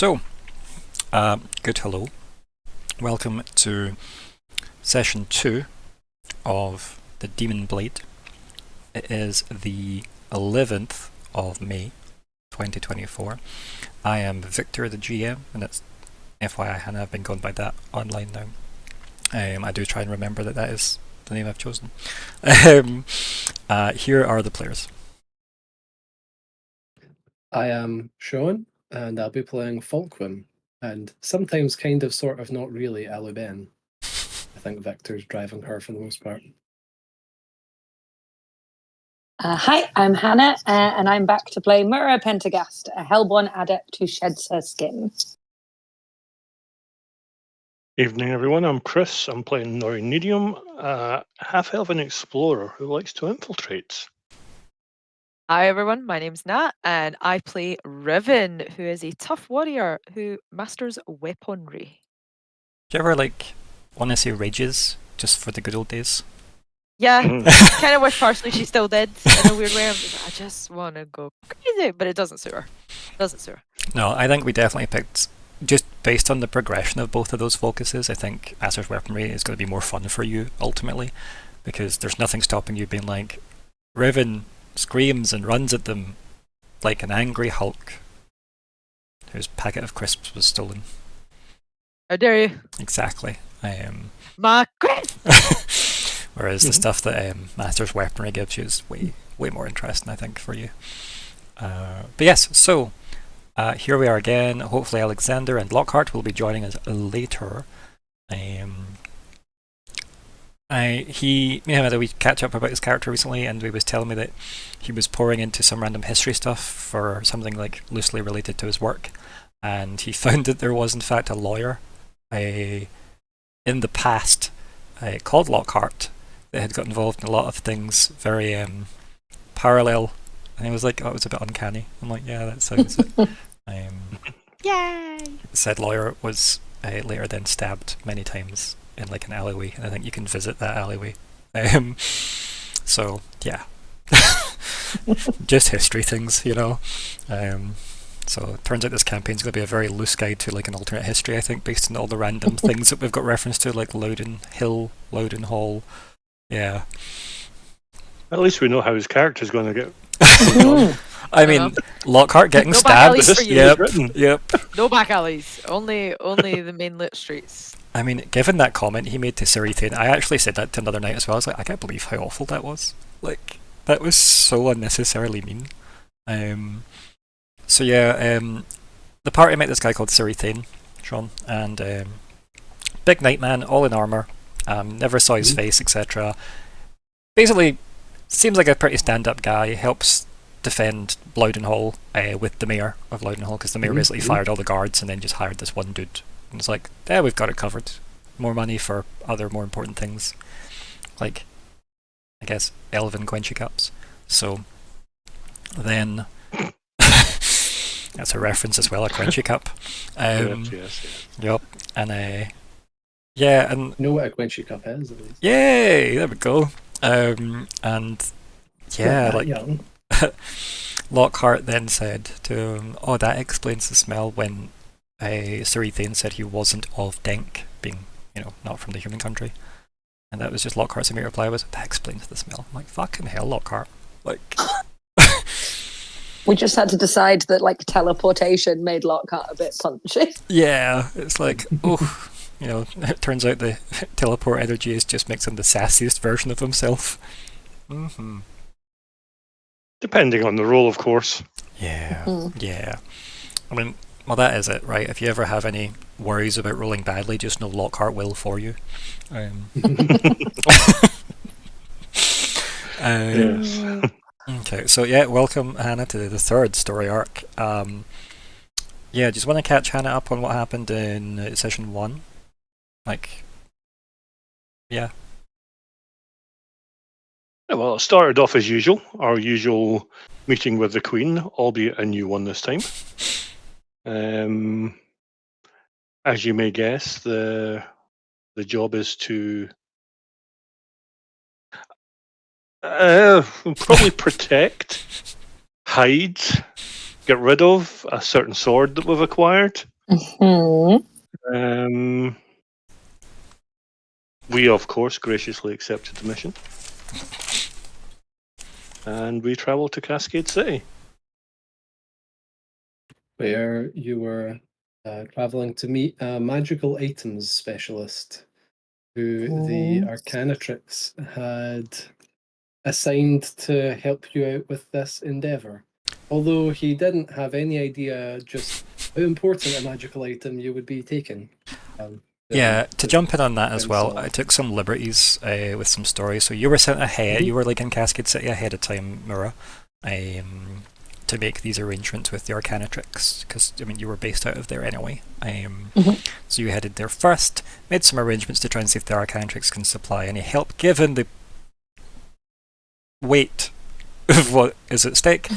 So, good hello. Welcome to session 2 of the Demon Blade. It is the 11th of May 2024. I am Viktor, the GM, and it's FYI Hannah, I've been going by that online now. I do try and remember that is the name I've chosen. Here are the players. I am Sean, and I'll be playing Falkwin, and sometimes kind of, sort of, not really Aluben. I think Viktor's driving her for the most part. Hi, I'm Hannah, and I'm back to play Myr'ra Pentergast, a Helborn Adept who sheds her skin. Evening, everyone. I'm Chris. I'm playing Nori Nediam, a Half-Elven explorer who likes to infiltrate. Hi everyone, my name's Nat and I play Riven, who is a tough warrior who masters weaponry. Do you ever want to see Rages just for the good old days? Yeah, kind of wish partially she still did in a weird way. I just want to go crazy, but it doesn't suit her. No, I think we definitely picked, just based on the progression of both of those focuses, I think Masters Weaponry is going to be more fun for you ultimately, because there's nothing stopping you being like, Riven screams and runs at them like an angry Hulk whose packet of crisps was stolen. How dare you? Exactly. My crisp! Whereas the stuff that Masters Weaponry gives you is way more interesting, I think, for you. But yes, so here we are again. Hopefully Alexander and Lockheart will be joining us later. Me and him had a wee catch up about his character recently, and he was telling me that he was pouring into some random history stuff for something like loosely related to his work, and he found that there was in fact a lawyer in the past called Lockheart that had got involved in a lot of things very parallel, and he was like, oh, it was a bit uncanny. I'm like, yeah, that sounds it. Yay! Said lawyer was later then stabbed many times in like an alleyway, and I think you can visit that alleyway. So yeah, just history things, you know. So it turns out this campaign's going to be a very loose guide to like an alternate history, I think, based on all the random things that we've got reference to, like Loudon Hill, Loudon Hall. Yeah. At least we know how his character's going to get. I mean, Lockhart getting No stabbed. back alleys for you. Yep. No back alleys. Only the main lit streets. I mean, given that comment he made to Cypher, I actually said that to another night as well. I was like, I can't believe how awful that was. Like, that was so unnecessarily mean. So yeah, the party met this guy called Cypher, Sean, and big nightman, all in armor. Never saw his face, etc. Basically, seems like a pretty stand-up guy. Helps defend Loudon Hall with the mayor of Loudon Hall, because the mayor basically fired all the guards and then just hired this one dude. And it's like, yeah, we've got it covered. More money for other more important things, like, I guess, elven quenchy cups. So then that's a reference as well, a quenchy cup. Yes. Yep. And yeah, and Know what a quenchy cup is, at least. yay, there we go. And yeah, like young. Lockhart then said to him, oh, that explains the smell, when Cypher said he wasn't of Denk, being, not from the human country. And that was just Lockhart's immediate reply was, that explains the smell. I'm like, fucking hell, Lockhart. Like, We just had to decide that teleportation made Lockhart a bit punchy. yeah, it's like, oh, it turns out the teleport energy just makes him the sassiest version of himself. Depending on the role, of course. Yeah, yeah. I mean, well, that is it, right? If you ever have any worries about rolling badly, just know Lockhart will for you. Yes. Okay, so yeah, welcome Hannah to the third story arc. Yeah, just want to catch Hannah up on what happened in session 1. Yeah. Well, it started off as usual, our usual meeting with the Queen, albeit a new one this time. As you may guess, the job is to probably protect, hide, get rid of a certain sword that we've acquired. Mhm. We, of course, graciously accepted the mission. And we travel to Cascade City. Where you were traveling to meet a magical items specialist who the Arcanatrix had assigned to help you out with this endeavor. Although he didn't have any idea just how important a magical item you would be taking. Yeah, to jump in on that as well, himself. I took some liberties with some stories. So you were sent ahead, Mhm. you were like in Cascade City ahead of time, Myr'ra, to make these arrangements with the Arcanatrix, because I mean you were based out of there anyway. So you headed there first, made some arrangements to try and see if the Arcanatrix can supply any help, given the weight of what is at stake.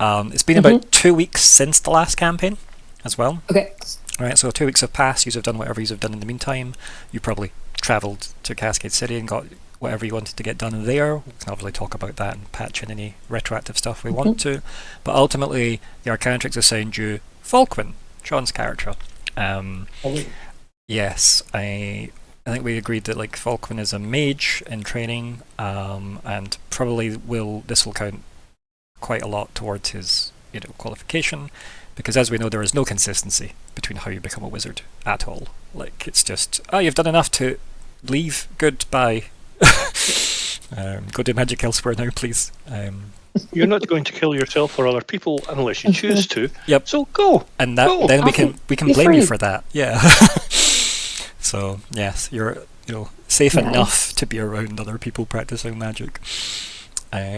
It's been about 2 weeks since the last campaign, as well. Okay. Right, so 2 weeks have passed, you have done whatever you have done in the meantime. You probably travelled to Cascade City and got whatever you wanted to get done there. We can obviously talk about that and patch in any retroactive stuff we want to. But ultimately, the Arcanatrix assigned you Falkwin, Sean's character. Yes, I think we agreed that like Falkwin is a mage in training, and probably this will count quite a lot towards his qualification, because as we know there is no consistency between how you become a wizard at all. Like it's just you've done enough to leave, goodbye. Go do magic elsewhere now, please. You're not going to kill yourself or other people unless you choose to. Yep. So go. And that go. then we can You're blame you free. for that. Yeah. So yes, you're safe enough to be around other people practicing magic.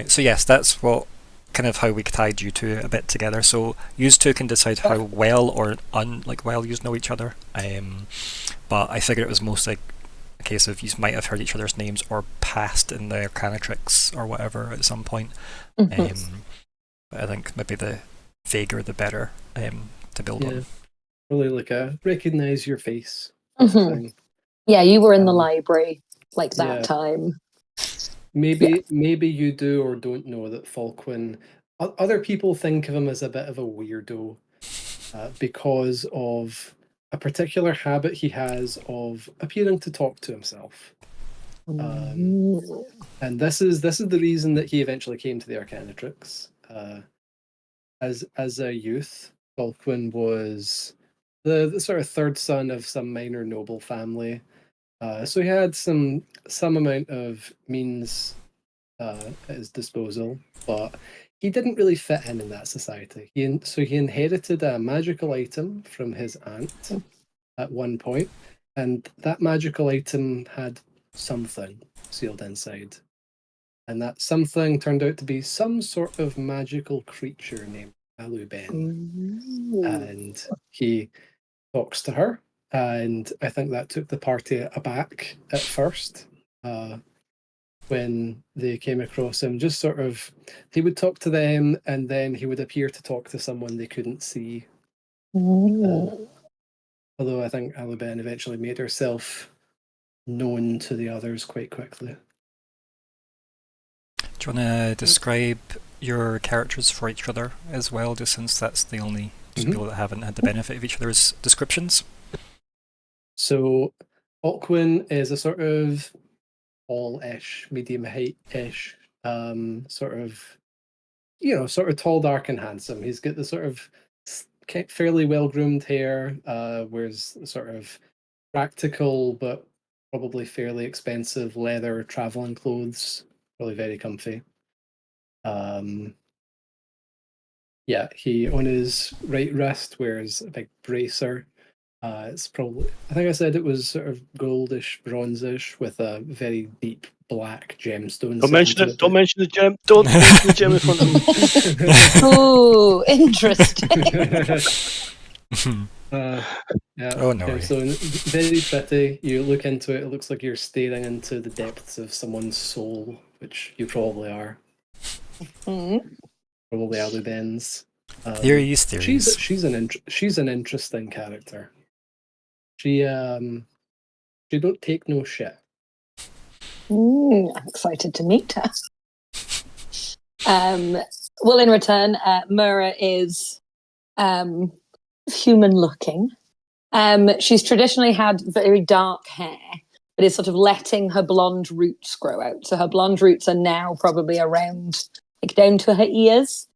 So yes, that's what kind of how we tied you two a bit together. So you two can decide how well or well you know each other. But I figured it was most like a case of you might have heard each other's names or passed in the Arcanatrix or whatever at some point. But I think maybe the vaguer the better to build on. Really like a recognize your face Mhm. Yeah, you were in the Um, library like that yeah. time. Maybe you do or don't know that Falkwin. Other people think of him as a bit of a weirdo because of a particular habit he has of appearing to talk to himself. And this is the reason that he eventually came to the Arcanatrix. As a youth, Falkwin was the sort of third son of some minor noble family. So he had some amount of means at his disposal, but he didn't really fit in that society. So he inherited a magical item from his aunt at one point, and that magical item had something sealed inside. And that something turned out to be some sort of magical creature named Aluben. And he talks to her, and I think that took the party aback at first. When they came across him, just sort of, he would talk to them and then he would appear to talk to someone they couldn't see. Although I think Aluben eventually made herself known to the others quite quickly. Do you want to describe your characters for each other as well, just since that's the only people that haven't had the benefit of each other's descriptions? So Falkwin is a sort of tall-ish, medium height-ish, sort of tall, dark, and handsome. He's got the sort of fairly well-groomed hair, wears sort of practical but probably fairly expensive leather traveling clothes, probably very comfy. He on his right wrist wears a big bracer. It's probably, I think I said it was sort of goldish, bronzish with a very deep black gemstone. Don't mention it. Don't mention the gem. Don't mention the gem in front of me. Oh, interesting. Oh no! Okay, so very pretty. You look into it; it looks like you're staring into the depths of someone's soul, which you probably are. Probably Aluben's. Theories. She's an interesting character. She don't take no shit. I'm excited to meet her. Well, in return, Myr'ra is human looking. She's traditionally had very dark hair, but is sort of letting her blonde roots grow out. So her blonde roots are now probably around, like down to her ears.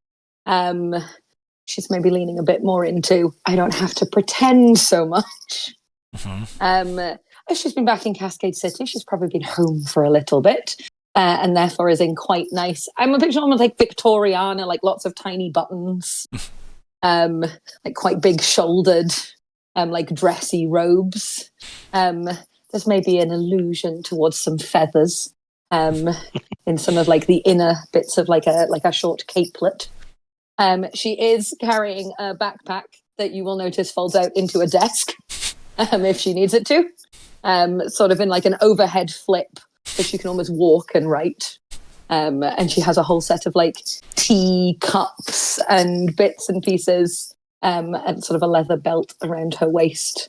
She's maybe leaning a bit more into, I don't have to pretend so much. She's been back in Cascade City. She's probably been home for a little bit. And therefore is in quite nice. I'm a picture almost like Victoriana, like lots of tiny buttons, like quite big shouldered, like dressy robes. There's maybe an allusion towards some feathers in some of like the inner bits of like a short capelet. She is carrying a backpack that you will notice folds out into a desk if she needs it to, sort of in like an overhead flip, so she can almost walk and write. And she has a whole set of like tea cups and bits and pieces, and sort of a leather belt around her waist.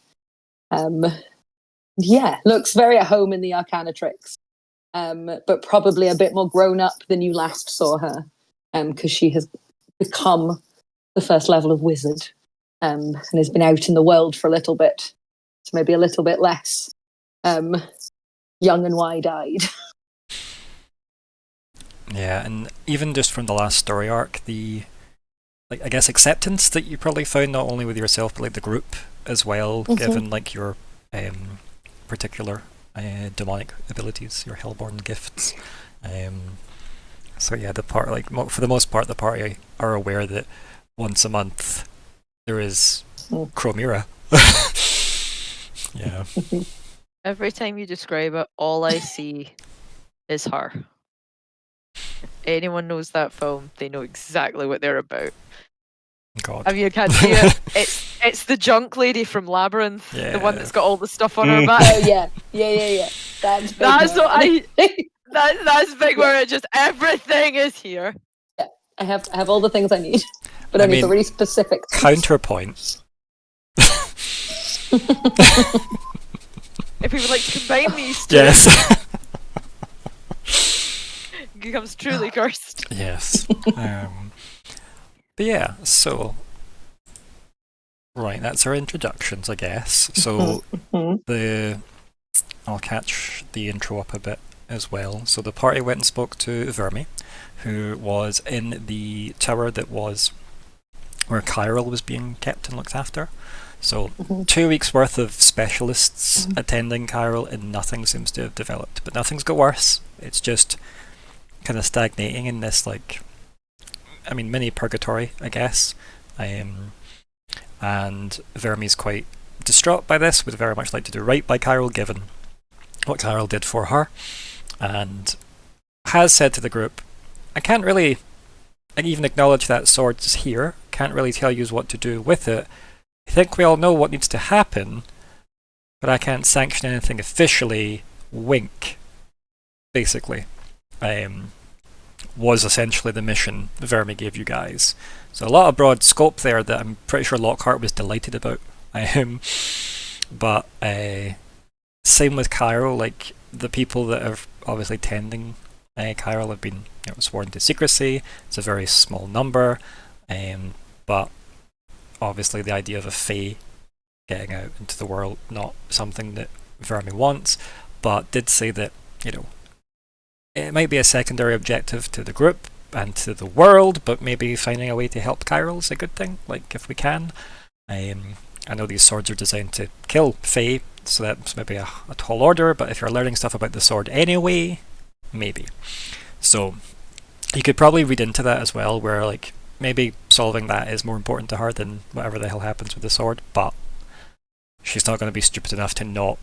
Looks very at home in the Arcanatrix, but probably a bit more grown up than you last saw her, because she has become the first level of wizard, and has been out in the world for a little bit, so maybe a little bit less young and wide-eyed. Yeah, and even just from the last story arc, the I guess acceptance that you probably found not only with yourself but like the group as well, given like your particular demonic abilities, your Helborn gifts. So yeah, the part for the most part, the party are aware that once a month there is Myr'ra. Yeah. Every time you describe it, all I see is her. If anyone knows that film, they know exactly what they're about. God. I mean, you can't see it. It's the junk lady from Labyrinth, the one that's got all the stuff on her back. Oh yeah. That's what I. That's big where it just everything is here. Yeah, I have all the things I need, but only for really specific things. Counterpoint. If we would like to combine these two, Yes. it becomes truly cursed. Yes. But yeah, so right, that's our introductions, I guess. So I'll catch the intro up a bit as well. So the party went and spoke to Vermi, who was in the tower that was where Chiral was being kept and looked after. So 2 weeks worth of specialists attending Chiral, and nothing seems to have developed. But nothing's got worse. It's just kind of stagnating in this, like, I mean, mini purgatory, I guess. And Vermi's quite distraught by this, would very much like to do right by Chiral, given what Chiral did for her, and has said to the group, I can't really even acknowledge that sword's here, can't really tell you what to do with it. I think we all know what needs to happen, but I can't sanction anything officially, wink, basically. Was essentially the mission Vermi gave you guys. So a lot of broad scope there that I'm pretty sure Lockheart was delighted about. But same with Chiral, like the people that are obviously tending Chiral have been sworn to secrecy. It's a very small number, but obviously the idea of a Fae getting out into the world, not something that Vermi wants, but did say that, it might be a secondary objective to the group and to the world, but maybe finding a way to help Chiral is a good thing, like if we can. I know these swords are designed to kill Fae, so that's maybe a tall order, but if you're learning stuff about the sword anyway, maybe. So you could probably read into that as well, where like maybe solving that is more important to her than whatever the hell happens with the sword, but she's not going to be stupid enough to not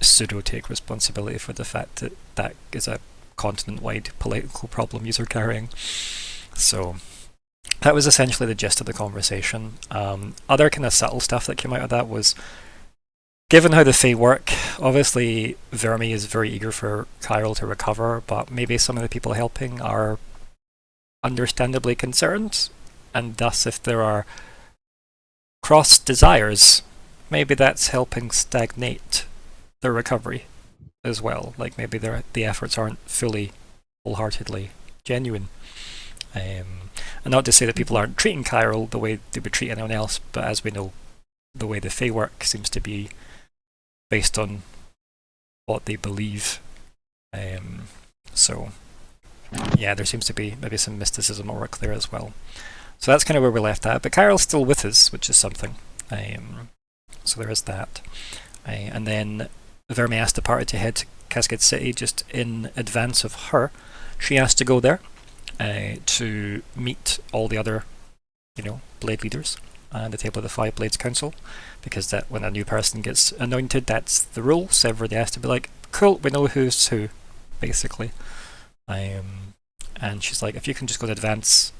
pseudo take responsibility for the fact that that is a continent-wide political problem you're carrying. So that was essentially the gist of the conversation. Other kind of subtle stuff that came out of that was, given how the Fae work, obviously Vermi is very eager for Chiral to recover, but maybe some of the people helping are understandably concerned, and thus if there are cross desires, maybe that's helping stagnate the recovery as well. Like maybe the efforts aren't fully, wholeheartedly genuine. And not to say that people aren't treating Chiral the way they would treat anyone else, but as we know, the way the Fae work seems to be based on what they believe. So yeah, there seems to be maybe some mysticism at work there as well. So that's kind of where we left at. But Chiral's still with us, which is something. So there is that. And then Verme asked the party to head to Cascade City just in advance of her. She asked to go there to meet all the other, blade leaders and the table of the Five Blades Council, because that when a new person gets anointed, that's the rule. So everybody has to be like, cool, we know who's who, basically. And she's like, if you can just go in advance,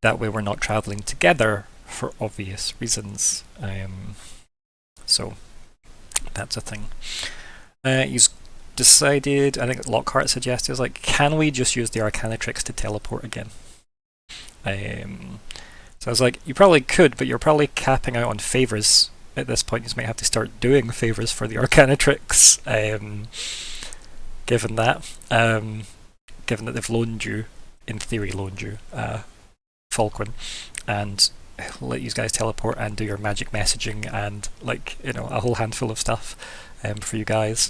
that way we're not travelling together for obvious reasons. So that's a thing. He's decided, I think Lockhart suggested, like, can we just use the Arcanatrix to teleport again? So I was like, you probably could, but you're probably capping out on favours at this point. You might have to start doing favours for the Arcanatrix, given that they've loaned you, in theory loaned you, Falkwin, and let you guys teleport and do your magic messaging and a whole handful of stuff for you guys.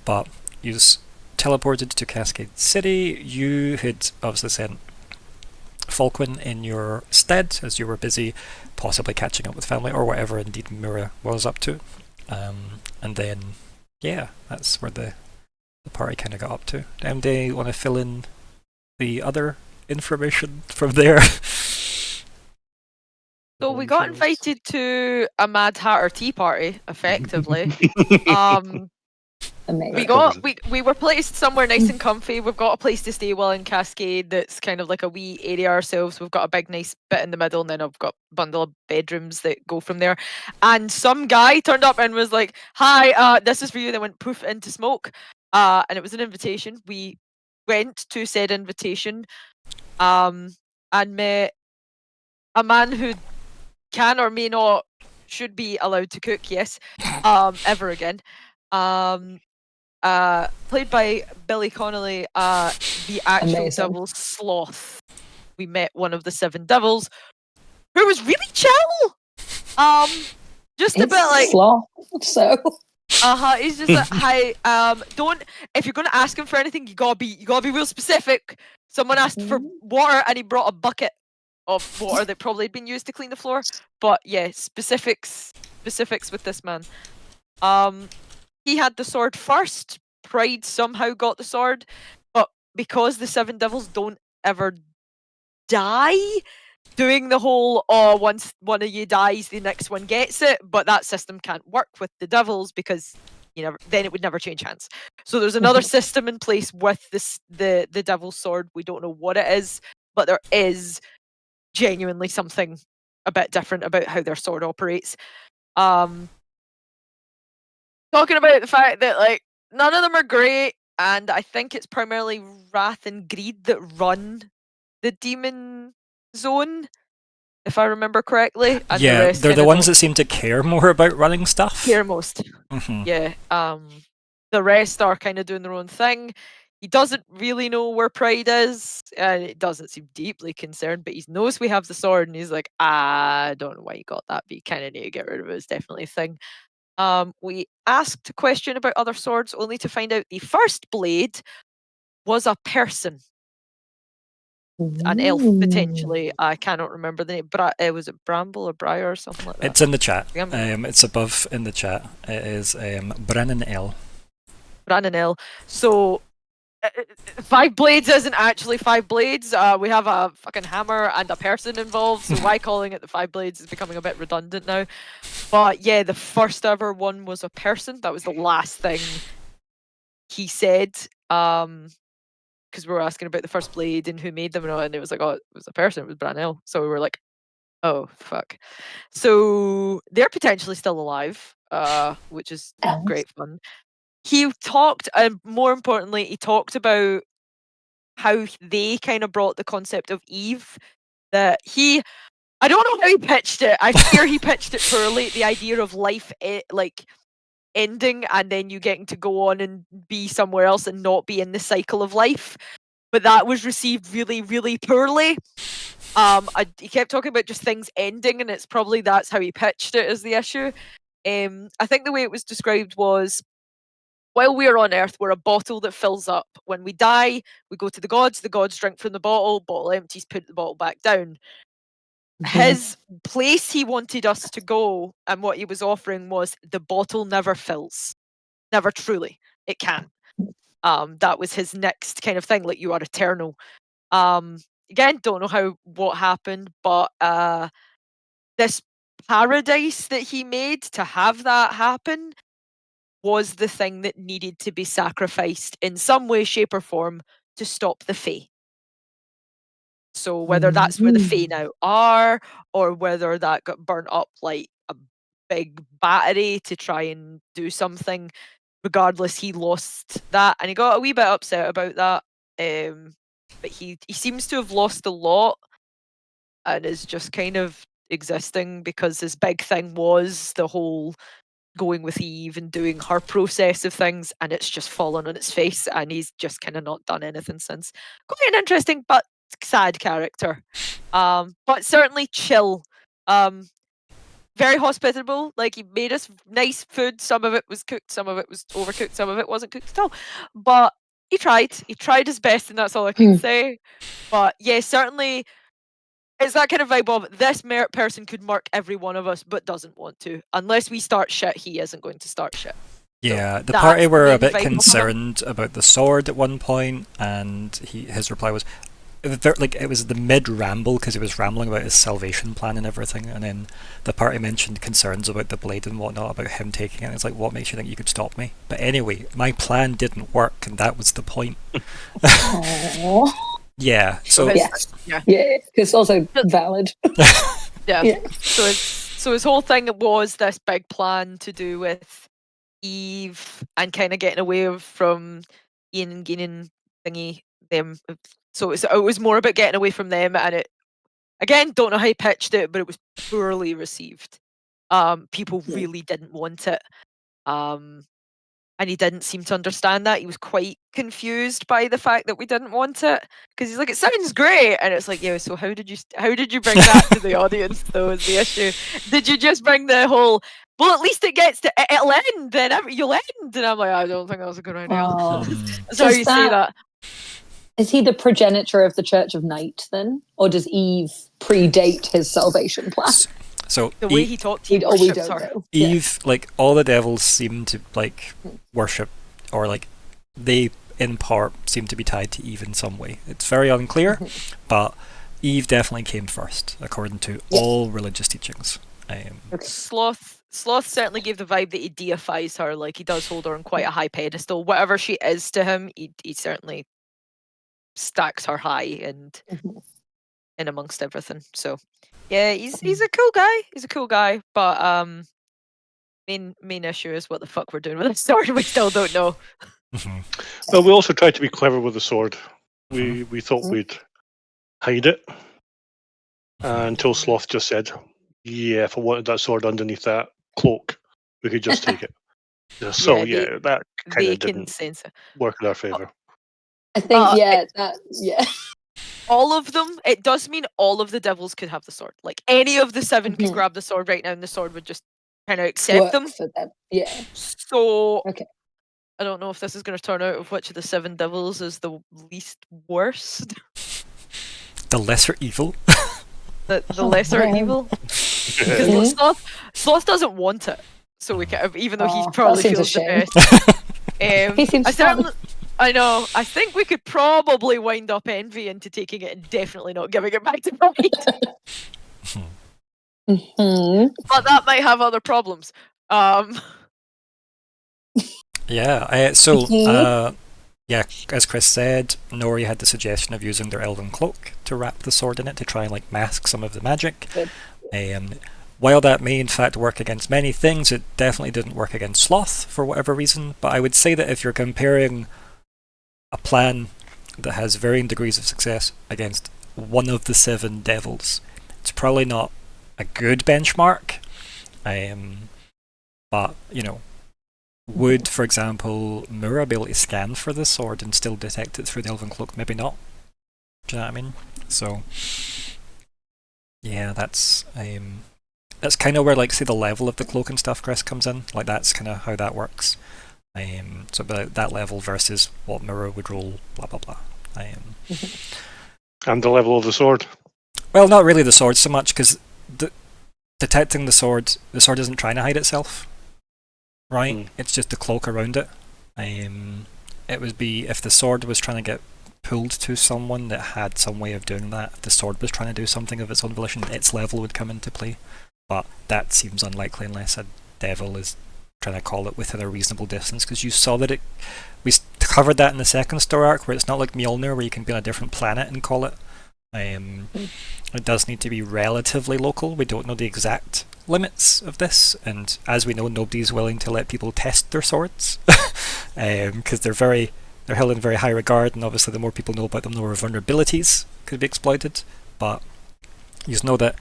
But you teleported to Cascade City. You had obviously sent Falkwin in your stead as you were busy possibly catching up with family or whatever indeed Myr'ra was up to. And then that's where the party kind of got up to. Do you want to fill in the other information from there? So we got invited to a Mad Hatter tea party, effectively. Amazing. We were placed somewhere nice and comfy. We've got a place to stay while in Cascade that's kind of like a wee area ourselves. We've got a big nice bit in the middle, and then I've got a bundle of bedrooms that go from there. And some guy turned up and was like, hi, this is for you. They went poof into smoke. And it was an invitation. We went to said invitation and met a man who can or may not should be allowed to cook, yes, ever again. Played by Billy Connolly, the actual Amazing. devil Sloth. We met one of the 7 devils, who was really chill. Just a It's bit like sloth, so he's just like, hi, don't, if you're gonna ask him for anything, you gotta be real specific. Someone asked for water and he brought a bucket of water that probably had been used to clean the floor. But yeah, specifics with this man. He had the sword first. Pride somehow got the sword, but because the 7 devils don't ever die, doing the whole once one of you dies, the next one gets it, but that system can't work with the devils because then it would never change hands. So there's another system in place with the devil's sword. We don't know what it is, but there is genuinely something a bit different about how their sword operates. Talking about the fact that none of them are great, and I think it's primarily Wrath and Greed that run the demon zone, if I remember correctly. And Yeah, they're the ones that seem to care more about running stuff. Care most. Mm-hmm. Yeah. The rest are kind of doing their own thing. He doesn't really know where Pride is, and it doesn't seem deeply concerned, but he knows we have the sword, and he's like, I don't know why you got that, but you kind of need to get rid of it. It's definitely a thing. We asked a question about other swords, only to find out the first blade was a person. An elf, potentially. I cannot remember the name. Was it Bramble or Briar or something like that? It's in the chat. It's above in the chat. It is Brennan L. Brennan L. So 5 blades isn't actually 5 blades. We have a fucking hammer and a person involved, so why calling it the 5 blades is becoming a bit redundant now. But yeah, the first ever one was a person. That was the last thing he said. Because we were asking about the first blade and who made them and all, and it was like, oh, it was a person, it was Branell. So we were like, oh fuck. So they're potentially still alive, which is great fun. He talked, and more importantly, he talked about how they kind of brought the concept of Eve. That I don't know how he pitched it. I fear he pitched it poorly. The idea of life, ending, and then you getting to go on and be somewhere else and not be in the cycle of life. but that was received really, really poorly. He kept talking about just things ending, and it's probably that's how he pitched it as the issue. I think the way it was described was, while we are on Earth, we're a bottle that fills up. When we die, we go to the gods drink from the bottle empties, put the bottle back down. His place he wanted us to go, and what he was offering was the bottle never fills. Never truly. It can't. That was his next kind of thing, like you are eternal. Again, don't know what happened, but this paradise that he made to have that happen was the thing that needed to be sacrificed in some way, shape, or form to stop the Fae. So whether that's where the Fae now are, or whether that got burnt up like a big battery to try and do something, regardless, he lost that, and he got a wee bit upset about that. But he seems to have lost a lot, and is just kind of existing because his big thing was the whole going with Eve and doing her process of things, and it's just fallen on its face, and he's just kind of not done anything since. Quite an interesting but sad character, but certainly chill. Very hospitable. Like, he made us nice food. Some of it was cooked, some of it was overcooked, some of it wasn't cooked at all. But he tried his best, and that's all I can say. But yeah, certainly it's that kind of vibe of this person could mark every one of us, but doesn't want to. Unless we start shit, he isn't going to start shit. Yeah, So the party that's were the a bit vibe of him. concerned about the sword at one point, and his reply was, it was the mid-ramble, because he was rambling about his salvation plan and everything, and then the party mentioned concerns about the blade and whatnot, about him taking it. It's like, what makes you think you could stop me? But anyway, my plan didn't work, and that was the point. Aww. Yeah, so Yeah, it's also valid. Yeah. So his whole thing was this big plan to do with Eve and kind of getting away from Ian and Geenan thingy them. So it was more about getting away from them, and it, again, don't know how he pitched it, but it was poorly received. People really didn't want it. And he didn't seem to understand that. He was quite confused by the fact that we didn't want it, because he's like, it sounds great, and it's like, yeah, so how did you bring that to the audience, though, is the issue. Did you just bring the whole, well, at least it'll end, then you'll end? And I'm like, I don't think that's a good idea. That's how you say that. Is he the progenitor of the Church of Night, then? Or does Eve predate his salvation plan? So The way he talked, he we worships don't her. know. Eve, like, all the devils seem to, like, worship, or, like, they, in part, seem to be tied to Eve in some way. It's very unclear, but Eve definitely came first, according to all religious teachings. Sloth certainly gave the vibe that he deifies her, like, he does hold her on quite a high pedestal. Whatever she is to him, he certainly stacks her high and in amongst everything. So yeah, he's a cool guy. He's a cool guy, but main issue is what the fuck we're doing with this sword. We still don't know. Well, we also tried to be clever with the sword. We thought we'd hide it until Sloth just said, yeah, if I wanted that sword underneath that cloak, we could just take it. So that kind of didn't work in our favour. I think, all of them, it does mean all of the devils could have the sword. Like, any of the 7 could grab the sword right now, and the sword would just kind of accept work them. for them. Yeah. So Okay. I don't know if this is going to turn out of which of the 7 devils is the least worst. The lesser evil. The lesser evil. Because Sloth doesn't want it, so we can, even though he probably feels the best. He seems fun. I know. I think we could probably wind up Envy into taking it and definitely not giving it back to Pride. But that might have other problems. Yeah, as Chris said, Nori had the suggestion of using their elven cloak to wrap the sword in it to try and, like, mask some of the magic. While that may in fact work against many things, it definitely didn't work against Sloth for whatever reason. But I would say that if you're comparing a plan that has varying degrees of success against one of the 7 devils, it's probably not a good benchmark. But, you know, Would, for example, Myr'ra be able to scan for the sword and still detect it through the Elven Cloak? Maybe not. Do you know what I mean? So, yeah, that's kind of where, like, say, the level of the cloak and stuff, Chris, comes in. Like, that's kind of how that works. So about that level versus what Myr'ra would roll, blah blah blah. And the level of the sword. Well, not really the sword so much, because detecting the sword isn't trying to hide itself, right? It's just the cloak around it. It would be if the sword was trying to get pulled to someone that had some way of doing that. If the sword was trying to do something of its own volition, its level would come into play. But that seems unlikely unless a devil is trying to call it within a reasonable distance, because you saw that we covered that in the second story arc, where it's not like Mjolnir where you can be on a different planet and call it. It does need to be relatively local. We don't know the exact limits of this, and as we know, nobody's willing to let people test their swords because they're held in very high regard, and obviously the more people know about them, the more vulnerabilities could be exploited. But you just know that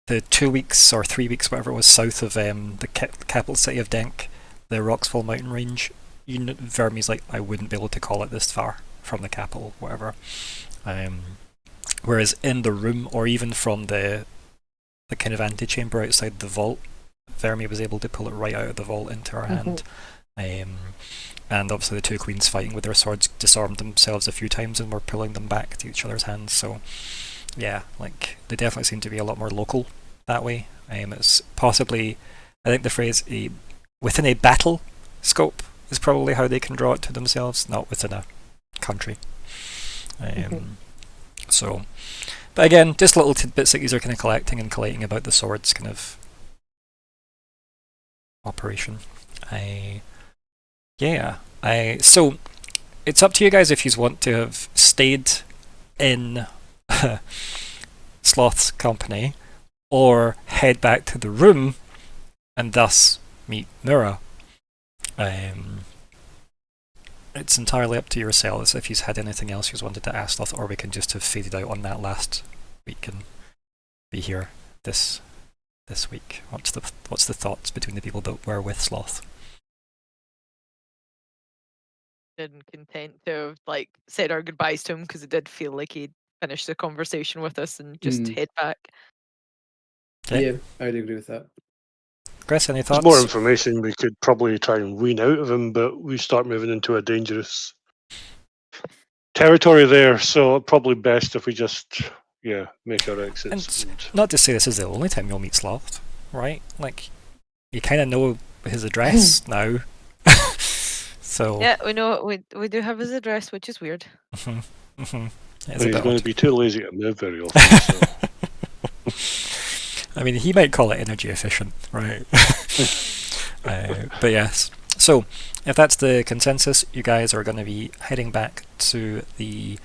the 2 weeks or 3 weeks, whatever it was, south of the capital city of Denk, the Roxfall mountain range, Verme's like, I wouldn't be able to call it this far from the capital, whatever. Whereas in the room, or even from the kind of antechamber outside the vault, Verme was able to pull it right out of the vault into her hand. And obviously the two queens fighting with their swords disarmed themselves a few times and were pulling them back to each other's hands. So yeah, like, they definitely seem to be a lot more local that way. It's possibly, I think the phrase within a battle scope is probably how they can draw it to themselves, not within a country. So, but again, just little tidbits that these are kind of collecting and collating about the swords kind of operation. So it's up to you guys if you want to have stayed in Sloth's company or head back to the room and thus meet Myr'ra. It's entirely up to yourselves if you've had anything else you wanted to ask Sloth, or we can just have faded out on that last week and be here this week. What's the thoughts between the people that were with Sloth? And content to have, like, said our goodbyes to him, because it did feel like he'd finished the conversation with us and just head back. Okay. Yeah, I'd agree with that. Chris, any There's thoughts? more information we could probably try and wean out of him, but we start moving into a dangerous territory there, so probably best if we just make our exits. And not to say this is the only time you'll meet Sloth, right? Like, you kind of know his address now. So Yeah, we know we do have his address, which is weird. But he's going to be too lazy to move very often. So. I mean, he might call it energy efficient, right? But yes. So, if that's the consensus, you guys are going to be heading back to the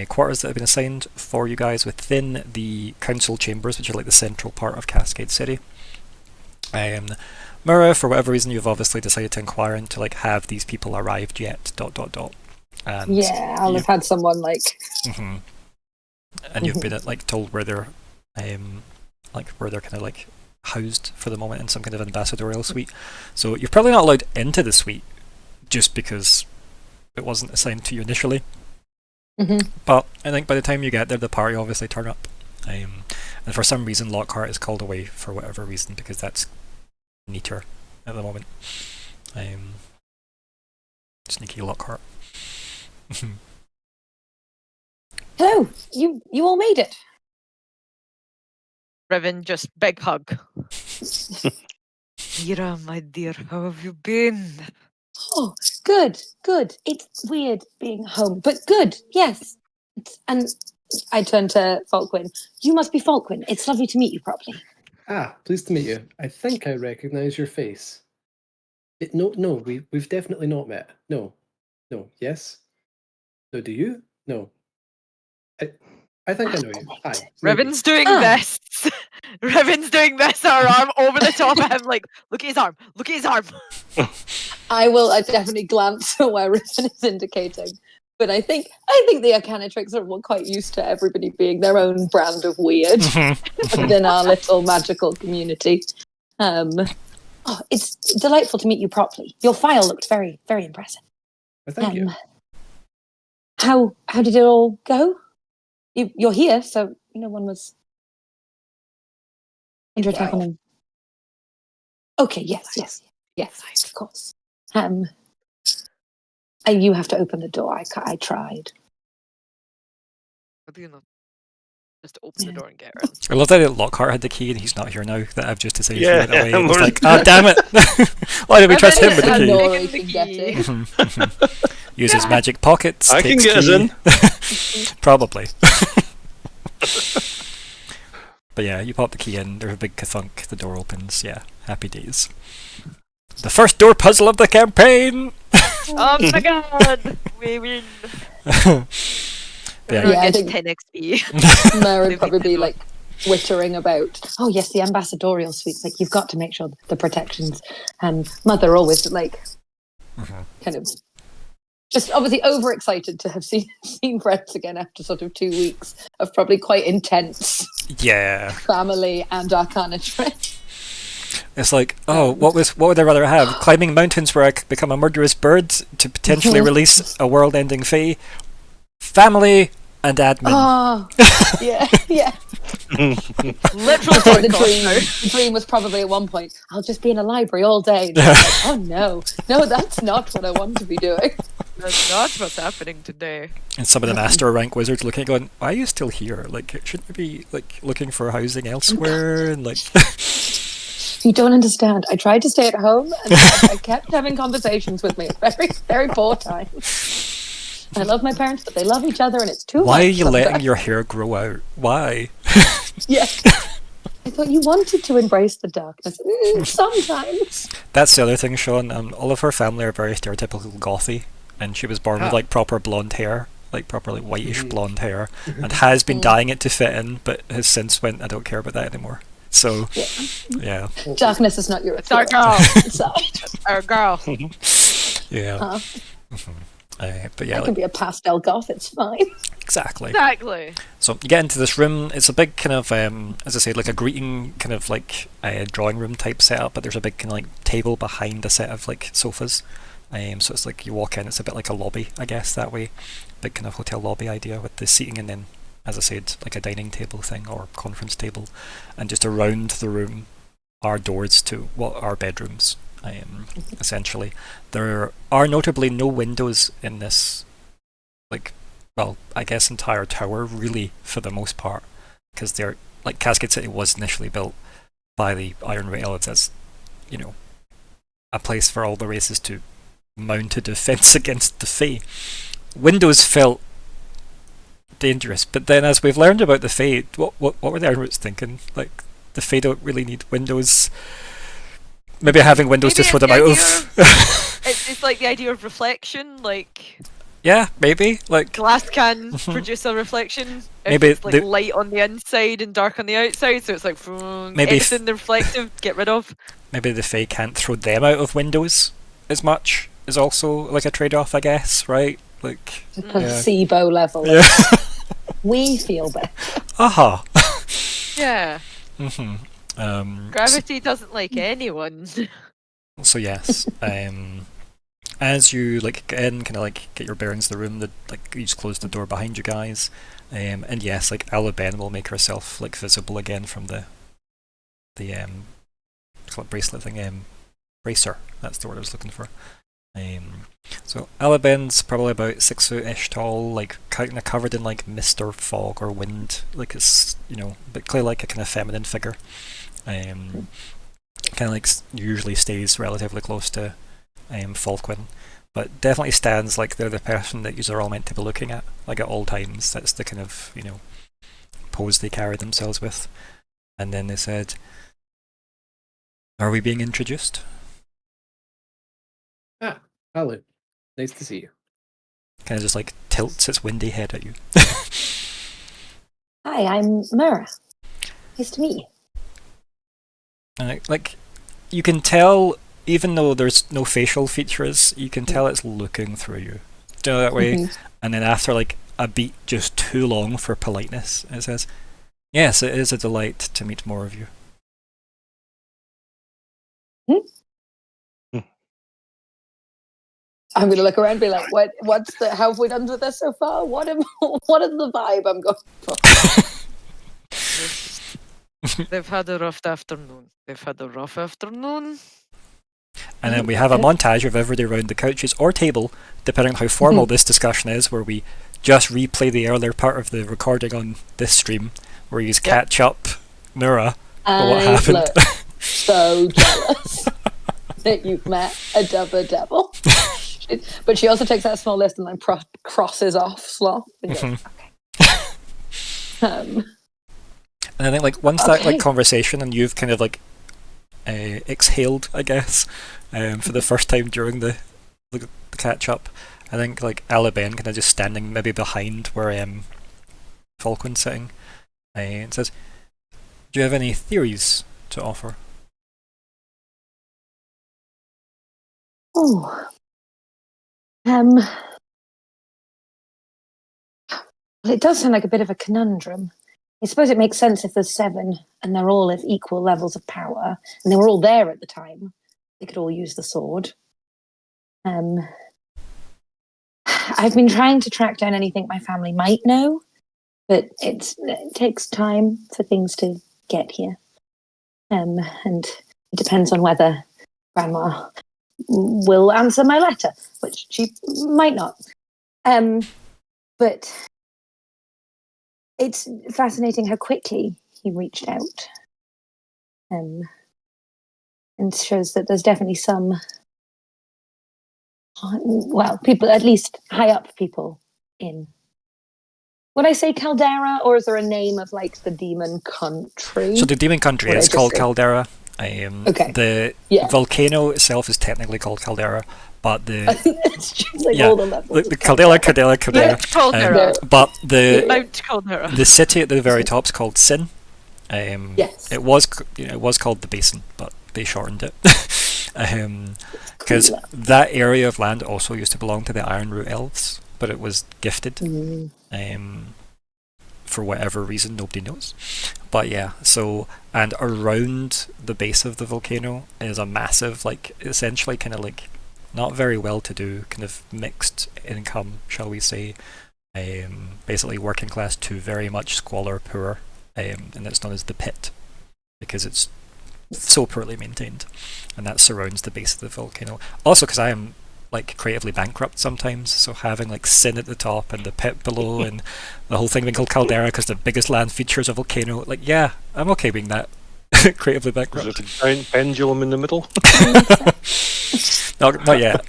quarters that have been assigned for you guys within the council chambers, which are like the central part of Cascade City. Myr'ra, for whatever reason, you've obviously decided to inquire into, like, have these people arrived yet? ... And yeah, I'll have had someone like. And you've been like told where they're kind of like housed for the moment in some kind of ambassadorial suite. So you're probably not allowed into the suite just because it wasn't assigned to you initially. But I think by the time you get there, the party obviously turn up. And for some reason, Lockheart is called away for whatever reason, because that's neater at the moment. Sneaky Lockheart. Hello, you all made it. Riven, just big hug. Myr'ra, my dear, how have you been? Oh, good. It's weird being home, but good. Yes. And I turn to Falkwin. You must be Falkwin. It's lovely to meet you properly. Ah, pleased to meet you. I think I recognize your face. No, we've definitely not met. No, yes. No, do you? No. I think I know you. Hi. Riven's doing this. Riven's doing this, our arm over the top of him, like, look at his arm. Look at his arm. I definitely glance at where Riven is indicating. But I think the Arcanatrix are quite used to everybody being their own brand of weird within our little magical community. Oh, it's delightful to meet you properly. Your file looked very, very impressive. Well, thank you. How did it all go? You're here, so no one was under attack on them. Okay, yes, of course. And you have to open the door. I tried. How do you not just open the door and get her in? I love that Lockhart had the key and he's not here now. That I've just decided Yeah, to away. It was we're- like, ah, damn it! Why did we trust him with the key? Nori can get it. Uses magic pockets. I can takes get us key. in. Probably. But yeah, you pop the key in, there's a big kathunk, the door opens, yeah, happy days. The first door puzzle of the campaign! Oh my god! We win! Yeah. Everyone Yeah, I gets think- 10 XP. Myr'ra would Leave probably the be door. like wittering about, oh yes, the ambassadorial suites, like you've got to make sure the protections, and Mother always like kind of just obviously overexcited to have seen friends again after sort of 2 weeks of probably quite intense Yeah. family and arcana training. It's like, oh, what would I rather have? Climbing mountains where I could become a murderous bird to potentially release a world-ending fee? Family and admin. Oh, yeah. Literal I think toy cost. the dream was probably at one point, I'll just be in a library all day. And I was like, oh no, that's not what I want to be doing. That's not what's happening today. And some of the master rank wizards looking at it going, why are you still here? Like, shouldn't you be like looking for housing elsewhere? And like, You don't understand. I tried to stay at home and I kept having conversations with me at very, very poor times. I love my parents, but they love each other and it's too why much are you letting sometimes. your hair grow out? Why? Yeah. I thought you wanted to embrace the darkness. Sometimes. That's the other thing, Sean. All of her family are very stereotypical gothy, and she was born with like proper blonde hair, like properly whitish blonde hair, and has been dyeing it to fit in, but has since went, I don't care about that anymore. So, yeah. Darkness is not your It's our appeal. girl. So, Our girl. Yeah. But yeah, I can like, be a pastel goth, it's fine. exactly. Exactly. So you get into this room. It's a big kind of, as I say, like a greeting kind of like drawing room type setup. But there's a big kind of like table behind a set of like sofas. So it's like you walk in. It's a bit like a lobby, I guess, that way. Big kind of hotel lobby idea with the seating, and then, as I said, like a dining table thing or conference table, and just around the room are doors to what are bedrooms. Essentially, there are notably no windows in this, like, well, I guess entire tower, really, for the most part, because they're like Cascade City was initially built by the Iron Ray Elves as, you know, a place for all the races to mount a defense against the Fae. Windows felt dangerous, but then as we've learned about the Fae, what were the Iron Roots thinking? Like, the Fae don't really need windows. Maybe having windows Maybe just for it's them the out idea of. It's like the idea of reflection, like Yeah, maybe. Like, glass can produce a reflection. If Maybe it's like the- light on the inside and dark on the outside, so it's like Maybe anything the reflective, get rid of. maybe the Fae can't throw them out of windows as much is also like a trade-off, I guess, right? Like, The placebo level. yeah. We feel better. Aha. Yeah. Gravity doesn't like anyone. So yes, as you like get in, kind of like get your bearings of the room, like you just close the door behind you guys, and yes, like Alabama will make herself like visible again from the what's it, bracelet thing, bracer. That's the word I was looking for. So Alaben's probably about 6 foot-ish tall, like kind of covered in like mist or fog or wind, like it's, you know, but clearly like a kind of feminine figure. Kind of like usually stays relatively close to Falkwin, but definitely stands like they're the person that you're all meant to be looking at, like at all times. That's the kind of, you know, pose they carry themselves with. And then they said, "Are we being introduced?" Hello. Nice to see you. Kind of just like tilts its windy head at you. Hi, I'm Myr'ra. Nice to meet you. And like, you can tell, even though there's no facial features, you can tell it's looking through you. Do you know that way? And then after like a beat just too long for politeness, it says, "Yes, it is a delight to meet more of you." I'm going to look around and be like, how have we done with this so far? What is the vibe I'm going for? They've had a rough afternoon. And then we have a montage of everybody around the couches or table, depending on how formal this discussion is, where we just replay the earlier part of the recording on this stream, where you catch up Myr'ra for what happened. Look so jealous that you've met a devil. But she also takes that small list and then crosses off Sloth. And goes, And I think like once that like conversation and you've kind of like exhaled, I guess, for the first time during the catch up, I think like Aliben kind of just standing maybe behind where Falkwin's sitting, and says, "Do you have any theories to offer?" Oh. Well, it does sound like a bit of a conundrum. I suppose it makes sense if there's 7 and they're all at equal levels of power, and they were all there at the time. They could all use the sword. I've been trying to track down anything my family might know, but it takes time for things to get here. And it depends on whether Grandma will answer my letter, which she might not. But it's fascinating how quickly he reached out. And shows that there's definitely some, people, at least high up people in. Would I say Caldera, or is there a name of like the demon country? So the demon country is called Caldera. The volcano itself is technically called Caldera, but it's just like all the levels. The Caldera. But Mount Caldera. The city at the very top is called Sin. Yes. It was called the Basin, but they shortened it because that area of land also used to belong to the Ironroot Elves, but it was gifted for whatever reason, nobody knows. But yeah, so, and around the base of the volcano is a massive, like, essentially kind of like not very well-to-do, kind of mixed income, shall we say, basically working class to very much squalor poor, and it's known as the Pit because it's so poorly maintained, and that surrounds the base of the volcano. Also, because I am like creatively bankrupt sometimes, so having like Sin at the top and the Pit below, and the whole thing being called Caldera because the biggest land features a volcano, like I'm okay being that creatively bankrupt. Is it a giant pendulum in the middle? Not yet.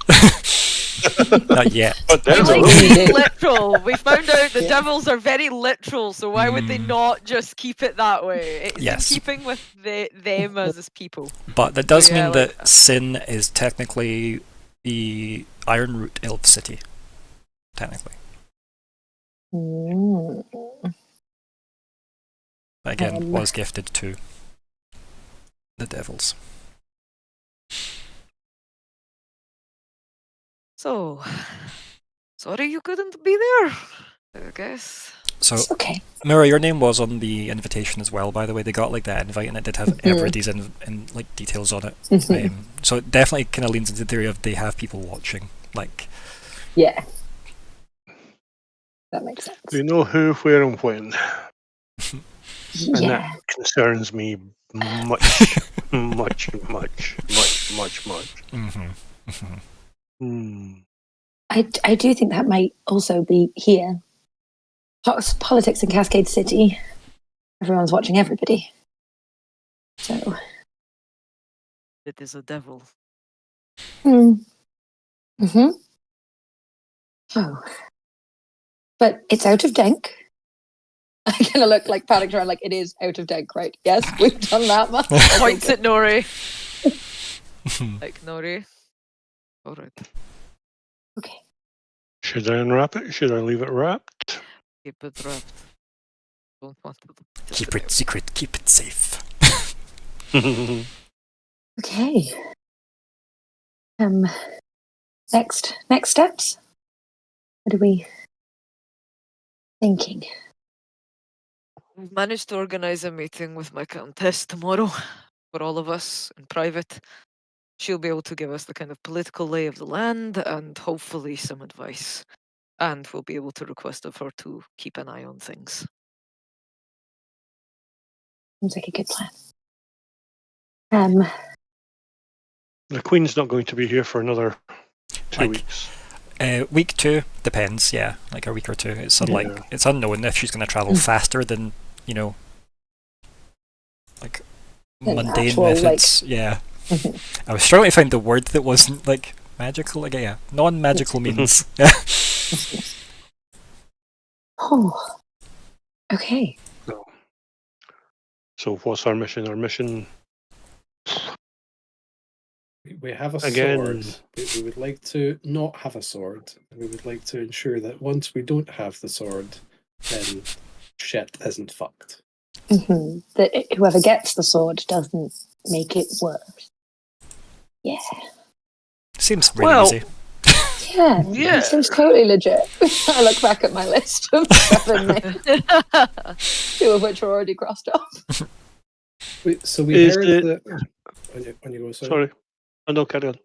Not yet. But We there's like a being literal. We found out the devils are very literal, so why would they not just keep it that way? It's in keeping with them as people. But that does mean that Sin is technically the Ironroot Elf city. Technically. Again, was gifted to the devils. So, sorry you couldn't be there, I guess. So, okay. Myr'ra, your name was on the invitation as well, by the way. They got like that invite, and it did have everybody's in like details on it. So it definitely kind of leans into the theory of they have people watching. Like, yeah, that makes sense. They know who, where, and when. And Yeah. that concerns me much. I do think that might also be here. Politics in Cascade City. Everyone's watching everybody. So. It is a devil. Oh. But it's out of Denk. I kind of look like panicked around, like it is out of Denk, right? Yes, we've done that much. Points at Nori. Like Nori. All right. Okay. Should I unwrap it? Should I leave it wrapped? Keep it wrapped. Don't want to. Keep it secret, keep it safe. Okay. Next steps. What are we thinking? We've managed to organize a meeting with my countess tomorrow for all of us in private. she'll be able to give us the kind of political lay of the land and hopefully some advice. And we'll be able to request of her to keep an eye on things. Seems like a good plan. The Queen's not going to be here for another 2 Like, weeks. Week 2 depends, yeah, like a week or two. It's it's unknown if she's going to travel faster than, you know, like mundane actual, methods. Yeah, I was struggling to find the word that wasn't like magical. Like, yeah, non-magical means. Yeah. Oh, okay. So what's our mission? Our mission We have a Again. sword. We would like to not have a sword. We would like to ensure that once we don't have the sword, then shit isn't fucked. That whoever gets the sword doesn't make it worse. Yeah. Seems really easy. Yeah. Yeah. It seems totally legit. I look back at my list of 7 names, 2 of which are already crossed off. So we Is heard it- that. When you go, Sorry. Oh, no, carry on.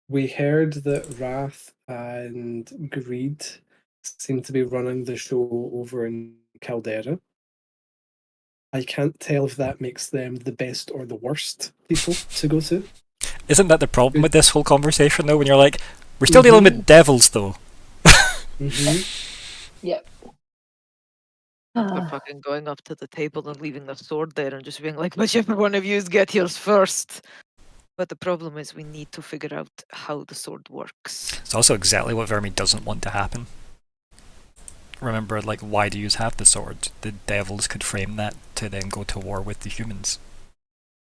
We heard that Wrath and Greed seem to be running the show over in Caldera. I can't tell if that makes them the best or the worst people to go to. Isn't that the problem with this whole conversation, though? When you're like, we're still dealing with devils, though. Yep. We're fucking going up to the table and leaving the sword there and just being like, whichever one of you get yours first. But the problem is we need to figure out how the sword works. It's also exactly what Vermi doesn't want to happen. Remember, like, why do you have the sword? The devils could frame that to then go to war with the humans.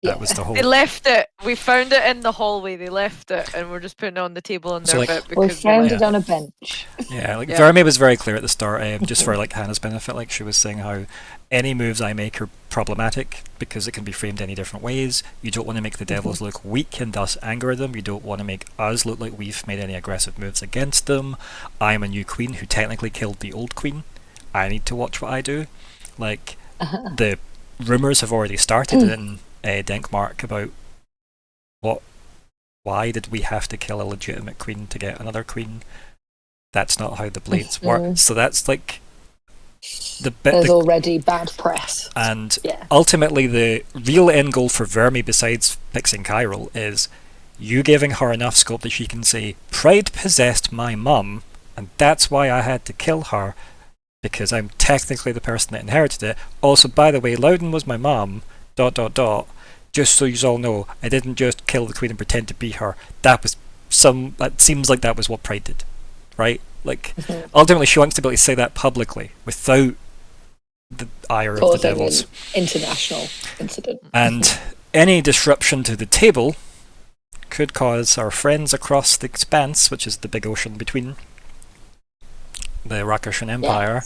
That was the whole... They left it. We found it in the hallway. They left it, and we're just putting it on the table in So, their like- bit We because found Yeah. it on a bench. Yeah, like Yeah. Vermi was very clear at the start, just for like Hannah's benefit, like she was saying how any moves I make are problematic because it can be framed any different ways. You don't want to make the devils look weak and thus anger them. You don't want to make us look like we've made any aggressive moves against them. I'm a new queen who technically killed the old queen. I need to watch what I do. Like, the rumours have already started in Denkmark about why did we have to kill a legitimate queen to get another queen? That's not how the blades work. So that's like the bit. There's already bad press. And Yeah. ultimately, the real end goal for Vermi, besides fixing Chiral, is you giving her enough scope that she can say, "Pride possessed my mum, and that's why I had to kill her, because I'm technically the person that inherited it. Also, by the way, Loudon was my mum. ... Just so you all know, I didn't just kill the queen and pretend to be her. That seems like that was what Pride did, right? Like, ultimately, she wants to be able to say that publicly without the ire of the Causing devils. an international incident. And any disruption to the table could cause our friends across the expanse, which is the big ocean between the Rakashan Empire,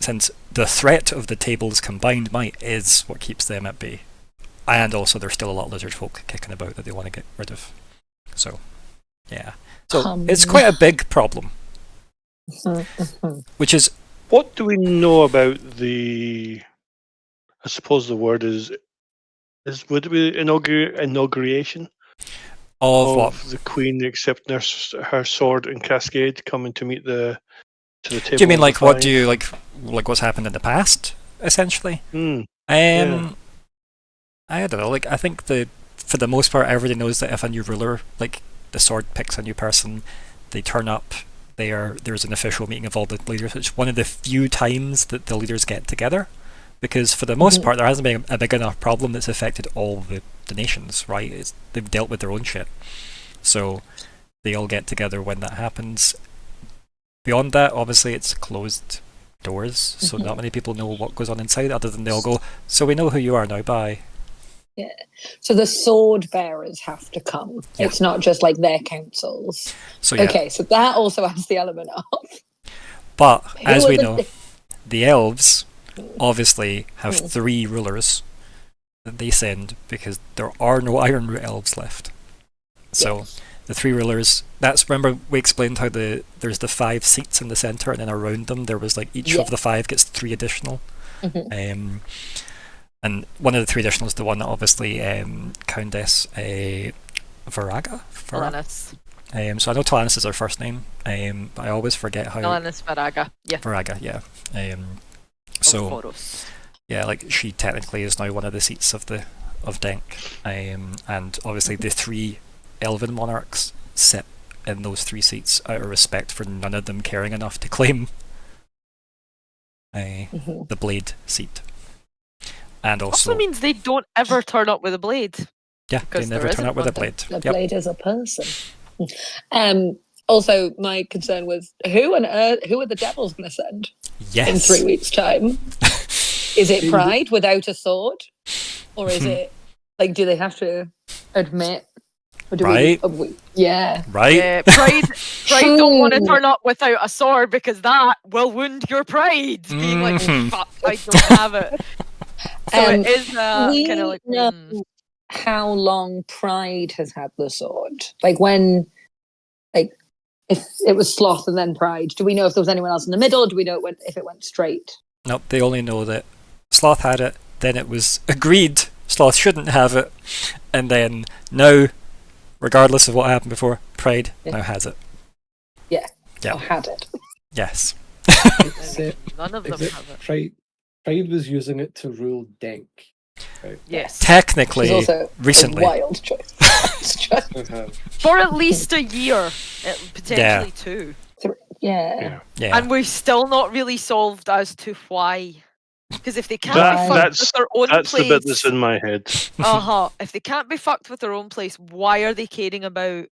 since the threat of the table's combined might is what keeps them at bay. And also there's still a lot of lizard folk kicking about that they want to get rid of. So, yeah. So it's quite a big problem. Which is... What do we know about the... I suppose the word is would it be inauguration Of what? the Queen accepting her sword and cascade coming to meet to the table? Do you mean of like the what five? do you like what's happened in the past, essentially? Yeah. I don't know, like I think for the most part everybody knows that if a new ruler, like the sword picks a new person, they turn up, there's an official meeting of all the leaders. It's one of the few times that the leaders get together, because for the most part there hasn't been a big enough problem that's affected all the nations, right? They've dealt with their own shit. So they all get together when that happens. Beyond that, obviously it's closed doors, so not many people know what goes on inside other than they all go, so we know who you are now, bye. Yeah. So the sword bearers have to come. Yeah. It's not just like their councils. So yeah. Okay, so that also has the element of. But Who as are we the- know, the elves obviously have 3 rulers that they send because there are no Iron Root elves left. So the 3 rulers, remember we explained how there's the 5 seats in the centre and then around them there was like each of the 5 gets 3 additional. And one of the three additionals, the one that obviously Countess Varaga? Alanis. So I know Talanis is her first name, but I always forget how... Alanis Varaga. Yeah. Varaga, yeah. So, yeah, like she technically is now one of the seats of Denk. And obviously the three Elven monarchs sit in those three seats out of respect for none of them caring enough to claim the blade seat. And also means they don't ever turn up with a blade. Yeah, they because never there turn up with a isn't blade. The blade is a person. Also, my concern was who are the devils going to send Yes. in 3 weeks' time? Is it Pride without a sword, or is it like? Do they have to admit? Or do Right. Yeah. Right? Yeah, pride don't want to turn up without a sword because that will wound your pride. Being like, oh, fuck, I don't have it. So it is we kind of like. know how long Pride has had the sword. Like when, like if it was Sloth and then Pride. Do we know if there was anyone else in the middle? Or do we know if it went straight? Nope, they only know that Sloth had it, then it was agreed Sloth shouldn't have it, and then now, regardless of what happened before, Pride now has it. Yeah. Yeah. Or had it. Yes. None of them have it. Pride was using it to rule Denk. Right? Yes. Technically, Which is also recently. a wild choice. For at least a year, potentially two. Yeah. Yeah. And we've still not really solved as to why. Because if they can't That- be fucked that's- with their own That's place, the bit that's in my head. if they can't be fucked with their own place, why are they caring about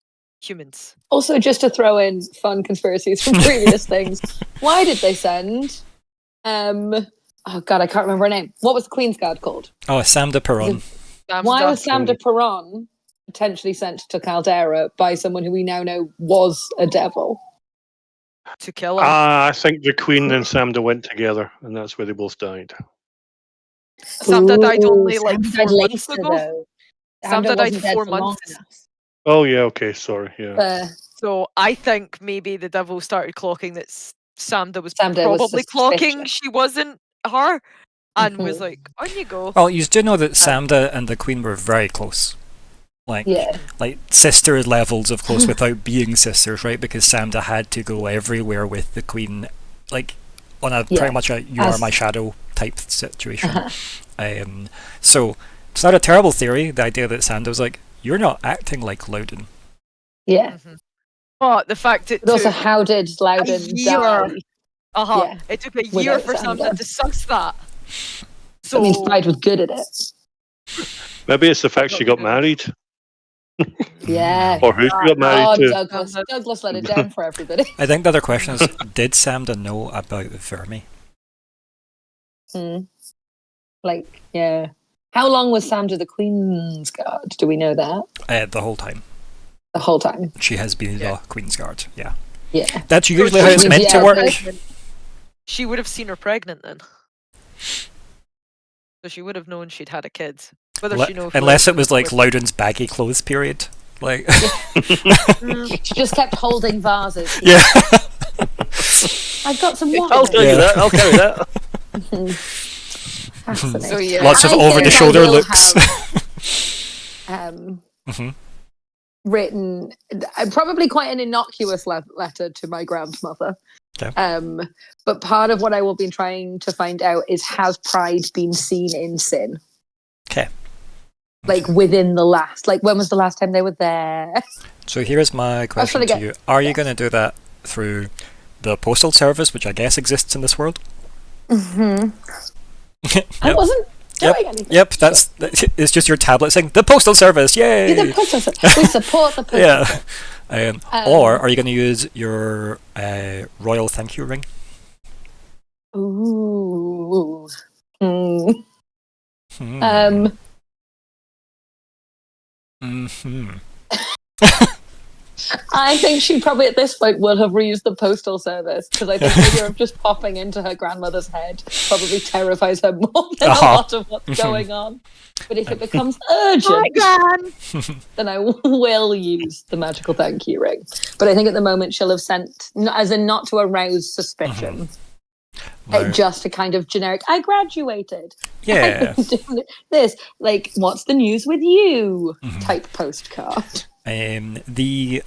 humans? Also, just to throw in fun conspiracies from previous things, why did they send? Oh God, I can't remember her name. What was the Queen's Guard called? Oh, Samda Perron. Why was Sam de Perron potentially sent to Caldera by someone who we now know was a devil? To kill him. I think the Queen and Samda went together, and that's where they both died. Samda died only Sam like died 4 months later, ago. though. Samda Samda died wasn't dead 4 for long months. enough. Oh yeah, okay, sorry, yeah. So I think maybe the devil started clocking that Samda was Samda was probably clocking suspicious. she wasn't her, and was like, on you go. Well, you do know that Samda and the Queen were very close. Like sister levels of close without being sisters, right? Because Samda had to go everywhere with the Queen, like on a pretty much a you are my shadow type situation. So it's not a terrible theory, the idea that Samda was like, you're not acting like Loudon. Yeah. But the fact it But also, took how did Loudon die? Yeah. It took a year Without for Samda to suss that. So that means Pride was good at it. Maybe it's the fact she got married. Yeah. Or who she got married to. Douglas let it down for everybody. I think the other question is, did Samda know about Vermi? Like, yeah. How long was Samda the Queen's Guard? Do we know that? The whole time. The whole time. She has been the Queen's Guard, yeah. Yeah. That's usually how it's meant to work. She would have seen her pregnant then. So she would have known she'd had a kid. Unless it was like Loudon's baggy clothes period. Like she just kept holding vases. Yeah. I've got some water. I'll tell you that. I'll carry that. Fascinating. So, yeah. Lots of over-the-shoulder looks. Written probably quite an innocuous letter to my grandmother. Okay. But part of what I will be trying to find out is, has Pride been seen in sin? Okay. Like within the last, like when was the last time they were there? So here's my question to you. Are you going to do that through the postal service, which I guess exists in this world? I wasn't doing anything. Yep, it's just your tablet saying, the postal service, yay! The postal service. We support the postal service. Or are you going to use your royal thank you ring? Ooh. I think she probably at this point will have reused the postal service, because I think the idea of just popping into her grandmother's head probably terrifies her more than a lot of what's going on. But if it becomes urgent, then I will use the magical thank you ring. But I think at the moment she'll have sent, as in not to arouse suspicion. No. Just a kind of generic, I graduated. Yeah. This, like, what's the news with you Mhm. type postcard. The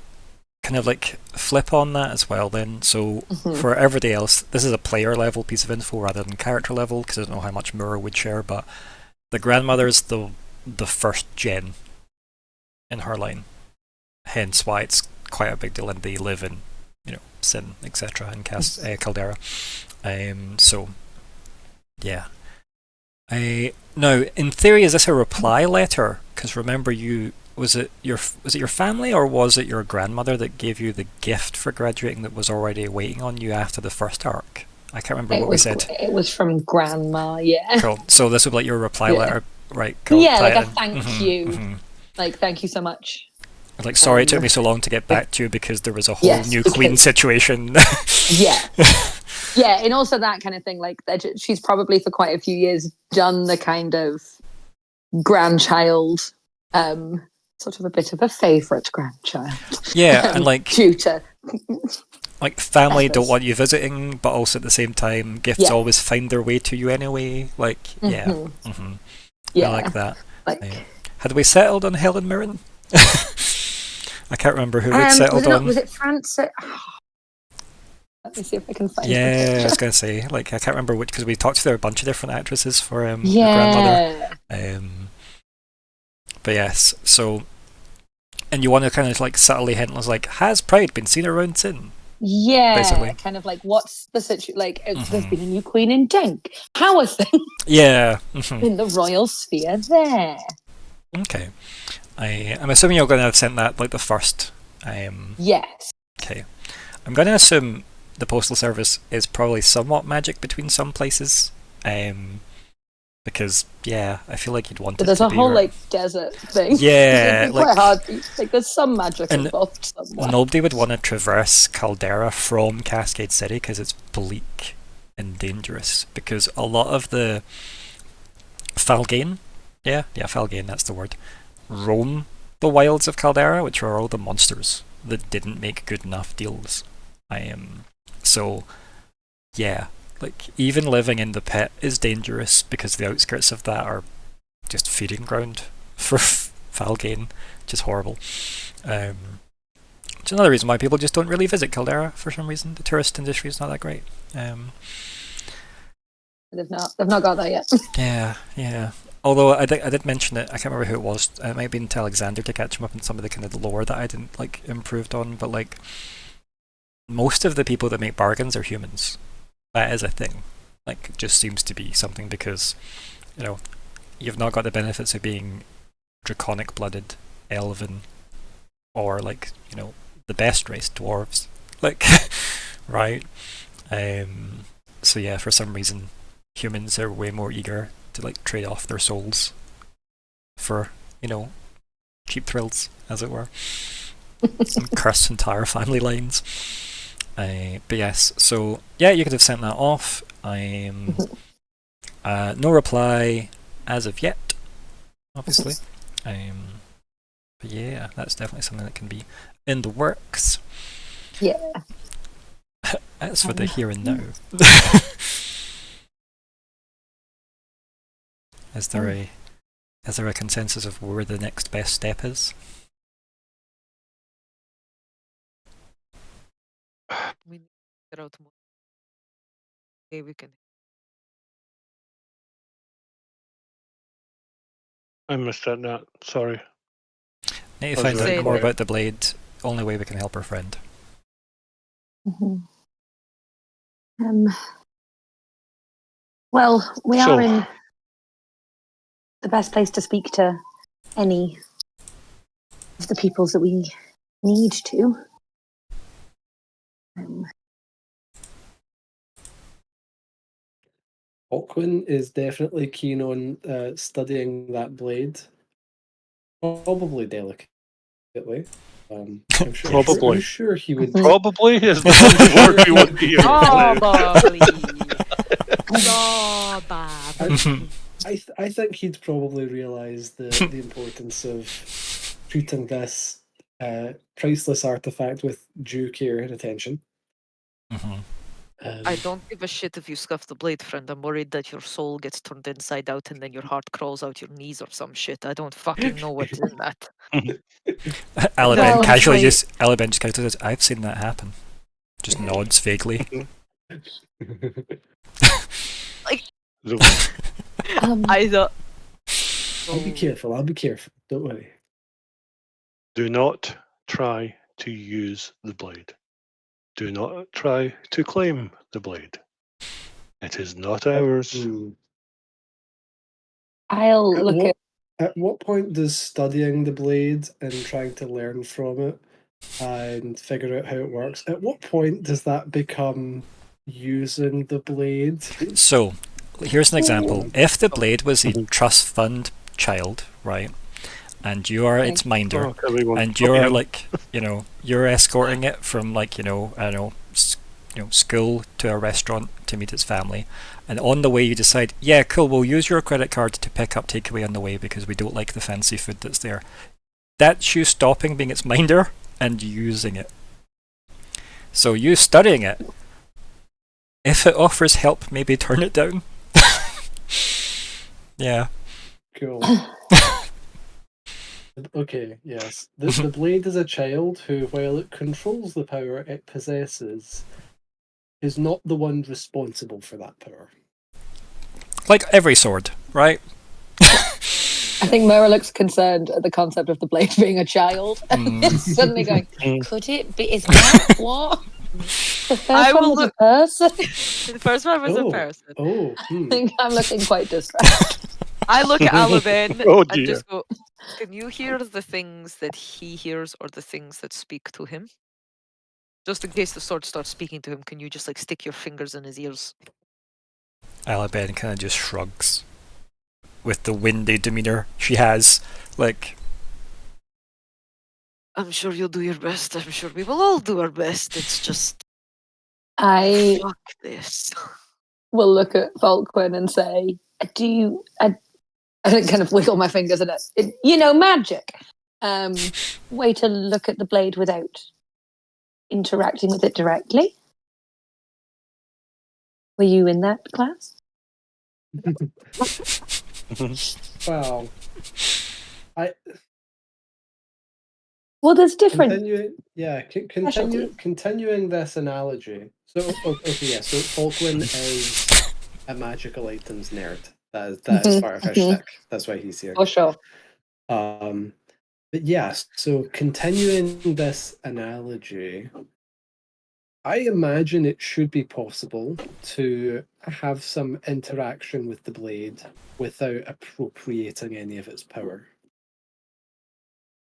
kind of like flip on that as well then. So Mhm. for everybody else, this is a player level piece of info rather than character level, because I don't know how much Myr'ra would share, but the grandmother's the first gen in her line. Hence why it's quite a big deal, and they live in, Sin, etc., in Caldera. So, yeah. Now, in theory, is this a reply letter? Because remember, was it your family, or was it your grandmother that gave you the gift for graduating that was already waiting on you after the first arc? I can't remember what we said. It was from Grandma, yeah. Cool. So this would be like your reply Yeah. letter, right? Cool. Yeah, like a Tie-in. thank you. Like, thank you so much. Like, sorry it took me so long to get back to you because there was a whole Yes, new queen because- situation. Yeah. Yeah, and also that kind of thing, like, she's probably for quite a few years done the kind of grandchild, sort of a bit of a favourite grandchild. Yeah, and like tutor. Like family don't Efforts. want you visiting, but also at the same time, gifts Yeah. always find their way to you anyway. Like, yeah. Mhm. Hmm. Yeah, I like that. like, Had we settled on Helen Mirren? I can't remember who we'd settled on. was it Francis? Let me see if I can find the Yeah, I picture. was gonna say, like, I can't remember which, because we talked to there a bunch of different actresses for her Yeah. grandmother. But yes, so, and you want to kind of like subtly hint, like, has Pride been seen around Sin? Yeah, Basically. kind of like, what's the situation? Like, there's Mhm. been a new queen in Denk. How are things Yeah. Mhm. in the royal sphere there? Okay. I'm assuming you're going to have sent that like the first. Yes. Okay. I'm going to assume the postal service is probably somewhat magic between some places. Because yeah, I feel like you'd want But it there's to a be whole your- like desert thing. Yeah, It'd be like- quite hard. Like, there's some magic And involved somewhere. Nobody would want to traverse Caldera from Cascade City because it's bleak and dangerous. Because a lot of the Falgain, Falgain, that's the word, roam the wilds of Caldera, which are all the monsters that didn't make good enough deals. So, yeah, like even living in the pit is dangerous because the outskirts of that are just feeding ground for Falgain, which is horrible. It's another reason why people just don't really visit Caldera for some reason. The tourist industry is not that great. They've not got that yet. Yeah. Although I did mention it, I can't remember who it was. It might have been to Alexander to catch him up in some of the kind of lore that I didn't like improved on. But like, most of the people that make bargains are humans. That is a thing. Like, it just seems to be something because, you've not got the benefits of being draconic blooded, elven, or like, the best race, dwarves. Like, right? So yeah, for some reason, humans are way more eager to like trade off their souls for, cheap thrills, as it were, and curse entire family lines. But yes, so yeah, you could have sent that off. No reply as of yet, obviously. But yeah, that's definitely something that can be in the works. Yeah. As for the here and now, is there a consensus of where the next best step is? We need to get out more. Okay, we can. I missed that. Sorry. Need to I was find very out more quiet. about the blade. Only way we can help our friend. Mhm. Well, we are in the best place to speak to any of the peoples that we need to. Falkwin is definitely keen on studying that blade. Probably delicately. I'm sure, Probably. I'm sure he would. Probably is the only word we would be able to Probably. Probably. I think he'd probably realise the importance of treating this priceless artifact with due care and attention. Mm-hmm. I don't give a shit if you scuff the blade, friend. I'm worried that your soul gets turned inside out and then your heart crawls out your knees or some shit. I don't fucking know what's in that. Alabama Well, casually wait. just Alabama just casually says, "I've seen that happen." Just nods vaguely. The- I thought. I'll be careful. I'll be careful. Don't worry. Do not try to use the blade. Do not try to claim the blade. It is not ours. I'll At look what, at. at what point does studying the blade and trying to learn from it and figure out how it works, at what point does that become using the blade? So, here's an example. If the blade was a trust fund child, right, and you are its minder, Oh, everyone. and you're like, you're escorting it from like, I don't know, school to a restaurant to meet its family, and on the way you decide, yeah, cool, we'll use your credit card to pick up takeaway on the way because we don't like the fancy food that's there. That's you stopping being its minder and using it. So you studying it, if it offers help, maybe turn it down. Yeah. Cool. Okay, yes. The blade is a child who, while it controls the power it possesses, is not the one responsible for that power. Like every sword, right? I think Myr'ra looks concerned at the concept of the blade being a child. Suddenly going, could it be? Is that what? The first I one will was a person. The first one was a Oh. person. Oh, I think I'm looking quite distressed. I look at Alabin Oh, and dear. just go, can you hear the things that he hears or the things that speak to him? Just in case the sword starts speaking to him, can you just like stick your fingers in his ears? Alabama kind of just shrugs with the windy demeanor she has. Like, I'm sure you'll do your best. I'm sure we will all do our best. It's just I fuck this. will look at Falkwin and say, do you... I kind of wiggle my fingers at it. Magic. Way to look at the blade without interacting with it directly. Were you in that class? wow. Well, there's different. Continuing this analogy. So, okay, yeah. So Falkwin is a magical items nerd. That is part of his shtick. That's why he's here. For sure. But yes. So continuing this analogy, I imagine it should be possible to have some interaction with the blade without appropriating any of its power.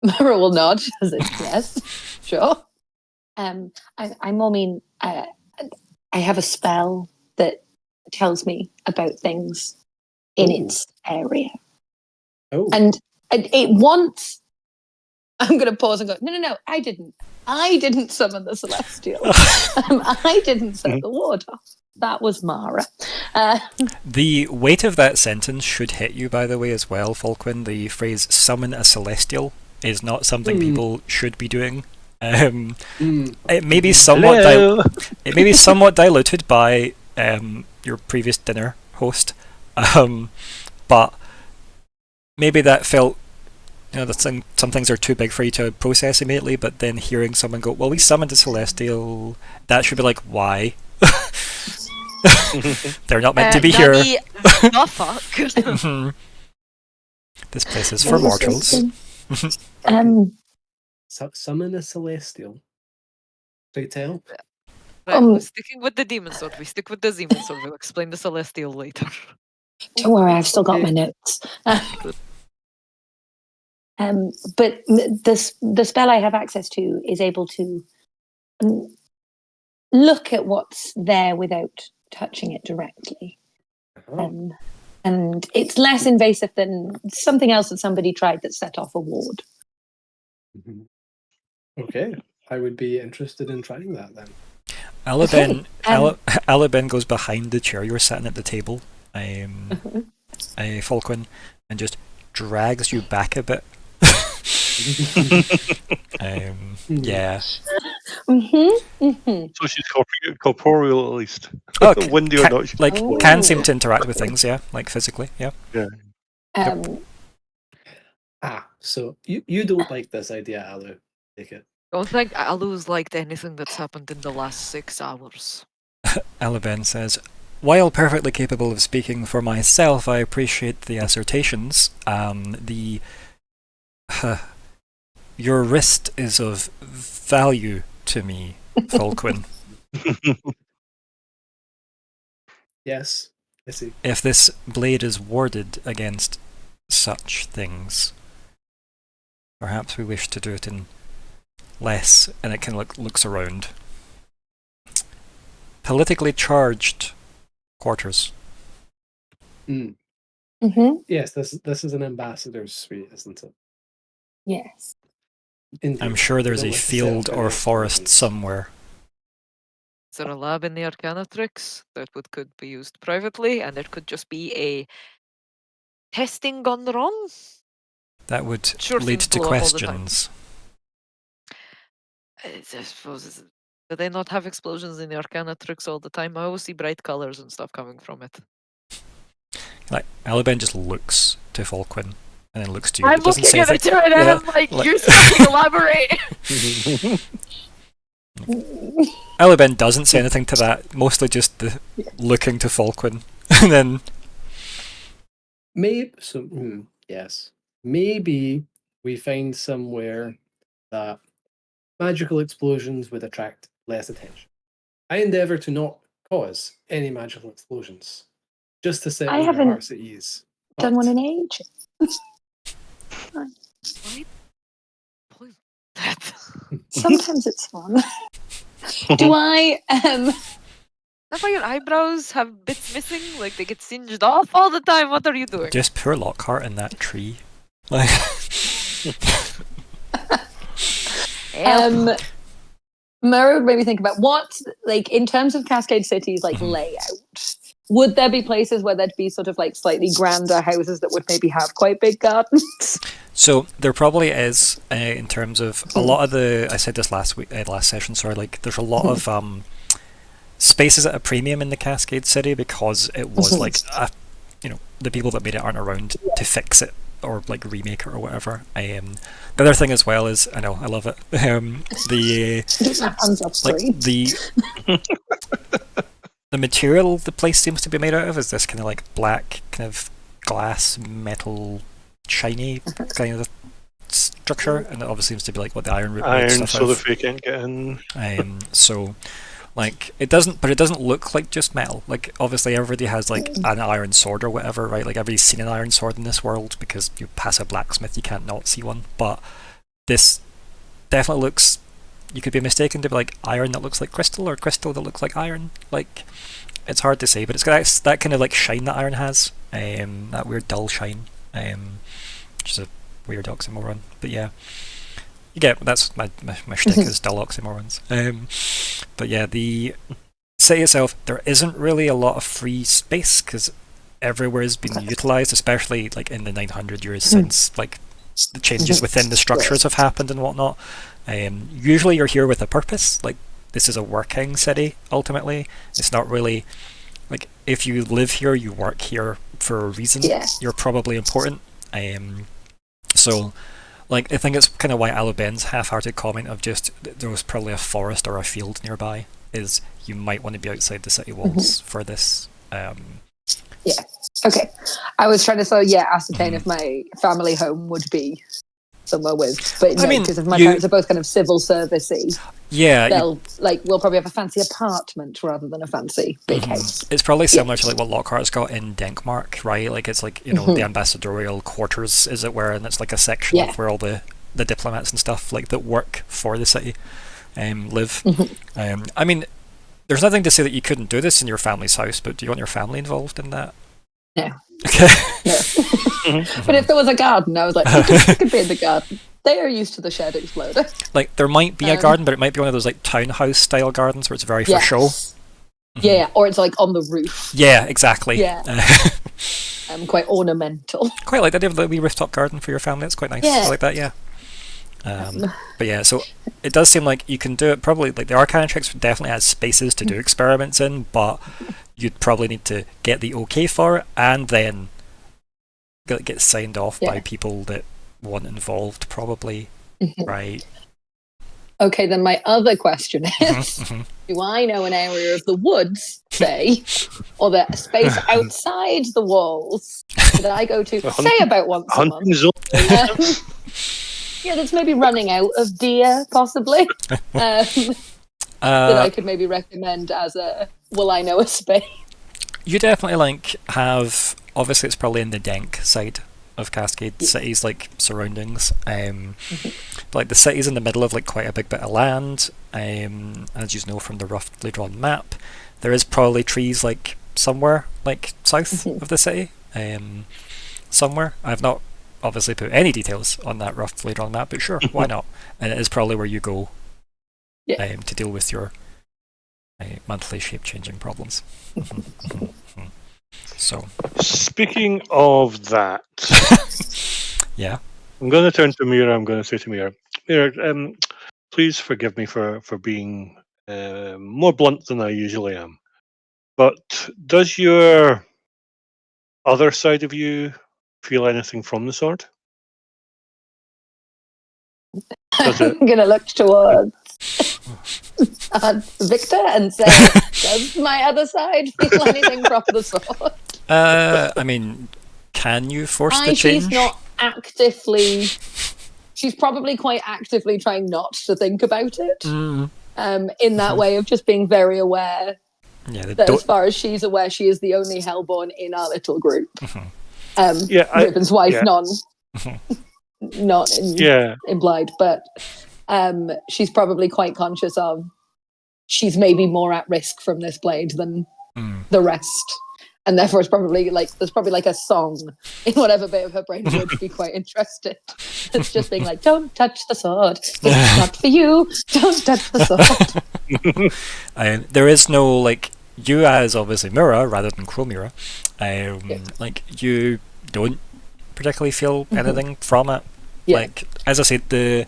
Myr'ra will nod. Yes, sure. I more mean I have a spell that tells me about things in its area. Oh. And it wants... I'm going to pause and go, no, I didn't summon the Celestial. I didn't set the ward off. That was Myr'ra. the weight of that sentence should hit you, by the way, as well, Falkwin. The phrase "summon a celestial" is not something people should be doing. It may be somewhat it may be somewhat diluted by your previous dinner host, but maybe that felt, some things are too big for you to process immediately. But then hearing someone go, "Well, we summoned a celestial," that should be like, why? They're not meant to be here. The fuck? This place is for mortals. Summon a celestial. They tell. Right, we're sticking with the demon sword. We stick with the demon sword. We'll explain the celestial later. Don't worry, I've still got my notes. But the spell I have access to is able to look at what's there without touching it directly. And it's less invasive than something else that somebody tried that set off a ward. Okay, I would be interested in trying that then. Alabin goes behind the chair you're sitting at the table, Falkwin, and just drags you back a bit. Yeah. So she's corporeal at least. Oh, Windy or not, she's like Oh. can seem to interact with things, yeah, like physically, yeah. So you don't like this idea, Alu? Take it. Don't think Alu's liked anything that's happened in the last 6 hours. Aliben says, while perfectly capable of speaking for myself, I appreciate the assertions. Your wrist is of value to me, Falkwin. Yes, I see. If this blade is warded against such things, perhaps we wish to do it in less, and it kind of looks around. Politically charged quarters. Yes, this is an ambassador's suite, isn't it? Yes. Indeed. I'm sure there's Don't a like to set field up or any forest explosives. somewhere. Is there a lab in the Arcanatrix that could be used privately, and it could just be a testing gone wrong? That would Sure, lead things to blow up all the time. questions. I suppose. Do they not have explosions in the Arcanatrix all the time? I always see bright colors and stuff coming from it. Like, Aliben just looks to Falkwin and then looks to you. I'm but doesn't looking say at it anything. and Yeah, I'm like, like- you fucking elaborate! Aliben doesn't say anything to that, mostly just the looking to Falkwin. And then Yes. Maybe we find somewhere that magical explosions would attract less attention. I endeavour to not cause any magical explosions, just to set I your haven't hearts at ease. Done But one in ages. Point that. Sometimes it's fun. Do I? That's why your eyebrows have bits missing, like they get singed off all the time. What are you doing? just poor Lockhart in that tree. Like, Help. Myr'ra made me think about what, like, in terms of Cascade City's like layout. Would there be places where there'd be sort of like slightly grander houses that would maybe have quite big gardens? so there probably is in terms of a lot of the. I said this last session. Sorry, like there's a lot of spaces at a premium in the Cascade City because it was like the people that made it aren't around to fix it or like remake it or whatever. The other thing as well is I know I love it. The Hands up like screen. the material the place seems to be made out of is this kind of like black kind of glass metal shiny kind of structure, and it obviously seems to be like what the iron root made iron, stuff so out the of. fake can't get in. So like it doesn't look like just metal. Like obviously everybody has like an iron sword or whatever, right? Like everybody's seen an iron sword in this world because you pass a blacksmith, you can't not see one. But this definitely looks. You could be mistaken to be like iron that looks like crystal or crystal that looks like iron. Like it's hard to say, but it's got that kind of like shine that iron has. That weird dull shine. Which is a weird oxymoron. But yeah. You get that's my shtick is dull oxymorons. But yeah, the city itself, there isn't really a lot of free space because everywhere has been utilised, especially like in the 900 years since like the changes within the structures have happened and whatnot. Usually you're here with a purpose. Like this is a working city. Ultimately, it's not really like if you live here, you work here for a reason. Yeah. You're probably important. So. Like, I think it's kind of why Aluben's half-hearted comment of just there was probably a forest or a field nearby is you might want to be outside the city walls for this. Yeah. Okay. I was trying to ascertain if my family home would be somewhere with, but no, because if my parents are both kind of civil servicey, yeah, we'll probably have a fancy apartment rather than a fancy big house. It's probably similar to like what Lockhart's got in Denkmark, right? Like it's like the ambassadorial quarters, is it where, and it's like a section of where all the diplomats and stuff like that work for the city live. I mean, there's nothing to say that you couldn't do this in your family's house, but do you want your family involved in that? No. Okay. No. But if there was a garden, I was like, it could be in the garden. They are used to the shed exploder. Like there might be a garden, but it might be one of those like townhouse style gardens where it's very for show. Yeah, or it's like on the roof. Yeah, exactly. Yeah. Quite ornamental. Quite like that. Have a wee rooftop garden for your family. It's quite nice. Yeah. I like that. Yeah. But yeah, so it does seem like you can do it probably, like the Arcanatrix definitely has spaces to do experiments in, but you'd probably need to get the okay for it and then get signed off by people that want involved, probably, right? Okay, then my other question is, do I know an area of the woods, say, or the space outside the walls that I go to, say about once a month? Yeah, that's maybe running out of deer, possibly. That I could maybe recommend as a, will I know a space? You definitely like have, obviously it's probably in the Denk side of Cascade City's like surroundings. But like the city's in the middle of like quite a big bit of land. As you know from the roughly drawn map, there is probably trees like somewhere like south of the city. Somewhere. I've not obviously put any details on that roughly drawn map, but sure, why not? And it is probably where you go to deal with your monthly shape-changing problems. So, speaking of that, yeah, I'm going to turn to Myr'ra. I'm going to say to Myr'ra, please forgive me for being more blunt than I usually am. But does your other side of you feel anything from the sword? I'm going to look towards Viktor and say, does my other side feel anything from the sword? I mean, can you force the change? She's not actively... She's probably quite actively trying not to think about it. In that way of just being very aware that as far as she's aware, she is the only Helborn in our little group. Riven's wife, not implied, but she's probably quite conscious of she's maybe more at risk from this blade than the rest. And therefore it's probably like there's probably like a song in whatever bit of her brain would be quite interested. It's just being like, don't touch the sword. It's not for you. Don't touch the sword. There is no like you as obviously Myr'ra rather than Myr'ra. Like you don't particularly feel anything from it. Like as I said,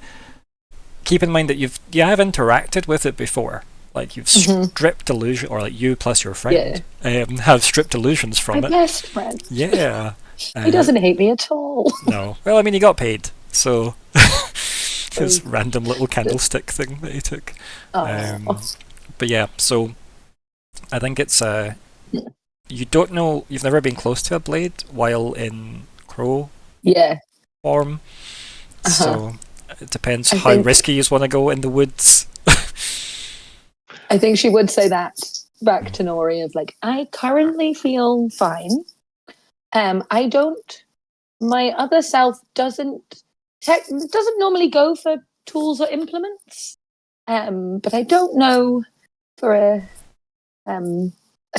keep in mind that you have interacted with it before. Like you've stripped illusion, or like you plus your friend have stripped illusions from My it. best friend. Yeah. He doesn't hate me at all. No. Well, I mean, he got paid, so his random little candlestick thing that he took. But yeah, so I think it's you don't know, you've never been close to a blade while in crow form. So it depends how risky you want to go in the woods. I think she would say that back to Nori of like, I currently feel fine. I don't. My other self doesn't normally go for tools or implements. But I don't know for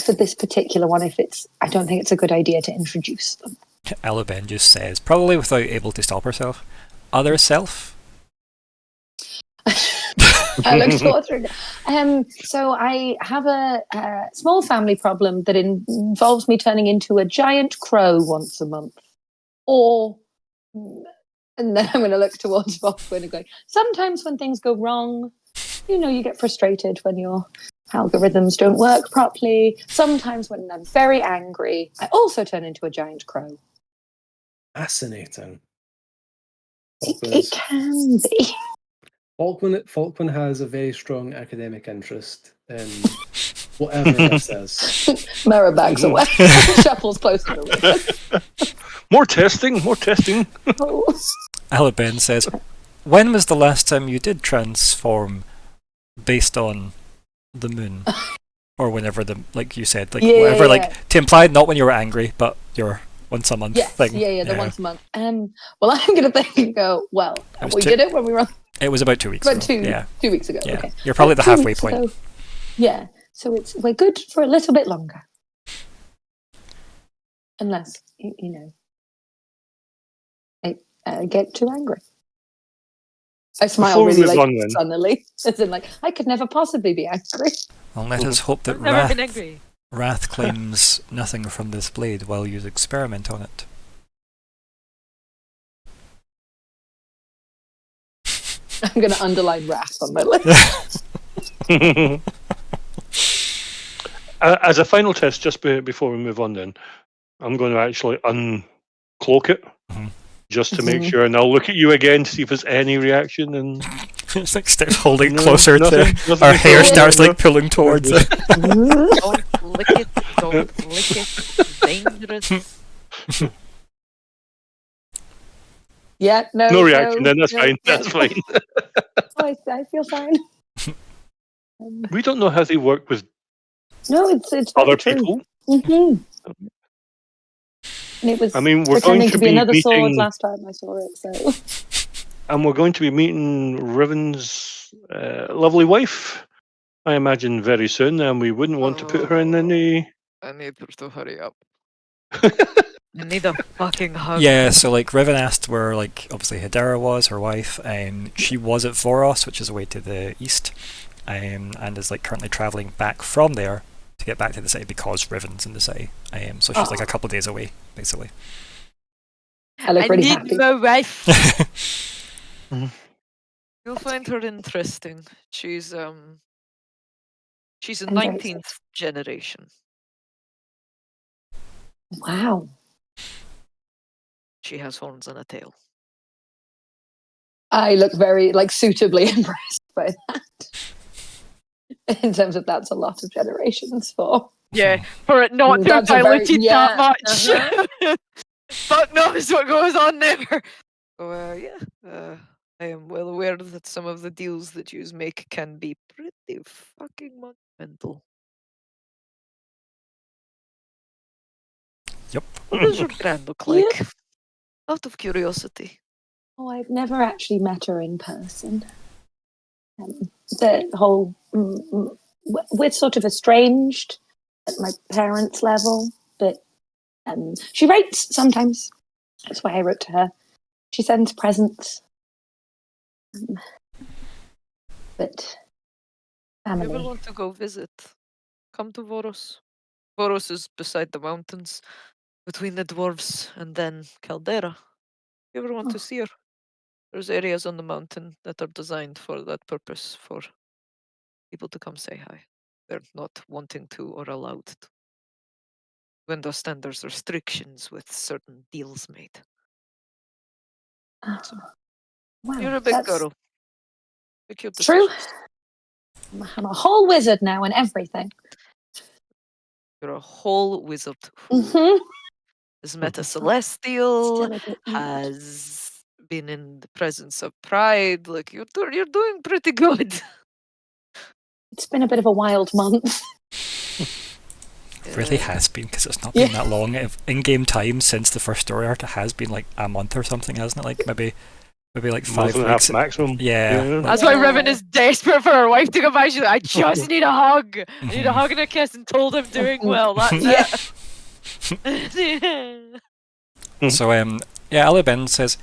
this particular one if it's. I don't think it's a good idea to introduce them. Alabenne just says, probably without able to stop herself. Other self. I look towards her. So I have a small family problem that involves me turning into a giant crow once a month. And then I'm going to look towards Falkwin and go, sometimes when things go wrong, you get frustrated when your algorithms don't work properly. Sometimes when I'm very angry, I also turn into a giant crow. Fascinating. It can be. Falkwin has a very strong academic interest in whatever this is. Myr'ra bags away, shuffles closer to Riven. More testing. Alabenne says, when was the last time you did transform based on the moon? Or whenever like you said, like whatever, like to imply not when you were angry, but your once a month thing. The once a month. Well, I'm going to think and go, did it when we were... It was about 2 weeks ago. 2 weeks ago, yeah. Okay. You're probably at the halfway point. Ago, so we're good for a little bit longer. Unless, I get too angry. I smile really sunnily. As in I could never possibly be angry. Well, let us hope that Wrath claims nothing from this blade while you experiment on it. I'm going to underline wrath on my list. As a final test, just before we move on, then I'm going to actually uncloak it just to make sure, and I'll look at you again to see if there's any reaction. And It's like starts holding No, closer nothing to our hair at all. starts like pulling towards it. Don't lick it. Don't lick it. It's dangerous. Yeah, no. no reaction, then that's no, fine. yeah. That's fine. I feel fine. We don't know how they work with No, it's very other true. people. Mm-hmm. And it was I mean, we're pretending going to to be be another sword meeting, last time I saw it. So and we're going to be meeting Riven's lovely wife, I imagine, very soon, and we wouldn't want to put her in any. I need her to hurry up. I need a fucking hug. Yeah, so like Riven asked where like obviously Hedera was, her wife, she was at Voros, which is away to the east, and is like currently travelling back from there to get back to the city because Riven's in the city. So she's like a couple of days away, basically. I look I pretty need happy. my wife. You'll find her interesting. She's a I'm very 19th generation. Wow. She has horns and a tail. I look very suitably impressed by that. In terms of that's a lot of generations for. Yeah, for it not to have That's a very- diluted yeah, that much. Fuck knows what goes on there. So, I am well aware that some of the deals that you make can be pretty fucking monumental. Yep. What does your grand look like? Out of curiosity. Oh, I've never actually met her in person. The whole we're sort of estranged at my parents' level, but she writes sometimes. That's why I wrote to her. She sends presents, but If you ever family. want to go visit, come to Voros. Voros is beside the mountains, between the dwarves and then Caldera. If you ever want to see her, there's areas on the mountain that are designed for that purpose, for people to come say hi. They're not wanting to or allowed to. You understand there's restrictions with certain deals made. Wow, You're a big that's girl. Make your true. decisions. I'm a whole wizard now and everything. You're a whole wizard who Mm-hmm. has met a celestial, Still a bit weird. has been in the presence of pride. Like you're doing pretty good. It's been a bit of a wild month. Really has been, because it's not been that long in-game time since the first story arc. It has been like a month or something, hasn't it? Like maybe like 5 Month and a half weeks. maximum. Yeah. Yeah. like- That's why Riven is desperate for her wife to come back. She's like, I just need a hug. I need a hug and a kiss, and told I'm doing well. That's it. So Alibin says,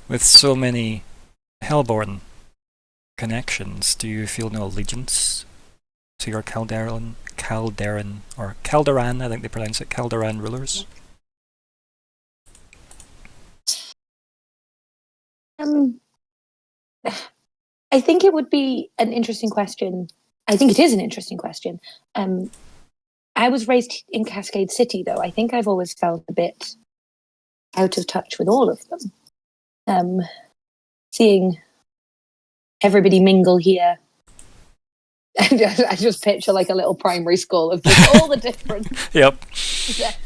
with so many Helborn connections, do you feel no allegiance to your Calderan, or Calderan, I think they pronounce it, Calderan rulers? I think it would be an interesting question. I think it is an interesting question. I was raised in Cascade City, though. I think I've always felt a bit out of touch with all of them. Seeing everybody mingle here. I just picture like a little primary school of just all the different. Yep.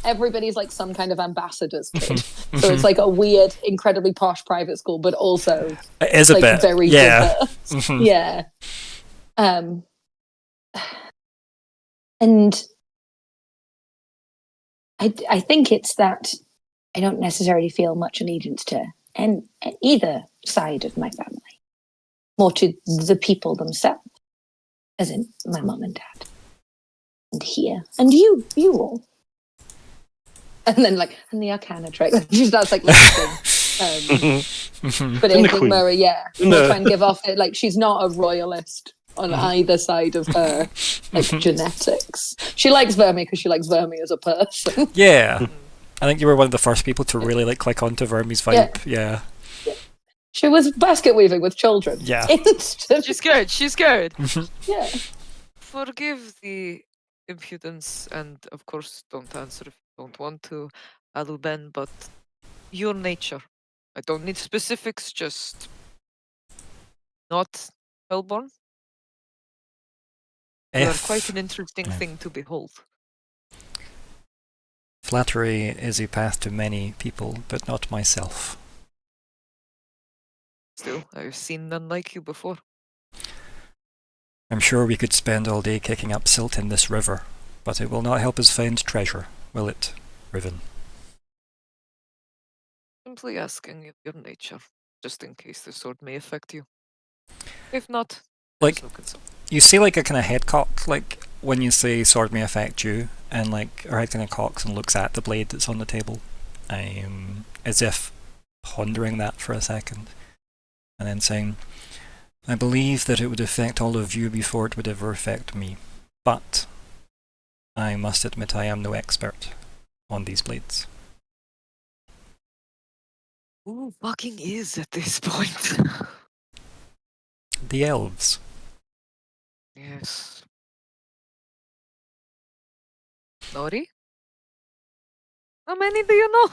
Everybody's like some kind of ambassador's kid. So it's like a weird, incredibly posh private school, but also It is a like bit. very Yeah. diverse. Mhm. Yeah. And I think it's that I don't necessarily feel much allegiance to either side of my family. More to the people themselves. As in my mum and dad. And here. And you all. And then and the Arcana trick. That's like listing. But And the in Queen. Myr'ra, yeah. And We'll the- try and give off it. Like she's not a royalist on either side of her genetics. She likes Vermi because she likes Vermi as a person. Yeah. I think you were one of the first people to really click onto Vermi's vibe. Yeah. She was basket weaving with children. Yeah. Instant. She's good. She's good. Yeah. Forgive the impudence, and of course, don't answer if you don't want to, Aluben, but your nature. I don't need specifics, just not Helborn. You are quite an interesting thing to behold. Flattery is a path to many people, but not myself. Still, I've seen none like you before. I'm sure we could spend all day kicking up silt in this river, but it will not help us find treasure, will it, Riven? Simply asking your nature, just in case the sword may affect you. If not, Like, no concern. you see like a kind of head cock, like when you say sword may affect you, and like her head kind of cocks and looks at the blade that's on the table, as if pondering that for a second, and then saying, I believe that it would affect all of you before it would ever affect me, but I must admit I am no expert on these blades. Who fucking is at this point? The elves. Yes. Nori? How many do you know?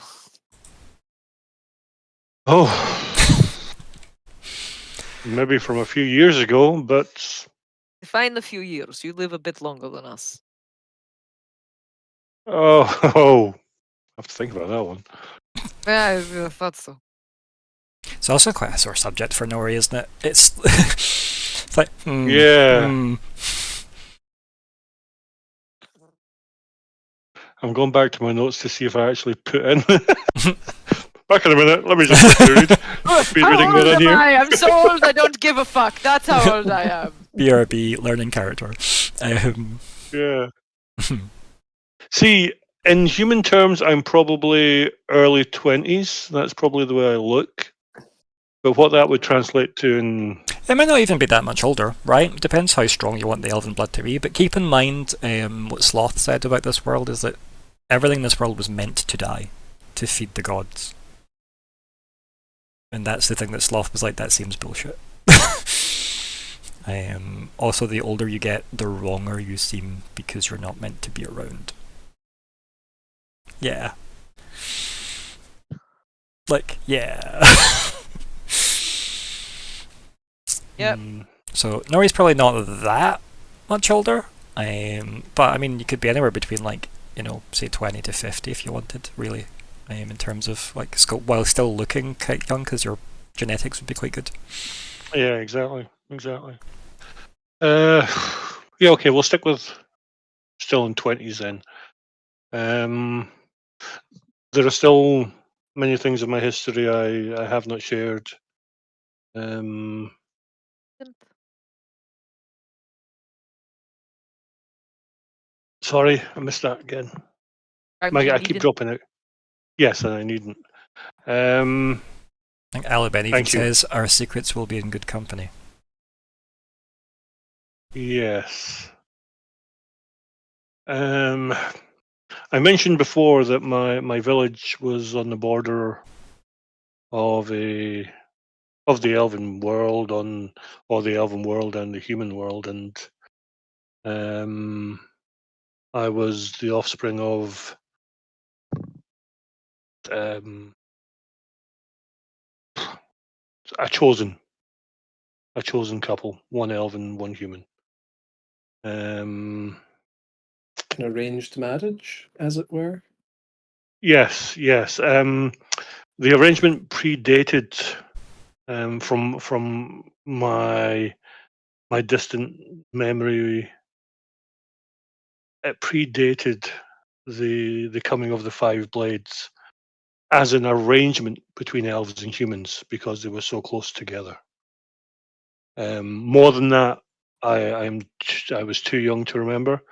Oh, maybe from a few years ago, but Define a few years. You live a bit longer than us. oh, I have to think about that one. Yeah, I thought so. It's also quite a sore subject for Nori, isn't it? It's, it's like, Yeah. I'm going back to my notes to see if I actually put in. Back in a minute. Let me just quickly read. Speed How reading old that in am here. I? I'm so old I don't give a fuck. That's how old I am. BRB learning character. Yeah. See, in human terms, I'm probably early 20s. That's probably the way I look. But what that would translate to in... It might not even be that much older, right? It depends how strong you want the elven blood to be, but keep in mind what Sloth said about this world is that everything in this world was meant to die, to feed the gods. And that's the thing that Sloth was like, that seems bullshit. Also, the older you get, the wronger you seem because you're not meant to be around. Yeah. Like, yeah. Yep. So Nori's probably not that much older. But I mean, you could be anywhere between like, you know, say 20 to 50 if you wanted, really. In terms of like scope, while still looking quite young, because your genetics would be quite good. Yeah, exactly. Yeah, okay, we'll stick with still in 20s then. There are still many things in my history I have not shared. Sorry, I missed that again. I keep dropping it. Yes, and I needn't. I think Alabama even Thank you. says our secrets will be in good company. Yes. I mentioned before that my village was on the border of the elven world or the elven world and the human world, and I was the offspring of a chosen couple, one elven, one human. An arranged marriage, as it were. Yes. The arrangement predated from my distant memory. It predated the coming of the five blades as an arrangement between elves and humans because they were so close together. More than that, I was too young to remember,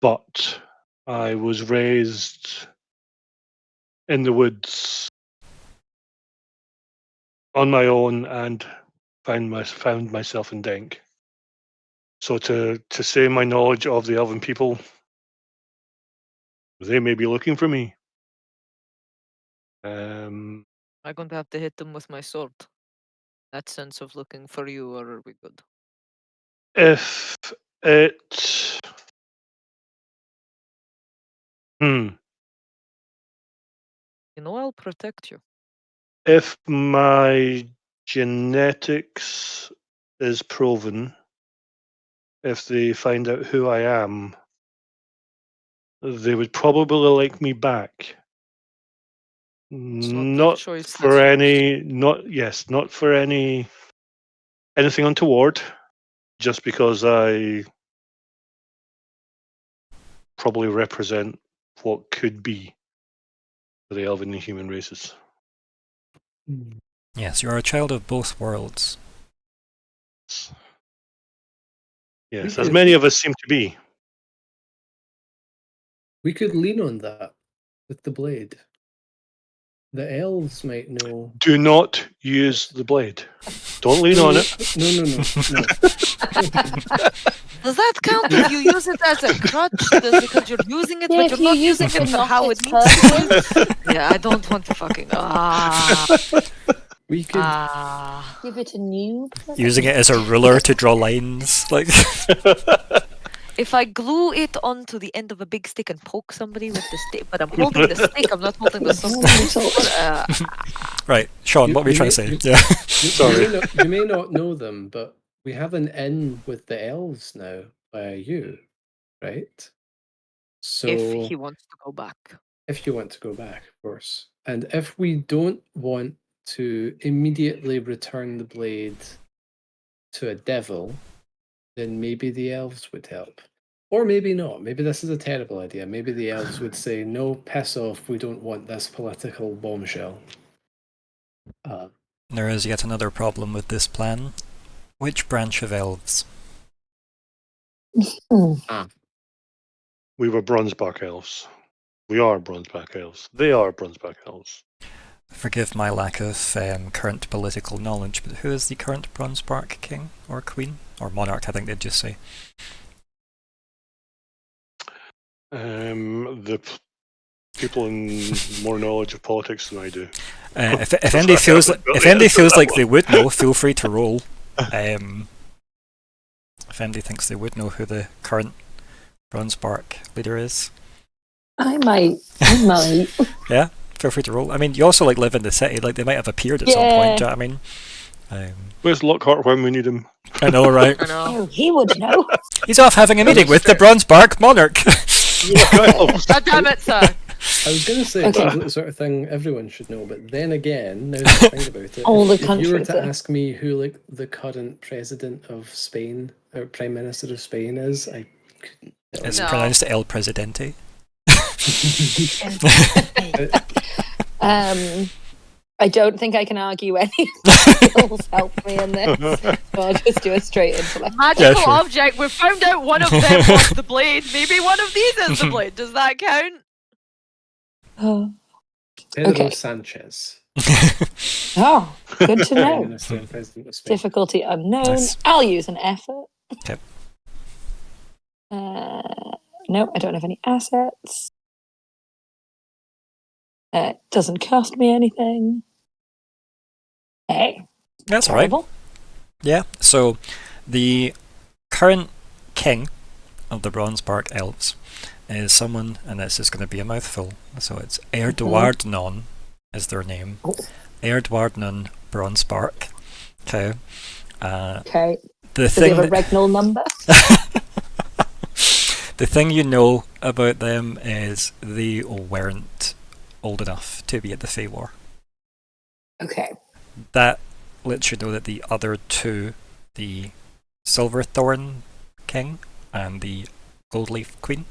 but I was raised in the woods on my own and found myself in Denk. So to say my knowledge of the elven people, they may be looking for me. I'm going to have to hit them with my sword. that sense of looking for you, or are we good? If it... You know, I'll protect you. If my genetics is proven, if they find out who I am, they would probably like me back. not their Not choice, for that's any, not for anything untoward, just because I probably represent what could be the elven and human races. Yes, you are a child of both worlds. Yes, We as could- many of us seem to be. We could lean on that with the blade. The elves might know. Do not use the blade. Don't lean on it. No. Does that count if you use it as a crutch? Does because you're using it, Yeah, but if you're not you use using it for it for not how its it needs to be purpose. used? Yeah, I don't want to fucking We could. Give it a new. Using it as a ruler to draw lines, like. If I glue it onto the end of a big stick and poke somebody with the stick, but I'm holding the stick, I'm not holding the sword. Right, Sean, what were you trying to say? Yeah. You may not know them, but we have an in with the elves now by you, right? So If he wants to go back. if you want to go back, of course. And if we don't want to immediately return the blade to a devil, then maybe the elves would help. Or maybe not. Maybe this is a terrible idea. Maybe the elves would say, no, piss off, we don't want this political bombshell. There is yet another problem with this plan. Which branch of elves? We were Bronzeback elves. We are Bronzeback elves. They are Bronzeback elves. Forgive my lack of current political knowledge, but who is the current Bronzebark king or queen? Or monarch, I think they'd just say. The people in more knowledge of politics than I do. If anybody feels like they would know, feel free to roll. If anybody thinks they would know who the current Bronzebark leader is. I might. Yeah, feel free to roll. I mean, you also live in the city, like they might have appeared at some point, do you know what I mean? Where's Lockhart when we need him? I know, right? I know. Oh, he would know. He's off having a meeting with the Bronzebark monarch. God damn it, sir. I was going to say Okay. it's the sort of thing everyone should know, but then again, now that I think about it, All the if you were countries to are- ask me who like the current president of Spain or prime minister of Spain is, I couldn't. tell It's you. No. pronounced El Presidente. I don't think I can argue any. Skills help me in this. So I'll just do a straight intellect. Magical sure. object. We found out one of them was the blade. Maybe one of these is the blade. Does that count? Oh, Pedro Okay. Sanchez, oh, good to prime know. minister and president of Spain. Difficulty unknown. Nice. I'll use an effort. Okay. No, I don't have any assets. It doesn't cost me anything. Hey, That's all right. terrible. Yeah, so the current king of the Bronzebark elves is someone, and this is going to be a mouthful, so it's Erdwardnon is their name. Oh. Erdwardnon Bronzebark. Okay. Okay. The Does he thing have a that- regnal number? the thing you know about them is they weren't old enough to be at the Fey War. Okay. That lets you know that the other two, the Silverthorn King and the Goldleaf Queen,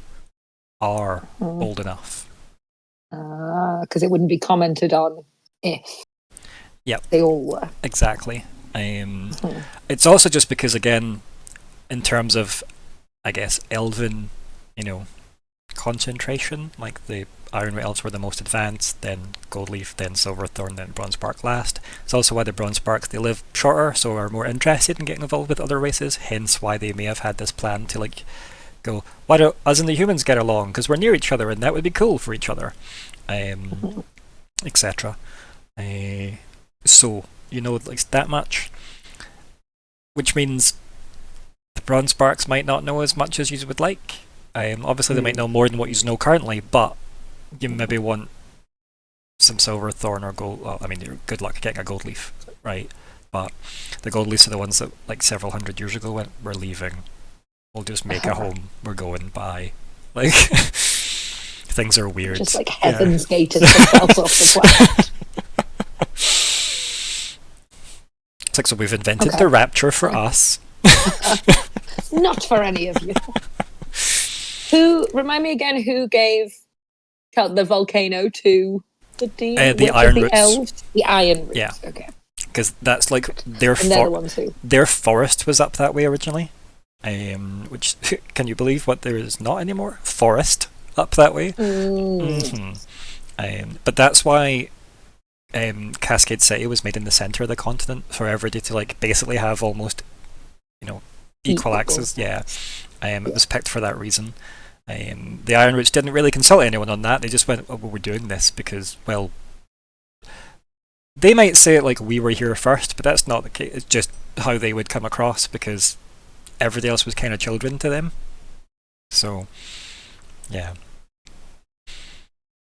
are old enough. Because it wouldn't be commented on if Yep. they all were. Exactly. It's also just because, again, in terms of, I guess, elven, concentration, like the Ironwood elves were the most advanced, then Goldleaf, then Silverthorn, then Bronzebark last. It's also why the Bronzebarks, they live shorter, so are more interested in getting involved with other races, hence why they may have had this plan to, go, why don't us and the humans get along, because we're near each other and that would be cool for each other, etc. so you know like that much, which means the Bronze Sparks might not know as much as you would like. Obviously, they might know more than what you know currently, but you maybe want some silver thorn or gold. Well, I mean, you're good luck getting a gold leaf, right? But the gold leaves are the ones that, like, several hundred years ago went, we're leaving. We'll just make a home. We're going. Bye. Like, things are weird. Just like Heaven's Gate themselves off the planet. It's like, so we've invented the rapture for us. Not for any of you. Remind me again, who gave the volcano to the Iron Roots. Elves? The Iron Roots. Yeah. Okay. Because that's like their forest was up that way originally. Which, can you believe what there is not anymore? Forest up that way. But that's why Cascade City was made in the center of the continent for everybody to like basically have almost, equal access. Yeah. It was picked for that reason. The Iron Roots didn't really consult anyone on that. They just went, oh, well, we're doing this because, well, they might say it like we were here first, but that's not the case. It's just how they would come across because everybody else was kind of children to them. So, yeah.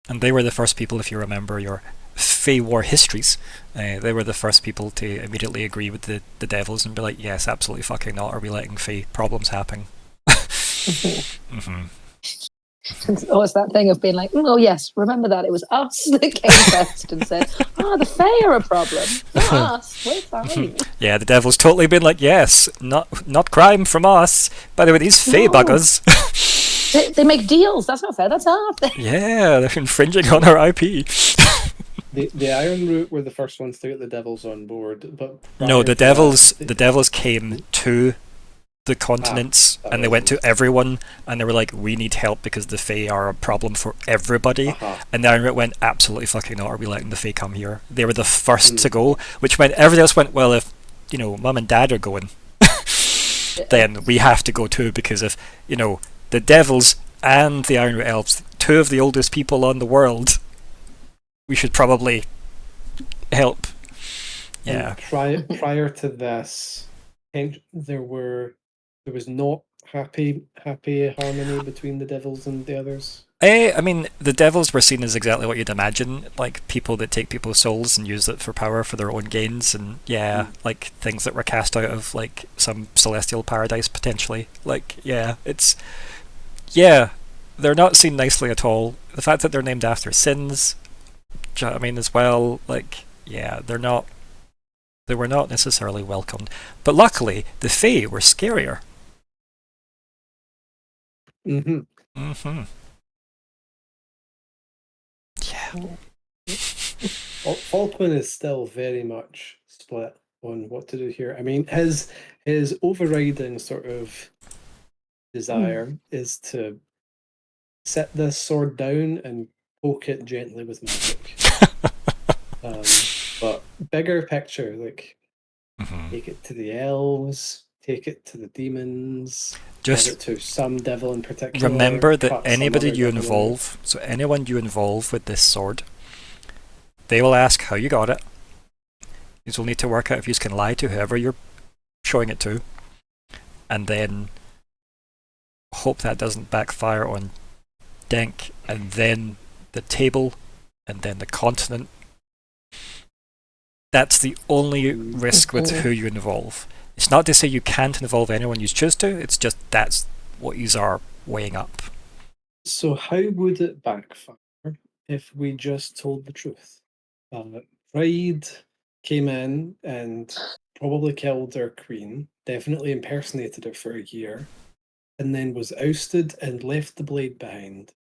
And they were the first people, if you remember your Fey War histories, they were the first people to immediately agree with the devils and be like, yes, absolutely fucking not. Are we letting Fey problems happen? Oh, it's that thing of being like, oh yes, remember that it was us that came first and said, the Fae are a problem, not us, we're fine. Yeah, the devil's totally been like, yes, not crime from us. By the way, these Fae buggers. They make deals. That's not fair. That's our thing. Yeah, they're infringing on our IP. The Iron Root were the first ones to get the devils on board, but no, the devils came to the continents and they went to everyone and they were like, we need help because the Fae are a problem for everybody. And the Iron Root went, absolutely fucking not, are we letting the Fae come here? They were the first to go, which meant everybody else went, well, if mum and dad are going, then we have to go too, because if the devils and the Iron Root elves, two of the oldest people on the world, we should probably help. Yeah. Prior to this, there was not happy harmony between the devils and the others. I mean, the devils were seen as exactly what you'd imagine, like people that take people's souls and use it for power for their own gains, and like things that were cast out of like some celestial paradise potentially. Like, they're not seen nicely at all. The fact that they're named after sins, I mean, as well, like, they were not necessarily welcomed. But luckily, the Fae were scarier. Yeah. Falkwin is still very much split on what to do here. I mean, his overriding sort of desire is to set this sword down and poke it gently with magic. But bigger picture, like, take it to the elves, take it to the demons, give it to some devil in particular. Remember that anybody you involve, so anyone you involve with this sword, they will ask how you got it. You will need to work out if you can lie to whoever you're showing it to, and then hope that doesn't backfire on Denk, and then the table, and then the continent. That's the only risk with who you involve. It's not to say you can't involve anyone you choose to, it's just that's what you are weighing up. So how would it backfire if we just told the truth? Pride came in and probably killed our queen, definitely impersonated her for a year, and then was ousted and left the blade behind.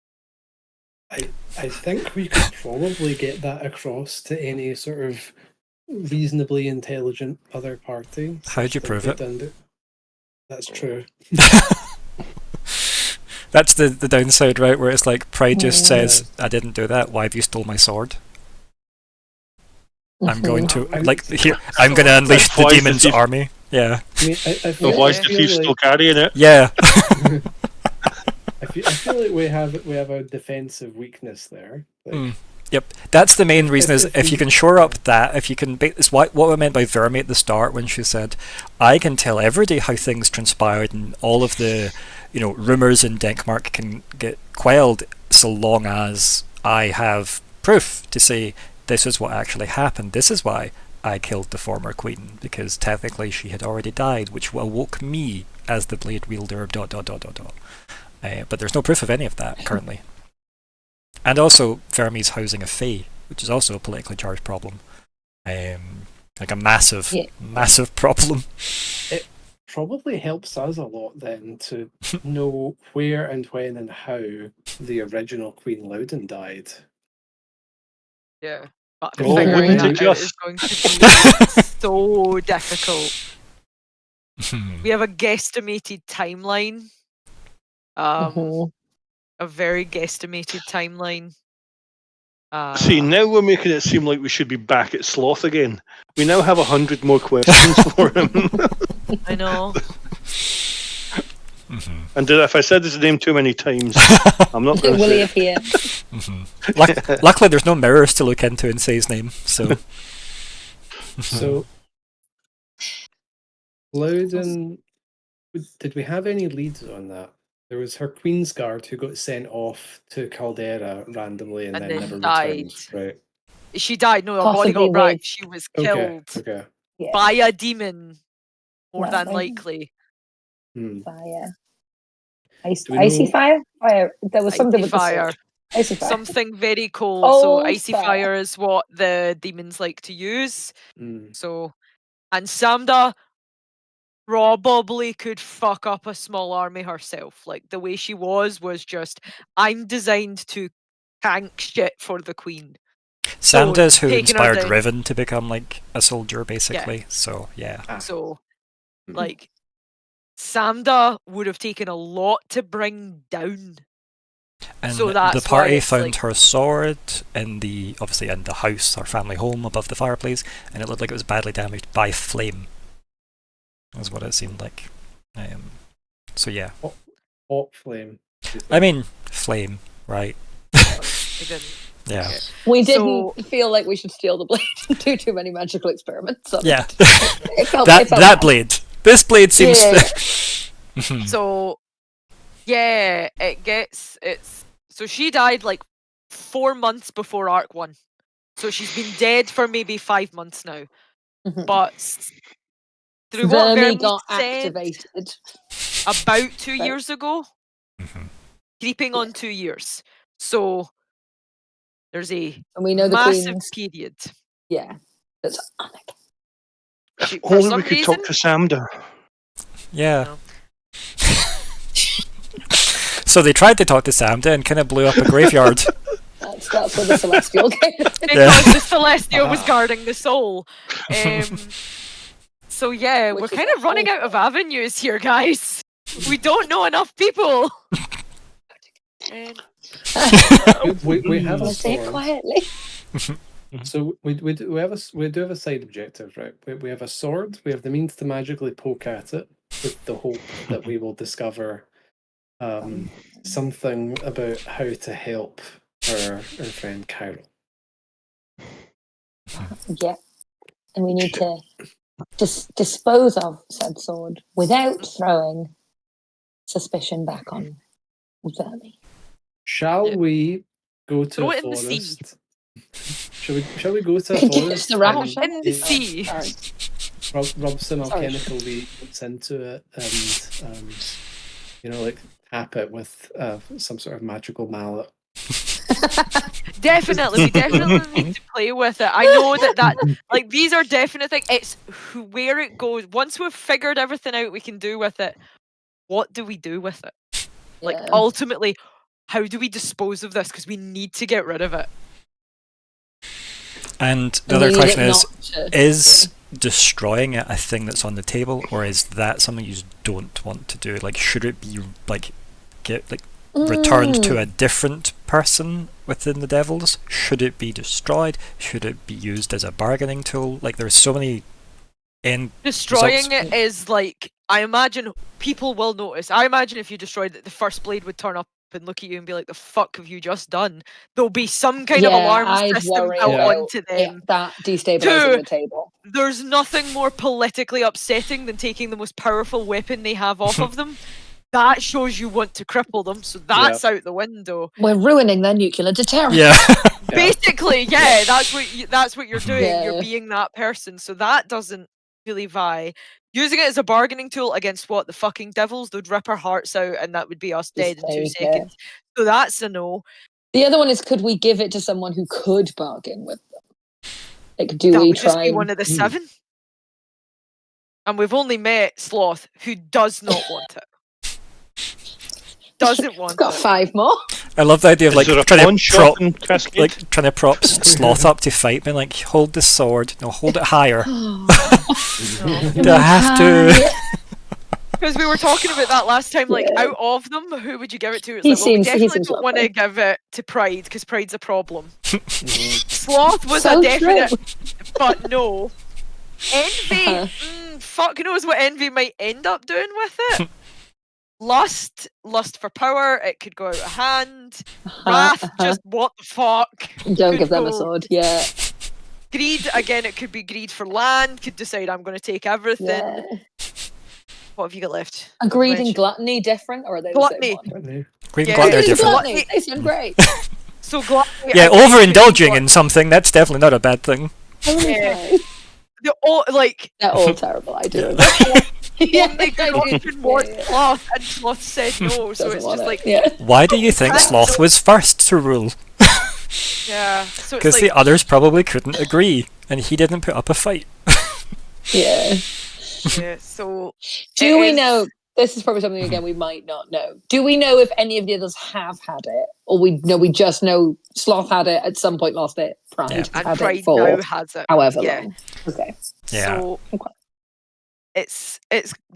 I think we could probably get that across to any sort of reasonably intelligent other party. How'd you prove it? That's true. That's the downside, right? Where it's like Pride just says, I didn't do that, why have you stole my sword? I'm going to I'm going to unleash the demon's army. Yeah. I mean, why is the thief still carrying it? Yeah. I feel like we have a defensive weakness there. Like, Yep, that's the main reason. Is If if you can shore up that, if you can, it's what I meant by Verme at the start when she said, "I can tell every day how things transpired, and all of the, rumors in Denkmark can get quelled so long as I have proof to say this is what actually happened. This is why I killed the former queen, because technically she had already died, which awoke me as the blade wielder. ... But there's no proof of any of that currently." And also, Verme's housing a fae, which is also a politically charged problem. Like a massive, massive problem. It probably helps us a lot then to know where and when and how the original Queen Loudon died. Yeah. But Oh, figuring wouldn't that it out just? is going to be so difficult. We have a guesstimated timeline. A very guesstimated timeline. See, now we're making it seem like we should be back at Sloth again. We now have 100 more questions for him. I know. And if I said his name too many times, I'm not going to Will say he it. appear? Luckily, there's no mirrors to look into and say his name. So, So, Loudon, did we have any leads on that? There was her Queen's Guard who got sent off to Caldera randomly and And then then never died. returned. Right. She died. No, her body Possibly got back. with- She was Okay. killed Okay. Yeah, by a demon. More Well, than likely. fire. Do we Icy know- fire? Fire. There was something Icy with the fire. sword. Icy fire. Something very cold. So Cold icy fire. fire is what the demons like to use. Mm. So, and Samda probably could fuck up a small army herself. Like the way she was just, I'm designed to tank shit for the queen. Samda is who taking her inspired down- Riven to become like a soldier, basically. So, yeah. So, Mhm. like, Samda would have taken a lot to bring down. And So the that's party why it's found like- her sword obviously in the house, her family home above the fireplace, and it looked like it was badly damaged by flame. Is what it seemed like. So yeah, Hot flame. I mean flame, right? It didn't. Yeah, Okay. We So- didn't feel like we should steal the blade and do too many magical experiments. So yeah. it felt, that it felt that bad. blade. This blade seems. Yeah. So, yeah, so she died like 4 months before Arc 1. So she's been dead for maybe 5 months now. Mhm. But through what Verme Verme got said activated. about 2 Right. years ago, Mhm. creeping on 2 years. So there's a And we know the massive queen's. period. Yeah. That's If She- for only some we could talk to Samda. Yeah. No. So they tried to talk to Samda and kind of blew up a graveyard. that's where the celestial came. Because the Celestial was guarding the soul. So yeah, Which we're is kind a of running whole out of avenues here, guys. We don't know enough people. And We have a I'll say it sword. quietly. So we do have a side objective, right? We have a sword. We have the means to magically poke at it with the hope that we will discover something about how to help our friend Chiral. Yeah. And we need to dispose of said sword without throwing suspicion back on Verme. Shall Yeah. we go to Throw a it in the sea. forest? Shall we go to a Catch forest the rat and shall in the we? sea. Sorry. rub some Sorry. alchemical leaves into it and like tap it with some sort of magical mallet? definitely, we definitely need to play with it. I know that like these are definite things. It's where it goes. Once we've figured everything out we can do with it, what do we do with it? Like Yeah. ultimately, how do we dispose of this? Because we need to get rid of it. And the And we other need question it is: not to- is destroying it a thing that's on the table, or is that something you don't want to do? Like, should it be returned to a different person within the Devils? Should it be destroyed? Should it be used as a bargaining tool? Like, there's so many end Destroying results. it is like, I imagine people will notice. I imagine if you destroyed it, the first blade would turn up up and look at you and be like, "The fuck have you just done?" There'll be some kind of Yeah, alarm I'd system worry built about onto them. that destabilizing Two, the table. there's nothing more politically upsetting than taking the most powerful weapon they have off of them. That shows you want to cripple them, so that's out the window. We're ruining their nuclear deterrent. Yeah. Basically, yeah, that's what you're doing. Yeah. You're being that person, so that doesn't really vie. Using it as a bargaining tool against what the fucking devils, they'd rip our hearts out, and that would be us dead in 2 seconds. So that's a no. The other one is, could we give it to someone who could bargain with them? Like, do That we would just try be one of the 7. And we've only met Sloth, who does not want it. Doesn't want got it. 5 more. I love the idea of like Is there a trying pawn to shop in Cascade? like trying to prop Sloth up to fight me. Like, hold the sword. No, hold it higher. Do I have to? Because we were talking about that last time, like, out of them, who would you give it to? It's He like, well, we seems definitely don't want to lovely. give it to Pride, because Pride's a problem. Sloth was So a definite, true. but no. Envy, fuck knows what Envy might end up doing with it. Lust for power, it could go out of hand. Wrath, just what the fuck. Don't Could give them a go. sword. Yeah. Greed, again, it could be greed for land, could decide I'm going to take everything. Yeah. What have you got left? Are greed and Mention. gluttony different, or are they Gluttony. the same one? Greed and Yeah, gluttony are it's different. Gluttony. They sound great. So gluttony. Yeah, again, could be overindulging in gluttony. something, that's definitely not a bad thing. Totally Yeah. fine. They're all terrible. I do. Yeah, I they do. option was Yeah. Sloth, and Sloth said no, so Doesn't it's want just it. like, Yeah. Why do you think Sloth was first to rule? yeah. So it's Because like, the others probably couldn't agree, and he didn't put up a fight. Yeah. yeah, so Do it we is- know? This is probably something again we might not know. Do we know if any of the others have had it, or we just know Sloth had it at some point, lost it. Pride Yeah. and had Pride it for now has it. however Yeah. long. Okay. Yeah. So Okay. it's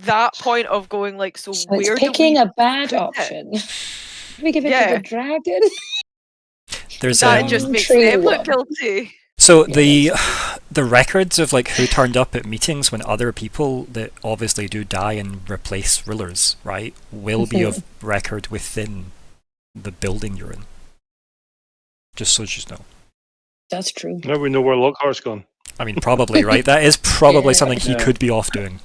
that point of going like, so So where it's picking do we a bad put it? option. Do we give it to Yeah. the dragon? There's That Um, just makes true them look one. guilty. So Yes. the records of like who turned up at meetings when other people that obviously do die and replace rulers, right, will be of record within the building you're in. Just so you know. That's true. Now we know where Lockhart's gone. I mean, probably, right? That is probably Yeah. something he Yeah. could be off doing.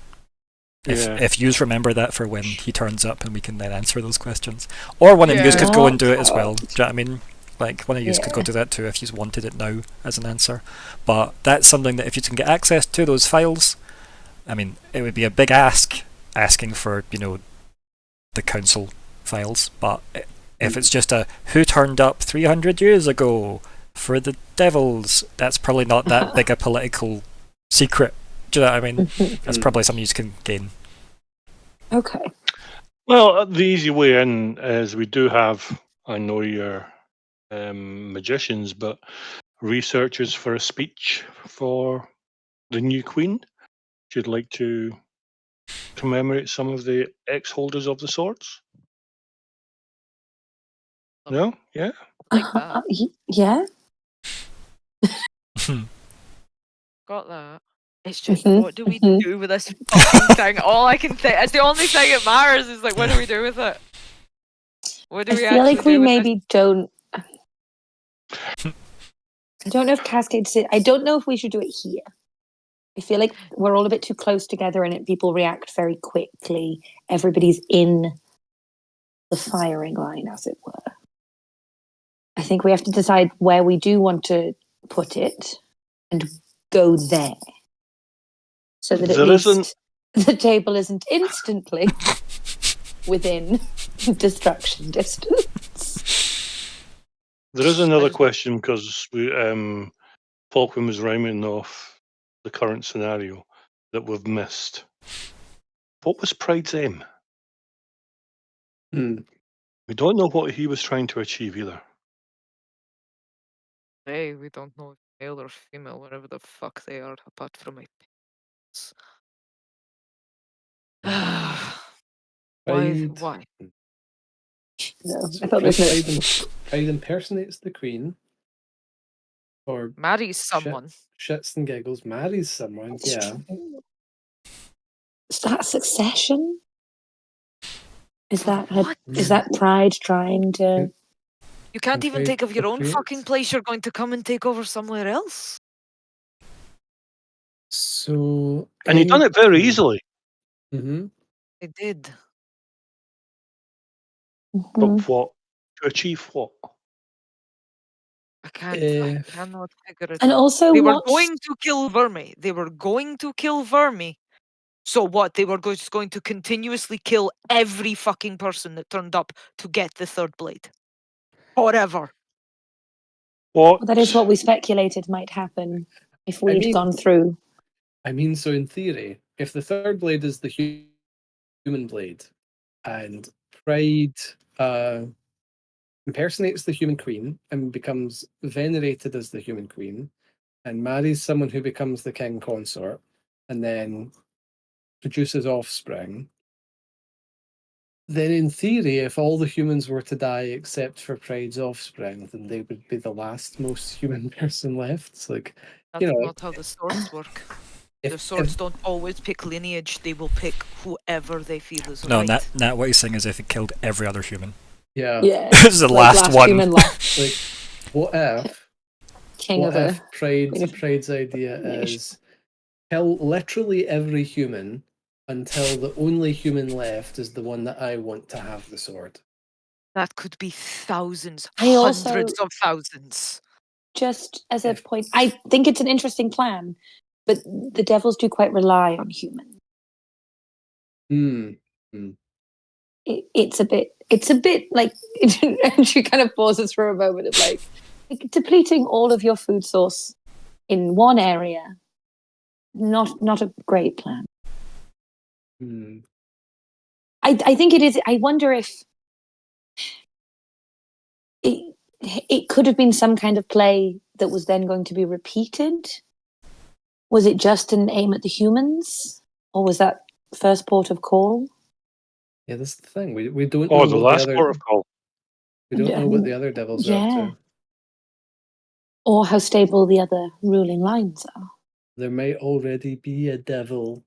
Yeah. If yous remember that for when he turns up and we can then answer those questions. Or one of yous could go and do it as well. Do you know what I mean? Like, one of yous could go Yeah. do that too if yous wanted it now as an answer. But that's something that if you can get access to those files, I mean, it would be a big asking for, the council files. But if it's just a who turned up 300 years ago for the devils, that's probably not that big a political secret. Do you know what I mean? That's probably something you can gain. Okay. Well, the easy way in is we do have, I know you're magicians, but researchers for a speech for the new queen. If you'd like to commemorate some of the ex-holders of the swords? No? Yeah? Like that. Yeah. Got that. It's just, Mhm, what do we mhm. do with this fucking thing? All I can think, it's the only thing that matters is like, what do we do with it? What do I we feel actually like we do with maybe don't. I don't know if Cascade. I don't know if we should do it here. I feel like we're all a bit too close together, and people react very quickly. Everybody's in the firing line, as it were. I think we have to decide where we do want to put it, and go there, so that at There least isn't- the table isn't instantly within destruction distance. There is another question because Falkwin was rhyming off the current scenario that we've missed. What was Pride's aim? Hmm. We don't know what he was trying to achieve either. Hey, we don't know if male or female, whatever the fuck they are, apart from my parents. Pride. Why? No, So I thought Pride, there's no. Pride impersonates the queen, or Marries someone. shits and giggles, marries someone. Yeah. Is that succession? Is that What? is that pride trying to? You can't even take of your own Infiltrates. fucking place. You're going to come and take over somewhere else. So, And he done it very easily. Mm-hmm. I did. Mhm. But what? To achieve what? I can't. I If- cannot figure it And out. also, They were what's going to kill Vermi. They were going to kill Vermi. So what? They were just going to continuously kill every fucking person that turned up to get the third blade. Forever. What? Well, that is what we speculated might happen if we'd mean- gone through. I mean, so in theory, if the third blade is the human blade, and Pride impersonates the human queen and becomes venerated as the human queen, and marries someone who becomes the king consort, and then produces offspring, then in theory, if all the humans were to die except for Pride's offspring, then they would be the last most human person left. It's like, That's you know, not how the swords work. The if, swords don't always pick lineage. They will pick whoever they feel is No, right. Nat, what he's saying is if he killed every other human. yeah, Yeah, This is the like last one. human left, like what if king of the. Pride's idea is kill literally every human until the only human left is the one that I want to have the sword. That could be thousands, I also- hundreds of thousands. Just as a If- point, I think it's an interesting plan, but the devils do quite rely on humans. Hmm. It's a bit like, and she kind of pauses for a moment of like depleting all of your food source in one area. Not a great plan. Hmm. I think it is. I wonder if it could have been some kind of play that was then going to be repeated. Was it just an aim at the humans, or was that first port of call? Yeah, that's the thing. We don't Oh, know the what last the port other of call. we don't know what the other devils are up Yeah. to. Or how stable the other ruling lines are. There might already be a devil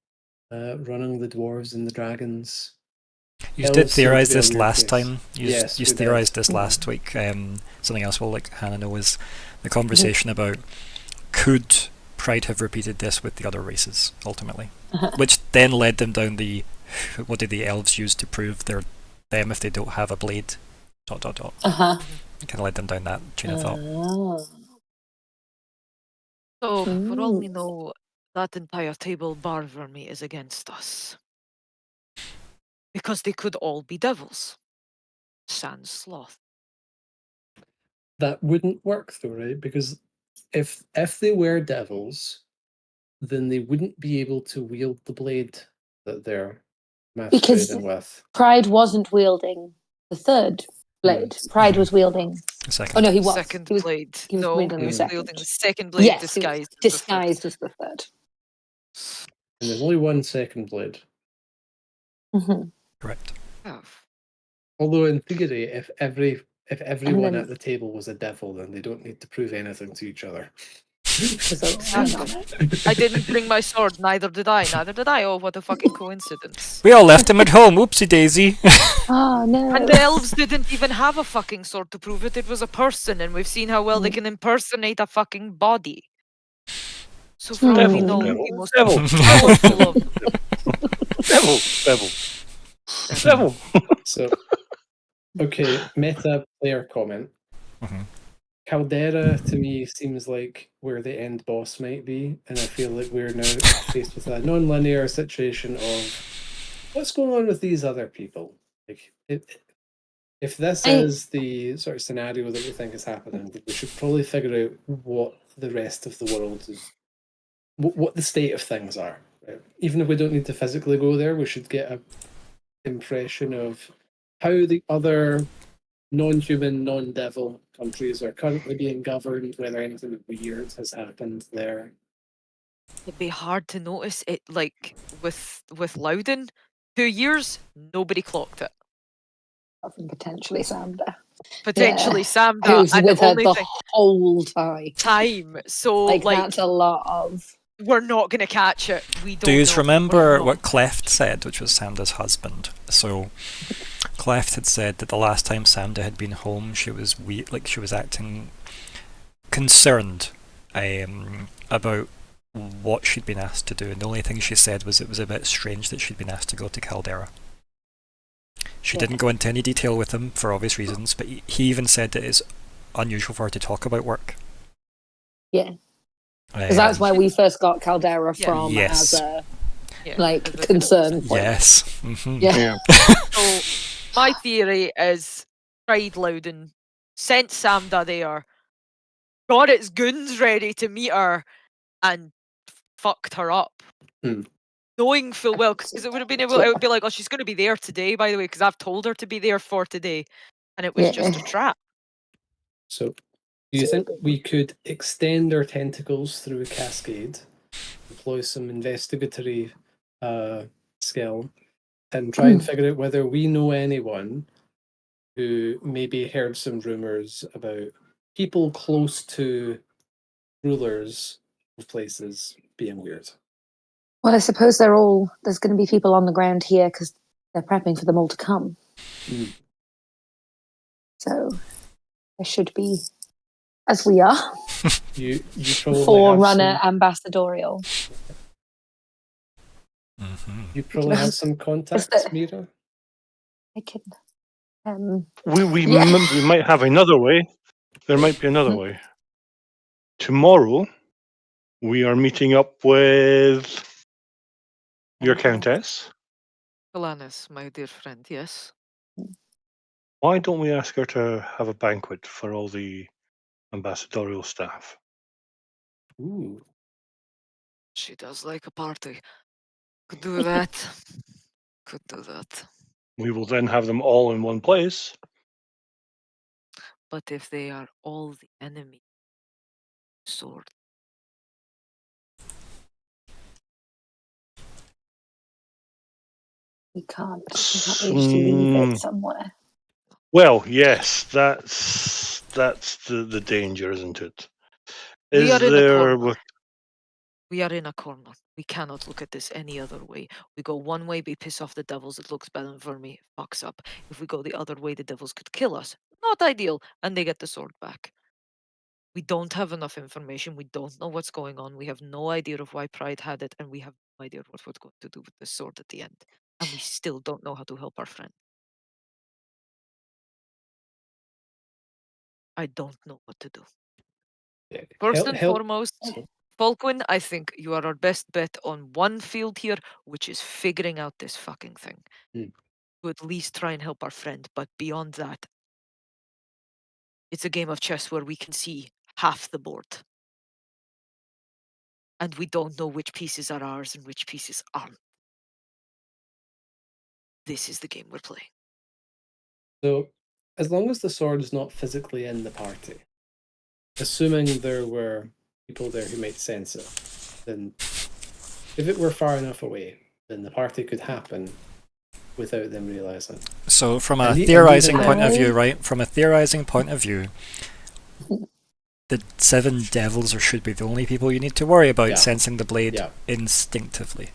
running the dwarves and the dragons. You Elves did seem to theorize be a this weird last case. time. You Yes, we did. theorized this last week. Something else we'll let Hannah know is the conversation about could Pride have repeated this with the other races ultimately, which then led them down the what did the elves use to prove they're them if they don't have a blade? ... Kind of led them down that chain of thought. So, for all we Ooh. know, that entire table bar Vermi is against us. Because they could all be devils. Sans sloth. That wouldn't work though, right? Because if they were devils, then they wouldn't be able to wield the blade that they're Because masquerading with. Pride wasn't wielding the third blade. Pride was wielding. The second. Oh no, he was. Second He was blade. he was No, wielding he the was second. wielding the second blade Yes, he was disguised. as the third. disguised as the third. And there's only one second blade. Mhm. Correct. Oh, Although in theory, if everyone then- at the table was a devil, then they don't need to prove anything to each other. There's a line on it. I didn't bring my sword, neither did I. Oh, what a fucking coincidence. We all left him at home. Oopsie daisy. Oh no. And the elves didn't even have a fucking sword to prove it. It was a person, and we've seen how well they can impersonate a fucking body. So for all we Devil, know, devil, he must devil, be powerful of devil, devil, devil. So, okay, meta player comment. Mhm. Caldera to me seems like where the end boss might be, and I feel like we're now faced with a non-linear situation of what's going on with these other people. Like, if this is the sort of scenario that we think is happening, we should probably figure out what the rest of the world is, what the state of things are. Right? Even if we don't need to physically go there, we should get an impression of how the other non-human, non-devil countries are currently being governed, whether anything weird has happened there. It'd be hard to notice it, like with Loudon. 2 years, nobody clocked it. And potentially Samda. Potentially Yeah. Samda, Who's and with the her only the thing whole time. time. So Like like that's a lot of We're not going to catch it. We don't Do you know. remember We're not. what Cleft said, which was Samda's husband? So, Cleft had said that the last time Samda had been home, she was like she was acting concerned about what she'd been asked to do, and the only thing she said was it was a bit strange that she'd been asked to go to Caldera. She didn't go into any detail with him for obvious reasons, but he even said that it's unusual for her to talk about work. Yeah. Because that's where we first got Caldera from Yes. as a Yeah. concern point. Yes. Mm-hmm. Yeah. So my theory is Pride Loudon sent Samda there, got its goons ready to meet her, and fucked her up. Knowing full well, because it would have been able, it would be like, oh, she's going to be there today, by the way, because I've told her to be there for today, and it was just a trap. So, do you think we could extend our tentacles through a cascade, employ some investigatory skill, and try and figure out whether we know anyone who maybe heard some rumors about people close to rulers of places being weird? Well, I suppose there's going to be people on the ground here because they're prepping for them all to come. So there should be, as we are, You probably forerunner ambassadorial. You probably have some contacts, Myr'ra. I can. We might have another way. There might be another way. Tomorrow, we are meeting up with your countess. Alanis, my dear friend, yes. Why don't we ask her to have a banquet for all the ambassadorial staff? Ooh. She does like a party. Could do that. Could do that. We will then have them all in one place. But if they are all the enemy, sword. We can't leave it somewhere. Well, yes, that's the danger, isn't it? We are in a corner. We cannot look at this any other way. We go one way, we piss off the devils, it looks bad for me, fucks up. If we go the other way, the devils could kill us. Not ideal, and they get the sword back. We don't have enough information. We don't know what's going on. We have no idea of why Pride had it, and we have no idea what we're going to do with the sword at the end. And we still don't know how to help our friend. I don't know what to do. First and foremost, Falkwin, I think you are our best bet on one field here, which is figuring out this fucking thing. To at least try and help our friend, but beyond that, it's a game of chess where we can see half the board. And we don't know which pieces are ours and which pieces aren't. This is the game we're playing. So, as long as the sword is not physically in the party, assuming there were people there who made sense of it, then if it were far enough away, then the party could happen without them realizing. So from a theorizing point of view, right? From a theorizing point of view, the 7 devils should be the only people you need to worry about sensing the blade instinctively.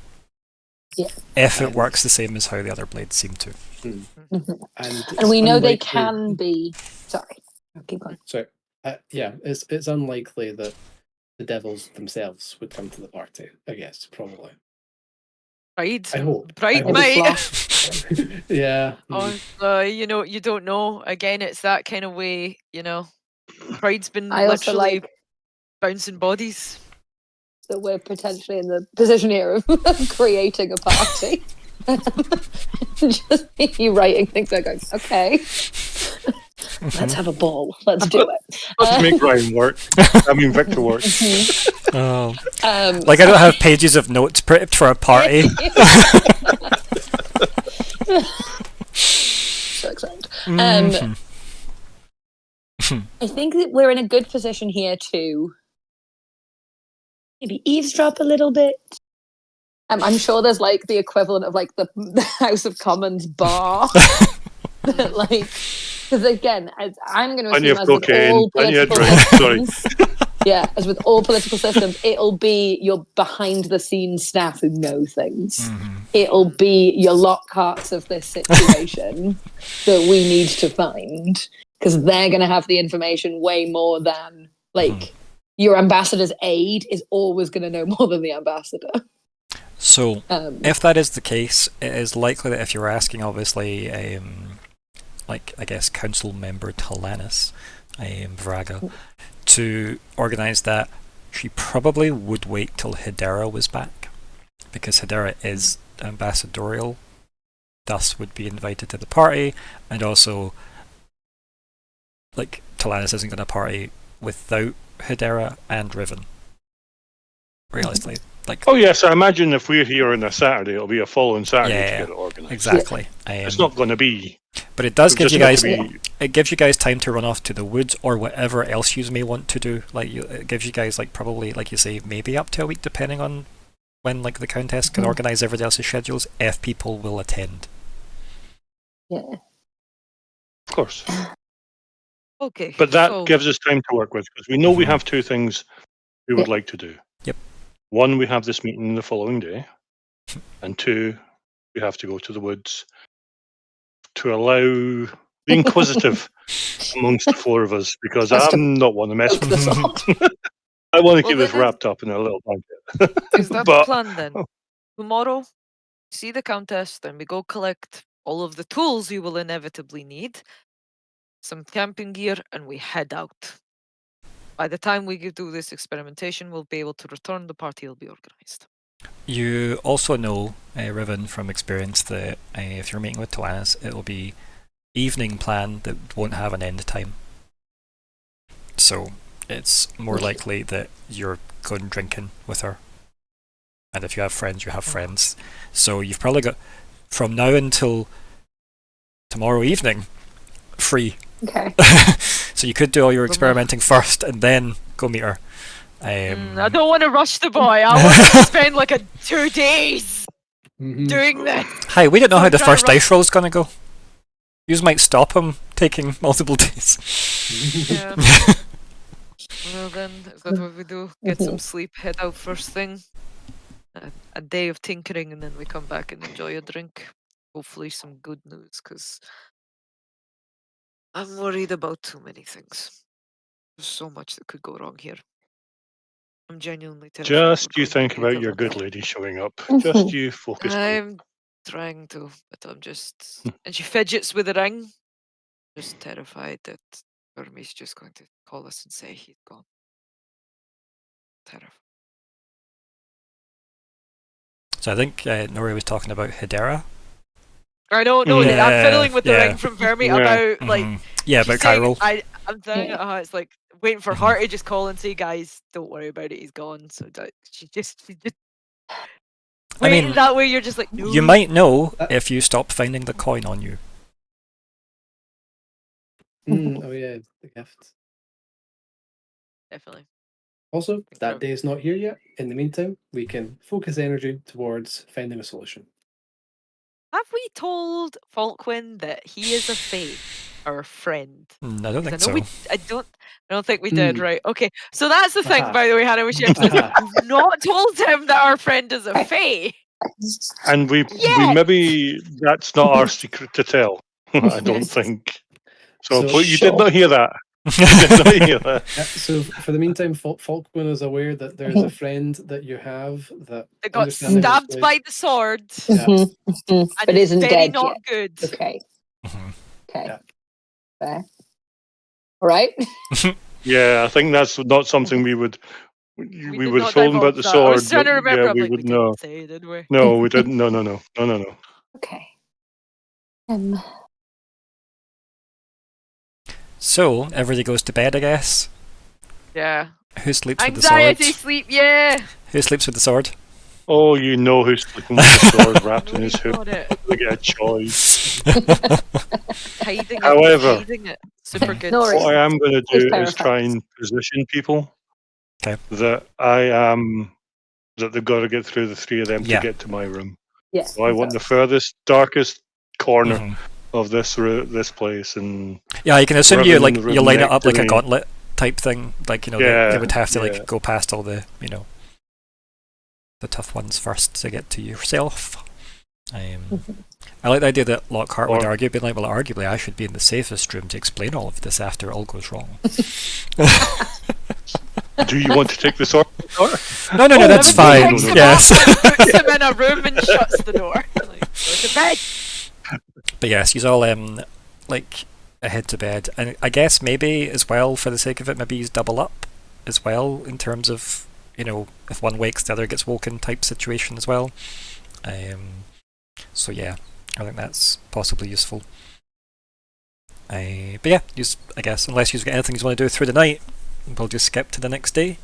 Yeah. If it works the same as how the other blades seem to. And we know they can be. Sorry, keep going. Sorry. It's unlikely that the devils themselves would come to the party. I guess probably. Pride. I hope. Pride might. Yeah. You don't know. Again, it's that kind of way. Pride's been I also literally bouncing bodies. So we're potentially in the position here of creating a party. Just you writing things like, okay, let's have a ball. Let's do it. Let's make Ryan work. I mean, Viktor work. Oh. Like I don't have pages of notes printed for a party. So excited. I think that we're in a good position here to maybe eavesdrop a little bit. I'm sure there's like the equivalent of like the House of Commons bar. Because again, I'm going to assume as with all political things, Yeah, as with all political systems, it'll be your behind-the-scenes staff who know things. Mhm. It'll be your Lockhearts of this situation that we need to find, because they're going to have the information way more than, like, your ambassador's aide is always going to know more than the ambassador. So, if that is the case, it is likely that if you're asking, obviously, like, I guess, council member Talanis, Vraga, to organise that, she probably would wait till Hedera was back, because Hedera is ambassadorial, thus would be invited to the party, and also, like, Talanis isn't going to party without Hedera and Riven. Realistically. Like, Oh yes, I imagine if we're here on a Saturday, it'll be a following Saturday Yeah, to get it organised. exactly. It's not going to be. But it does give just you not guys to be- it gives you guys time to run off to the woods or whatever else you may want to do. Like it gives you guys like probably like you say maybe up to a week depending on when like the Countess can organise everybody else's schedules if people will attend. Yeah. Of course. Okay. But that so, gives us time to work with, because we know we have two things we would like to do. Yep. One, we have this meeting the following day, and two, we have to go to the woods to allow the inquisitive amongst the four of us, because Just to I'm not one to mess poke with the them. sword. I want to Well, keep this then- wrapped up in a little blanket. is that the But- plan then? Tomorrow, see the Countess, then we go collect all of the tools you will inevitably need, some camping gear, and we head out. By the time we do this experimentation, we'll be able to return. The party will be organized. You also know, Riven, from experience that if you're meeting with Talanis, it will be evening plan that won't have an end time. So it's more likely that you're going drinking with her. And if you have friends, you have friends. So you've probably got, from now until tomorrow evening, free. Okay. So you could do all your experimenting first and then go meet her. I don't want to rush the boy. I want to spend like 2 days doing this. Hi, we don't know So how I'm the trying to first dice roll is going to go. You might stop him taking multiple days. Yeah. Well then, is that what we do? Get some sleep, head out first thing. A day of tinkering, and then we come back and enjoy a drink. Hopefully some good news, because I'm worried about too many things. There's so much that could go wrong here. I'm genuinely terrified. Just we're you going to think get about it your wrong. good lady showing up. Just you focus. I'm trying to, but I'm just... And she fidgets with the ring. Just terrified that Hermes just going to call us and say he's gone. Terrified. So I think Nori was talking about Hedera. I don't know. I'm Yeah, fiddling with the yeah. ring from Vermi Yeah. about like Yeah, she's about saying- Chiral. I'm saying Yeah. it's like waiting for her to just call and say, guys, don't worry about it, he's gone. So she just I mean, waiting that way. You're just like, no. You might know if you stop finding the coin on you. Oh yeah, the gift. Definitely. Also, Think that so. day is not here yet. In the meantime, we can focus energy towards finding a solution. Have we told Falkwin that he is a fae, our friend? I don't 'Cause think I know so. I don't think we did, right? Okay, so that's the thing, Aha. by the way, Hannah. We should have Aha. We've not told him that our friend is a fae. And we Yes! maybe that's not our secret to tell. I don't Yes. think. So, So- you did not hear that. You did not hear that. So for the meantime, Falkwin is aware that there's a friend that you have that They got understandably stabbed displayed- by the sword Yeah. and But is isn't very dead not yet. good. Okay. Mhm. Okay. Yeah. Fair. All right. Yeah, I think that's not something we would. We did would not have told him about divulge the that. I was sword. trying to but remember. yeah, I'm we like, would we know. didn't say, did we? No, we didn't. No. Okay. So, everybody goes to bed, I guess. Yeah. Who sleeps with the Anxiety sword? sleep. Yeah. Who sleeps with the sword? Oh, you know who's sleeping with the sword wrapped in his hood. Got it. They get a choice. Hiding it. However- Hiding it. Super good. Nori. What I am going to Who's do is try terrified? and position people. 'Kay. That I am. That they've got to get through the three of them Yeah. to get to my room. Yes. So I want the furthest, darkest corner Mhm. of this place, and Yeah, you can assume you Riven like you line it next up to like a me. gauntlet type thing. Like, you know, they would have to like go past all the, you know, the tough ones first to get to yourself. I like the idea that Lockhart would argue, being like, well, arguably I should be in the safest room to explain all of this after it all goes wrong. Do you want to take the sword? No, that's fine. Yes. Puts him in a room and shuts the door. Like, go to bed. But yes, he's all like head to bed, and I guess maybe as well, for the sake of it, maybe he's double up as well in terms of, you know, if one wakes, the other gets woken type situation as well. So yeah, I think that's possibly useful. But yeah, I guess unless you've got anything you want to do through the night, we'll just skip to the next day.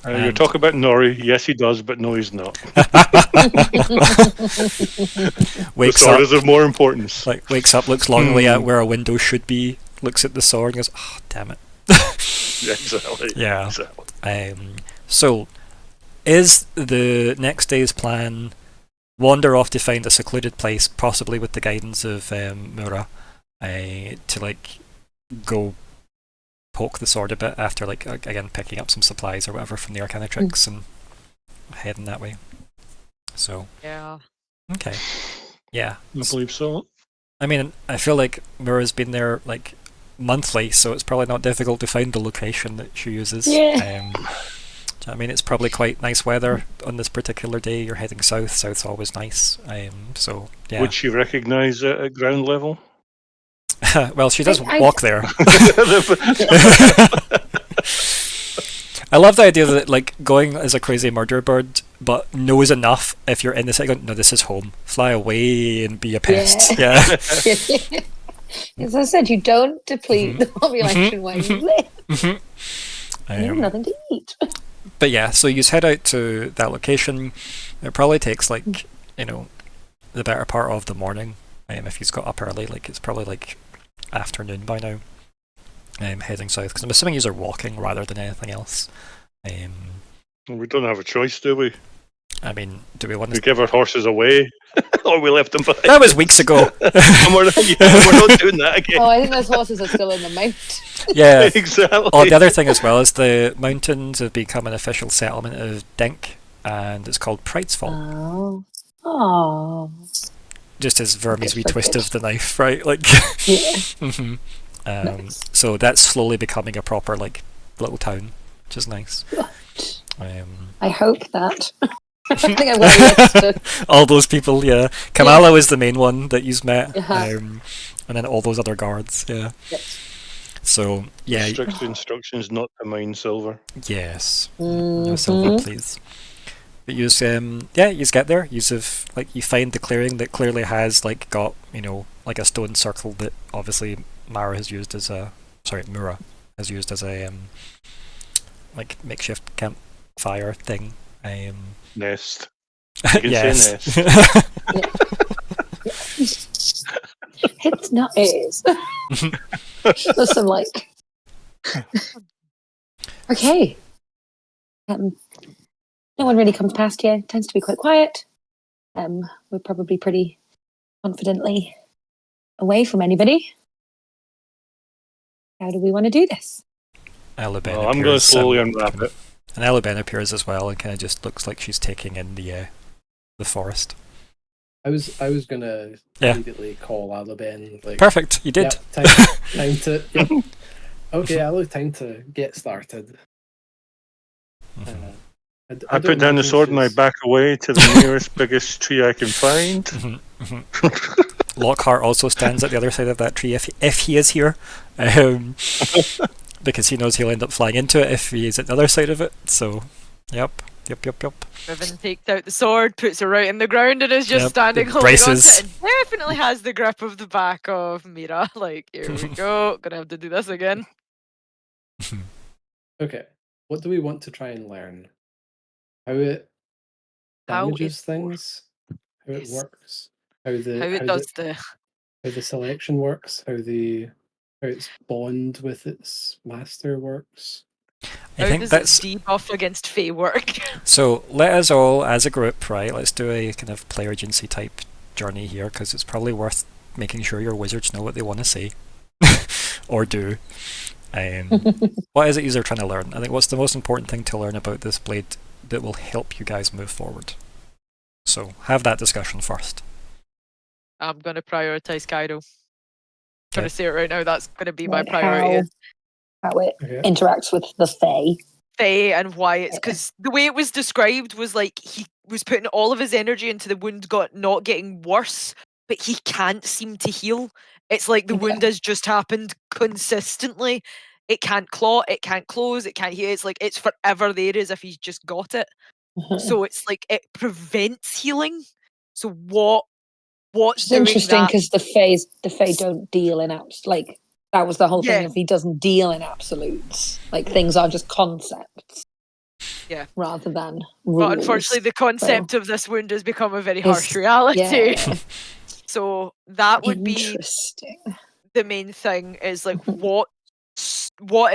You're talking about Nori. Yes, he does, but no, he's not. Wakes the sword up, is of more importance. like wakes up, looks longingly at where a window should be, looks at the sword, and goes, "Oh, damn it!" Exactly. Yeah. Exactly. So, is the next day's plan wander off to find a secluded place, possibly with the guidance of Myr'ra, to like go poke the sword a bit after, like, again, picking up some supplies or whatever from the Arcanatrix and heading that way. So, Yeah. okay. Yeah. I believe so. I mean, I feel like Myr'ra's been there, like, monthly, so it's probably not difficult to find the location that she uses. Yeah. I mean, it's probably quite nice weather on this particular day. You're heading south. South's always nice. So, yeah. Would she recognise it at ground level? Well, she does I- walk there. I love the idea that, like, going as a crazy murder bird, but knows enough if you're in the city. No, this is home. Fly away and be a pest. Yeah. As I said, you don't deplete the population where you live. You have nothing to eat. But yeah, so you head out to that location. It probably takes, like, you know, the better part of the morning. If he's got up early, like, it's probably like afternoon by now. Heading south, because I'm assuming you're walking rather than anything else. We don't have a choice, do we? I mean, do we want We to give our horses away, or we left them behind. That was weeks ago. And we're not doing that again. Oh, I think those horses are still in the mount. Yeah. Exactly. Oh, the other thing as well is the mountains have become an official settlement of Dink, and it's called Pridesfall. Oh. Just as Verme's wee Good, twist good. of the knife, right? Like, Yeah. Nice. So that's slowly becoming a proper, like, little town, which is nice. I hope that. I think I'm going to All those people, yeah. Kamala was the main one that you've met, Uh-huh. and then all those other guards, yeah. Yes. So, yeah. Strict instructions not to mine silver. Yes. No silver, please. But you get there. You find the clearing that clearly has, like, got, you know, like a stone circle that obviously Myr'ra has used as a like makeshift campfire thing. Nest. You can Yes. say nest. It's not is. There's some like. Okay. No one really comes past here. It tends to be quite quiet. We're probably pretty confidently away from anybody. How do we want to do this? Aluben Well, I'm going to appears, slowly unwrap it. And Aluben appears as well, and kind of just looks like she's taking in the forest. I was gonna Yeah. immediately call Alaben. Like, Perfect, you did. yeah, time to. Yep. Okay, Alu, time to get started. I put down the sword and I back away to the nearest, biggest tree I can find. Lockhart also stands at the other side of that tree if he is here, because he knows he'll end up flying into it if he's at the other side of it. So, yep. Riven takes out the sword, puts it right in the ground, and is just Yep, standing the holding on to braces. it. And definitely has the grip of the back of Myr'ra. Like, here we go. Gonna have to do this again. Okay, what do we want to try and learn? How it How damages it things, how it Yes. works, how the How it how does the, the how the selection works, how its bond with its master works. I how think does that's its debuff against Fey work? so. Let us all, as a group, right? Let's do a kind of player agency type journey here, because it's probably worth making sure your wizards know what they want to say or do. What is it you're trying to learn? I think what's the most important thing to learn about this blade that will help you guys move forward? So have that discussion first. I'm going to prioritize Cairo. I'm going Okay. to say it right now. That's going to be my Like priority. how it Okay. interacts with the Fae. Fae and why it's because the way it was described was like he was putting all of his energy into the wound, not getting worse, but he can't seem to heal. It's like the wound has just happened consistently. It can't claw, it can't close, it can't heal. It's like it's forever there as if he's just got it. So it's like it prevents healing. So what's It's doing interesting that? because the Fae don't deal in like that was the whole thing Yeah. of he doesn't deal in absolutes. Like things are just concepts. Yeah. Rather than rules. But unfortunately the concept of this wound has become a very harsh Is- reality. Yeah. So that would be Interesting. the main thing is like what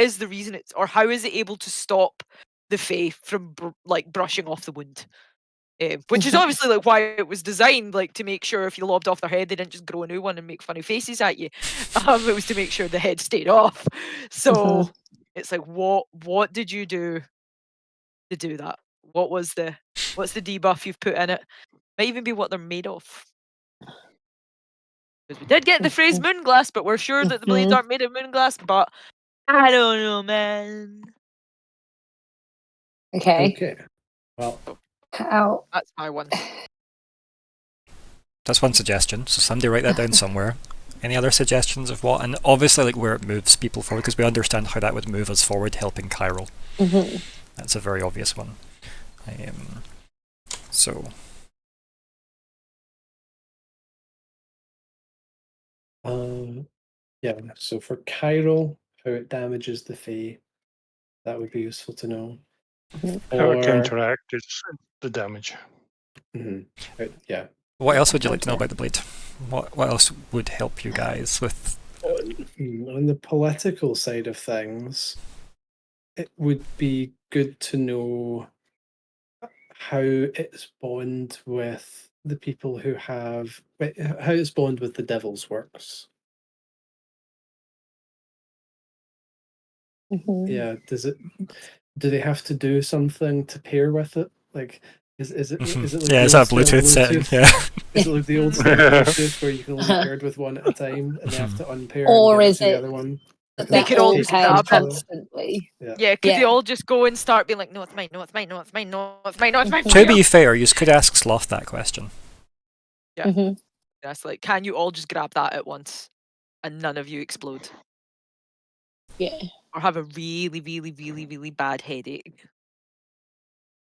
is the reason it's, or how is it able to stop the Fae from brushing off the wound? Which is obviously like why it was designed, like to make sure if you lobbed off their head, they didn't just grow a new one and make funny faces at you. It was to make sure the head stayed off. So it's like, what did you do to do that? What's the debuff you've put in it? Might even be what they're made of. Because we did get the phrase moonglass, but we're sure that the blades aren't made of moonglass. But I don't know, man. Okay. Okay. Well, How That's my one. That's one suggestion. So somebody write that down somewhere. Any other suggestions of what? And obviously, like where it moves people forward, because we understand how that would move us forward, helping Chiral. That's a very obvious one. So yeah. So for Chiral, how it damages the Fae, that would be useful to know. How it can Or interact is the damage. yeah. what else would you like to know about the blade? What else would help you guys with? On the political side of things, it would be good to know how its bond with the people who have how its bond with the devils works. Yeah, do they have to do something to pair with it? Like is it like Yeah, the is old that a style Bluetooth setting? Yeah. Is it like the old style Bluetooth where you can only be paired with one at a time and they have to unpair Or and give is to the it other one? that They they're could all all just paired grab it. constantly? Yeah, could they all just go and start being like, no, it's mine, no, it's mine, no, it's mine, no, it's mine, no, it's mine. To be fair, you could ask Sloth that question. Yeah. That's like, can you all just grab that at once and none of you explode? Yeah. Or have a really, really, really, really bad headache.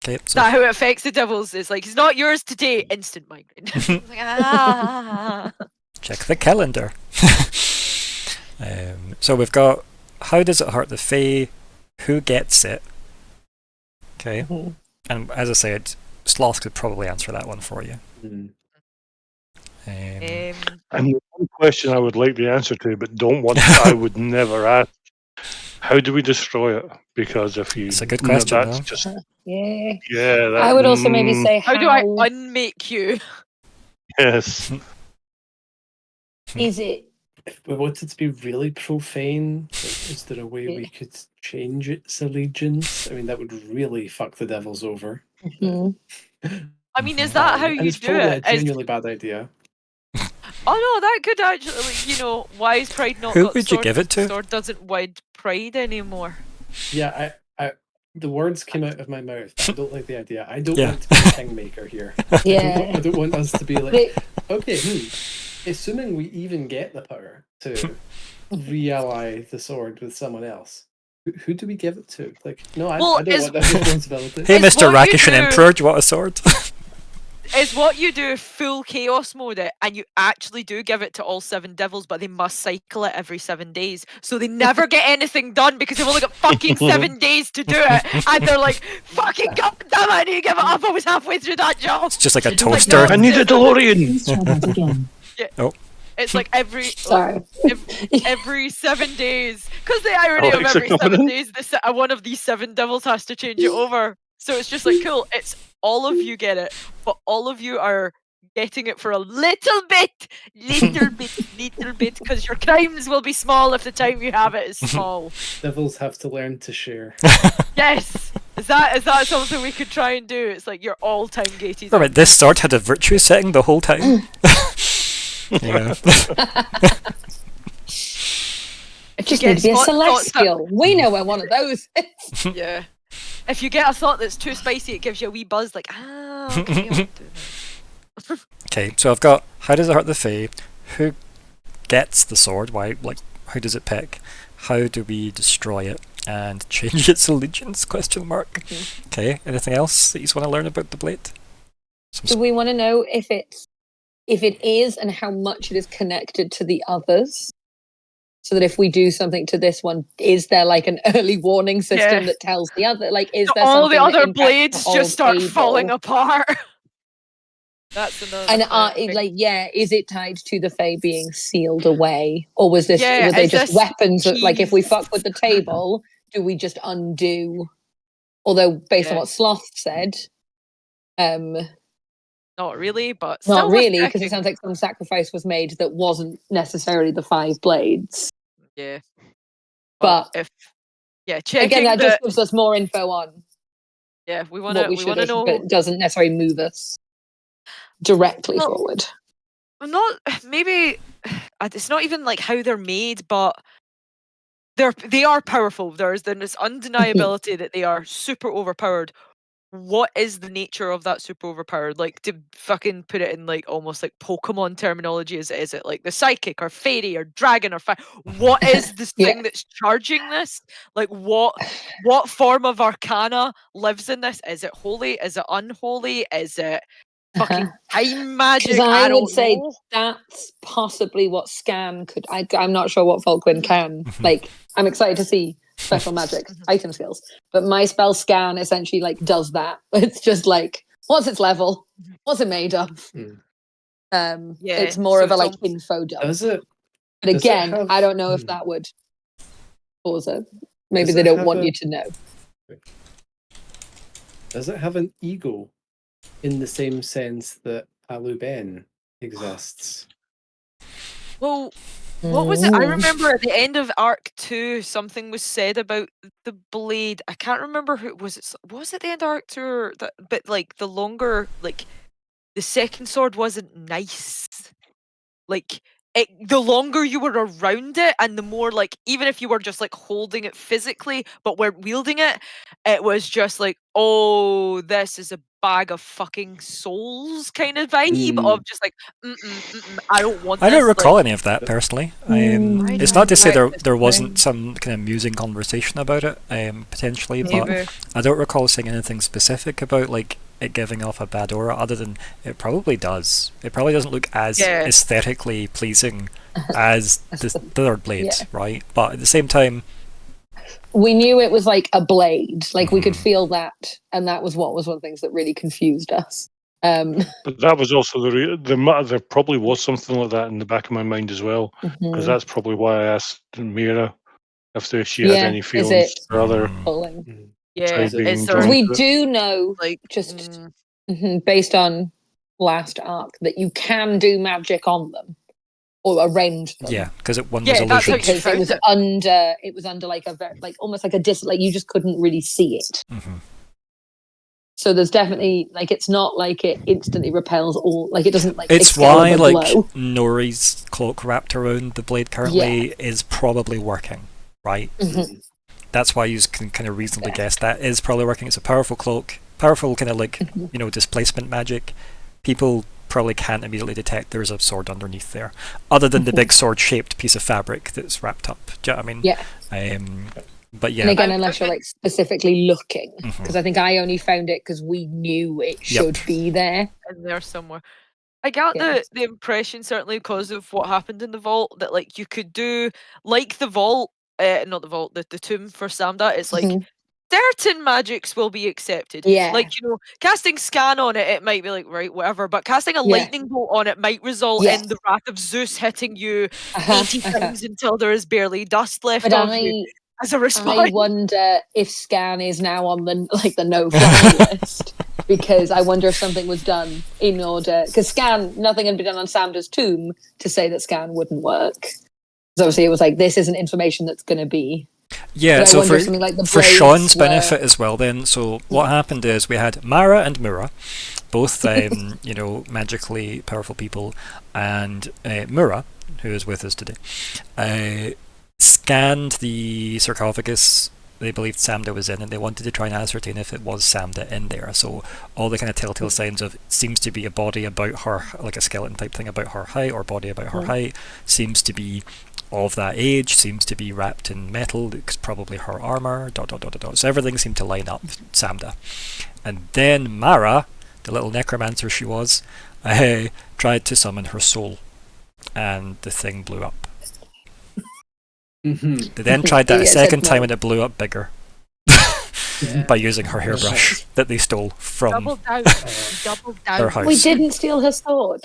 Okay, So that how it affects the devils? It's like, it's not yours today, instant migraine. Like, check the calendar. So we've got, how does it hurt the Fae? Who gets it? Okay. And as I said, Sloth could probably answer that one for you. And the one question I would like the answer to, but don't want, I would never ask, how do we destroy it? Because if you, it's a good question. that's just yeah. That, I would also maybe say how do I unmake you? Yes. Is it? If we wanted to be really profane, is there a way we could change its allegiance? I mean, that would really fuck the devils over. I mean, is that how and you it's do probably it? a genuinely bad idea. Oh no, that could actually, why is Pride not Who got would you sword? give it to? Sword doesn't wide Pride anymore. Yeah, I the words came out of my mouth, but I don't like the idea. I don't want to be the kingmaker here. Yeah. I don't want us to be like, okay, assuming we even get the power to re-ally the sword with someone else, who do we give it to? Like, no, I don't want that responsibility. Hey, Mr. Rakishan Emperor, do you want a sword? Is what you do full chaos mode it, and you actually do give it to all 7 devils, but they must cycle it every 7 days. So they never get anything done because they've only got fucking 7 days to do it. And they're like, fucking goddamn, I need to give it up. I was halfway through that job. It's just like a toaster. Like, no, I need a DeLorean. Yeah. Oh. It's like every 7 days. Because the irony of every 7 days, one of these 7 devils has to change it over. So it's just like, cool, it's all of you get it, but all of you are getting it for a little bit, because your crimes will be small if the time you have it is small. Devils have to learn to share. Yes. Is that something we could try and do? It's like your all-time gated. Right, this sword had a virtue setting the whole time. Yeah. It just needs to be a celestial. We know where one of those is. Yeah. If you get a thought that's too spicy, it gives you a wee buzz. Like, okay, I'll do that. Okay, so I've got how does it hurt the Fae? Who gets the sword? Why? Like, how does it pick? How do we destroy it and change its allegiance? Question mark. Okay. Anything else that you just want to learn about the blade? Do we want to know if it is and how much it is connected to the others? So that if we do something to this one, is there like an early warning system that tells the other? Like, is there all the something that other impacts blades the just start table? falling apart? That's another. And is it tied to the Fae being sealed away, or was this? Yeah, were they is just this weapons? That, like, if we keys? fuck with the table, do we just undo? Although, based on Yeah. what Sloth said, Not really, but not still worth really, because it checking. sounds like some sacrifice was made that wasn't necessarily the 5 blades. Yeah. But checking again, that just gives us more info on we want what we to should know. but it doesn't necessarily move us directly Well, forward. Not maybe it's not even like how they're made, but they are powerful. There's this undeniability that they are super overpowered. What is the nature of that super overpowered? Like, to fucking put it in like almost like Pokemon terminology, is it like the psychic or fairy or dragon or what is this thing that's charging this? Like, what form of arcana lives in this? Is it holy? Is it unholy? Is it fucking time magic? I would don't say know. that's possibly what Scan could. I'm not sure what Falkwin can. Like, I'm excited to see special magic item skills, but my spell Scan essentially like does that. It's just like, what's its level? What's it made of? It's more of a like info dump. Does it? But again, I don't know if that would cause it. Maybe they don't want you to know. Does it have an ego in the same sense that Aluben exists? Well, what was it? I remember at the end of Arc 2, something was said about the blade. I can't remember who was it. Was it the end of Arc 2? Or but like the longer, like the second sword wasn't nice. Like the longer you were around it, and the more like, even if you were just like holding it physically but weren't wielding it, it was just like, oh, this is a bag of fucking souls kind of vibe of just like, I don't want this. I don't recall any of that personally. It's not to say there wasn't some kind of amusing conversation about it, potentially, but I don't recall saying anything specific about like it giving off a bad aura, other than it probably does. It probably doesn't look as aesthetically pleasing as the third blade, right? But at the same time, we knew it was like a blade. Like, we could feel that, and that was one of the things that really confused us. But that was also there probably was something like that in the back of my mind as well, because that's probably why I asked Myr'ra if she had any feelings for other. We do know, like, just based on last arc, that you can do magic on them or around them. Yeah, because one was illusion. Because it was under like a very, like almost like a like you just couldn't really see it. So there's definitely like, it's not like it instantly repels all, like it doesn't like. It's why like Nori's cloak wrapped around the blade currently is probably working, right? That's why you can kind of reasonably guess that is probably working. It's a powerful cloak, powerful kind of like displacement magic. People probably can't immediately detect there's a sword underneath there, other than the big sword-shaped piece of fabric that's wrapped up. Do you know what I mean? Yeah. But yeah. And again, unless you're like specifically looking, because I think I only found it because we knew it should be there. And there somewhere. I got the impression, certainly because of what happened in the vault, that like you could do like the vault, not the vault, the tomb for Samda. It's like certain magics will be accepted. Like, casting Scan on it, it might be like, right, whatever. But casting a lightning bolt on it might result in the wrath of Zeus hitting you 80 times until there is barely dust left of you as a response. I wonder if Scan is now on the no fly list. because I wonder if something was done in order, because nothing had been done on Samda's tomb to say that scan wouldn't work. So obviously it was like, this isn't information that's going to be. Yeah, But I so wonder if something like the for blades Sean's were- benefit as well then, so what happened is we had Myr'ra and Myr'ra, both magically powerful people, and Myr'ra, who is with us today, scanned the sarcophagus they believed Samda was in, and they wanted to try and ascertain if it was Samda in there. So all the kind of telltale signs of, it seems to be a body about her, like a skeleton type thing about her height, or body about her height, seems to be of that age, seems to be wrapped in metal, it's probably her armor, ... So everything seemed to line up with Samda. And then Myr'ra, the little necromancer she was, tried to summon her soul, and the thing blew up. They then tried that a second time, and it blew up bigger. By using her hairbrush that they stole from Double down. Double down. their house. We didn't steal her sword.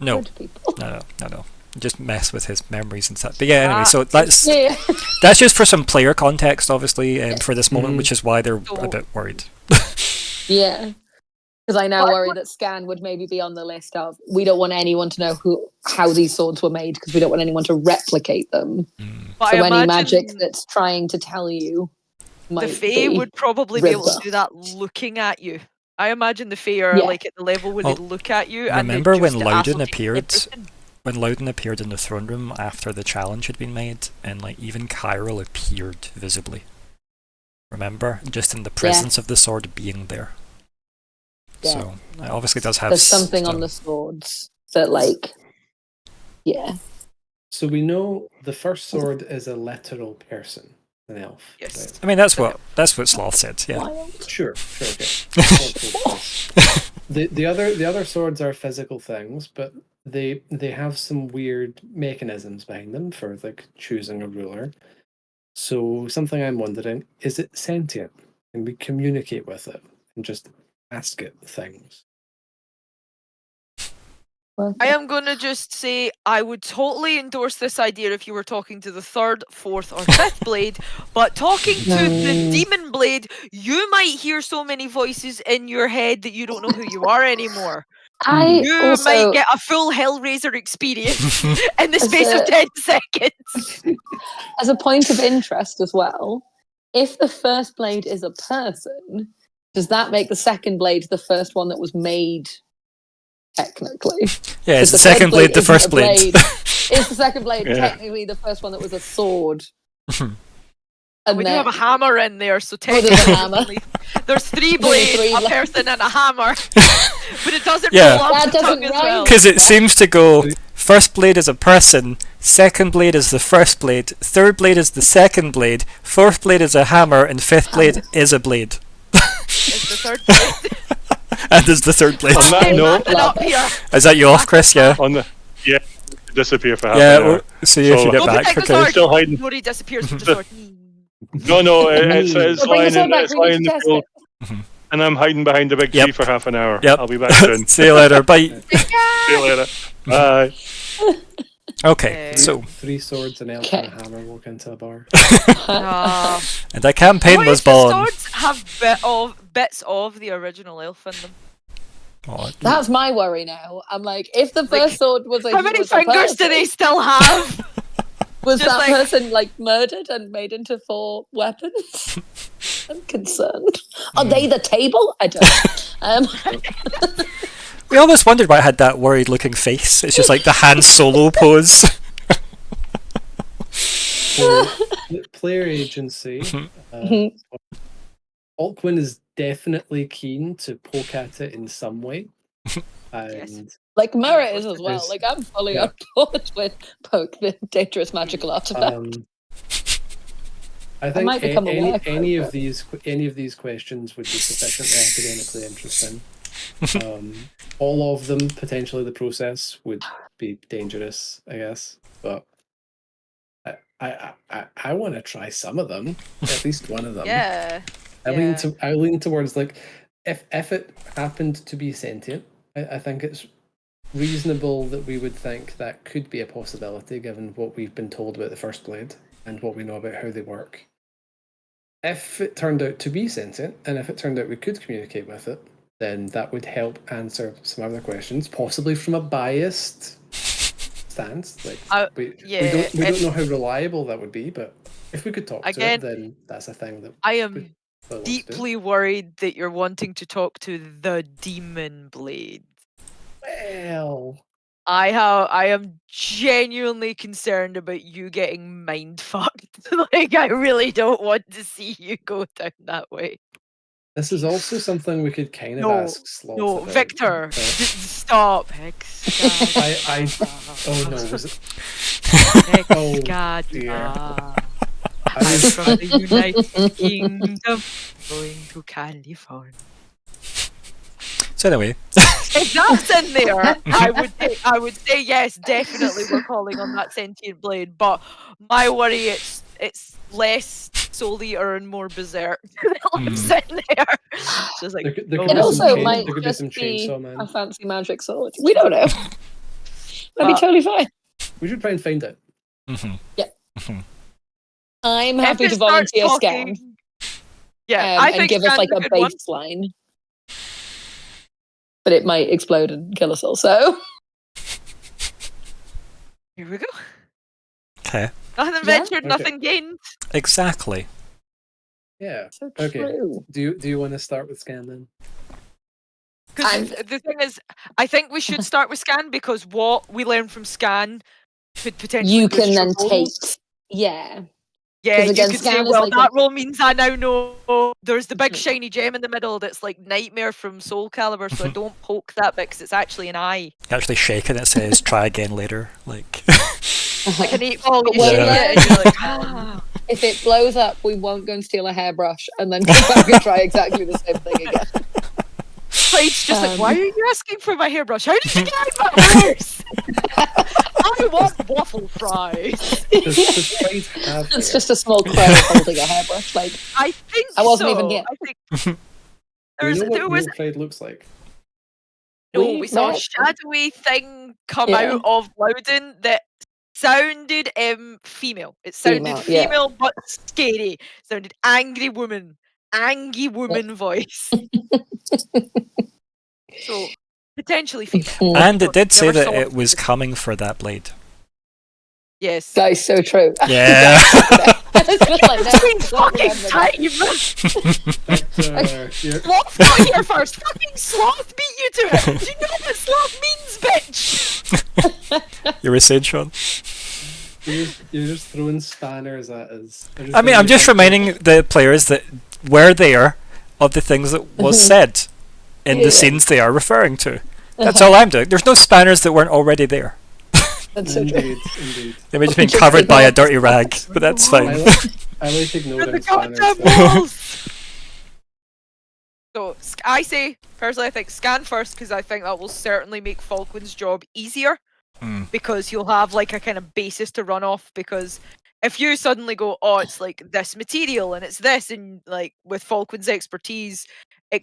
No, Good people. no. Just mess with his memories and stuff. But yeah, anyway, so that's Yeah. that's just for some player context, obviously, for this moment, which is why they're a bit worried. Yeah. Because I now But- worry that Scan would maybe be on the list of, we don't want anyone to know how these swords were made, because we don't want anyone to replicate them. But So I any imagine magic that's trying to tell you the might Fae be. would probably be able to ripped do that looking at you. I imagine the Fae are Yeah. like at the level where Well, they look at you and remember they when just Loudon ascertain appeared? everything. When Loudon appeared in the throne room after the challenge had been made, and like even Chiral appeared visibly. Remember, just in the presence of the sword being there. Yeah. So it obviously does have. There's something on the swords that, like, yeah. So we know the first sword is a literal person, an elf. Yes. I mean, that's what Sloth said. Yeah. Wild. Sure, okay. the other swords are physical things, but they have some weird mechanisms behind them for like choosing a ruler. So something I'm wondering, is it sentient? Can we communicate with it and just ask it things? I am going to just say I would totally endorse this idea if you were talking to the third, fourth, or fifth blade, but talking to the demon blade, you might hear so many voices in your head that you don't know who you are anymore. You also, might get a full Hellraiser experience in the As space of a- 10 seconds. as a point of interest as well, if the first blade is a person, does that make the second blade the first one that was made? Technically, Yeah, it's Because the the second third blade, blade the first isn't a blade. is the second blade Yeah. technically the first one that was a sword? And We do then- have a hammer in there, so there's a technically hammer. there's three There's only blades, three a blades. person, and a hammer. But it doesn't Yeah. roll off That the doesn't tongue as rhyme. well. Because it seems to go, first blade is a person, second blade is the first blade, third blade is the second blade, fourth blade is a hammer, and fifth blade is a blade. It's the third blade. And there's the third blade. On that Hey, note, nothing up here. Is that you off, Chris? Yeah. Disappear for half Yeah, an hour. we'll see you if So- you get Go back. protect the Okay. sword. Still hiding. Nori disappears from the sword. No, it's Well, bring the lying sword in back, it's we need lying to in the test field, it. and I'm hiding behind the big Yep. tree for half an hour. Yep. I'll be back soon. See you later. Bye. See you later. Bye. Okay, so Three swords, an elf, and a hammer walk into a bar. and that campaign What was if the born. swords have bits of the original elf in them? Oh, That's my worry now. I'm like, if the first sword was a How many was a fingers do person, they still have? was just that like- person like murdered and made into 4 weapons? I'm concerned. Are they the table? I don't. we always wondered why it had that worried-looking face. It's just like the Han Solo pose. So, player agency. Falkwin is definitely keen to poke at it in some way. And Like Myr'ra is as well. Yes. Like I'm fully Yeah. on board with poke the dangerous magical artifact. I think might become a any werewolf. of these questions would be sufficiently academically interesting. All of them, potentially the process, would be dangerous, I guess. But I want to try some of them, at least one of them. Yeah. I lean towards like if it happened to be sentient, I think it's reasonable that we would think that could be a possibility given what we've been told about the first blade and what we know about how they work. If it turned out to be sentient, and if it turned out we could communicate with it, then that would help answer some other questions, possibly from a biased stance. Like we don't know how reliable that would be, but if we could talk to it, then that's a thing that I am deeply worried that you're wanting to talk to the Demon Blade. Well, I am genuinely concerned about you getting mind fucked. Like, I really don't want to see you go down that way. this is also something we could kind of ask Sloth about. Victor, stop. Oh no, was it? God, dear. I'm from the United Kingdom, going to California. So anyway, If that's in there, I would say yes, definitely we're calling on that sentient blade. But my worry, it's less Soul Eater and more Berserk that lives in there. Just like, it also might just be a fancy magic sword. We don't know. That'd be totally fine. We should try and find it. Yeah. I'm happy to volunteer Scan. Yeah, I think and give us like a baseline. But it might explode and kill us all, so. Here we go. Okay. Nothing ventured, nothing gained. Exactly. Yeah. So okay. true. Do you want to start with Scan then? Because the thing is, I think we should start with Scan because what we learn from Scan could potentially you can then roles. take. Yeah. Yeah, you could say, well, like that role means I now know there's the big shiny gem in the middle that's like Nightmare from Soul Calibur, so I don't poke that bit because it's actually an eye. You actually shake it and it says try again later. Like like an 8-ball. If it blows up, we won't go and steal a hairbrush and then come back and try exactly the same thing again. Plate's just like, why are you asking for my hairbrush? How did you get out my hairs? I want waffle fries. It's just a small crow holding a hairbrush. Like I think I wasn't even here. I think there was Clyde looks like. No, we saw a shadowy thing come out of Loudon that sounded female. It sounded female but scary. It sounded angry woman voice. So potentially female. And it did say that it was coming for that blade. Yes. That is so true. Yeah. Fucking time! Sloth got here first! Fucking Sloth beat you to it! Do you know what Sloth means, bitch? You were saying, Sean? You're just throwing spanners at us. I mean, I'm just reminding the players that we're there of the things that was said in the scenes they are referring to. That's all I'm doing. There's no spanners that weren't already there. That's so true. Indeed. They may just been covered by a dirty rag, but that's fine. I like ignoring spanners. So I say, personally, I think Scan first because I think that will certainly make Falkwin's job easier because he'll have like a kind of basis to run off because if you suddenly go, oh, it's like this material and it's this, and like with Falkwin's expertise,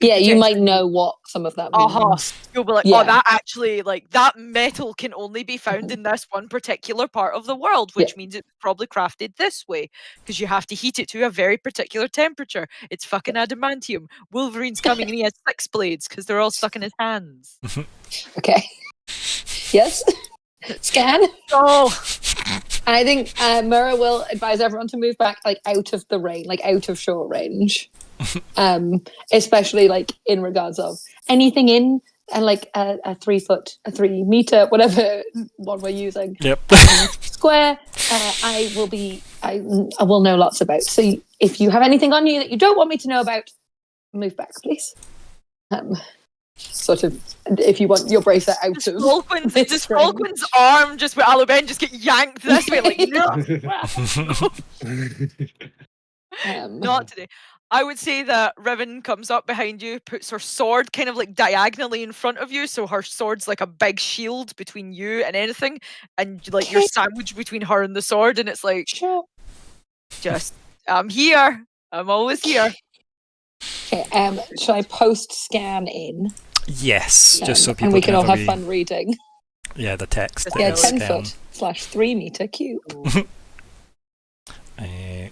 you might know what some of that means. You'll be like, oh, that actually, like, that metal can only be found in this one particular part of the world, which means it's probably crafted this way, because you have to heat it to a very particular temperature. It's fucking adamantium. Wolverine's coming and he has 6 blades, because they're all stuck in his hands. Okay. Yes. Scan. Oh. And I think Myr'ra will advise everyone to move back, like, out of the range, like, out of short range. Especially like in regards of anything in and like a 3 foot, a 3 meter, whatever one we're using. Square. I will know lots about. So if you have anything on you that you don't want me to know about, move back, please. Sort of, if you want your bracer out of. Does Falkwin's arm just with Aluben just get yanked this way? Like no. Not today. I would say that Riven comes up behind you, puts her sword kind of like diagonally in front of you, so her sword's like a big shield between you and anything, and like you're sandwiched between her and the sword, and it's like, just, I'm here. I'm always here. Okay, should I post Scan in? Yes, just so people and we can all have fun reading. Yeah, the text. Yeah, 10 foot /3 meter cube.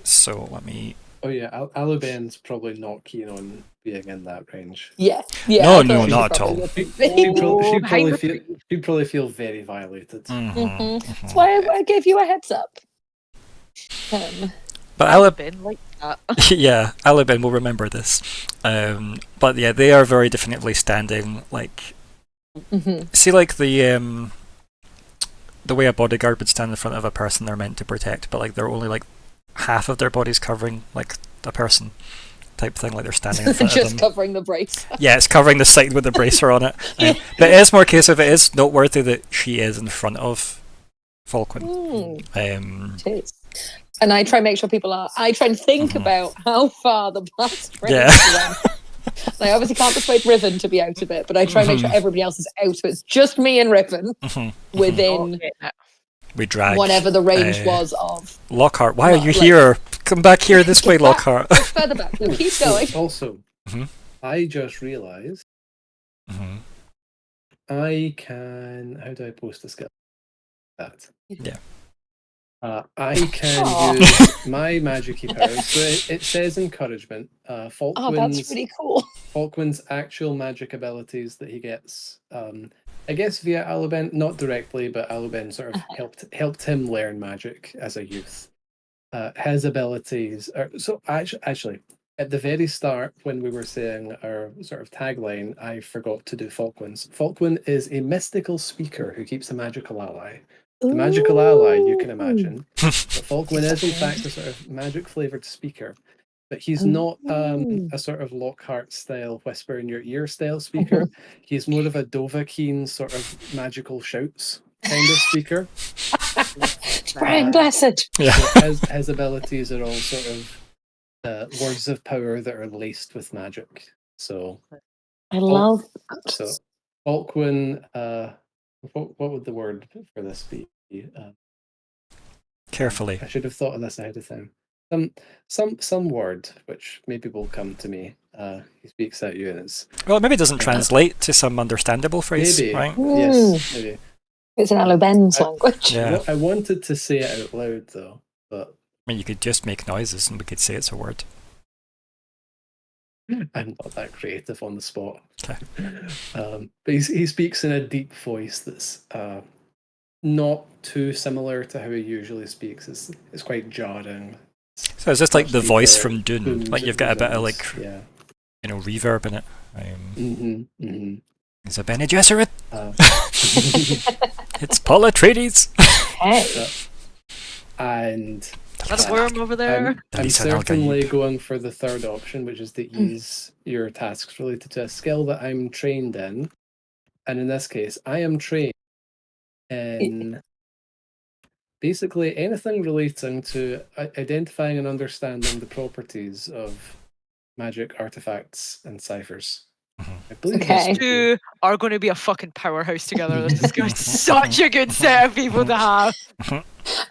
So let me Oh yeah, Aluben's probably not keen on being in that range. Yeah. No, I no, thought she not at probably all. would be. She'd probably feel very violated. That's why I gave you a heads up. But Alabin like that. yeah, Alabin will remember this. But yeah, they are very definitively standing like. See, like the way a bodyguard would stand in front of a person they're meant to protect, but like they're only like half of their body's covering like a person type thing, like they're standing in front of them. Just covering the brace. Yeah, it's covering the side with the bracer on it. But it is more a case of it is noteworthy that she is in front of Falkwin. It is. And I try and make sure people are. I try and think about how far the blast range went. I obviously can't persuade Riven to be out of it, but I try and make sure everybody else is out of it. It's just me and Riven within we drag whatever the range was of. Lockhart, why are you here? Come back here this way, Lockhart. Further back. No, keep going. Also, I just realised I can. How do I post a skill? That. Yeah. I can use my magic-y powers. So it says encouragement. Falkwin's, that's really cool. Falkwin's actual magic abilities that he gets, I guess via Aluben, not directly, but Aluben sort of helped him learn magic as a youth. His abilities are so actually at the very start when we were saying our sort of tagline, I forgot to do Falkwin's. Falkwin is a mystical speaker who keeps a magical ally. The magical ally, you can imagine. But Falkwin is, in fact, a sort of magic-flavoured speaker. But he's not a sort of Lockheart-style whisper in your ear style speaker. He's more of a Dovahkiin sort of magical shouts kind of speaker. Brian Blessed. Yeah. So his abilities are all sort of words of power that are laced with magic. So I love that. So Falkwin, what would the word for this be? Carefully. I should have thought of this ahead of time. Some word which maybe will come to me. He speaks at you and it's Well, it maybe doesn't translate to some understandable phrase, maybe right? yes, maybe. It's an Aluben's language. Yeah. I wanted to say it out loud though, but I mean, you could just make noises and we could say it's a word. I'm not that creative on the spot. Okay. But he speaks in a deep voice that's not too similar to how he usually speaks. It's quite jarring. So it's just like the voice from Dune. booms Like you've it got a bit of presents. like, yeah. reverb in it. It's a Bene Gesserit. It's Paul Atreides. Hey. And Is that a worm over there? I'm certainly going for the third option, which is to ease your tasks related to a skill that I'm trained in. And in this case, I am trained in basically anything relating to identifying and understanding the properties of magic artifacts and ciphers. I believe Okay. These two are going to be a fucking powerhouse together. This is going to be such a good set of people to have.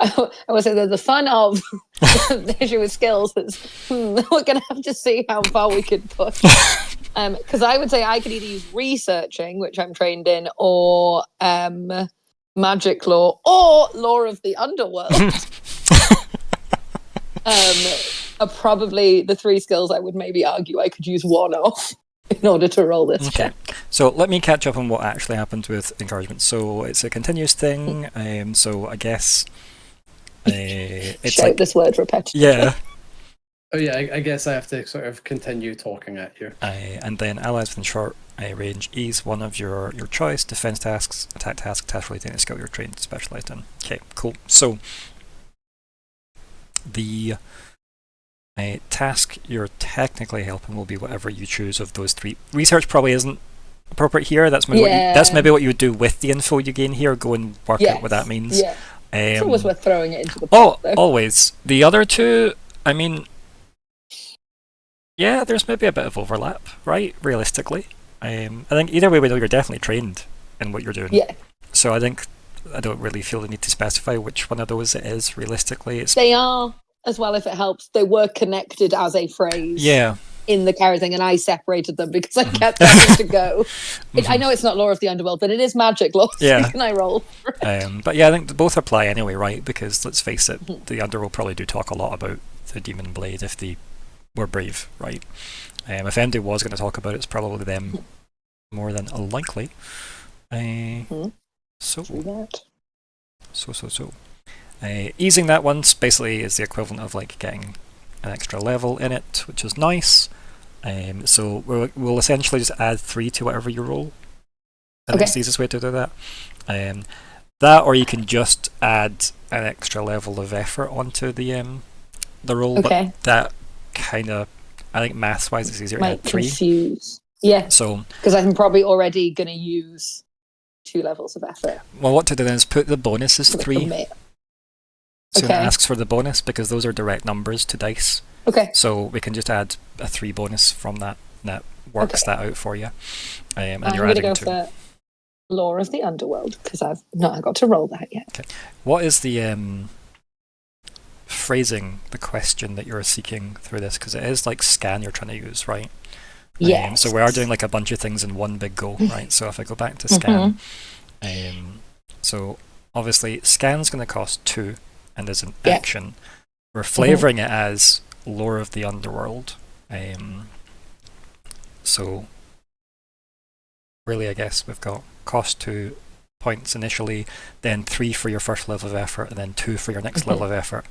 I would say that the fun of the issue with skills is we're going to have to see how far we can push. Because I would say I could either use researching, which I'm trained in, or magic law, or law of the underworld. Are probably the three skills I would maybe argue I could use one of in order to roll this check. So let me catch up on what actually happens with encouragement. So it's a continuous thing. So I guess it's Shout like this word repetitively. yeah. Oh yeah, I guess I have to sort of continue talking at you. And then allies within short range ease one of your choice, defense tasks, attack task relating to skill you're trained specialized in. Okay, cool. So the task you're technically helping will be whatever you choose of those three. Research probably isn't appropriate here. That's maybe that's maybe what you would do with the info you gain here. Go and work out what that means. Yeah. It's always worth throwing it into the pot, though. Always. The other two, I mean, yeah, there's maybe a bit of overlap, right? Realistically, I think either way, you're definitely trained in what you're doing. Yeah. So I think I don't really feel the need to specify which one of those it is. Realistically, They are, as well, if it helps. They were connected as a phrase. Yeah. In the carry thing, and I separated them because I kept having to go. I know it's not law of the underworld, but it is magic law. So Yeah. can I roll? But yeah, I think both apply anyway, right? Because let's face it, the underworld probably do talk a lot about the demon blade if they were brave, right? If MD was going to talk about it, it's probably them more than unlikely. So. Easing that once basically is the equivalent of like getting an extra level in it, which is nice. So we'll essentially just add 3 to whatever you roll. And that's the easiest way to do that. That, or you can just add an extra level of effort onto the roll. Okay. But that kind of, I think maths-wise, it's easier to add 3. Confuse. Yeah. So because I'm probably already going to use 2 levels of effort. Well, what to do then is put the bonus as 3. So it asks for the bonus because those are direct numbers to dice. Okay. So we can just add a 3 bonus from that. That works that out for you. And I'm you're going to adding go 2. for Law of the Underworld because I've not got to roll that yet. Okay. What is the phrasing, the question that you're seeking through this? Because it is like scan you're trying to use, right? Yes. So we are doing like a bunch of things in one big go, right? So if I go back to scan, so obviously scan's going to cost 2 and is an action. We're flavouring it as Lore of the Underworld. So really, I guess we've got cost 2 points initially, then 3 for your first level of effort, and then 2 for your next level of effort.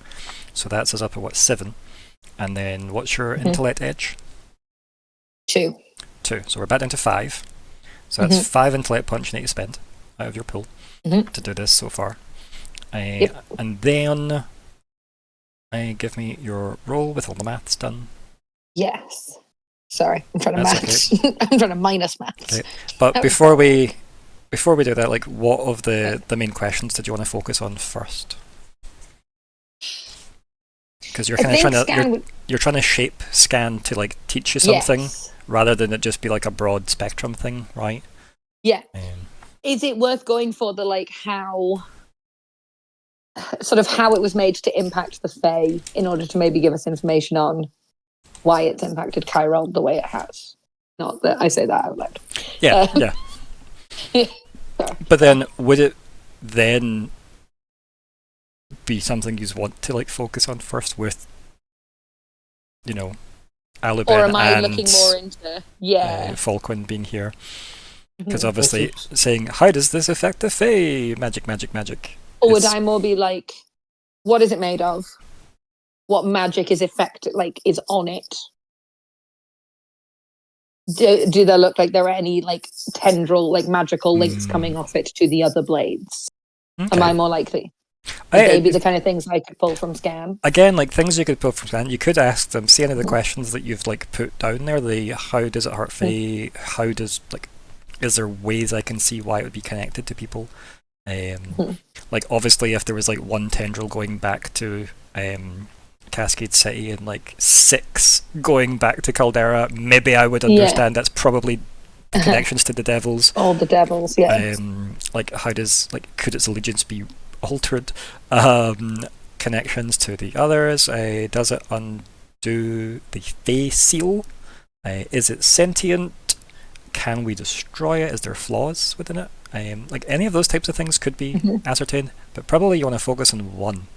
So that's us up at 7. And then what's your intellect edge? 2. 2. So we're back down to 5. So that's 5 intellect points you need to spend out of your pool to do this so far. And then give me your roll with all the maths done. Yes. Sorry, I'm trying to maths. Okay. I'm trying to minus maths. Okay. But before we do that, like, what of the main questions did you want to focus on first? Because you're kind of trying to you're trying to shape scan to like teach you something rather than it just be like a broad spectrum thing, right? Yeah. Is it worth going for the like how it was made to impact the Fae in order to maybe give us information on why it's impacted Chiral the way it has? Not that I say that out loud. Yeah. But then would it then be something you want to like focus on first with, you know, Aluben or am I and looking more into Falkwin being here? Because obviously saying, how does this affect the Fae? Magic. Or would I more be like, what is it made of? What magic is is on it? Do there look like there are any like tendril, like magical links coming off it to the other blades? Okay. Am I more likely? Would they be the kind of things I could pull from scan? Again, like things you could pull from scan. You could ask them, see any of the questions that you've like put down there, the how does it hurt Fae? How does is there ways I can see why it would be connected to people? Like obviously if there was like one tendril going back to Cascade City and like 6 going back to Caldera, maybe I would understand that's probably connections to the devils. All the devils, yeah. Like how does could its allegiance be altered? Connections to the others. Does it undo the Fae seal? Is it sentient? Can we destroy it? Is there flaws within it? Like any of those types of things could be ascertained, but probably you want to focus on one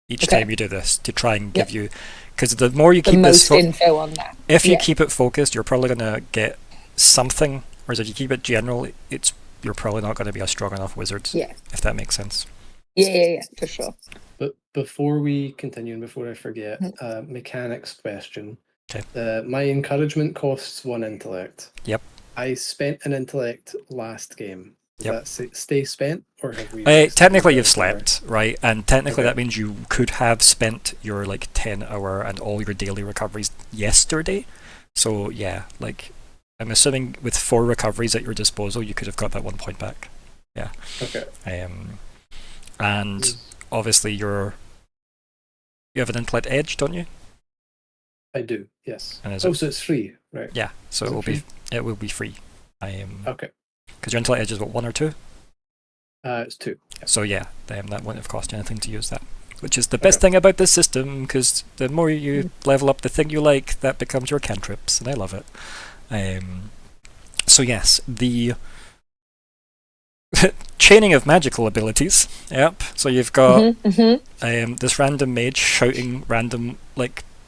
each time you do this to try and give you, because the more you keep this info on that. If you keep it focused, you're probably going to get something, whereas if you keep it general, you're probably not going to be a strong enough wizard. If that makes sense. Yeah, for sure. But before we continue and before I forget, mechanics question. Okay. My encouragement costs 1 intellect. Yep. I spent an intellect last game. Does that stay spent, or have we? Technically, you've slept, right? And technically, that means you could have spent your 10-hour and all your daily recoveries yesterday. So yeah, I'm assuming with 4 recoveries at your disposal, you could have got that 1 point back. Yeah. Okay. And obviously, you have an intellect edge, don't you? I do, yes. And so it's free, right? Yeah, so it will be free. Okay. Because your intellect edge is what, 1 or 2? It's 2. Yeah. So yeah, that wouldn't have cost you anything to use that. Which is the best thing about this system, because the more you level up the thing you like, that becomes your cantrips, and I love it. So yes, the chaining of magical abilities. Yep. So you've got this random mage shouting random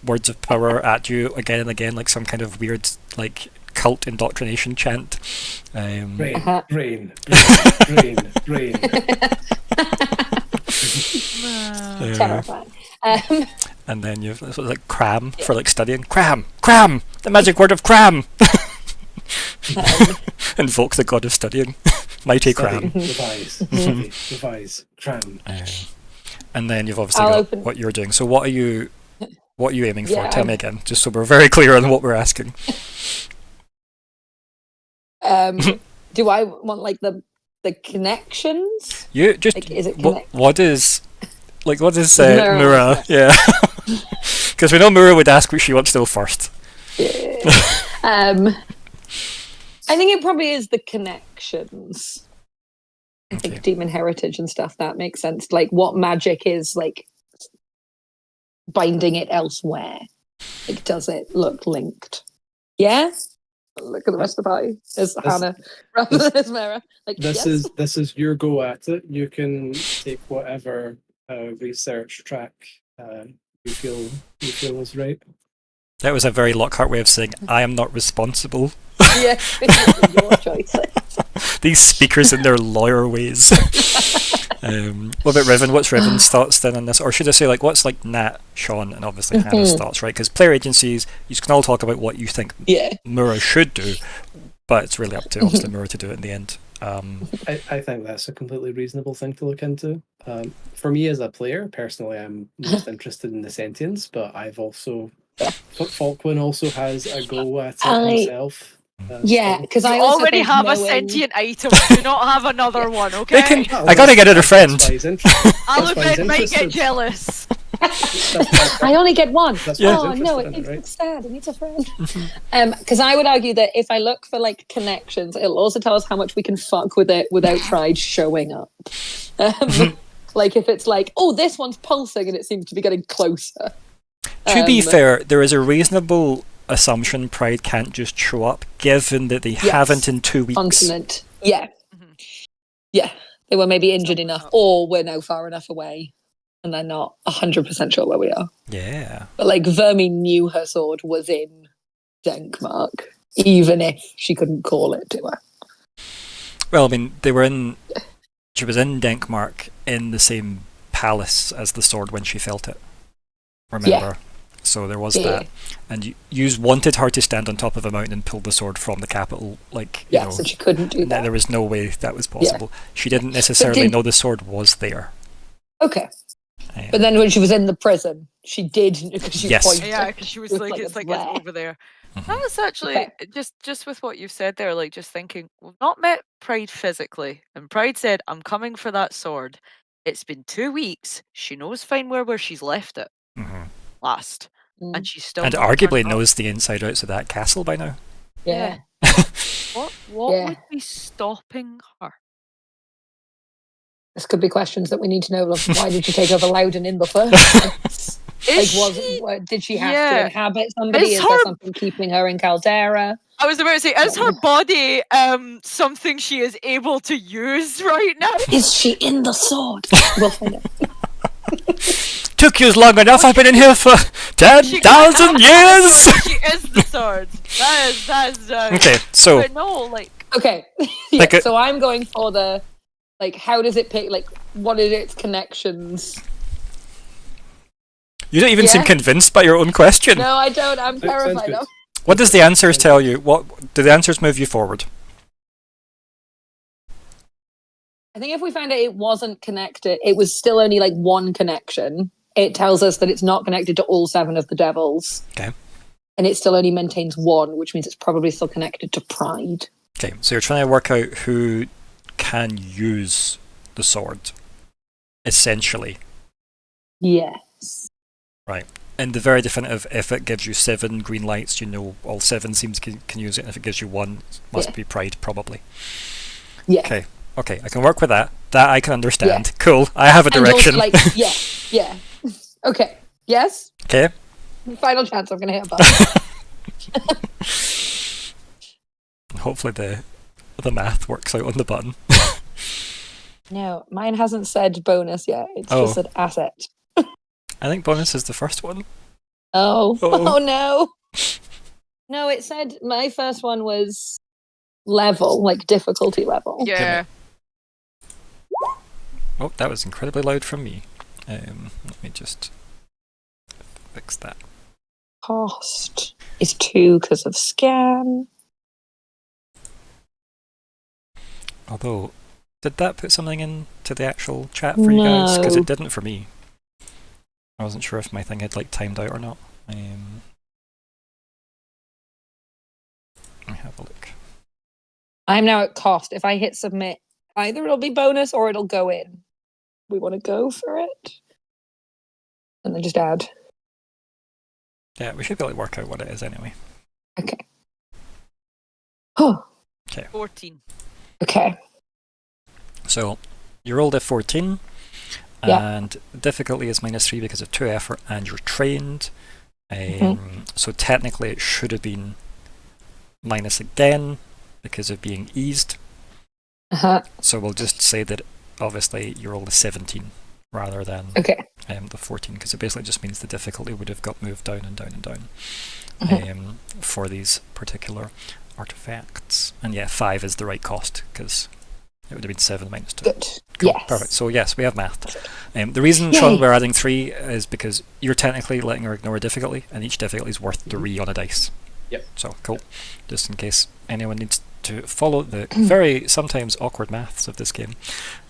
words of power at you again and again, like some kind of weird like cult indoctrination chant. Rain, Uh-huh. rain, rain, rain, rain. Terrifying. And then you've sort of like cram for like studying. Cram! Cram! The magic word of cram! Invoke the god of studying. Mighty Study, cram. revise, study, revise, cram. And then you've obviously I'll got open- what you're doing. So what are you aiming for? Yeah, Tell me again, just so we're very clear on what we're asking. Do I want like the connections? You just Like, is it what is Myr'ra. Myr'ra? Yeah, because we know Myr'ra would ask what she wants to know first. I think it probably is the connections. I Okay. think demon heritage and stuff, that makes sense. Like what magic is like binding it elsewhere. Like does it look linked? Yeah? Look at the rest of the party. There's Hannah rather than as Myr'ra. Like This yes. is your go at it. You can take whatever research track you feel is right. That was a very Lockhart way of saying I am not responsible. Yeah. Your choice. These speakers in their lawyer ways. What about Riven? What's Riven's thoughts then on this? Or should I say, like, what's like Nat, Sean, and obviously Hannah's thoughts, right? Because player agencies, you can all talk about what you think Yeah. Myr'ra should do, but it's really up to obviously Myr'ra to do it in the end. I think that's a completely reasonable thing to look into. For me as a player, personally, I'm most interested in the sentience, but I've also Falkwin also has a go at it himself. Yeah, so- because You I also already think have a knowing- sentient item. Do not have another one, They okay? can. Oh, I gotta get it a that's friend. why he's interested. I'll That's why he's admit, might get interested. jealous. I only get one. That's why he's Oh no, interested in it, right? it's sad. It needs a friend. Because I would argue that if I look for like connections, it'll also tell us how much we can fuck with it without Pride showing up. Like if it's like, oh, this one's pulsing and it seems to be getting closer. To be fair, there is a reasonable assumption Pride can't just show up, given that they haven't in 2 weeks. Continent. Yeah. Yeah. They were maybe injured enough, or we're now far enough away, and they're not 100% sure where we are. Yeah. But like Vermi knew her sword was in Denkmark, even if she couldn't call it to her. Well, I mean, they were in. She was in Denkmark in the same palace as the sword when she felt it. Remember? So there was that. And you wanted her to stand on top of a mountain and pull the sword from the capital, like, you know. So she couldn't do that. There was no way that was possible. She didn't necessarily know the sword was there. Okay. But then when she was in the prison, she did, because she pointed. Yeah, because she was It was like, like it's it's like there. it's over there. That was actually just with what you've said there, like just thinking, we've not met Pride physically, and Pride said, "I'm coming for that sword." It's been 2 weeks. She knows fine where she's left it last, and she's still And not arguably turned up. knows the inside outs of that castle by now. Yeah. What Yeah. would be stopping her? This could be questions that we need to know. Like, why did she take over Loudon in the first place? Did she have to inhabit somebody? Is there something keeping her in Caldera? I was about to say, is her body something she is able to use right now? Is she in the sword? We'll find out. Took you long enough. I've been in here for 10,000 years. She is the sword. That is. Okay, so. But no, like. Okay. Like so I'm going for the, like, how does it pick? Like, what are its connections? You don't even seem convinced by your own question. No, I don't. I'm terrified of. What does the answers tell you? What do the answers move you forward? I think if we found out it wasn't connected, it was still only like one connection. It tells us that it's not connected to all 7 of the devils. Okay. And it still only maintains 1, which means it's probably still connected to Pride. Okay, so you're trying to work out who can use the sword, essentially. Yes. Right. And the very definitive, if it gives you 7 green lights, you know all 7 seems can use it, and if it gives you 1, it must be Pride, probably. Yeah. Okay, I can work with that. That I can understand. Cool, I have a direction. And also, like, yeah. Okay, yes? Okay. Final chance, I'm going to hit a button. Hopefully the math works out on the button. No, mine hasn't said bonus yet. It's just said asset. I think bonus is the first one. Oh, Uh-oh. oh no. No, it said my first one was level, like difficulty level. Yeah. Oh, that was incredibly loud from me. Let me just fix that. Cost is 2 because of scan. Although, did that put something into the actual chat for you guys? Because No. it didn't for me. I wasn't sure if my thing had like timed out or not. Let me have a look. I'm now at cost. If I hit submit, either it'll be bonus or it'll go in. We want to go for it. And then just add. Yeah, we should be able to work out what it is anyway. Okay. Oh, 14. okay. So, you rolled a 14, Yeah. and difficulty is -3 because of 2 effort, and you're trained. So technically it should have been minus again because of being eased. Uh-huh. So we'll just say that obviously you rolled a 17 rather than Okay. the 14, because it basically just means the difficulty would have got moved down and down and down for these particular artifacts. And yeah, 5 is the right cost because it would have been 7 minus 2. Good. Cool. Yes. Perfect. So yes, we have math. The reason, Sean, we're adding 3 is because you're technically letting her ignore a difficulty, and each difficulty is worth 3 on a dice. Yep. So cool. Just in case anyone needs to follow the very sometimes awkward maths of this game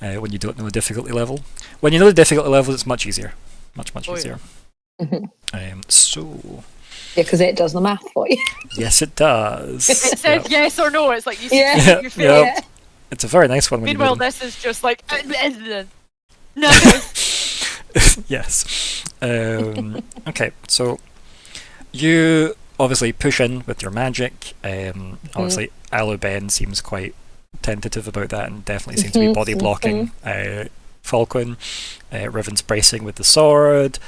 when you don't know the difficulty level. When you know the difficulty level, it's much easier. Much easier. So... Yeah, because it does the math for you. Yes, it does. It said Yep. yes or no. It's like you Yeah. succeeded, you failed. Yep. It's a very nice one. When Meanwhile, you this is just like no. yes. Okay, so you obviously push in with your magic. Obviously, Aluben seems quite tentative about that and definitely seems to be body blocking. Falkwin, Riven's bracing with the sword.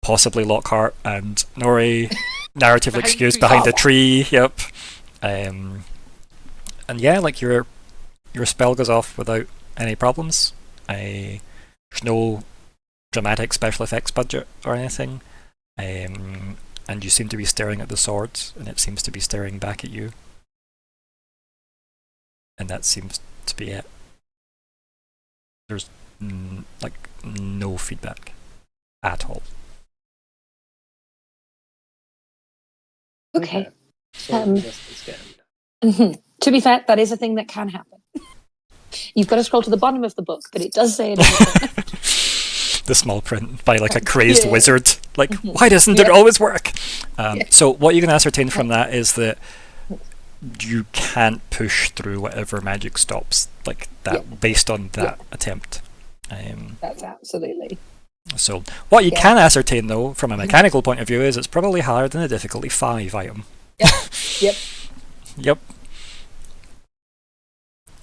Possibly Lockhart and Nori narratively excused behind a tree. Yep. And yeah, like your spell goes off without any problems. There's no dramatic special effects budget or anything. And you seem to be staring at the swords, and it seems to be staring back at you. And that seems to be it. There's like no feedback at all. Okay. So resistance scan. To be fair, that is a thing that can happen. You've got to scroll to the bottom of the book, but it does say it. The small print by like a crazed Yeah. wizard. Like, why doesn't it always work? So what you can ascertain from that is that you can't push through whatever magic stops like that based on that attempt. That's absolutely. So what you can ascertain though from a mechanical point of view is it's probably higher than a difficulty 5 item. Yep. Yep.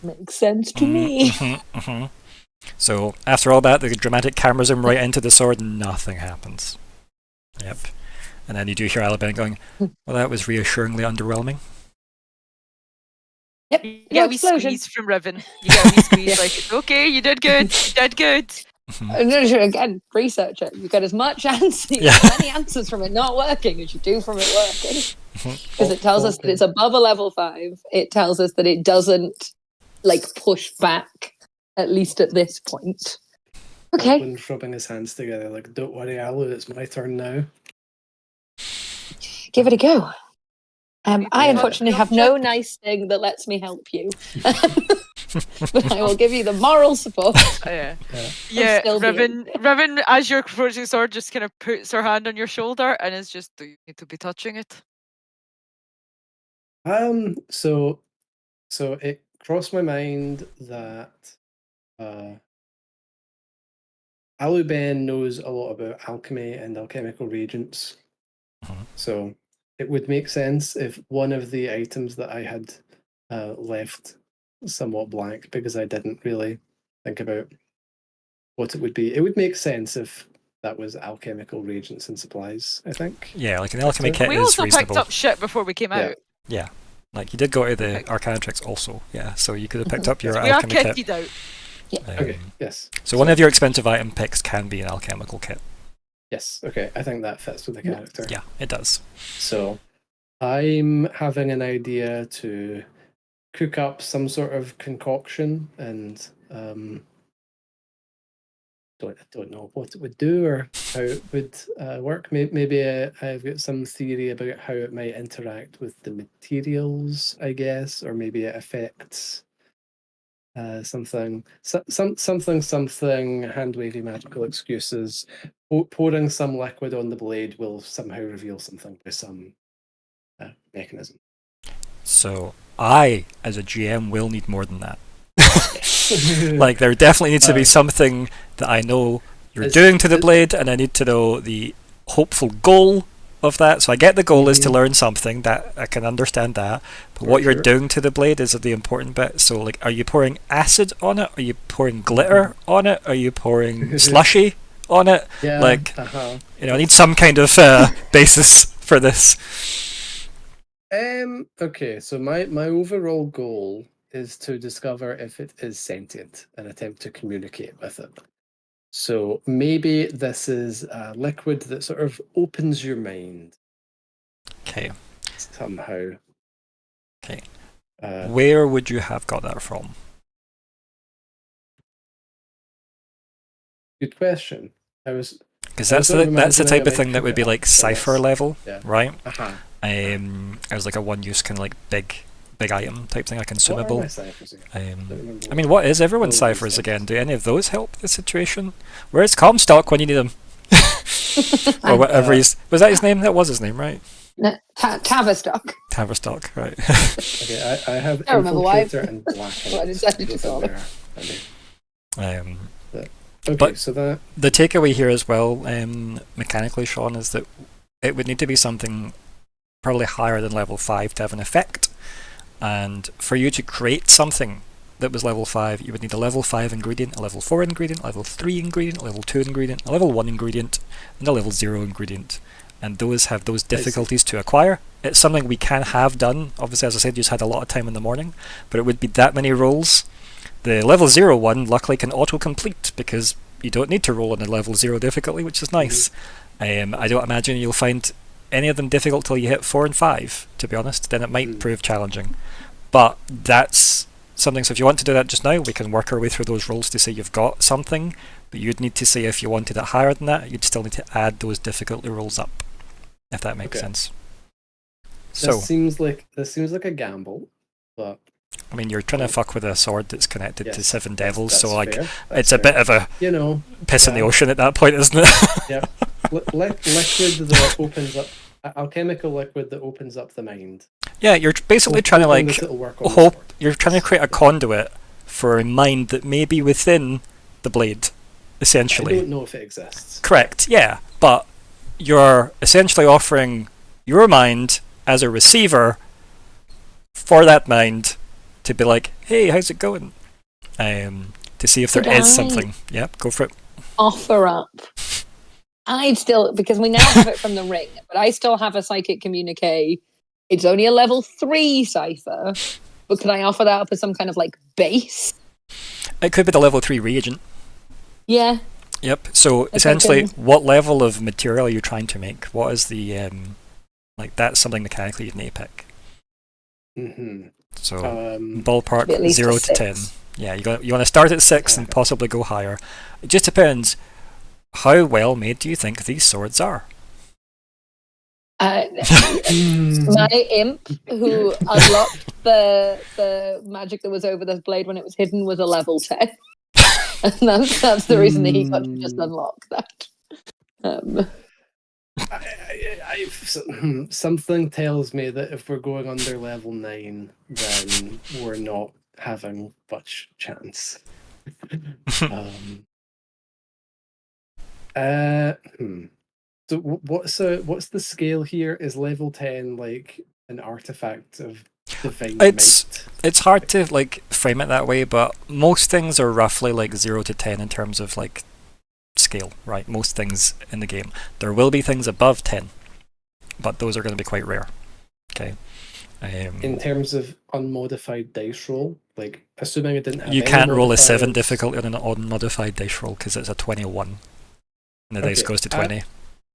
Makes sense to me. So after all that, the dramatic camera zoom right into the sword and nothing happens. Yep. And then you do hear Alabama going, well, that was reassuringly underwhelming. Yep. You No get a wee explosion. squeeze from Riven. You get a wee squeeze like, okay, you did good. You did good. No, again, research it. You get as much answers, many answers from it not working as you do from it working. Because it tells us that it's above a level 5. It tells us that it doesn't like push back, at least at this point. Okay. Falkwin rubbing his hands together, like, don't worry, Alu, it's my turn now. Give it a go. I Yeah. unfortunately have no nice thing that lets me help you. But I will give you the moral support. Yeah. Still Yeah, being- Riven, as you're approaching the sword, just kind of puts her hand on your shoulder and is just, do you need to be touching it? So it crossed my mind that Aluben knows a lot about alchemy and alchemical reagents. So it would make sense if one of the items that I had left somewhat blank because I didn't really think about what it would be. It would make sense if that was alchemical reagents and supplies, I think. Yeah, like an alchemy kit We is also reasonable. picked up shit before we came out. Yeah. Like you did go to the Arcanatrix also, yeah. So you could have picked up your We are alchemy kit. kitted out. Okay, yes. So one of your expensive item picks can be an alchemical kit. Yes. Okay. I think that fits with the character. Yeah, it does. So I'm having an idea to cook up some sort of concoction, and don't know what it would do or how it would work. Maybe I've got some theory about how it might interact with the materials, I guess, or maybe it affects something. Hand wavy magical excuses. Pouring some liquid on the blade will somehow reveal something by some mechanism. So I, as a GM, will need more than that. Like, there definitely needs to be something that I know you're doing to the blade, and I need to know the hopeful goal of that. So I get the goal is to learn something, that I can understand that, but what you're doing to the blade is the important bit. So, like, are you pouring acid on it? Are you pouring glitter on it? Are you pouring slushy on it? Yeah, like, you know, I need some kind of basis for this. Okay, so my overall goal is to discover if it is sentient and attempt to communicate with it. So maybe this is a liquid that sort of opens your mind. Okay. Somehow. Okay. Where would you have got that from? Good question. Because that's the type of thing that would be like Cypher level, right? Uh-huh. As like a one-use kind of like big item type thing, a consumable. What are my ciphers again? I mean, what is everyone's ciphers again? Do any of those help the situation? Where's Comstock when you need him? Or whatever was that his name? That was his name, right? No, Tavistock. Tavistock, right? Okay, I have I remember why. Infiltrator and Blackout. Why did I just all Okay, but so that the takeaway here as well, mechanically, Sean, is that it would need to be something probably higher than level 5 to have an effect. And for you to create something that was level 5, you would need a level 5 ingredient, a level 4 ingredient, a level 3 ingredient, a level 2 ingredient, a level 1 ingredient, and a level 0 ingredient. And those have those difficulties to acquire. It's something we can have done. Obviously, as I said, you just had a lot of time in the morning, but it would be that many rolls. The level 0 one luckily can auto-complete because you don't need to roll on a level 0 difficulty, which is nice. I don't imagine you'll find any of them difficult till you hit 4 and 5, to be honest. Then it might prove challenging. But that's something, so if you want to do that just now, we can work our way through those rolls to say you've got something, but you'd need to say if you wanted it higher than that, you'd still need to add those difficulty rolls up, if that makes sense. So this seems like a gamble, but I mean, you're trying to fuck with a sword that's connected to 7 devils, that's so like fair. it's a bit of a piss in the ocean at that point, isn't it? Yeah, liquid that opens up, alchemical liquid that opens up the mind. Yeah, you're basically trying to like hope. You're trying to create a conduit for a mind that may be within the blade, essentially. I don't know if it exists. Correct. Yeah, but you're essentially offering your mind as a receiver for that mind to be like, hey, how's it going? To see if there is something. Yeah, go for it. Offer up. I'd still, because we now have it from the ring, but I still have a psychic communique. It's only a level 3 cipher, but can I offer that up as some kind of like base? It could be the level 3 reagent. Yeah. Yep. So essentially, what level of material are you trying to make? What is the like? That's something mechanically you'd need to pick. So ballpark 0 to 10. Yeah, you want to start at 6 and possibly go higher. It just depends. How well made do you think these swords are? My imp, who unlocked the magic that was over the blade when it was hidden, was a level 10. And that's the reason that he got to just unlock that. Something tells me that if we're going under level 9, then we're not having much chance. So what's the scale here? Is level 10 like an artifact of divine might? It's hard to like frame it that way, but most things are roughly like 0 to 10 in terms of like scale, right? Most things in the game. There will be things above 10, but those are going to be quite rare. Okay. In terms of unmodified dice roll, like assuming it didn't have you any can't roll a 7 modifiers. difficulty on an unmodified dice roll because it's a 21 and the dice goes to 20.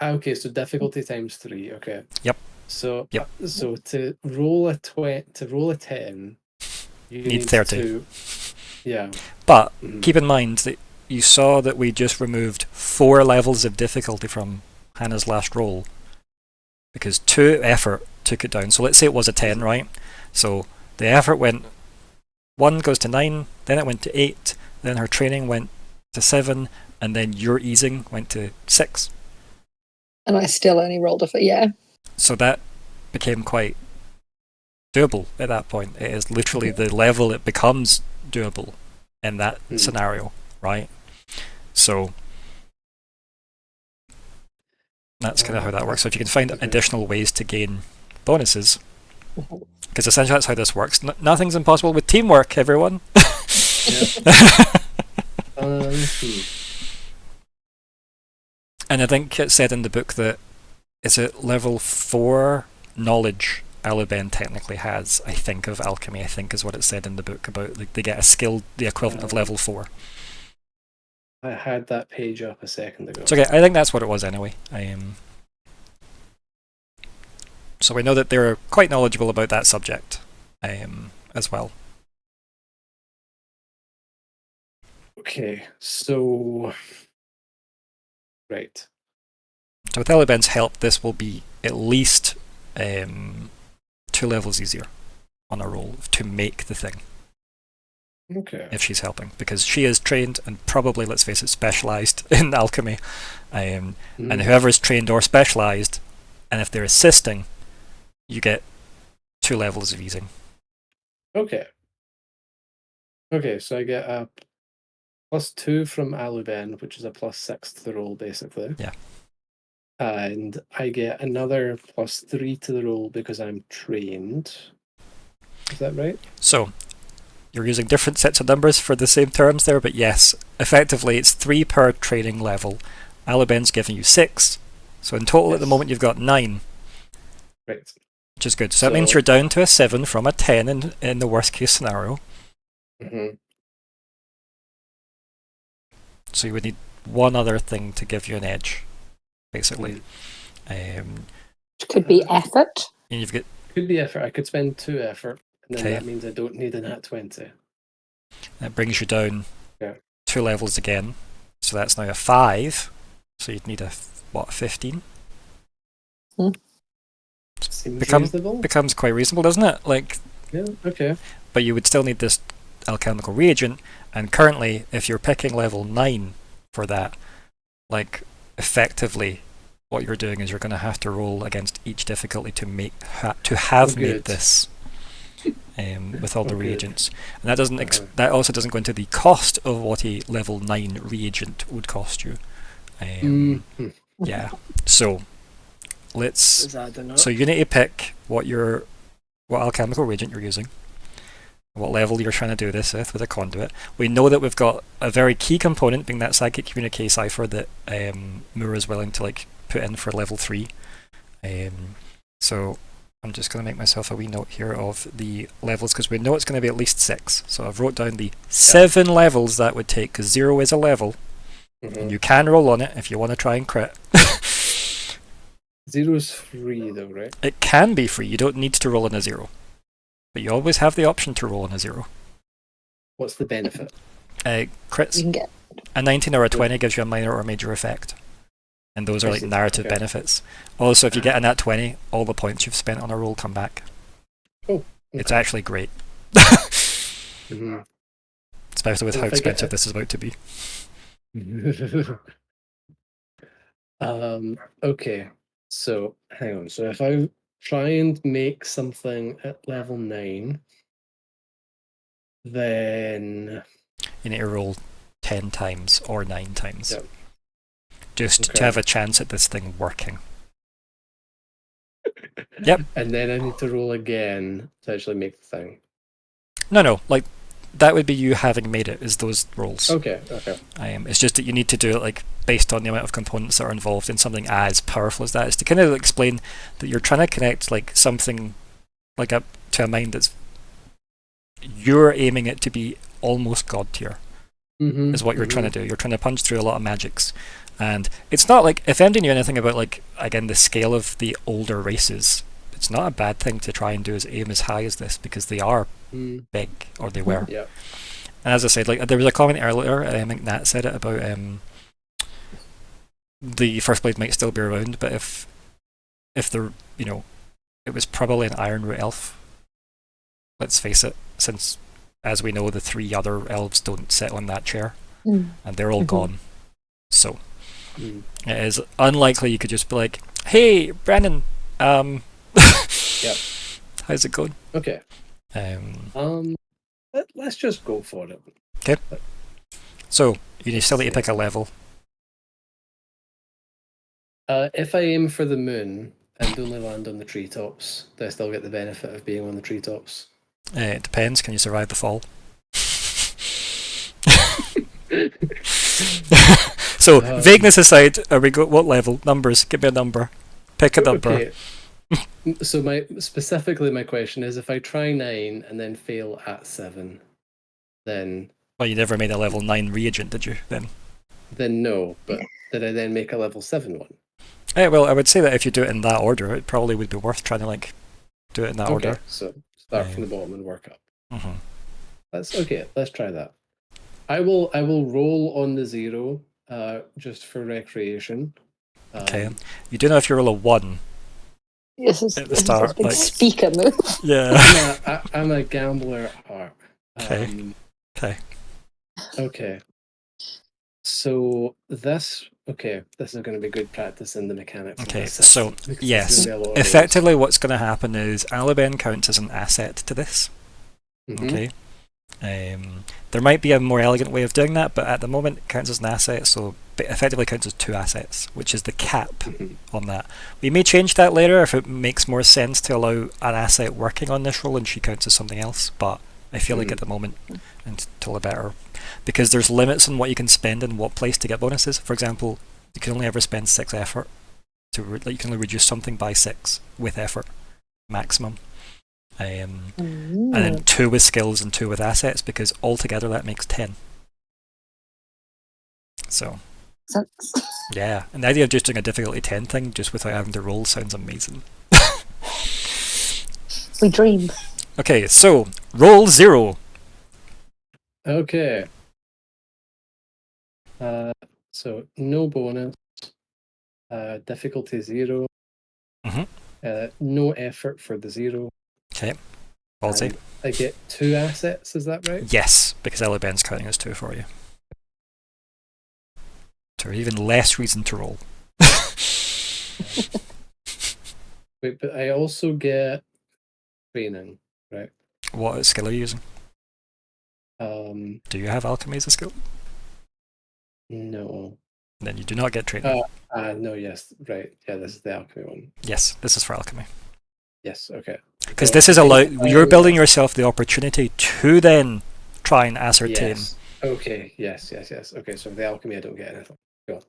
Okay, so difficulty times 3. Okay. Yep. So Yep. So to roll a 10, you Need need 30. to. Yeah. But Mhm. keep in mind that you saw that we just removed 4 levels of difficulty from Hannah's last roll because 2 effort took it down. So let's say it was a 10, right? So the effort went 1 goes to 9, then it went to 8, then her training went to 7, and then your easing went to 6. And I still only rolled a 4. Yeah. So that became quite doable at that point. It is literally the level it becomes doable in that scenario, right? So that's kind of how that works. So if you can find additional ways to gain bonuses, because essentially that's how this works. Nothing's impossible with teamwork, everyone. And I think it said in the book that, is it level 4 knowledge Alabenne technically has, I think, of alchemy, I think is what it said in the book about, like, they get a skill, the equivalent of level 4. I had that page up a second ago. It's okay, I think that's what it was anyway. So we know that they're quite knowledgeable about that subject as well. Okay, so right. So with Alaben's help, this will be at least 2 levels easier on a roll to make the thing. Okay. If she's helping, because she is trained and probably, let's face it, specialised in alchemy. And whoever is trained or specialised, and if they're assisting, you get 2 levels of easing. Okay. Okay, so I get a +2 from Aluben, which is a +6 to the roll, basically. Yeah. And I get another +3 to the roll because I'm trained. Is that right? So, you're using different sets of numbers for the same terms there, but yes, effectively it's 3 per training level. Aluben's giving you 6, so in total at the moment you've got 9. Right. Which is good. So that means you're down to a 7 from a 10 in the worst case scenario. So you would need one other thing to give you an edge, basically. Which could be effort. And you've got, could be effort. I could spend 2 effort, and then that means I don't need a nat 20. That brings you down 2 levels again. So that's now a 5. So you'd need a 15? Seems reasonable. Becomes quite reasonable, doesn't it? Like, yeah, okay. But you would still need this alchemical reagent, and currently, if you're picking level 9 for that, like, effectively, what you're doing is you're going to have to roll against each difficulty to make to have made this with all the reagents, and that doesn't that also doesn't go into the cost of what a level 9 reagent would cost you. Yeah, so let's. So you need to pick what alchemical reagent you're using, what level you're trying to do this with a conduit. We know that we've got a very key component being that psychic communique cipher that Myr'ra is willing to like put in for level 3. So I'm just going to make myself a wee note here of the levels because we know it's going to be at least 6. So I've wrote down the 7 levels that would take, because 0 is a level, and you can roll on it if you want to try and crit. 0 is free though, right? It can be free. You don't need to roll on a 0. But you always have the option to roll on a 0. What's the benefit? Crits. You can get A 19 or a 20 gives you a minor or major effect. And those are like narrative benefits. Also, if you get a nat 20, all the points you've spent on a roll come back. Oh. Okay. It's actually great. Especially with how expensive this is about to be. Okay. So, hang on. So if I try and make something at level 9, then you need to roll 10 times or 9 times. Yep. Just to have a chance at this thing working. Yep. And then I need to roll again to actually make the thing. No, like that would be you having made it, is those rolls. Okay. It's just that you need to do it like based on the amount of components that are involved in something as powerful as that. It's to kind of explain that you're trying to connect like something like to a mind that's you're aiming it to be almost god tier. is what you're trying to do. You're trying to punch through a lot of magics. And it's not like, if MD knew anything about, like, again, the scale of the older races, it's not a bad thing to try and do is aim as high as this, because they are big, or they were. Yeah. And as I said, like, there was a comment earlier, I think Nat said it, about the First Blade might still be around, but if they're, you know, it was probably an Iron Root elf. Let's face it, since, as we know, the 3 other elves don't sit on that chair, and they're all gone. So, it is unlikely you could just be like, hey, Brandon, Yep. how's it going? Okay. Let's just go for it. Okay. So, you still need to pick a level. If I aim for the moon and only land on the treetops, do I still get the benefit of being on the treetops? It depends, can you survive the fall? So, vagueness aside, are we what level? Numbers, give me a number. Pick a number. Okay. So specifically my question is, if I try 9 and then fail at 7, then... Well, you never made a level 9 reagent, did you, then? Then no, but did I then make a level 7 one? Well, I would say that if you do it in that order, it probably would be worth trying to, like, do it in that order. So start from the bottom and work up. Mm-hmm. That's okay, let's try that. I will roll on the 0, just for recreation. Okay. You do know if you roll a 1 This is at the start, a big like, speaker move. yeah. I'm a gambler at heart. Okay. Okay. So this is going to be good practice in the mechanics. Okay, of this so system, because yes, there's gonna be a lot of effectively what's going to happen is Alabama counts as an asset to this. rolls. Okay. There might be a more elegant way of doing that, but at the moment it counts as an asset, so it effectively counts as 2 assets, which is the cap on that. We may change that later if it makes more sense to allow an asset working on this roll and she counts as something else, but I feel like at the moment, until a better, because there's limits on what you can spend in what place to get bonuses. For example, you can only ever spend 6 effort. You can only reduce something by 6 with effort, maximum. And then 2 with skills and 2 with assets, because altogether that makes 10. So, yeah, and the idea of just doing a difficulty 10 thing just without having to roll sounds amazing. We dream. Okay, so roll 0. Okay. So no bonus. Difficulty 0. No effort for the 0. Okay, ballsy. And I get 2 assets, is that right? Yes, because Eleben's counting as 2 for you. To even less reason to roll. Wait, but I also get training, right? What skill are you using? Do you have alchemy as a skill? No. Then you do not get training. No, yes, right. Yeah, this is the alchemy one. Yes, this is for alchemy. Yes, okay. Because So this is you're building yourself the opportunity to then try and ascertain. Yes. Okay, yes. Okay, so the alchemy I don't get anything. Go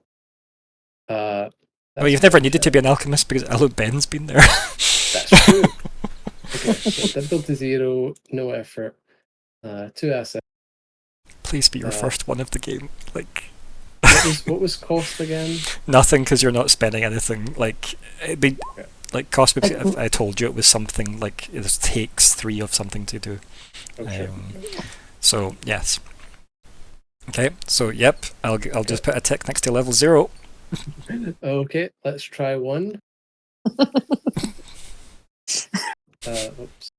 on. Well, you've never needed to be an alchemist because Ben's been there. That's true. Okay, so difficulty 0, no effort, 2 assets. Please be your first one of the game. Like, what was cost again? Nothing, because you're not spending anything. Like, it'd be like cost. Because I told you it was something like it takes 3 of something to do. Okay. So yes. Okay. So yep. I'll just put a tick next to level 0. Okay, let's try 1. Oops.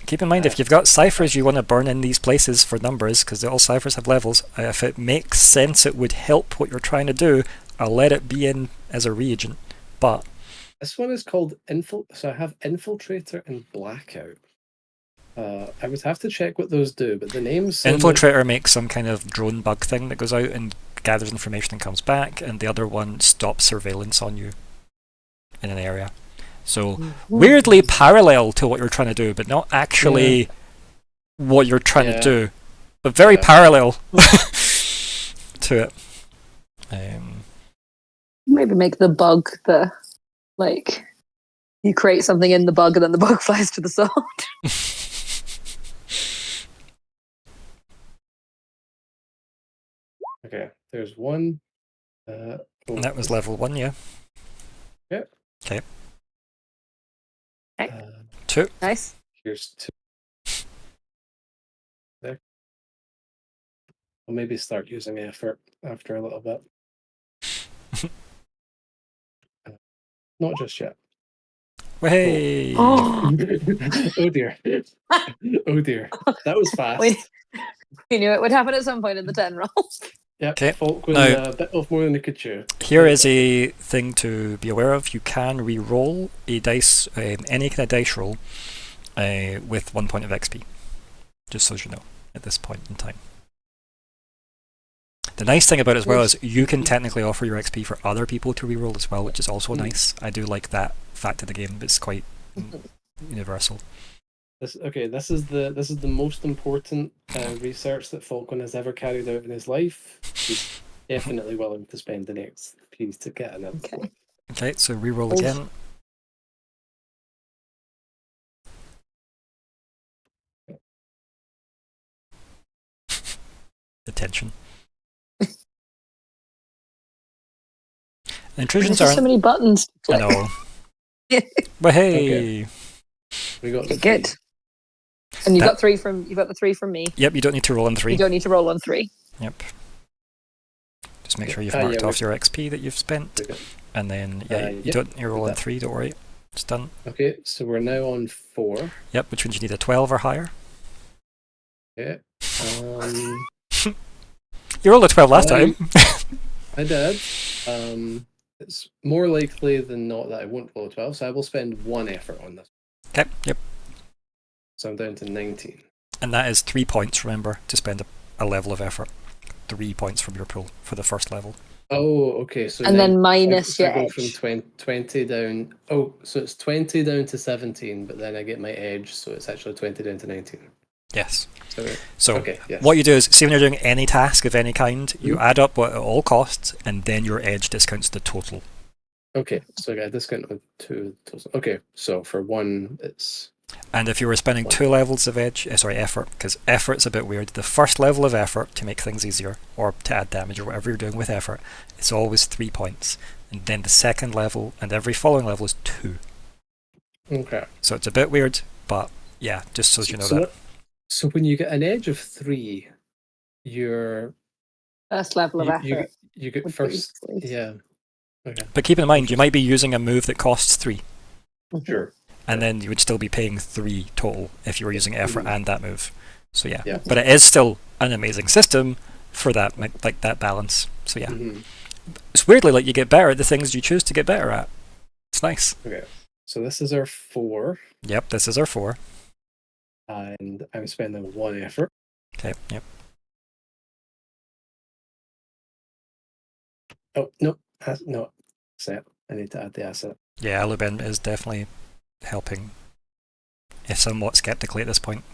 Keep in mind, if you've got ciphers you want to burn in these places for numbers, because all ciphers have levels, if it makes sense it would help what you're trying to do, I'll let it be in as a reagent. But this one is called so I have Infiltrator and Blackout. I would have to check what those do, but the names... Infiltrator makes some kind of drone bug thing that goes out and gathers information and comes back, and the other one stops surveillance on you in an area. So, weirdly parallel to what you're trying to do, but not actually what you're trying to do, but very parallel to it. Maybe make the bug like, you create something in the bug and then the bug flies to the sword. Okay, there's one. And that was level 1, yeah. Yep. Okay. Okay. 2. Nice. Here's 2. There. I'll maybe start using effort after a little bit. Not just yet. Hey! Oh, Oh dear. Oh dear. That was fast. we knew it would happen at some point in the 10 roll. Yep. Okay, Falkwin, now- a bit of more than it could chew. Here is a thing to be aware of. You can re-roll a dice, any kind of dice roll, with 1 point of XP. Just so you know, at this point in time. The nice thing about it as well is you can technically offer your XP for other people to re-roll as well, which is also nice. I do like that fact of the game. It's quite universal. This is the most important research that Falkwin has ever carried out in his life. He's definitely willing to spend the next piece to get another one. Okay, so re-roll Also- again. The tension. Intrusions There's just so aren't. many buttons. To I click. know. But hey, We got Okay, the good. three. And you've That- got the 3 from me. yep, you don't need to roll on 3. You don't need to roll on 3. Yep. Just make sure you've Yeah, marked we- off your XP that you've spent, We got- and then you yep, don't you roll on that. 3. Don't worry, it's done. Okay, so we're now on 4. Yep, which means you need a 12 or higher. Yeah. You rolled a 12 last time. I did. It's more likely than not that I won't roll a 12, so I will spend 1 effort on this. Okay, yep. So I'm down to 19. And that is 3 points, remember, to spend a level of effort. 3 points from your pool for the first level. Oh, okay. So And then minus so your I go edge. from 20 down. Oh, so it's 20 down to 17, but then I get my edge, so it's actually 20 down to 19. Yes. So, So okay, yes. what you do is, see when you're doing any task of any kind, you add up what it all costs, and then your edge discounts the total. Okay, so I got a discount on 2 total. Okay, so for 1, it's And if you were spending 2 levels of effort, because effort's a bit weird. The first level of effort to make things easier, or to add damage, or whatever you're doing with effort, it's always 3 points. And then the second level, and every following level is 2. okay. So it's a bit weird, but yeah, just so you know that. So when you get an edge of 3, you're First level of effort. you get would be first. great. Yeah. Okay. But keep in mind, you might be using a move that costs 3, Sure. and then you would still be paying 3 total if you were using effort and that move. So yeah. Yeah. But it is still an amazing system for that, like that balance. So yeah. Mhm. It's weirdly like you get better at the things you choose to get better at. It's nice. Okay. So this is our 4, Yep, this is our 4. and I'm spending 1 effort. Okay, yep. Oh no, no. Set. I need to add the asset. Yeah, Aluben is definitely helping. Somewhat skeptically at this point.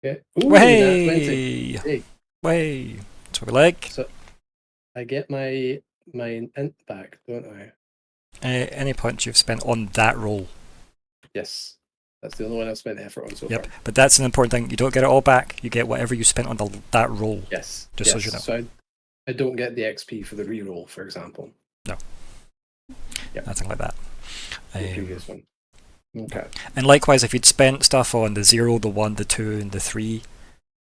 Okay. Ooh, nat 20. Way! Hey. Way! That's what we like. So I get my int back, don't I? Any points you've spent on that roll. Yes. That's the only one I've spent effort on so Yep, far. but that's an important thing. You don't get it all back. You get whatever you spent on that roll. Yes. Just so yes. you know. So I don't get the XP for the reroll, for example. No. Yep. Nothing like that. The previous one. Okay. And likewise, if you'd spent stuff on the 0, the 1, the 2, and the 3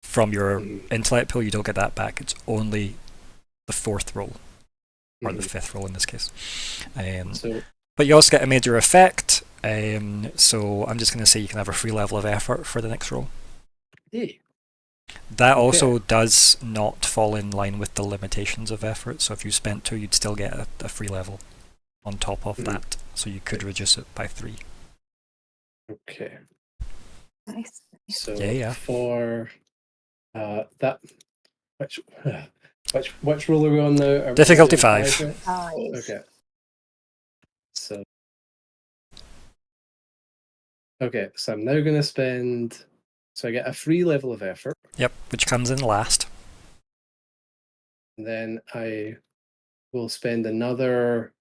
from your intellect pool, you don't get that back. It's only the 4th roll, or the 5th roll in this case. So But you also get a major effect. So I'm just going to say you can have a free level of effort for the next roll. hey. That also does not fall in line with the limitations of effort. So if you spent 2, you'd still get a free level on top of that. So you could reduce it by 3. Okay. Nice. So Yeah. for that which roll are we on now? Are we Difficulty doing 5. yet? 5. Okay. So I'm now gonna spend, so I get a free level of effort, Yep, which comes in last. and then I will spend another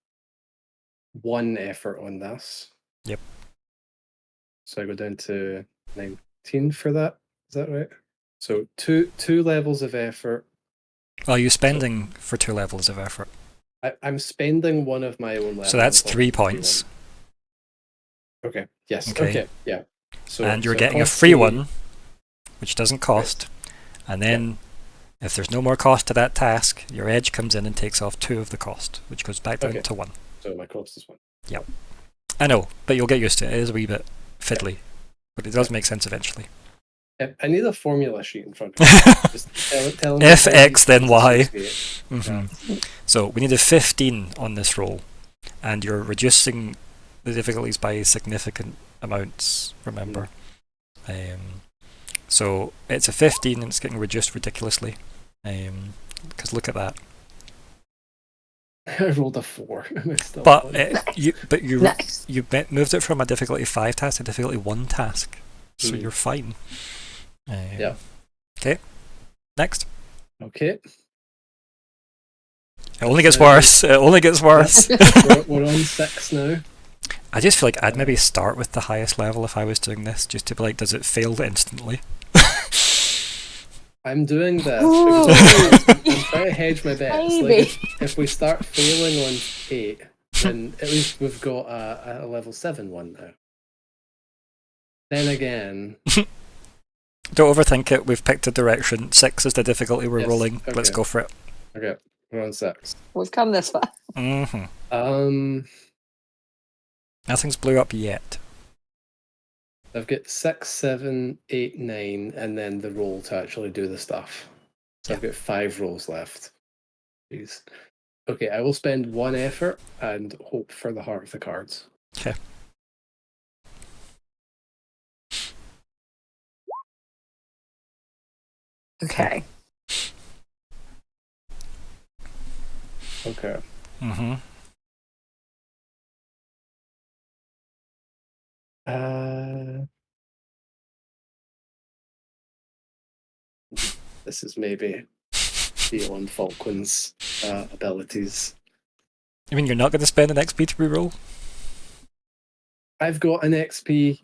1 effort on this. Yep. So I go down to 19 for that. Is that right? So two levels of effort. Well, you're spending for 2 levels of effort. I'm spending one of my own levels. So that's 3 points. Okay. Yes. Okay. Okay. Yeah. So And you're so getting a cost free me- one, which doesn't cost. And then, if there's no more cost to that task, your edge comes in and takes off 2 of the cost, which goes back down Okay. to 1. So my cost is 1. I know, but you'll get used to it. It is a wee bit fiddly, but it does make sense eventually. I need a formula sheet in front of me. Just tell me If how X, then these Y. associate. Mhm. So we need a 15 on this roll, and you're reducing the difficulties by significant amounts, remember. So it's a 15 and it's getting reduced ridiculously. Because look at that. I rolled a 4. I'm still But fine. you Nice. moved it from a difficulty 5 task to difficulty 1 task. So Mhm. you're fine. Yeah. Okay. Next. Okay. It only gets worse. It only gets worse. We're on 6 now. I just feel like I'd maybe start with the highest level if I was doing this, just to be like, does it fail instantly? I'm doing this Ooh. because I'm trying to hedge my bets. Like Maybe. if we start failing on 8, then at least we've got a level 7 one now. Then again, Don't overthink it. We've picked a direction. 6 is the difficulty we're Yes, rolling. Let's okay. go for it. okay, we're on 6. We've come this far. Nothing's blew up yet. I've got 6, 7, 8, 9, and then the roll to actually do the stuff. So I've got 5 rolls left. Jeez. Okay, I will spend 1 effort and hope for the heart of the cards. Okay. Okay. Okay. Mm-hmm. This is maybe beyond Falkwin's abilities. You mean you're not going to spend an XP to reroll? I've got an XP.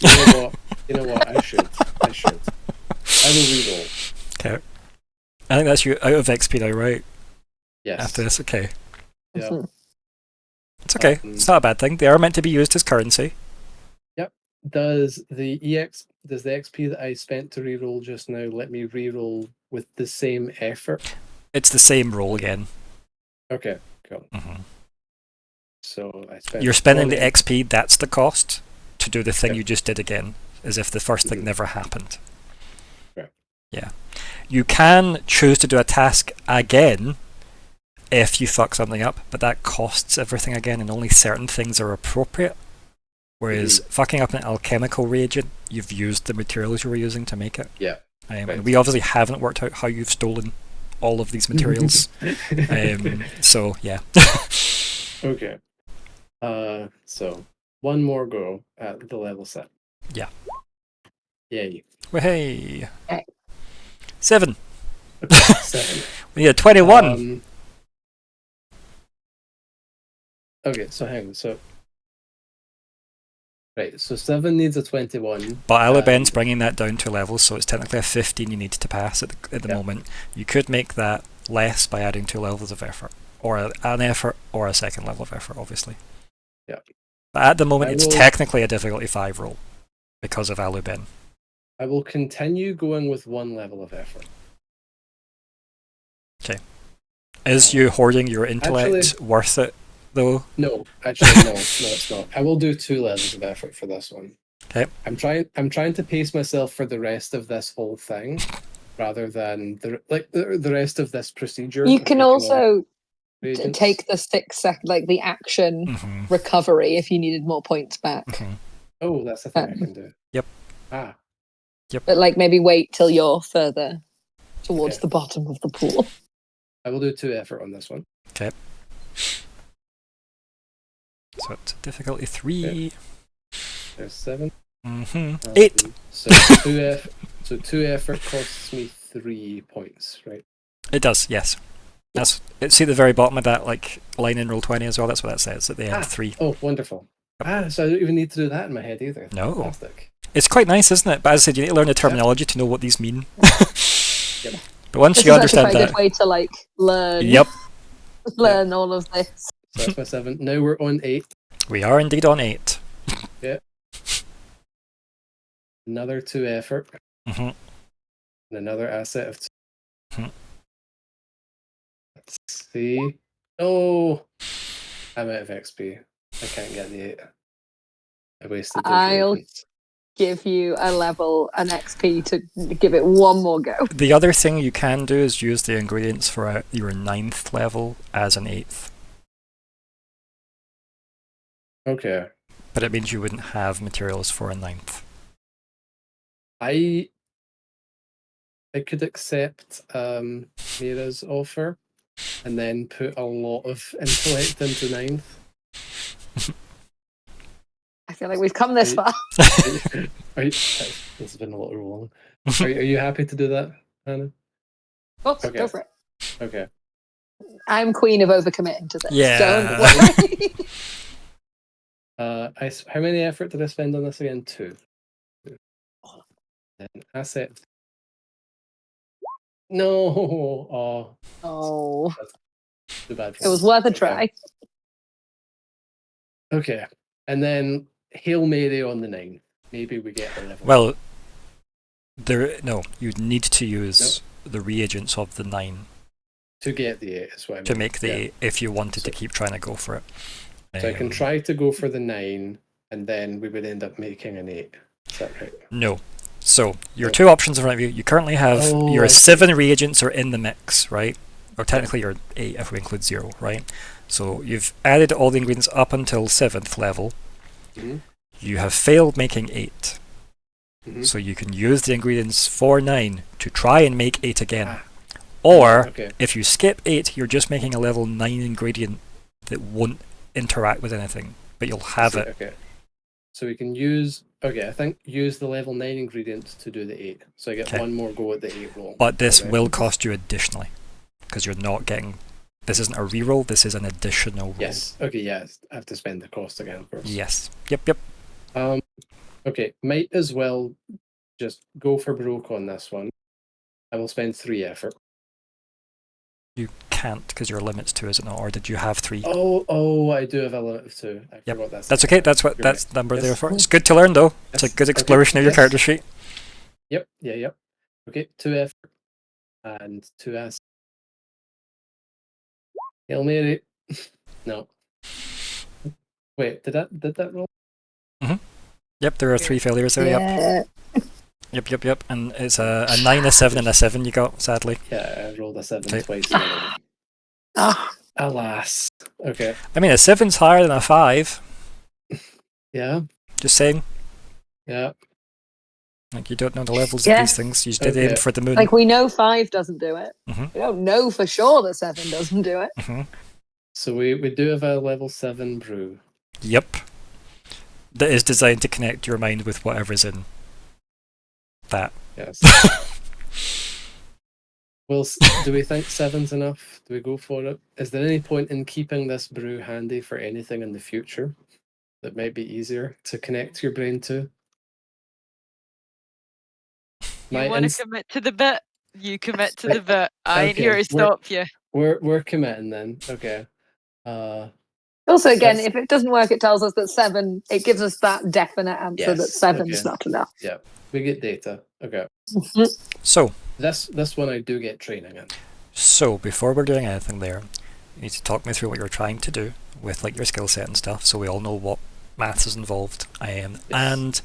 You know what? I should. I will reroll. Okay. I think that's you out of XP now, right? Yes. After this, okay. Yeah. Mhm. It's okay. It's not a bad thing. They are meant to be used as currency. Does the XP that I spent to reroll just now let me reroll with the same effort? It's the same roll again. Okay, cool. Mm-hmm. So I spent. You're spending the 1 XP, that's the cost, to do the thing Okay. you just did again, as if the first thing Mhm. never happened. Okay. Yeah. You can choose to do a task again if you fuck something up, but that costs everything again, and only certain things are appropriate. Whereas fucking up an alchemical reagent, you've used the materials you were using to make it. Yeah. And Right. we obviously haven't worked out how you've stolen all of these materials. So, yeah. Okay. So 1 more go at the level 7. Yeah. Yay. Hey. Okay. 7. Okay, 7. We need a 21. Okay, so hang on. So right, so 7 needs a 21. But Adept bringing that down 2 levels, so it's technically a 15 you need to pass at the Yeah. moment. You could make that less by adding 2 levels of effort, or an effort, or a second level of effort, obviously. Yeah. But at the moment, I it's will- technically a difficulty 5 roll because of Aluben. I will continue going with 1 level of effort. Is you hoarding your intellect worth it, though? No, actually, no, it's not. I will do 2 levels of effort for this one. Okay. I'm trying to pace myself for the rest of this whole thing, rather than the rest of this procedure. You of can picking also reagents. take the 6 like the action Mm-hmm. recovery if you needed more points back. Mm-hmm. Oh, that's the thing I can do. Yep. Ah, But like maybe wait till you're further towards Okay. the bottom of the pool. I will do 2 effort on this one. Okay. So it's difficulty 3. There's 7. Mm-hmm. 8. So 2 effort costs me 3 points, right? It does, yes. See the very bottom of that like line in roll 20 as well. That's what that says at the end. 3. Oh, wonderful. So I don't even need to do that in my head either. No. Fantastic. It's quite nice, isn't it? But as I said, you need to learn the terminology to know what these mean. Yep. But once This you is actually understand quite a that, good way to like learn. yep, Learn all of this. So that's my 7. Now we're on 8. we are indeed on 8. Another 2 effort. hmm And another asset of 2. Mhm. Let's see. Oh! I'm out of XP. I can't get the 8. I wasted those I'll reagents. give you a level, an XP to give it one more go. The other thing you can do is use the ingredients for your 9th level as an 8th. Okay. But it means you wouldn't have materials for a 9th. I could accept Myr'ra's offer and then put a lot of intellect into 9th. I feel like we've come this far. This has been a lot of rolling. Are you happy to do that, Hannah? Oops, Okay. go for it. Okay. I'm queen of overcommitting to this. Yeah. Don't worry. How many effort did I spend on this again? 2. Then asset. No. Oh, Oh, too bad. it was worth a try. Okay. And then Hail Mary on the 9. Maybe we get 11. Well, you'd need to use the reagents of the 9 to get the 8 is what I mean. to make the 8 if you wanted to keep trying to go for it. So I can try to go for the 9 and then we would end up making an 8. Is that right? No. So, your 2 options in front of you. You currently have your 7 reagents are in the mix, right? Or technically your 8 if we include 0, right? So you've added all the ingredients up until 7th level. Mm-hmm. You have failed making 8. Mm-hmm. So you can use the ingredients for 9 to try and make 8 again. Or, if you skip 8, you're just making a level 9 ingredient that won't interact with anything, but you'll have it. Okay. So we can use... Okay, I think use the level 9 ingredients to do the 8. So I get one more go at the 8 roll. But this will cost you additionally, because you're not getting... This isn't a reroll, this is an additional roll. Yes. Okay, yeah. I have to spend the cost again first. Yes. Yep. Okay, might as well just go for broke on this one. I will spend 3 effort. You can't, because your limit's 2, is it not? Or did you have 3? Oh, I do have a limit of 2. I forgot that's okay, that's what that's right. number there for. It's good to learn though. It's a good exploration of your character sheet. Yep. Okay, 2 effort and 2 S. Hail Mary. No. Wait, did that roll? Yep, there are 3 failures there, Yeah. Yep. And it's a 9, a 7, and a 7 you got, sadly. Yeah, I rolled a 7 Okay. twice. Oh, Alas. Okay. I mean, a 7's higher than a 5. Yeah. Just saying. Yeah. Like, you don't know the levels of these things. You just did aim for the moon. like we know 5 doesn't do it. Mhm. We don't know for sure that 7 doesn't do it. Mhm. So we do have a level 7 brew. Yep. That is designed to connect your mind with whatever's in that. Yes. Well, do we think 7's enough? Do we go for it? Is there any point in keeping this brew handy for anything in the future that might be easier to connect your brain to? You want to commit to the bit? You commit to the bit. I ain't here to stop you. We're committing then. Okay. Also, again, if it doesn't work, it tells us that 7. It gives us that definite answer that 7's not enough. Yeah, we get data. Okay. So this one I do get training in. So before we're doing anything there, you need to talk me through what you're trying to do with like your skill set and stuff, so we all know what maths is involved. And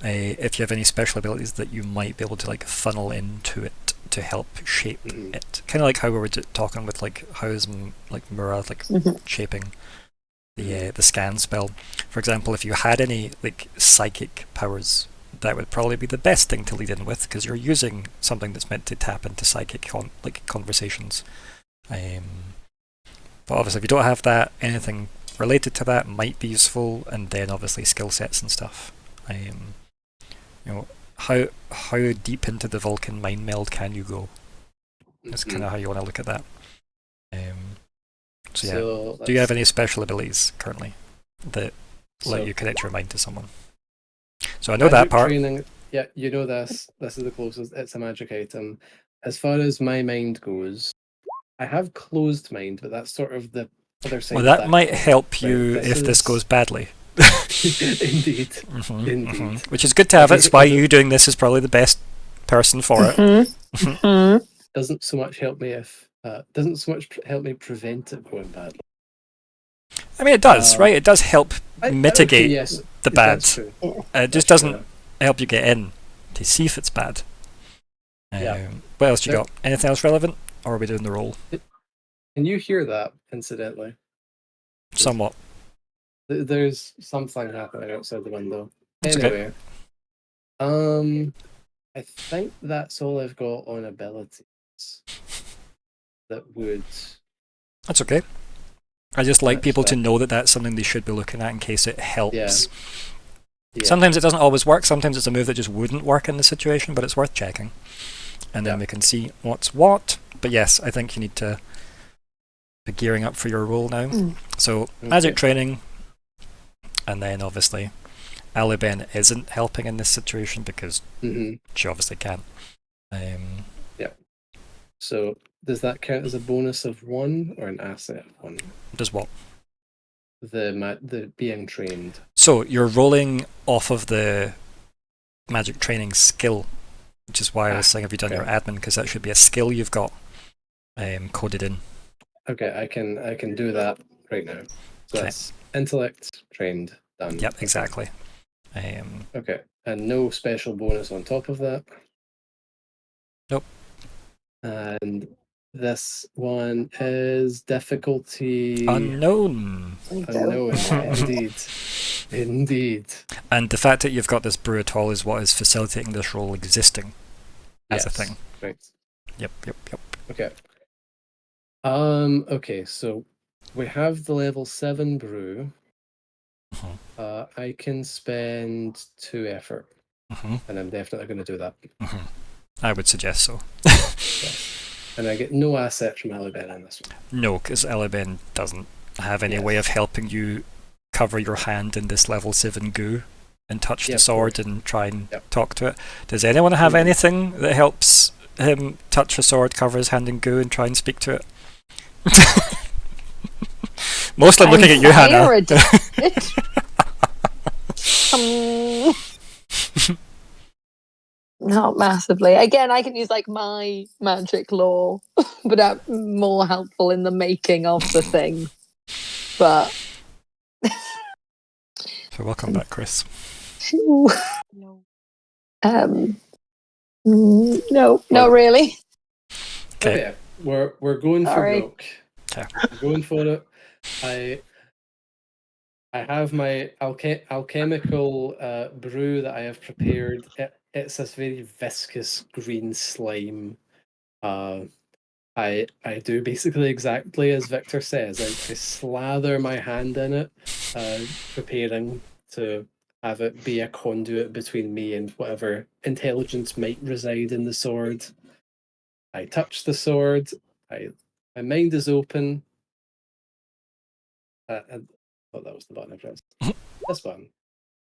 if you have any special abilities that you might be able to like funnel into it to help shape it, kind of like how we were talking with like how's like Myr'ra like shaping the scan spell. For example, if you had any like psychic powers, that would probably be the best thing to lead in with, because you're using something that's meant to tap into psychic conversations. But obviously, if you don't have that, anything related to that might be useful, and then obviously skill sets and stuff. How deep into the Vulcan mind meld can you go? That's kind of how you want to look at that. So do you have any special abilities currently that let you connect your mind to someone? So I know that Magic part. Training, yeah, you know this. This is the closest. It's a magic item. As far as my mind goes, I have closed mind, but that's sort of the other side. Well, of that might coin. help Right, you if this is- goes badly. Indeed, Mhm, indeed. mhm. Which is good to have. Okay, It's why is it- you doing this is probably the best person for it. Mhm. Doesn't so much help me if doesn't so much help me prevent it going badly. I mean, it does, right? It does help Okay, mitigate yes, the that's bad. true. It That's just doesn't true. help you get in to see if it's bad. Yeah. What else you There- got? Anything else relevant? Or are we doing the roll? Can you hear that? Incidentally, Somewhat. There's something happening outside the window. That's okay. Anyway, I think that's all I've got on abilities that would. That's okay. I just like Match people to that. know that that's something they should be looking at in case it helps. Yeah. Sometimes it doesn't always work. Sometimes it's a move that just wouldn't work in the situation, but it's worth checking. And then Yeah. we can see what's what. But yes, I think you need to be gearing up for your role now. So, magic Okay. training. And then obviously, Aliben isn't helping in this situation because hmm she obviously can't. So does that count as a bonus of 1 or an asset of 1? Does what? The being trained. So you're rolling off of the magic training skill, which is why I was saying, have you done your okay. admin? Because that should be a skill you've got coded in. Okay, I can do that right now. So Okay. that's intellect trained done. Yep, Okay. exactly. Okay, and no special bonus on top of that. Nope. And this one is difficulty Unknown. unknown. Indeed, indeed. And the fact that you've got this brew at all is what is facilitating this role existing as a Yes, thing. Right. Yep. Okay. Okay, so we have the level 7 brew. Mhm. I can spend 2 effort, Mhm. and I'm definitely going to do that. Mhm. I would suggest so. And I get no asset from Aliben in this one. No, because Eliben doesn't have any Yes. way of helping you cover your hand in this level 7 goo and touch Yep, the sword and try and Yep. talk to it. Does anyone have Mhm. anything that helps him touch a sword, cover his hand in goo, and try and speak to it? Mostly I'm looking at you, Hannah. Fire addicted. Not massively. Again, I can use like my magic law, but I'm more helpful in the making of the thing. But So welcome back, Chris. No. No, not really. Okay. We're going Sorry. for broke. Okay. We're going for it. I have my alchemical brew that I have prepared. It's this very viscous green slime. I do basically exactly as Viktor says. I slather my hand in it, preparing to have it be a conduit between me and whatever intelligence might reside in the sword. I touch the sword. My mind is open. I thought that was the button I pressed. This button.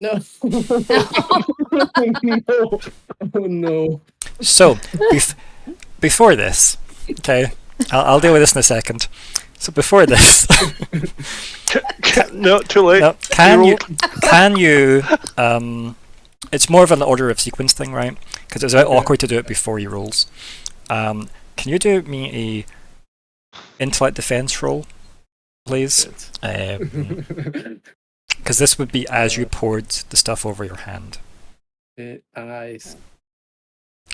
No. No. Oh no. So, before this, okay, I'll deal with this in a second. So before this, No, too late. no, can you, it's more of an order of sequence thing, right? Because it's a bit Okay. awkward to do it before he rolls. Can you do me a intellect defense roll, please? Because this would be as you poured the stuff over your hand.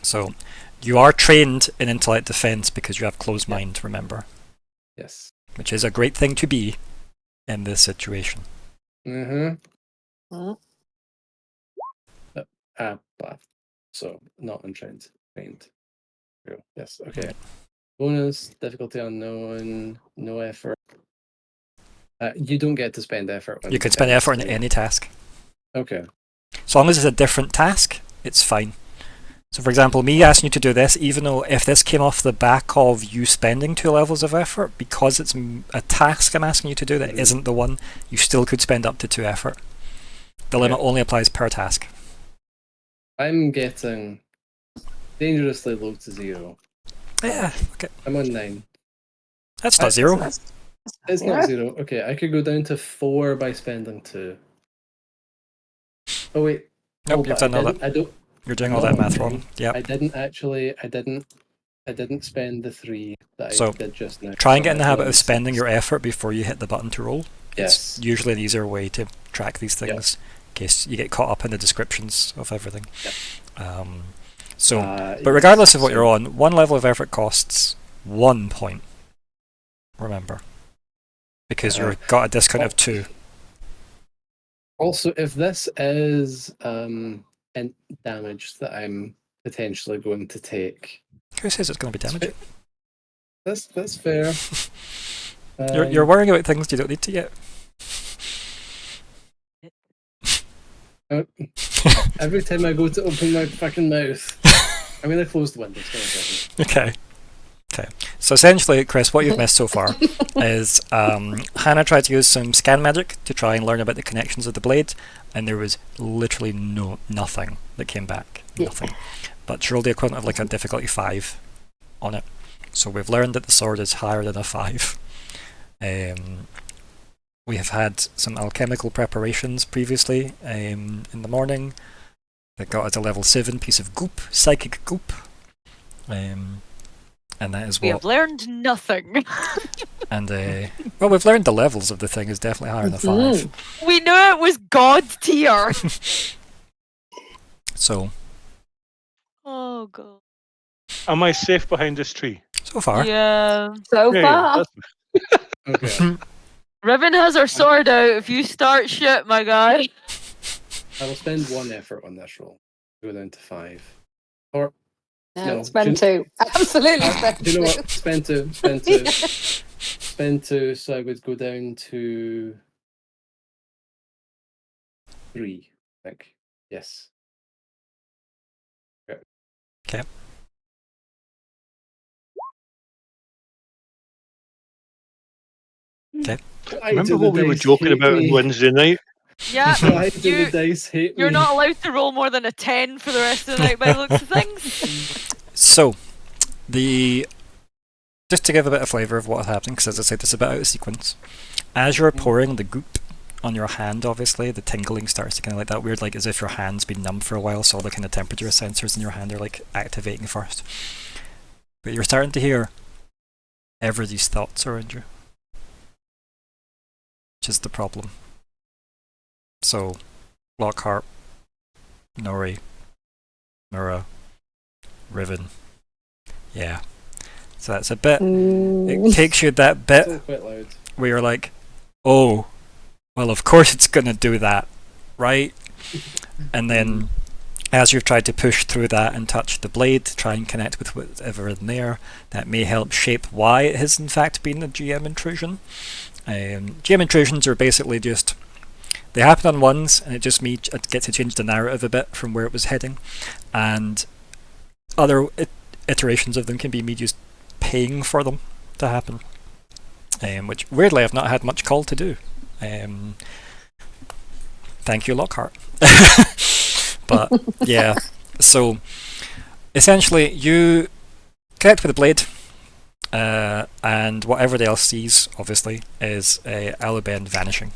So you are trained in intellect defense because you have closed mind, remember? Yes. Which is a great thing to be in this situation. Mm-hmm. So not untrained. Trained. Yes. Okay. Bonus difficulty unknown. No effort. You don't get to spend effort. You can spend effort on any task. Okay. So long as it's a different task, it's fine. So for example, me asking you to do this, even though if this came off the back of you spending 2 levels of effort, because it's a task I'm asking you to do that isn't the one, you still could spend up to 2 effort. The limit only applies per task. I'm getting dangerously low to 0. Yeah, okay. I'm on 9. That's not 0. It's not 0. Okay, I could go down to 4 by spending 2. Oh wait. Nope, but you've done all that. I don't. You're doing I'm all not that on math 9. wrong. Yep. I didn't spend the 3 that So, I did just now. Try and So get in the I'm habit on of spending 6. your effort before you hit the button to roll. Yes. It's usually an easier way to track these things in case you get caught up in the descriptions of everything. Yep. But regardless of what you're on, 1 level of effort costs 1 point. Remember. Because you've got a discount of 2. Also, if this is damage that I'm potentially going to take, Who says it's going to be damage? that's fair. You're worrying about things you don't need to yet. Every time I go to open my fucking mouth, I'm going to close the window. Okay. So essentially, Chris, what you've missed so far is Hannah tried to use some scan magic to try and learn about the connections of the blade, and there was literally nothing that came back. Nothing. But she rolled the equivalent of like a difficulty 5 on it. So we've learned that the sword is higher than a 5. We have had some alchemical preparations previously in the morning that got us a level 7 piece of goop, psychic goop. And that is We what... have learned nothing. And, well, we've learned the levels of the thing is definitely higher than a 5. We knew it was God tier. So... Oh, God. Am I safe behind this tree? So far. Yeah. So Yeah, far. Okay. Riven has her sword out. If you start shit, my guy. I will spend 1 effort on this roll. Go down to 5. Or No, no, spend 2. Absolutely spend do you know 2. what? Spend 2. Spend 2, so I would go down to 3, I think. Yes. Okay. Remember what we were joking about on Wednesday night? Yeah. Why do the dice hate You're me? not allowed to roll more than a 10 for the rest of the night by the looks of things. So, just to give a bit of flavour of what's happening, because as I said, it's a bit out of sequence. As you're pouring the goop on your hand, obviously, the tingling starts to kind of like that weird, like as if your hand's been numb for a while, so all the kind of temperature sensors in your hand are like activating first. But you're starting to hear everybody's thoughts around you. Which is the problem. So, Lockhart, Nori, Myr'ra, Riven. Yeah. So that's a bit... It takes you that bit Still quite loud. where you're like, oh, well, of course it's going to do that, right? And then, as you've tried to push through that and touch the blade to try and connect with whatever in there, that may help shape why it has in fact been a GM intrusion. GM intrusions are basically just... They happen on ones, and it just gets to change the narrative a bit from where it was heading. And other iterations of them can be me just paying for them to happen. Which, weirdly, I've not had much call to do. Thank you, Lockheart. But, yeah. So, essentially, you connect with the blade, and what everybody else sees, obviously, is Aluben vanishing.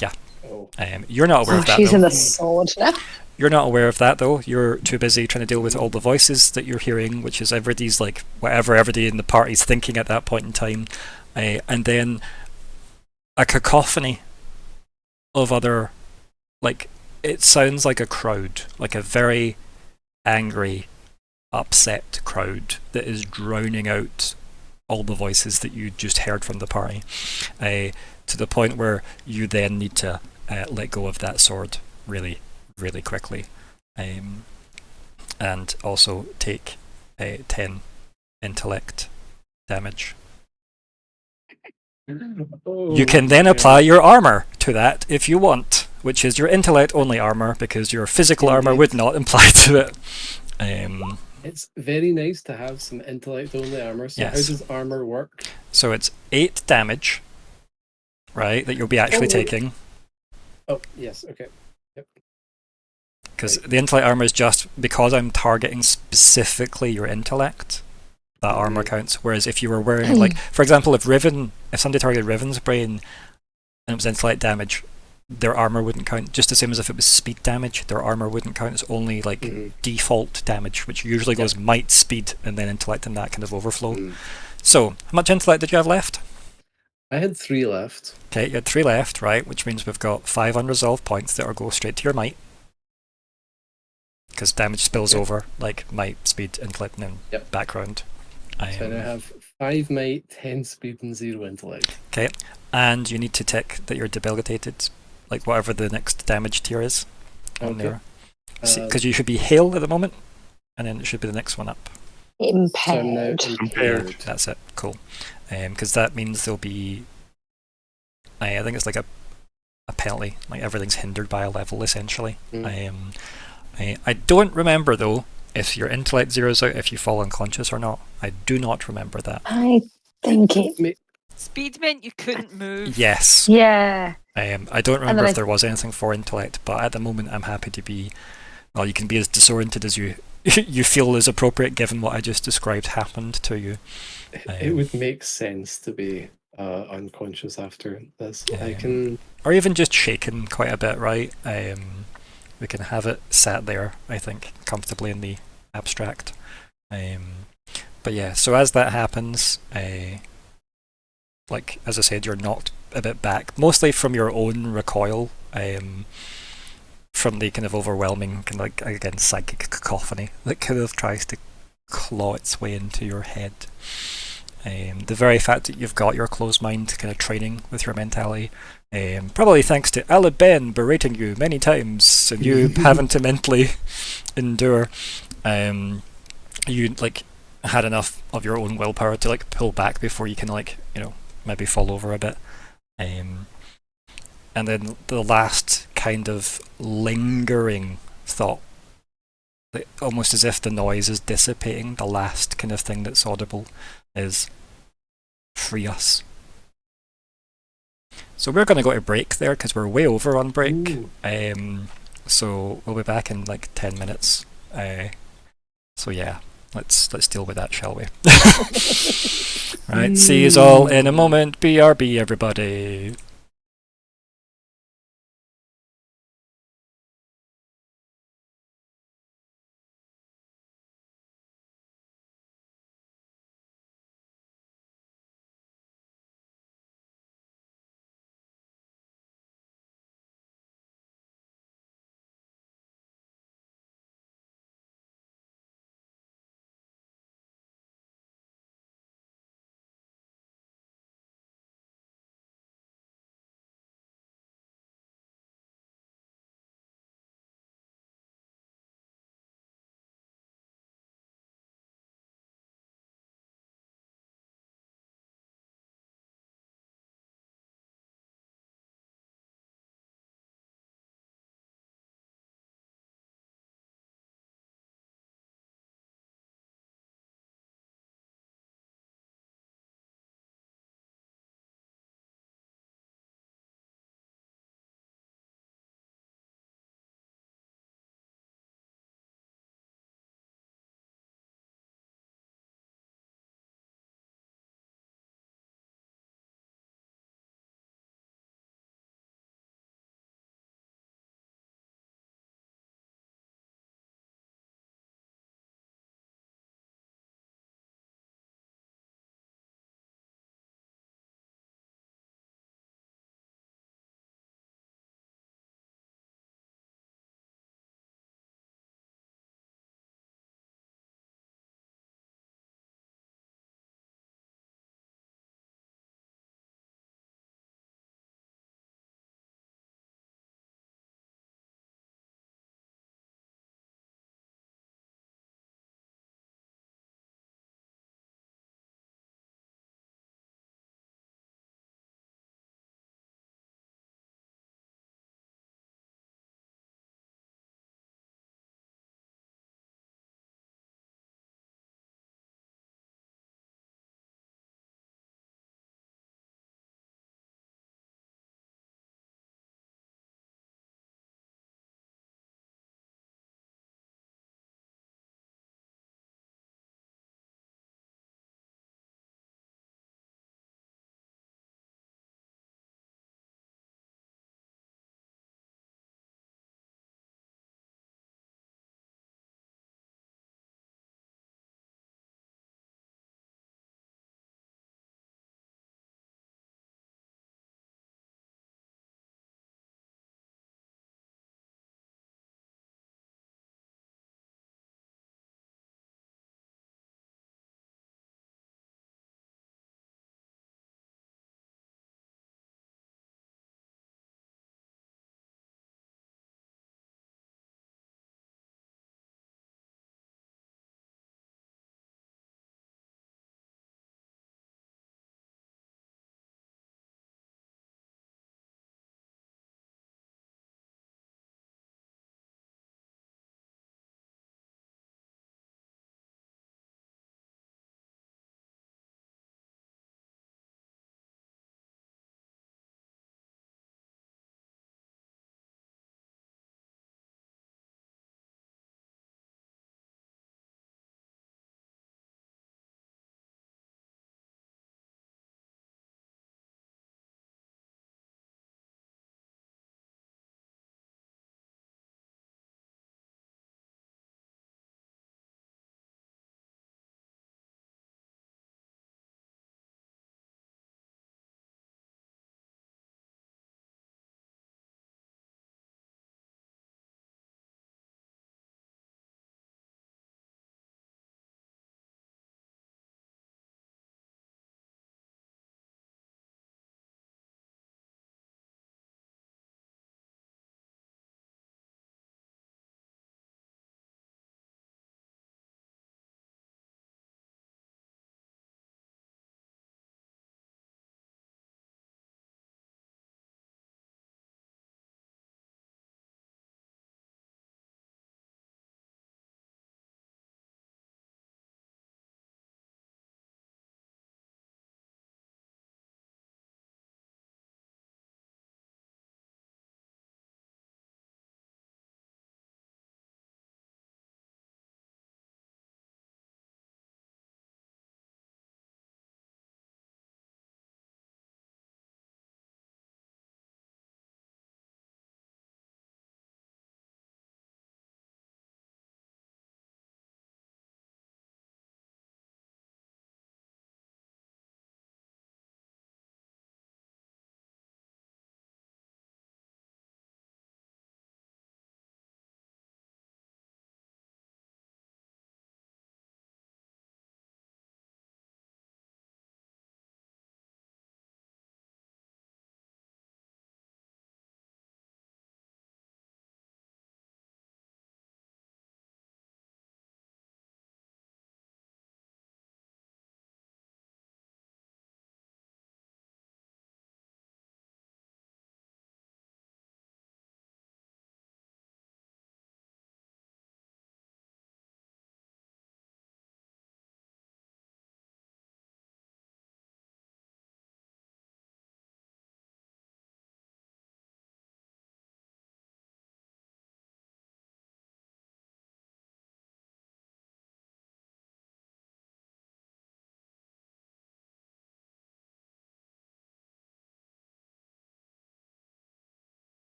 Yeah. Oh. You're not aware of that, She's though. in the sword now. You're not aware of that, though. You're too busy trying to deal with all the voices that you're hearing, which is everybody's, like, whatever everybody in the party's thinking at that point in time. And then a cacophony of other, like, it sounds like a crowd, like a very angry, upset crowd that is drowning out all the voices that you just heard from the party. To the point where you then need to let go of that sword really, really quickly, and also take 10 intellect damage. You can then apply your armor to that if you want, which is your intellect only armor, because your physical armor would not apply to it. It's very nice to have some intellect only armor. So Yes. how does armor work? So it's 8 damage, right, that you'll be actually taking. Oh yes, okay. Because Right. the intellect armor is just because I'm targeting specifically your intellect, that armor counts. Whereas if you were wearing, like, for example, if somebody targeted Riven's brain and it was intellect damage, their armor wouldn't count. Just the same as if it was speed damage, their armor wouldn't count. It's only like default damage, which usually goes might, speed, and then intellect, and that kind of overflow. So, how much intellect did you have left? I had 3 left. Okay, you had 3 left, right? Which means we've got 5 unresolved points that are go straight to your might. Because damage spills over, like might, speed, intellect, and then background. So I now have 5 might, 10 speed, and 0 intellect. Okay, and you need to tick that you're debilitated, like whatever the next damage tier is on there. Because you should be hail at the moment, and then it should be the next one up. So I'm now Impaired. impaired. That's it, cool. Because that means there'll be, I think it's like a penalty, like everything's hindered by a level essentially. I don't remember though if your intellect zeroes out if you fall unconscious or not. I do not remember that. I think it. Speed meant you couldn't move. Yes. Yeah. I don't remember if there was anything for intellect, but at the moment I'm happy to be. Well, you can be as disoriented as you you feel is appropriate given what I just described happened to you. It would make sense to be unconscious after this. I can, or even just shaken quite a bit, right? We can have it sat there, I think, comfortably in the abstract. But yeah, so as that happens, like as I said, you're knocked a bit back, mostly from your own recoil, from the kind of overwhelming, kind of like, again, psychic cacophony that kind of tries to claw its way into your head. The very fact that you've got your closed mind kind of training with your mentality, probably thanks to Ben berating you many times and you having to mentally endure, you like had enough of your own willpower to like pull back before you can like, you know, maybe fall over a bit. And then the last kind of lingering thought, almost as if the noise is dissipating, the last kind of thing that's audible is free us. So we're going to go to break there because we're way over on break. So we'll be back in like 10 minutes. So yeah, let's deal with that, shall we? Right, see you all in a moment. BRB, everybody.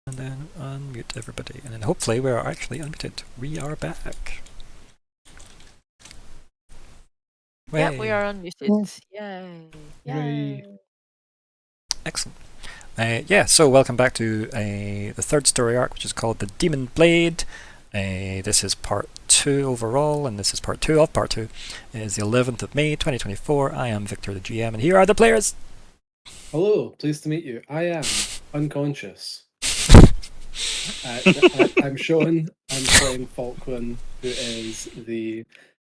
And then unmute everybody. And then hopefully we are actually unmuted. We are back. Yeah, we Way. are unmuted. Yay. Yay. Excellent. Yeah, so welcome back to the third story arc, which is called The Demon Blade. This is part 2 overall, and this is part 2 of part 2. It is the 11th of May, 2024. I am Viktor, the GM, and here are the players. Hello, pleased to meet you. I am unconscious. I'm Sean. I'm playing Falkwin, who is the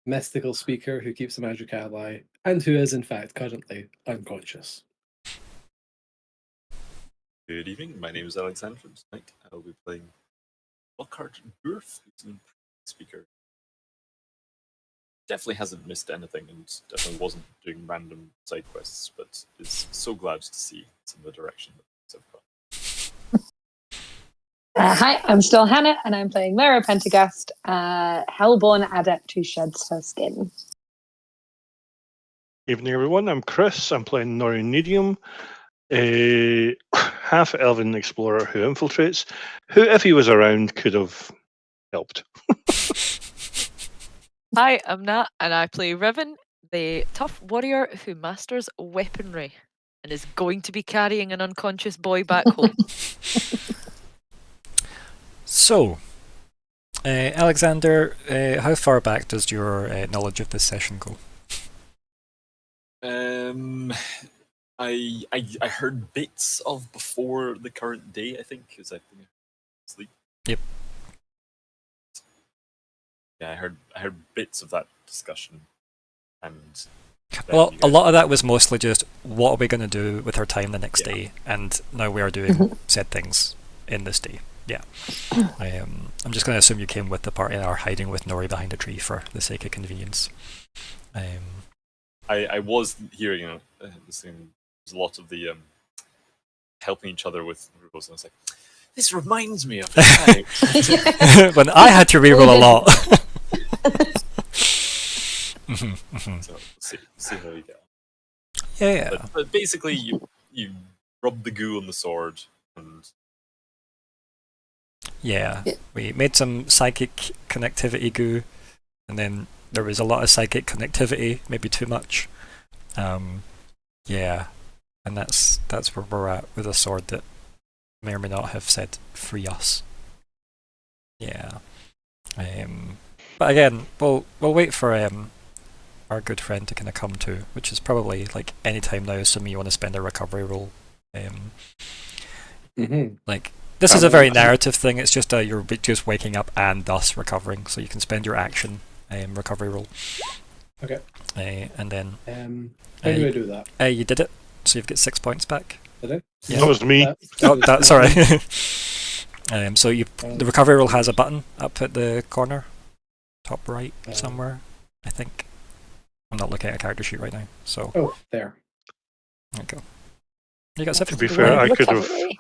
mystical speaker who keeps a magic ally, and who is in fact currently unconscious. Good evening, my name is Alexander. Tonight I'll be playing Lockheart and Dourf, who's an speaker. Definitely hasn't missed anything and definitely wasn't doing random side quests, but is so glad to see it's in the direction that things have gone. Hi, I'm still Hannah, and I'm playing Myr'ra Pentergast, Helborn Adept who sheds her skin. Evening, everyone. I'm Chris. I'm playing Nori Nediam, a half-elven explorer who infiltrates, who, if he was around, could have helped. Hi, I'm Nat, and I play Riven, the tough warrior who masters weaponry and is going to be carrying an unconscious boy back home. So, Alexander, how far back does your knowledge of this session go? I heard bits of before the current day, I think, because I've been asleep. Yep. Yeah, I heard bits of that discussion, and Well, a lot of that was mostly just, what are we going to do with our time the next day? And now we are doing said things in this day. Yeah. I'm just going to assume you came with the party and are hiding with Nori behind a tree for the sake of convenience. I was hearing, listening. There's a lot of the helping each other with rules, and I was like, this reminds me of the time. When I had to reroll a lot. So see how you get on. Yeah. But basically, you rub the goo on the sword, and Yeah, we made some psychic connectivity goo, and then there was a lot of psychic connectivity, maybe too much. Yeah, and that's where we're at with a sword that may or may not have said free us. Yeah. But again, we'll wait for our good friend to kind of come to, which is probably like any time now, assuming you want to spend a recovery roll. Like, this is a very narrative thing. It's just you're just waking up and thus recovering, so you can spend your action recovery roll. Okay. And then how do I do that? you did it, so you've got 6 points back. Did I? Yeah. That was me. Sorry. So the recovery roll has a button up at the corner, top right somewhere, I think. I'm not looking at a character sheet right now, so Oh, there. There you go. You got 7. To be fair, I could have. Recovery.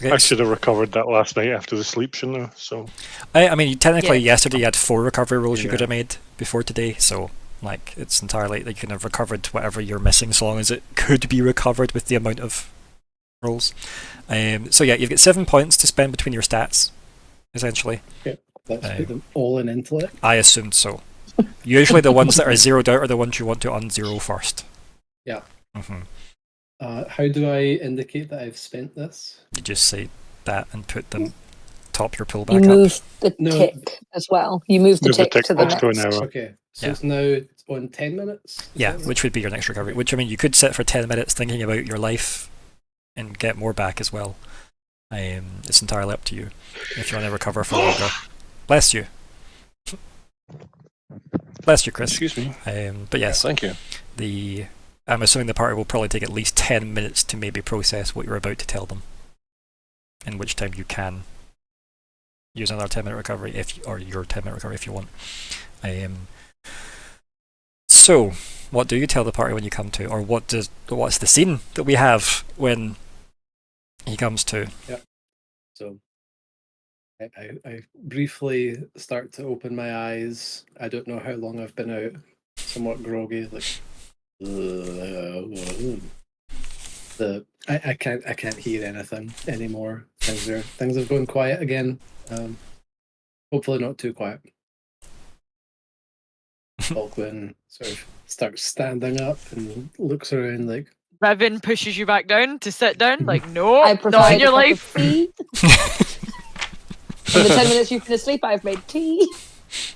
I should have recovered that last night after the sleep, shouldn't I? So I mean, technically, Yeah. yesterday you had 4 recovery rolls you Yeah. could have made before today, so like it's entirely like you can have recovered whatever you're missing, so long as it could be recovered with the amount of rolls. So yeah, you've got 7 points to spend between your stats, essentially. Let's put them all in intellect. I assumed so. Usually, the ones that are zeroed out are the ones you want to unzero first. Yeah. Mm-hmm. How do I indicate that I've spent this? You just say that and put them top your pull You back up. move the No. tick as well. You move the Move the tick tick to the up to an next. hour. Okay, so Yeah. it's now on 10 minutes? Is Yeah, that right? which would be your next recovery. Which, I mean, you could sit for 10 minutes thinking about your life and get more back as well. It's entirely up to you if you want to recover for longer. Bless you. Bless you, Chris. excuse me. But yes, Thank you. I'm assuming the party will probably take at least 10 minutes to maybe process what you're about to tell them. In which time you can use another 10-minute recovery or your 10-minute recovery if you want. So, what do you tell the party when you come to, or what's the scene that we have when he comes to? So I briefly start to open my eyes. I don't know how long I've been out. Somewhat groggy, like I can't hear anything anymore. things have gone quiet again. Hopefully not too quiet. Falkwin sort of starts standing up and looks around like, Riven pushes you back down to sit down. Like, no, I not provide in your a cup life. of tea. In the 10 minutes you've been asleep, I've made tea.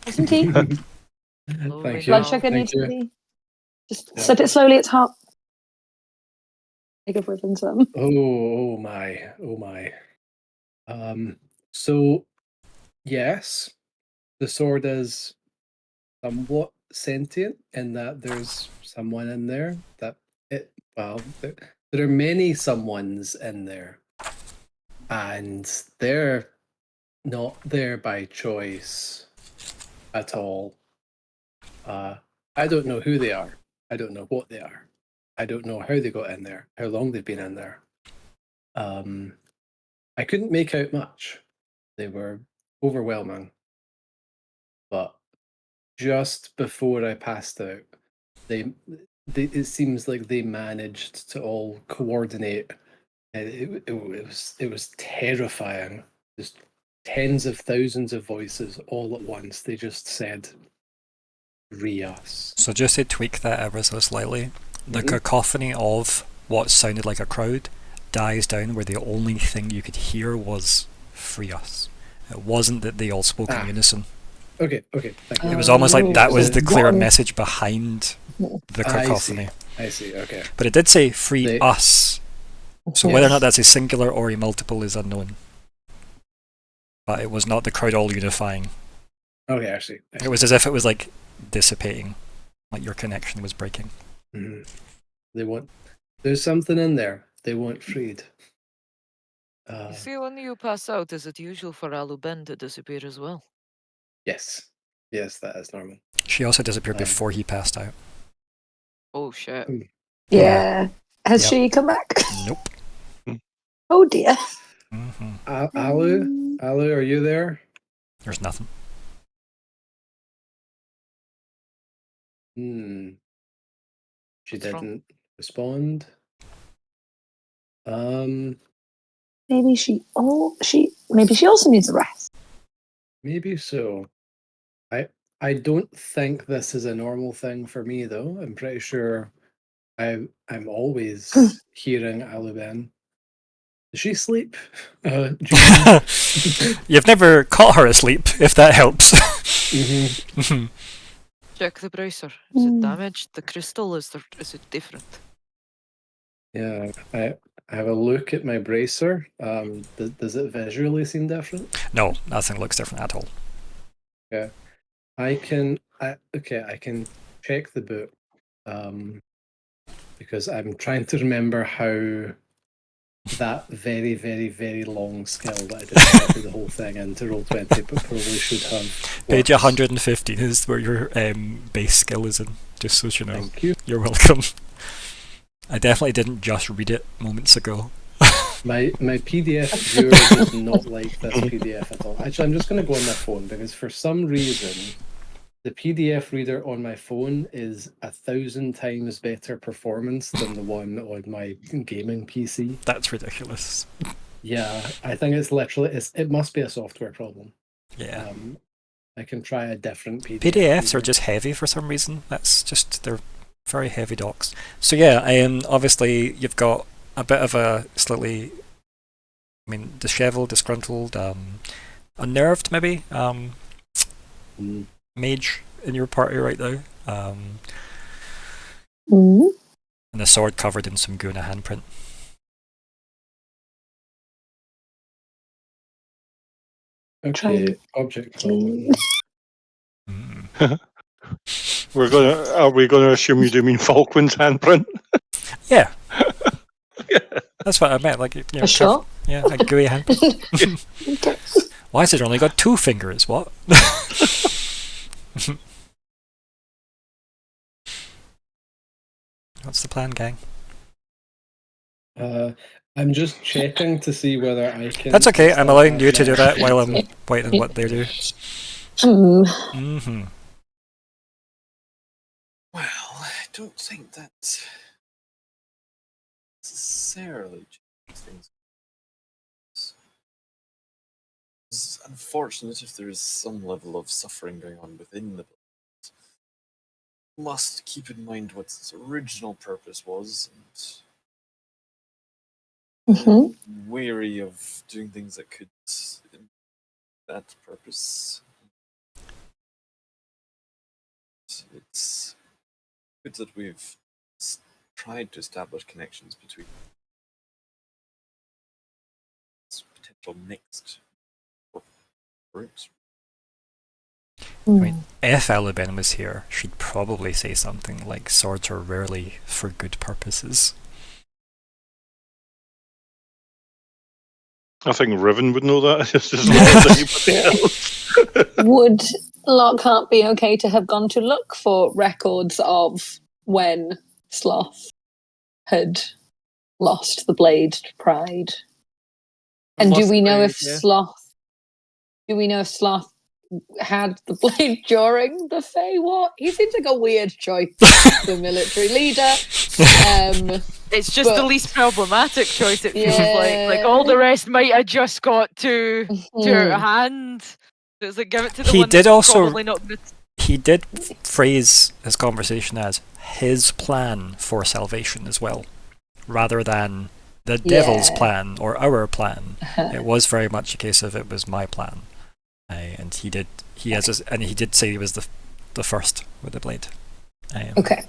Have some tea. thank Lovely you. Blood now. sugar Thank needs you. to be. Just Yeah. sip it slowly, it's hot. I give Riven some. Oh my. So yes, the sword is somewhat sentient in that there's someone in there that there are many someones in there, and they're not there by choice at all. I don't know who they are. I don't know what they are. I don't know how they got in there, how long they've been in there. I couldn't make out much. They were overwhelming. But just before I passed out, they it seems like they managed to all coordinate. It was terrifying. Just tens of thousands of voices all at once. They just said, "Free us." So just to tweak that ever so slightly, the Mhm. cacophony of what sounded like a crowd dies down where the only thing you could hear was "free us." It wasn't that they all spoke in unison. Okay. Thank you. It was almost like that was the clear One. message behind the cacophony. I see. Okay. But it did say "free They- us," so whether or not Yes. that's a singular or a multiple is unknown. But it was not the crowd all unifying. Okay, I see. It was as if it was like dissipating, like your connection was breaking. Mhm. They want. There's something in there. They want freed. You see, when you pass out, is it usual for Aluben to disappear as well? Yes, that is normal. She also disappeared Um, before he passed out. Oh shit. Yeah. Has Yep. she come back? Nope. Oh dear. Hmm. Alu, are you there? There's nothing. She What's wrong? didn't respond. Maybe she also needs a rest. Maybe so. I don't think this is a normal thing for me though. I'm pretty sure I'm always hearing Aluben. Does she sleep? You've never caught her asleep, if that helps. Mhm. Check the bracer. Is it damaged? The crystal is it different? Yeah, I have a look at my bracer. Does it visually seem different? No, nothing looks different at all. Okay, I can check the book, because I'm trying to remember how that very, very, very long skill that I didn't get through the whole thing into Roll20, but probably should have. Page works. 115 is where your base skill is in, just so you know. Thank you. You're welcome. I definitely didn't just read it moments ago. My PDF viewer does not like this PDF at all. Actually, I'm just going to go on my phone because for some reason, the PDF reader on my phone is 1,000 times better performance than the one on my gaming PC. That's ridiculous. Yeah, I think it's literally it must be a software problem. Yeah. I can try a different PDF. PDFs are reader. just heavy for some reason. That's just, they're very heavy docs. So yeah, obviously you've got a bit of a slightly, disheveled, disgruntled, unnerved maybe, mage in your party right now. And the sword covered in some Guna handprint. Okay, object common. Are we gonna assume you do mean Falkwin's handprint? Yeah. That's what I meant. Like, A shot? Yeah, a gooey handprint. Okay. Why has it only got 2 fingers? What? What's the plan, gang? I'm just checking to see whether I can. That's okay. I'm still allowing have you to my do that while I'm actions. waiting what they do. Hmm. Well, I don't think that necessarily changes things. It's unfortunate if there is some level of suffering going on within the blade. Must keep in mind what its original purpose was, and wary of doing things that could that purpose. It's good that we've tried to establish connections between potential mixed groups. I mean, if Half-Elven was here, she'd probably say something like swords are rarely for good purposes. I think Riven would know that just as well as anybody else. Would Lockhart be okay to have gone to look for records of when Sloth had lost the blade to Pride? And do we know if Sloth had the blade during the Fey War? He seems like a weird choice, the military leader. It's just the least problematic choice, it feels like. Like, all the rest might have just got to her hand. So it's like, give it to the one that's probably not good. He did phrase his conversation as his plan for salvation as well, rather than the devil's plan or our plan. It was very much a case of it was my plan. And he did say he was the first with the blade. Okay.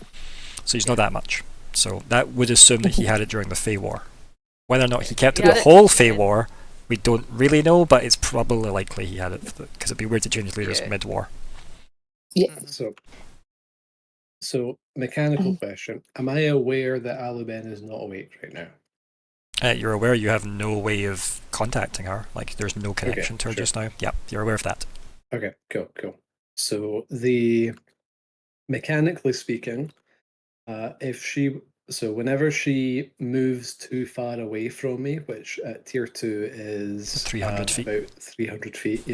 So he's not that much. So that would assume that he had it during the Fey War. Whether or not he kept it the whole Fey War, we don't really know, but it's probably likely he had it, because it'd be weird to change leaders mid-war. Yeah. So mechanical question. Am I aware that Half-Elven is not awake right now? You're aware you have no way of contacting her. Like, there's no connection to her just now. Yeah, you're aware of that. Okay, cool. So mechanically speaking, whenever she moves too far away from me, which at tier 2 is 300 feet. About 300 feet,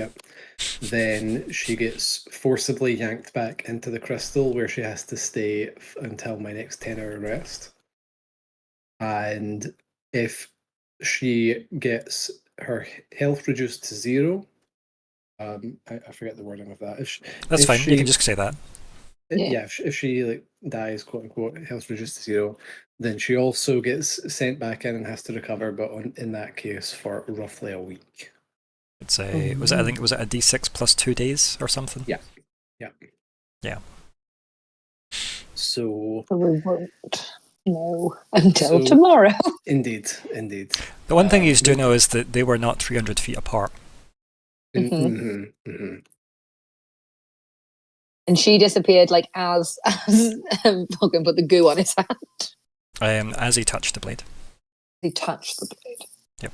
then she gets forcibly yanked back into the crystal, where she has to stay until my next 10-hour rest. And if she gets her health reduced to 0, I forget the wording of that. That's fine. You can just say that. If she dies, quote unquote, health reduced to 0, then she also gets sent back in and has to recover, but in that case for roughly a week. It's I think it was a D6 plus 2 days or something. Yeah. So we won't know until tomorrow. Indeed. The one thing you do know is that they were not 300 feet apart. And she disappeared as Falkwin put the goo on his hand. As he touched the blade. He touched the blade. Yep.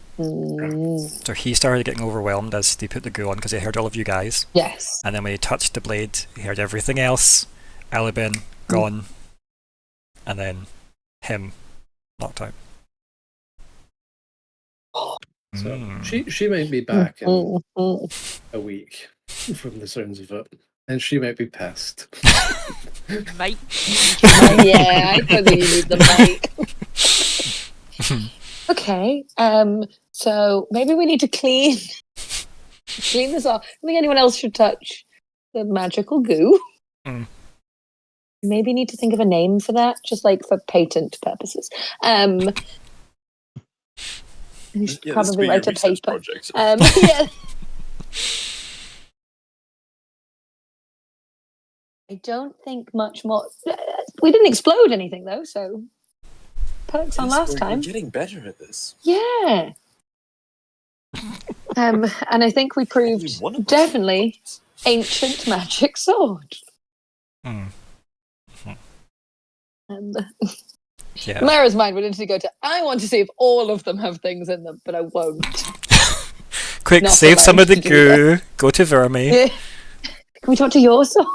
So he started getting overwhelmed as they put the goo on, because he heard all of you guys. Yes. And then when he touched the blade, he heard everything else. Half-Elven gone. And then him knocked out. So she might be back in a week from the sounds of it. And she might be pissed. Might. Yeah, I thought you need the mic. Okay, so maybe we need to clean this off. I think anyone else should touch the magical goo. Maybe need to think of a name for that, just for patent purposes. You should probably write a paper. Project. Yeah. I don't think much more. We didn't explode anything though, so perks on last time. We're getting better at this. Yeah. And I think we proved definitely ancient magic sword. Myr'ra's mind wanted to go to, I want to see if all of them have things in them, but I won't. Quick, save some of the goo. Go to Verme. Yeah. Can we talk to your sword?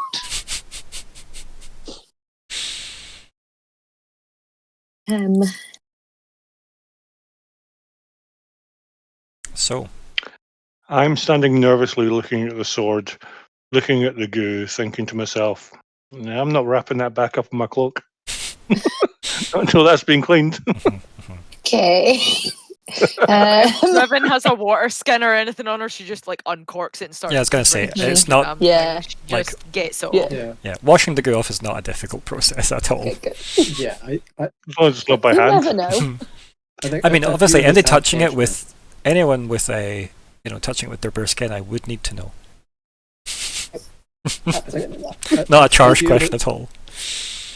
So I'm standing nervously looking at the sword, looking at the goo, thinking to myself, nah, I'm not wrapping that back up in my cloak. Not until that's been cleaned. Okay. Riven has a water skin or anything on her, she just like uncorks it and starts. Yeah, I was gonna say, drinking it's the not- damn Yeah. thing. She like- just gets it Yeah. all. Yeah, Yeah, washing the goo off is not a difficult process at all. Okay, good. yeah. As long as it's not by You hand. never know. I think. I mean, a few obviously, of us any have touching it hedge with anyone with a, touching it with their bare skin, I would need to know. Not a charge few of question it- at all.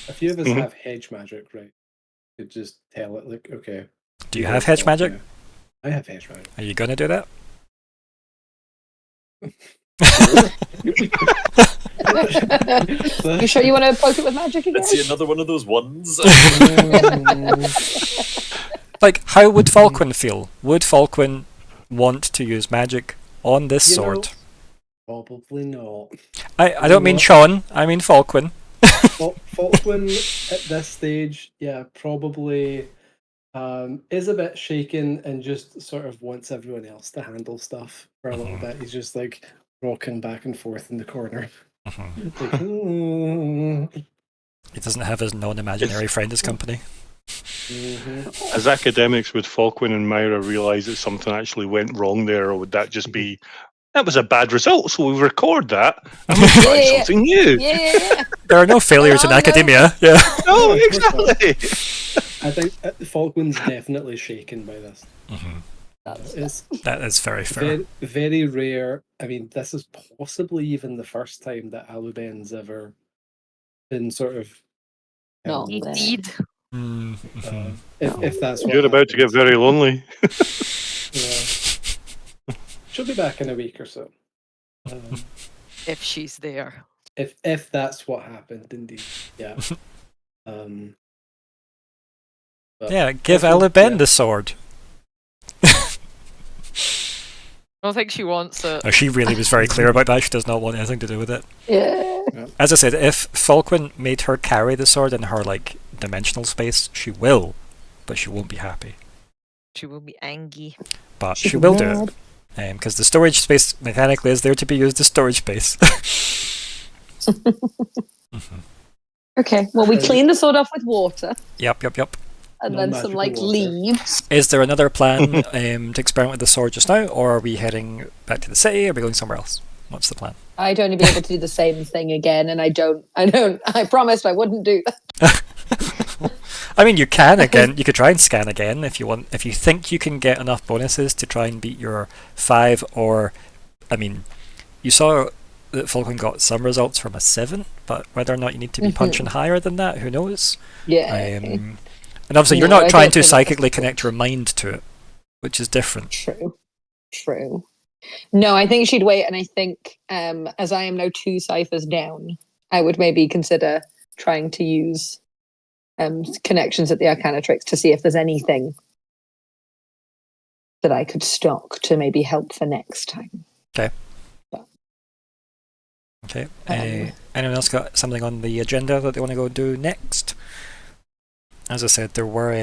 A few of us Mhm. have hedge magic, right? You could just tell it, like, okay. Do you have hedge magic? Yeah. I have hedge magic. Are you gonna do that? You sure you want to poke it with magic again? Let's see another one of those ones. Like, how would Falkwin feel? Would Falkwin want to use magic on this You know, sword? Probably not. I don't mean what? Sean, I mean Falkwin. Falkwin at this stage, yeah, probably is a bit shaken and just sort of wants everyone else to handle stuff for a little bit. He's just like rocking back and forth in the corner. Like, He doesn't have his non-imaginary friend as company. mhm. As academics, would Falkwin and Myr'ra realise that something actually went wrong there, or would that just be, that was a bad result, so we record that and we try Yeah. something new? Yeah. There are no failures in Oh, no. academia. Yeah. No, Yeah, of course not. exactly. I think Falkwin's definitely shaken by this. That's It's That is very fair. very, very rare. I mean, this is possibly even the first time that Aluben's ever been sort of. Not He there. did. If that's what You're about to get happens. very lonely. Yeah. She'll be back in a week or so. If she's there. If that's what happened, indeed. Yeah. But Yeah, give also, Aliben yeah. the sword. I don't think she wants it. Oh, she really was very clear about that. She does not want anything to do with it. Yeah. As I said, if Falkwin made her carry the sword in her dimensional space, she will, but she won't be happy. She will be angry. But She's she will do mad. it. Because the storage space mechanically is there to be used as storage space. Okay, well, we clean the sword off with water Yep. and No then some magical water. leaves. Is there another plan to experiment with the sword just now, or are we heading back to the city? Or are we going somewhere else? What's the plan? I'd only be able to do the same thing again, and I promised I wouldn't do that. I mean, you can again. You could try and scan again if you want. If you think you can get enough bonuses to try and beat your 5, or, I mean, you saw that Falkwin got some results from a 7, but whether or not you need to be punching higher than that, who knows? Yeah. And obviously, you're No, not I trying don't to think that's psychically possible. connect your mind to it, which is different. True. No, I think she'd wait, and I think as I am now 2 ciphers down, I would maybe consider trying to use connections at the Arcanatrix to see if there's anything that I could stock to maybe help for next time. Okay. Anyone else got something on the agenda that they want to go do next? As I said, there were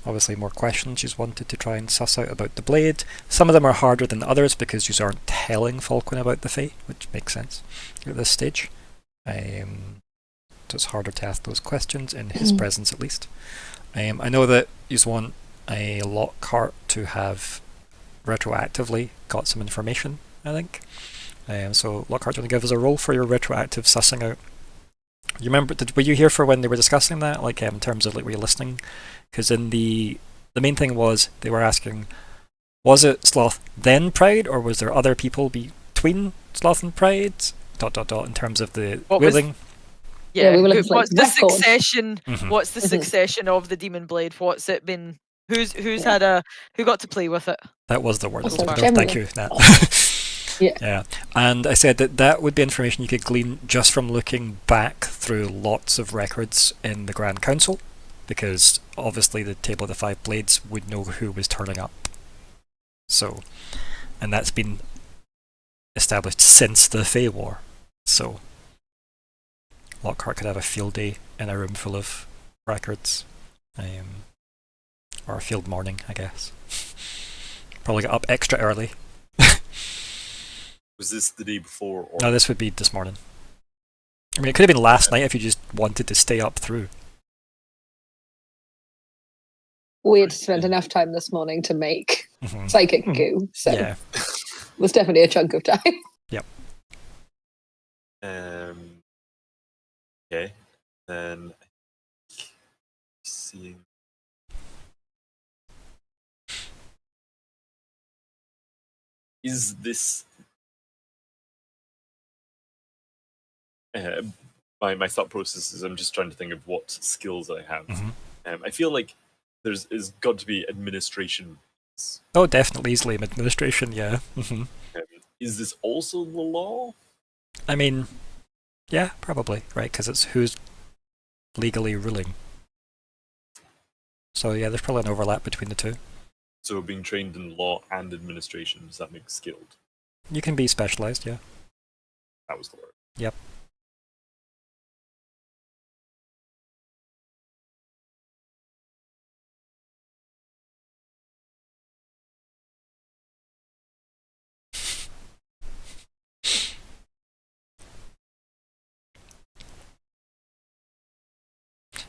obviously more questions you wanted to try and suss out about the blade. Some of them are harder than others because you aren't telling Falkwin about the Fae, which makes sense at this stage. So it's harder to ask those questions in his presence, at least. I know that you want a Lockheart to have retroactively got some information, I think. So Lockheart, do you want to give us a roll for your retroactive sussing out? You remember? Were you here for when they were discussing that? In terms of were you listening? Because in the main thing was they were asking, was it Sloth then Pride, or was there other people between Sloth and Pride? ... in terms of the What was- wielding. Yeah, we were looking for, what's the records. succession? Mhm. What's the succession of the demon blade? What's it been? Who got to play with it? That was the word. That's That was right. better. Thank you. Nat. Yeah. And I said that would be information you could glean just from looking back through lots of records in the Grand Council, because obviously the Table of the Five Blades would know who was turning up. So, and that's been established since the Fae War. So, Lockhart could have a field day in a room full of records. Or a field morning, I guess. Probably get up extra early. Was this the day before? Or No, this would be this morning. I mean, it could have been last night if you just wanted to stay up through. We had spent enough time this morning to make Mhm. psychic goo, so Yeah. there's definitely a chunk of time. Okay. Then seeing. Is this my thought process is I'm just trying to think of what skills I have. Mhm. I feel like is got to be administration. Oh, definitely easily administration. Yeah. Mhm. Is this also the law? I mean, yeah, probably right because it's who's legally ruling. So yeah, there's probably an overlap between the two. So being trained in law and administration, does that make skilled? You can be specialized. Yeah. That was the word. Yep.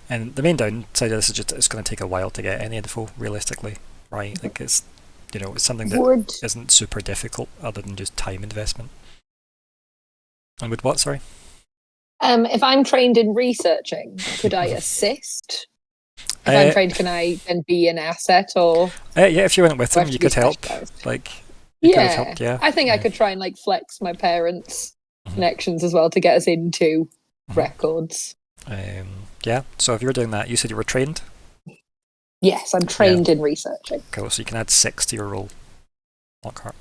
And the main downside of this is just it's going to take a while to get any info, realistically, right? Like it's, it's something that Would isn't super difficult other than just time investment. And with what, sorry? if I'm trained in researching, could I assist? If I'm trained, can I then be an asset or? Yeah, if you went with do I them, have you to be could help. specialised? Like, you could have Yeah, helped, yeah. I think I could try and like flex my parents' connections as well to get us into records. Yeah, so if you're doing that, you said you were trained? Yes, I'm trained in researching. Cool, so you can add 6 to your roll. Lockhart.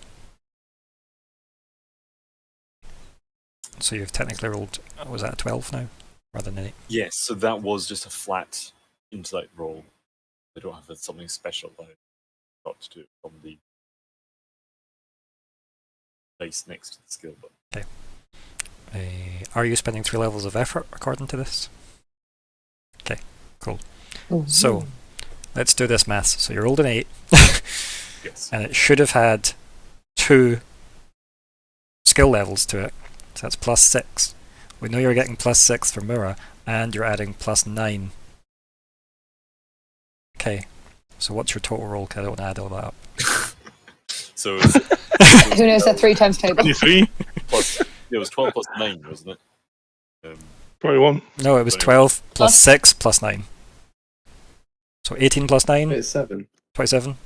So you've technically rolled, was that a 12 now? Rather than 8? Yes, so that was just a flat insight roll. I don't have something special that I got to do from the place next to the skill button. Okay. Are you spending 3 levels of effort according to this? Okay, cool. Mm-hmm. So, let's do this maths. So you rolled an 8. Yes. And it should have had 2 skill levels to it. So that's plus 6. We know you're getting plus 6 for Myr'ra, and you're adding plus 9. Okay, so what's your total roll? Because I don't want to add all that up. So Who knows that 3 times table? 23, plus, it was 12 plus 9, wasn't it? 21. No, it was 12 plus 6 plus 9. So 18 plus 9? It's 7. 27?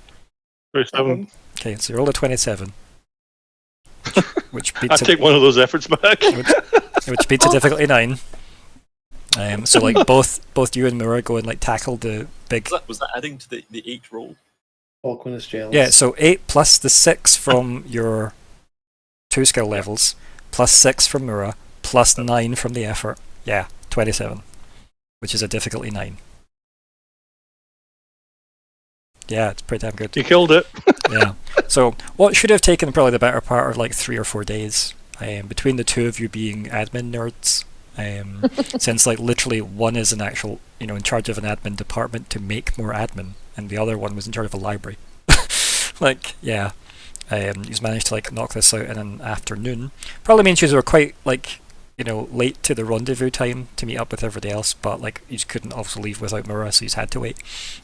27. Okay, so you rolled a 27. Which I beats take one of those efforts back. which beats a difficulty 9. So like both you and Myr'ra go and like tackle the big. Was that adding to the 8 roll? Falkwin is jealous. Yeah, so 8 plus the 6 from your 2 skill levels, plus 6 from Myr'ra, plus 9 from the effort. Yeah, 27, which is a difficulty 9. Yeah, it's pretty damn good. You killed it. Yeah. So what should have taken probably the better part of like 3 or 4 days, between the two of you being admin nerds, since like literally one is an actual, in charge of an admin department to make more admin, and the other one was in charge of a library. Like, yeah, he's managed to like knock this out in an afternoon. Probably means you were quite like, late to the rendezvous time to meet up with everybody else, but like you couldn't also leave without Myr'ra, so you had to wait,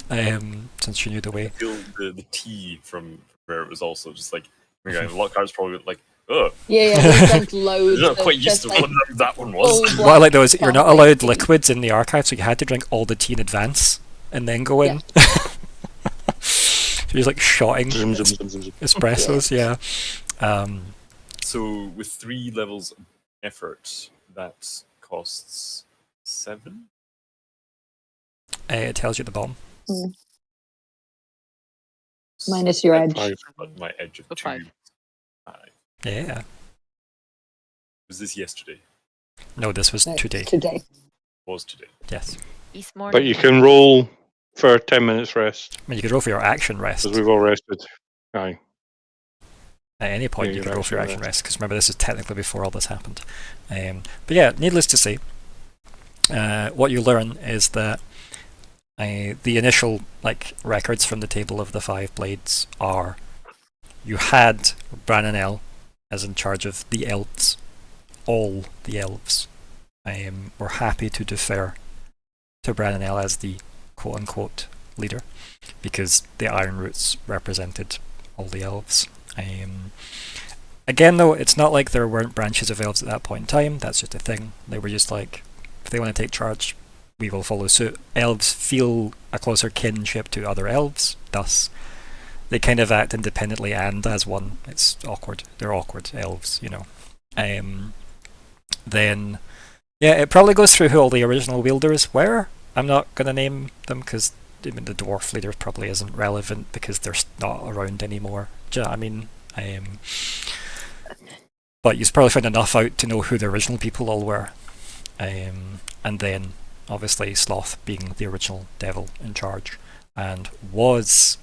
since you knew the way. I feel the tea from where it was also just like, Lockhart's probably like, oh. Yeah, we've drank loads. You're not quite of used to just, what that one was. full What I like though is black you're not coffee. allowed liquids in the archive, so you had to drink all the tea in advance and then go in. So you're like shotting Zoom, zoom, zoom, zoom, zoom. espressos, yeah. So with 3 levels of effort, that costs 7? It tells you at the bottom. Minus your edge. 5. But my edge of So 2. 5. 5. Yeah. Was this yesterday? No, this was No, today. Today. Was today? Yes. East morning. But you can roll for 10 minutes rest, I mean, you could roll for your action rest. because we've all rested. Aye. At any point, Yeah, you your could roll for your action action rest, because remember, this is technically before all this happened. But yeah, needless to say, what you learn is that the initial records from the table of the 5 blades are you had Brananel as in charge of the elves. All the elves were happy to defer to Brananel as the quote-unquote leader, because the Iron Roots represented all the elves. Again, though, it's not like there weren't branches of elves at that point in time. That's just a thing. They were just like, if they want to take charge, we will follow suit. Elves feel a closer kinship to other elves, thus they kind of act independently and as one. It's awkward. They're awkward elves, you know. Then, yeah, it probably goes through who all the original wielders were. I'm not going to name them because the dwarf leader probably isn't relevant because they're not around anymore. Do you know what I mean? But you've probably found enough out to know who the original people all were. And then, obviously, Sloth being the original devil in charge, and was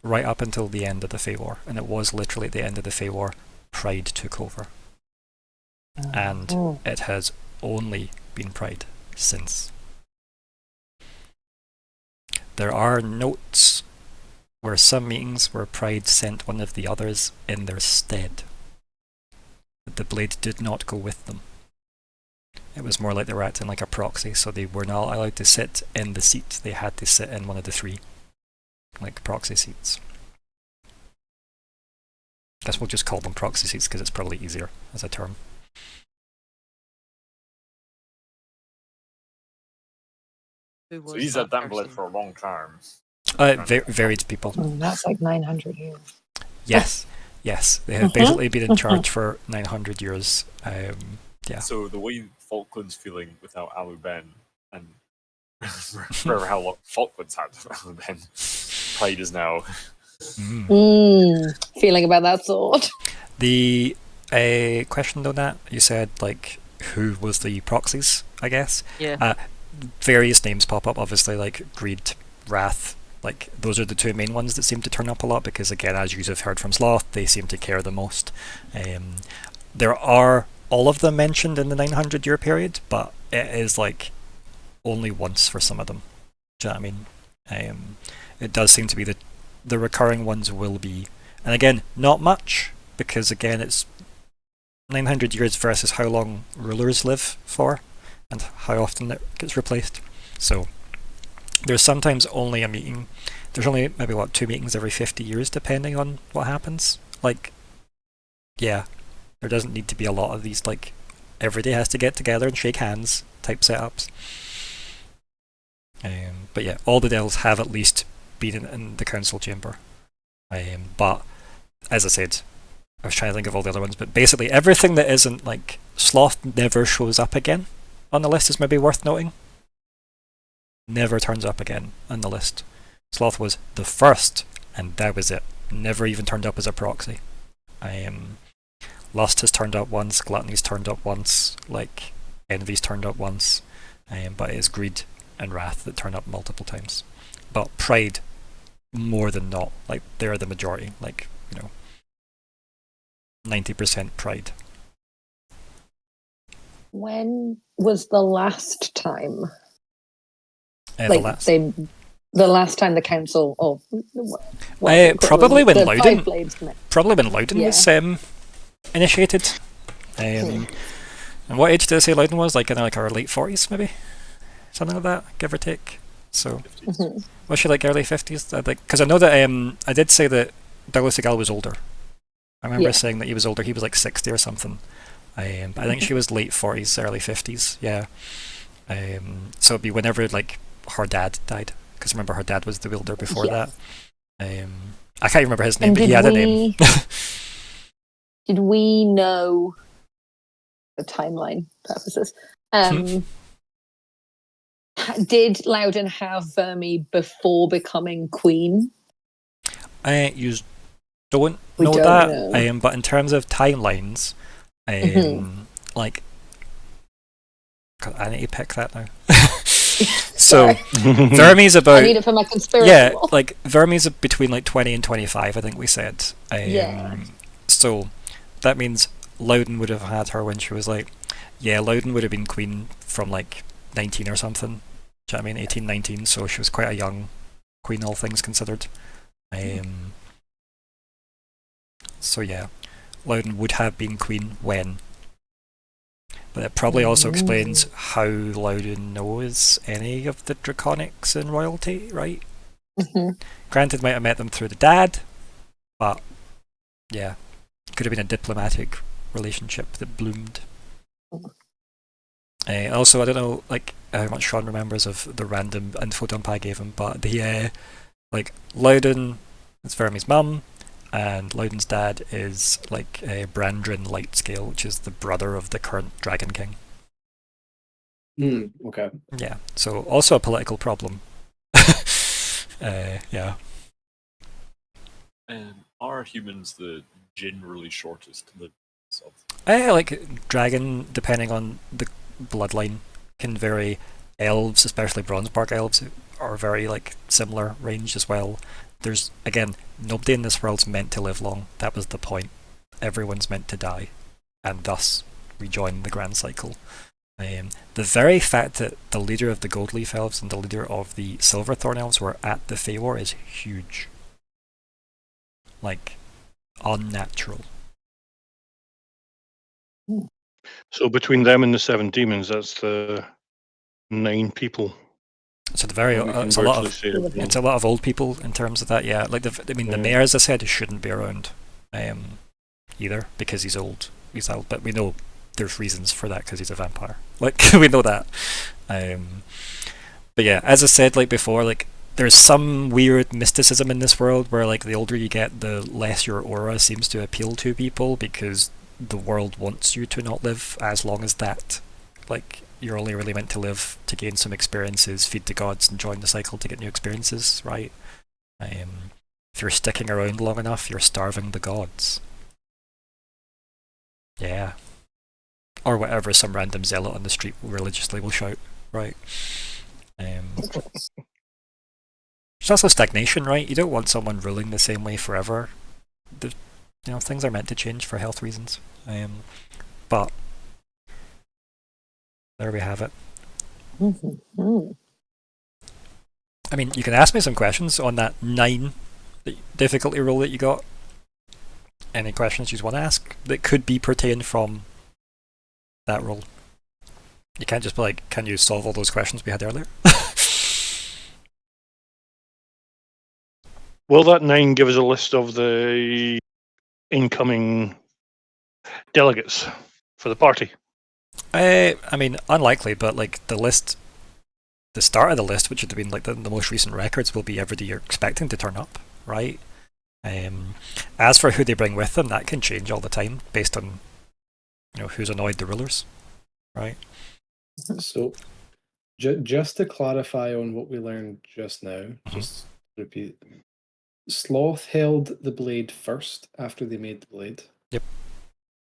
right up until the end of the Fey War, and it was literally at the end of the Fey War, Pride took over. And it has only been Pride since. There are notes where some meetings where Pride sent one of the others in their stead. But the blade did not go with them. It was more like they were acting like a proxy, so they were not allowed to sit in the seat. They had to sit in one of the three, like proxy seats. Guess we'll just call them proxy seats because it's probably easier as a term. So he's had that blade for a long time. Varied people. That's like 900 years. Yes, yes. They have basically been in charge for 900 years. Yeah. So the way Falkwin's feeling without Alu Ben, and remember how long Falkwin's had Alu Ben, Pride is now. Feeling about that sort. The question though, Nat, you said like who was the proxies, I guess. Yeah. Various names pop up, obviously, like Greed, Wrath. Like those are the two main ones that seem to turn up a lot because, again, as you have heard from Sloth, they seem to care the most. There are all of them mentioned in the 900-year period, but it is like only once for some of them. Do you know what I mean? It does seem to be the recurring ones will be, and again, not much because again it's 900 years versus how long rulers live for and how often it gets replaced. So there's sometimes only a meeting. There's only maybe 2 meetings every 50 years depending on what happens. Like, yeah, there doesn't need to be a lot of these like everybody has to get together and shake hands type setups. But yeah, all the devils have at least been in the council chamber. But as I said, I was trying to think of all the other ones, but basically everything that isn't like Sloth never shows up again on the list is maybe worth noting. Never turns up again on the list. Sloth was the first, and that was it. Never even turned up as a proxy. Lust has turned up once, Gluttony's turned up once, like Envy's turned up once, but it is Greed and Wrath that turn up multiple times. But Pride, more than not, like they're the majority, like, you know, 90% Pride. When was the last time? Like the last time the council, probably when Loudon, Yeah. was initiated. And what age did I say Loudon was? Like in like our late 40s, maybe, something like that, give or take. So was she like early 50s? Because I know that I did say that Douglas Segal was older. I remember saying that he was older. He was like 60 or something. But I think she was late 40s, early 50s. Yeah. So it'd be whenever like her dad died, because remember her dad was the wielder before that. I can't remember his name, but he had a name. Did we know, for timeline purposes, did Loudon have Vermi before becoming queen? You don't know that. But in terms of timelines, like, God, I need to pick that now. So Vermi's about. I need it for my conspiracy. Yeah, like Vermi's between like 20 and 25, I think we said. So that means Loudon would have had her when she was like, Loudon would have been queen from like 19 or something. Do you know what I mean? 18, 19. So she was quite a young queen, all things considered. So yeah, Loudon would have been queen when. But it probably also explains how Loudon knows any of the Draconics in royalty, right? Mhm. Granted, might have met them through the dad, but yeah, could have been a diplomatic relationship that bloomed. Also, I don't know like how much Sean remembers of the random info dump I gave him, but the like Loudon is Vermi's mum, and Loudon's dad is like Brandrin Lightscale, which is the brother of the current Dragon King. Okay. Yeah, so also a political problem. Yeah. Are humans the generally shortest lived of? Like dragon, depending on the bloodline, can vary. Elves, especially Bronzebark elves, are very like similar range as well. There's again, nobody in this world's meant to live long. That was the point. Everyone's meant to die, and thus rejoin the grand cycle. The very fact that the leader of the Goldleaf elves and the leader of the Silverthorn elves were at the Fey-War is huge. Like, unnatural. So between them and the 7 demons, that's the 9 people. So the very We can it's a lot virtually of say that. it's a lot of old people in terms of that. Yeah, like the Yeah. mayor, as I said, shouldn't be around, either because he's old. He's old, but we know there's reasons for that because he's a vampire. Like we know that. But yeah, as I said like before, like there's some weird mysticism in this world where like the older you get, the less your aura seems to appeal to people because the world wants you to not live as long as that. Like you're only really meant to live to gain some experiences, feed the gods, and join the cycle to get new experiences, right? If you're sticking around long enough, you're starving the gods. Yeah. Or whatever some random zealot on the street religiously will shout, right? There's also stagnation, right? You don't want someone ruling the same way forever. Things are meant to change for health reasons. But there we have it. Mhm. I mean, you can ask me some questions on that 9 difficulty roll that you got. Any questions you want to ask that could be pertained from that roll. You can't just be like, can you solve all those questions we had earlier? Will that 9 give us a list of the incoming delegates for the party? I mean, unlikely, but like the start of the list, which would have been like the most recent records, will be everybody you're expecting to turn up, right? As for who they bring with them, that can change all the time based on who's annoyed the rulers, right? So, just to clarify on what we learned just now, just repeat. Sloth held the blade first after they made the blade. Yep.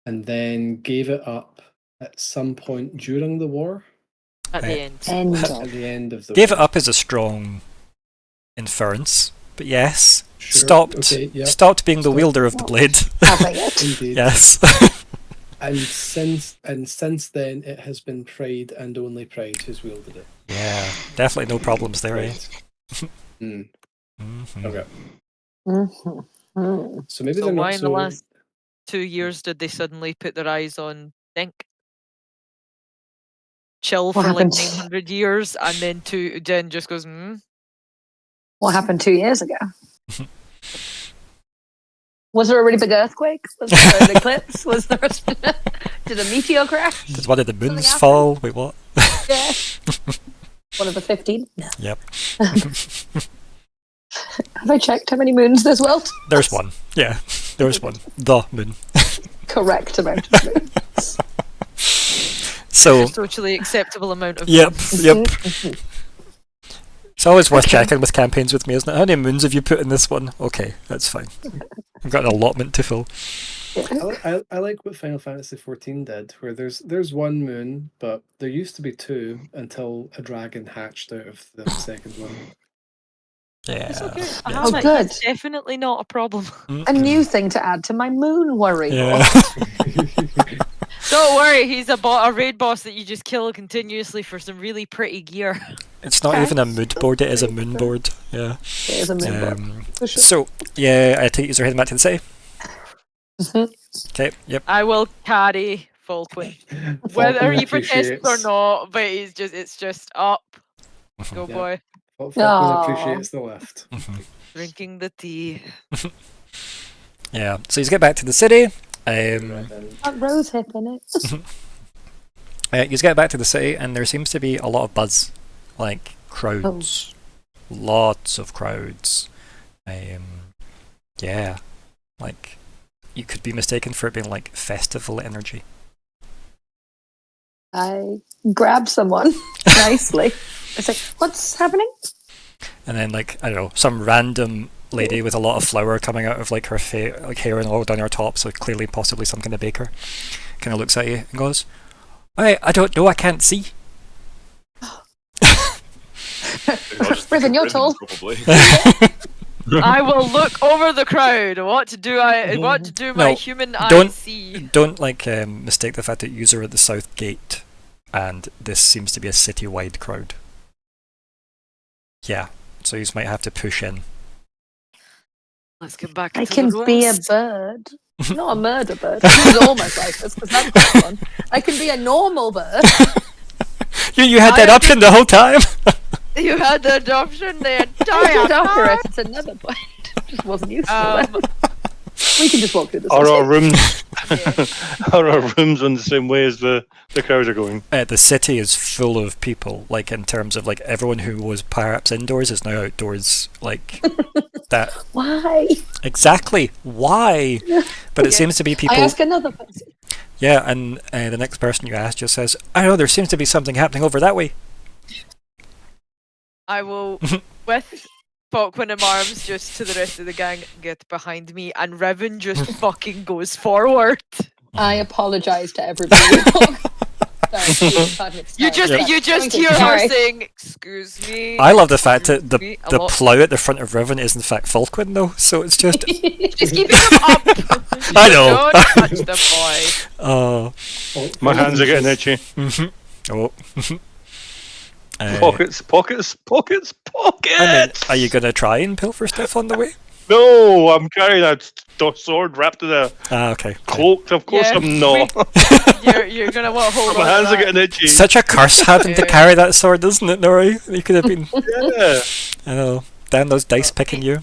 And then gave it up at some point during the war. At the end. At the end of the Gave war. it up is a strong inference, but yes, Sure. stopped Okay, yeah. stopped being the wielder of the blade. Having it. Indeed. Yes. And since then, it has been Pride and only Pride who's wielded it. Yeah, definitely no problems there, eh? Mm. Mhm. Okay. Mhm. So maybe So they're not why in the so. last 2 years did they suddenly put their eyes on Dink? Chill What for happened? like 900 years, and then Jen just goes, What happened 2 years ago? Was there a really big earthquake? Was there an eclipse? Was there did a meteor crash? Did one of the moons Something fall? Wait, what? Yeah. One of the 15? No. Yep. Have I checked how many moons there's world? There's one. Yeah, there's one. The moon. Correct amount of moons. So, socially acceptable amount of yep, moons. yep. Mhm. It's always worth Okay. checking with campaigns with me, isn't it? How many moons have you put in this one? Okay, that's fine. I've got an allotment to fill. I like what Final Fantasy XIV did, where there's one moon, but there used to be 2 until a dragon hatched out of the second one. Yeah. It's okay. yeah. I Oh, have it. good. It's definitely not a problem. A new thing to add to my moon worry. Yeah. Don't worry, he's a raid boss that you just kill continuously for some really pretty gear. It's not Okay. even a mood board, it is a moon board. Yeah. It is a moon board. For sure. So, yeah, I take you're heading back to the city. Mhm. Okay, yep. I will carry Falkwin, whether Falkwin he protests or appreciates- not. But it's just up. Go Yeah. boy. Well, Falkwin appreciates the lift. Drinking the tea. Yeah, so you get back to the city. That rose hip in it. You get back to the city, and there seems to be a lot of buzz, like crowds, lots of crowds. Yeah, like you could be mistaken for it being like festival energy. I grab someone nicely. I say, "What's happening?" And then, like, I don't know, some random lady with a lot of flour coming out of like her like hair and all down her top, so clearly possibly some kind of baker, kind of looks at you and goes, I don't know, I can't see. Riven, you're tall. Probably. I will look over the crowd. What do my No, human eye don't- see? Don't like mistake the fact that you are at the south gate and this seems to be a city-wide crowd. Yeah, so you might have to push in. Let's get back I to can the be a rooms. bird. Not a murder bird. This is almost like this because that's quite fun. I can be a normal bird. You had that option the whole time. You had the adoption the I entire did after time. it. It's another point. Just wasn't useful. Um, then. We can just walk through this. Are our rooms yeah. are our rooms on the same way as the crowds are going? The city is full of people, like in terms of like everyone who was perhaps indoors is now outdoors, like that. Why? Exactly. Why? But it Yeah. seems to be people. I ask another person. Yeah, and the next person you ask just says, I don't know, there seems to be something happening over that way. I will, with Falkwin and arms, just to the rest of the gang, get behind me, and Riven just fucking goes forward. I apologise to everybody. Sorry, You just hear her Sorry. saying, "Excuse me." I love the fact that excuse me," a the lot. plough at the front of Riven is in fact Falkwin though, so it's just Just keeping him up. I know. Don't touch the boy. oh My hands are getting itchy. oh. Pockets. I mean, are you gonna try and pilfer stuff on the way? No, I'm carrying a sword wrapped in a Okay. cloak. Of course, Yeah, I'm not. You're gonna want to hold My on. hands to are that. getting itchy. Such a curse having to Yeah. carry that sword, isn't it, Nori? You could have been. Yeah. I know. Damn those dice picking you.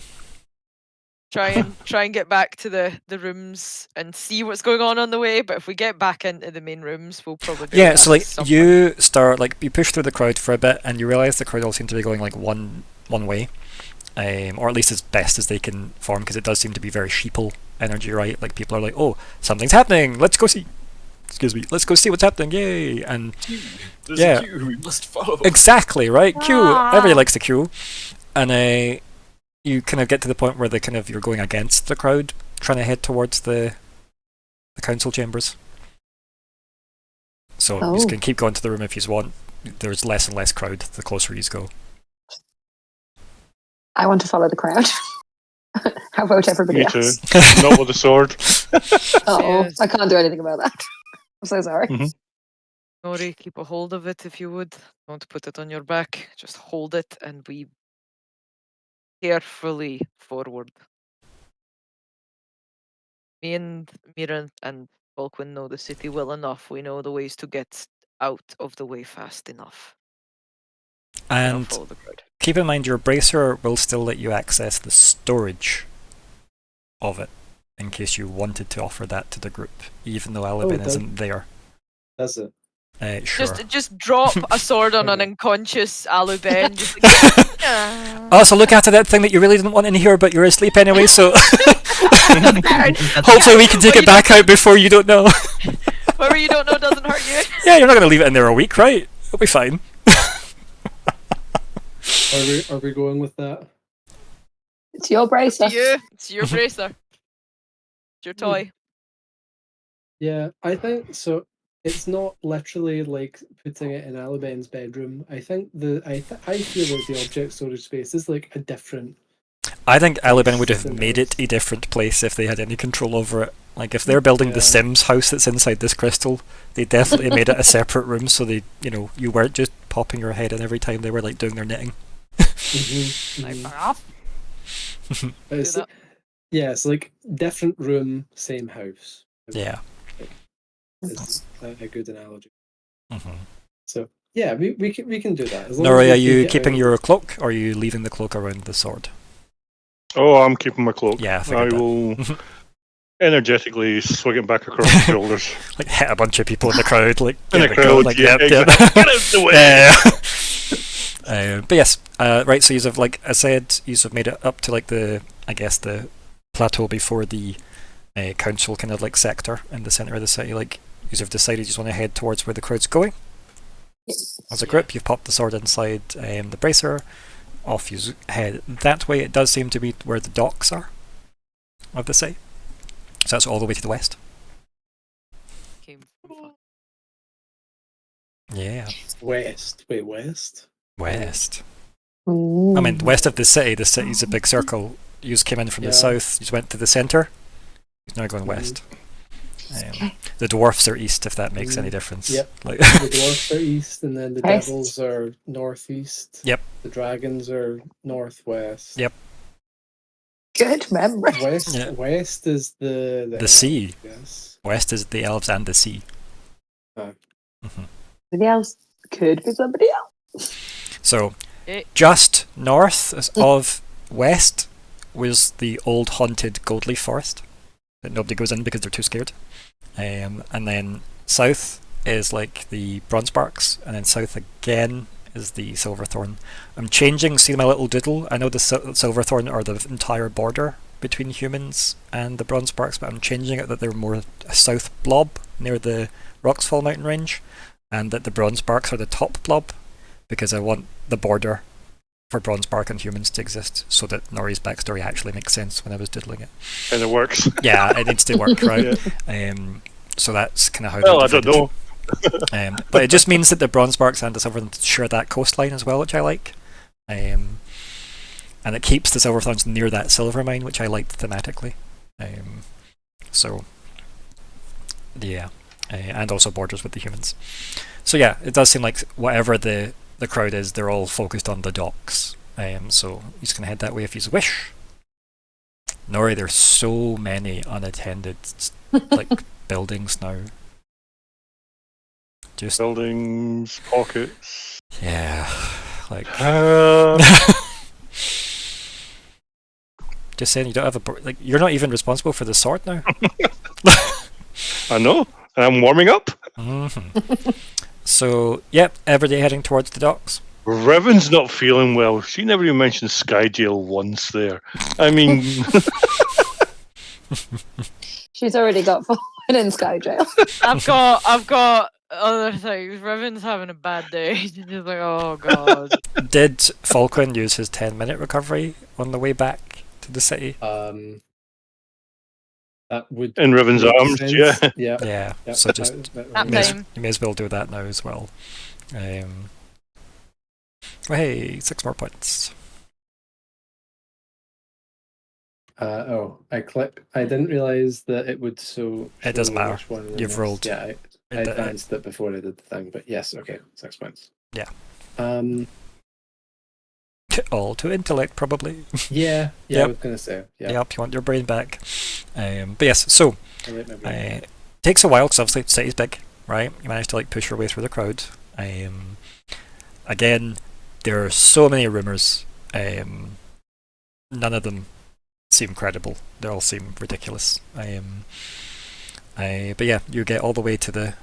Try and get back to the rooms and see what's going on the way. But if we get back into the main rooms, we'll probably be Yeah, able so to like ask someone. you start like you push through the crowd for a bit, and you realise the crowd all seem to be going like one way, or at least as best as they can form, because it does seem to be very sheeple energy, right? Like people are like, "Oh, something's happening. Let's go see." Excuse me. Let's go see what's happening. Yay! And There's Yeah. a queue we must follow. exactly right. Queue. Ah. Everybody likes the queue, and you kind of get to the point where you're going against the crowd, trying to head towards the council chambers. So you Oh. can keep going to the room if you want. There's less and less crowd the closer you go. I want to follow the crowd. How about everybody Me too. else? Not with a sword. Oh, Yes. I can't do anything about that. I'm so sorry. Nori, keep a hold of it if you would. Don't put it on your back. Just hold it, and we carefully forward. Me and Myr'ra and Falkwin know the city well enough. We know the ways to get out of the way fast enough. I'll And follow the crowd. keep in mind your bracer will still let you access the storage of it in case you wanted to offer that to the group, even though Alabin does- isn't there. That's it. Sure. Just drop a sword on an unconscious Aluben. Just like, "Ah." Oh, so look after that thing that you really didn't want in here, but you're asleep anyway, so hopefully we can take Well, it back out before you don't know. Whoever you don't know doesn't hurt you. Yeah, you're not going to leave it in there a week, right? It'll be fine. Are we going with that? It's your bracer. It's your bracer. It's your toy. Yeah, I think so. It's not literally like putting it in Aliben's bedroom. I think I feel that the object storage space is like a different. I think Alabin would have Something made else. it a different place if they had any control over it. Like if they're building the Yeah. Sims house that's inside this crystal, they definitely made it a separate room so they, you weren't just popping your head in every time they were like doing their knitting. Like, fuck off. But it's, Do that. yeah, it's like different room, same house. Yeah. Is a good analogy. hmm So Yeah, we can do that. As long as Nori, we are take you it keeping out. your cloak, or are you leaving the cloak around the sword? Oh, I'm keeping my cloak. Yeah, I I figured that. will energetically swing it back across the shoulders. Like hit a bunch of people in the crowd, like In yeah, the go, crowd, like yeah, yep. exactly. Get out of the way! But yes, right. So you've like I said, you've made it up to like the the plateau before the council kind of like sector in the center of the city. Like you've decided you just want to head towards where the crowd's going. As a group, you've popped the sword inside the bracer. Off you head that way. It does seem to be where the docks are of the city. So that's all the way to the west. Came from Yeah, West. Wait, west? west. Ooh. I mean, west of the city's a big circle. You just came in from the south, you just went to the centre. You're now going west. The dwarfs are east, if that makes any difference. Yep. Like The dwarfs are east, and then the West. devils are northeast. Yep. The dragons are northwest. Yep. Good memory. West. Yeah. West is the sea. Yes. west is the elves and the sea. Oh. Somebody else could be somebody else. So, Eh. just north of west was the old haunted Goldleaf Forest that nobody goes in because they're too scared. And then south is like the Bronzebarks, and then south again is the Silverthorn. I'm changing, see my little doodle? I know the Silverthorn are the entire border between humans and the Bronzebarks, but I'm changing it that they're more a south blob near the Roxfall mountain range, and that the Bronzebarks are the top blob, because I want the border for Bronzebark and humans to exist, so that Nori's backstory actually makes sense when I was doodling it. And it works. Yeah, it needs to work, right? So that's kind of how. Well, I don't know. But it just means that the Bronzebarks and the Silverthorns share that coastline as well, which I like. And it keeps the Silverthorns near that silver mine, which I liked thematically. So, yeah. And also borders with the humans. So yeah, it does seem like whatever the crowd is, they're all focused on the docks. So you can head that way if you wish. Nori, there's so many unattended like buildings now. Just Buildings, pockets. yeah, like just saying you don't have like you're not even responsible for the sword now. I know. I'm warming up. So yep, every day heading towards the docks. Riven's not feeling well. She never even mentioned Skyjail once there. I mean... She's already got Falkwin in Skyjail. I've got other things. Riven's having a bad day. She's just like, oh god. Did Falkwin use his 10-minute recovery on the way back to the city? That would In Riven's make arms, sense. yeah. Yeah. Yeah, Yep, so just Nap time. you may as well do that now as well. Hey, 6 more points. I click. I didn't realize that it would It doesn't show matter. which one it You've is. rolled. Yeah, I advanced it before I did the thing, but yes, okay, 6 points. Yeah. All to intellect, probably. Yeah, Yep. I was gonna say. Yeah. Yep, you want your brain back. But yes, so I like my brain. takes a while because obviously the city's big, right? You manage to like push your way through the crowd. Again, there are so many rumours. None of them seem credible. They all seem ridiculous. But yeah, you get all the way to the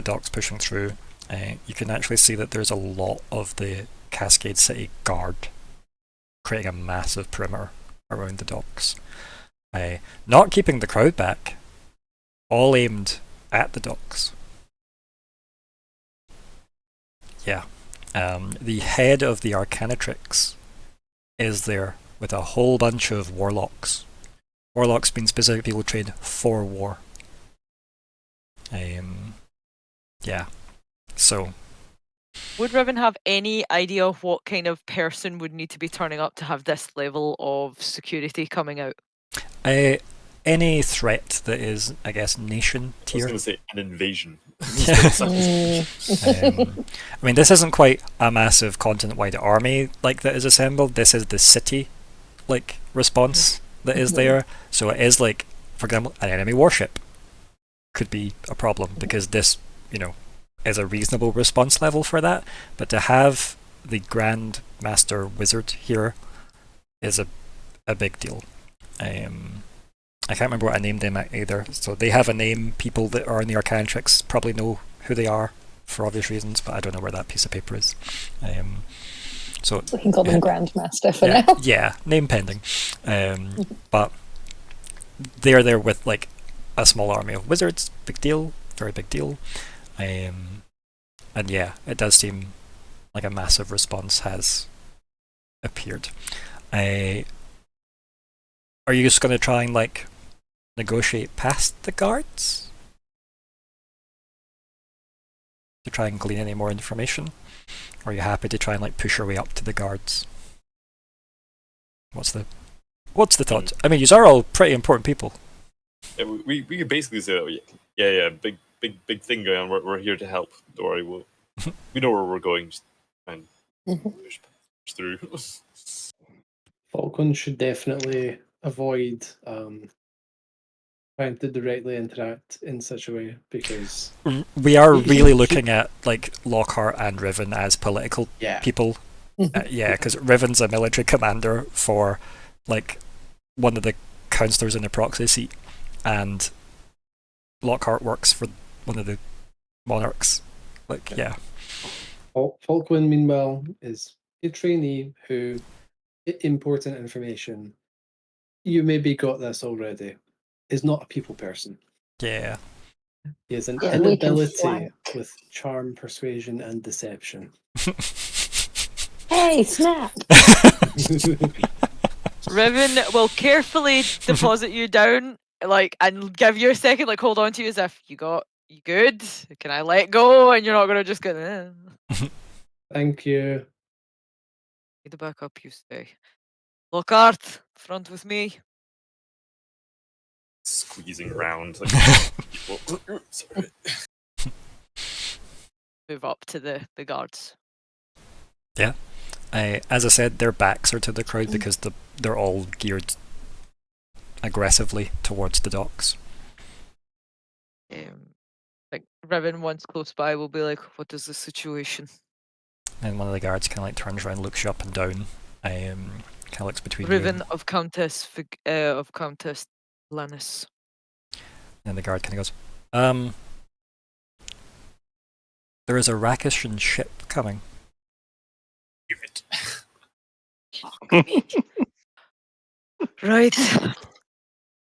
docks pushing through. You can actually see that there's a lot of the Cascade City Guard creating a massive perimeter around the docks. Not keeping the crowd back, all aimed at the docks. Yeah. The head of the Arcanatrix is there with a whole bunch of warlocks. Warlocks being specific people trained for war. Yeah. So Would Riven have any idea of what kind of person would need to be turning up to have this level of security coming out? any threat that is, I guess, nation I was tier. going to say an invasion. I mean, this isn't quite a massive continent-wide army like that is assembled. This is the city, like, response that is there. So it is like, for example, an enemy warship could be a problem because this, is a reasonable response level for that, but to have the Grand Master Wizard here is a big deal. I can't remember what I named them either. So they have a name. People that are in the Arcanatrix probably know who they are for obvious reasons, but I don't know where that piece of paper is. So We can call them Grandmaster for yeah, now. yeah, name pending. But they're there with like a small army of wizards. Big deal, very big deal. And yeah, it does seem like a massive response has appeared. Are you just going to try and like negotiate past the guards to try and glean any more information? Or are you happy to try and like push your way up to the guards? What's the thought? I mean, you are all pretty important people. Yeah, we could basically say, oh, yeah, big thing going on. We're here to help. Don't worry, we know where we're going. Just try and push through. Falkwin should definitely avoid trying to directly interact in such a way, because we are really looking at like Lockhart and Riven as political people. Yeah, because Riven's a military commander for like one of the councillors in the proxy seat, and Lockhart works for one of the monarchs. Like, yeah. Falkwin, meanwhile, is a trainee who important information. You maybe got this already. Is not a people person. Yeah. He has an Yeah, we can inability flank. with charm, persuasion, and deception. Hey, snap! Riven will carefully deposit you down, like, and give you a second, like, hold on to you as if you good? Can I let go? And you're not gonna just go. Thank you. Need to back up, you say. Lockheart, front with me. Squeezing around. Like, sorry. Move up to the guards. Yeah. As I said, their backs are to the crowd because they're all geared aggressively towards the docks. Like Riven, once close by, will be like, "What is the situation?" And one of the guards kind of like turns around, looks you up and down, kind of looks between Riven you. of Countess Lannis. And the guard kind of goes, there is a Rakishan ship coming. Give it. Right.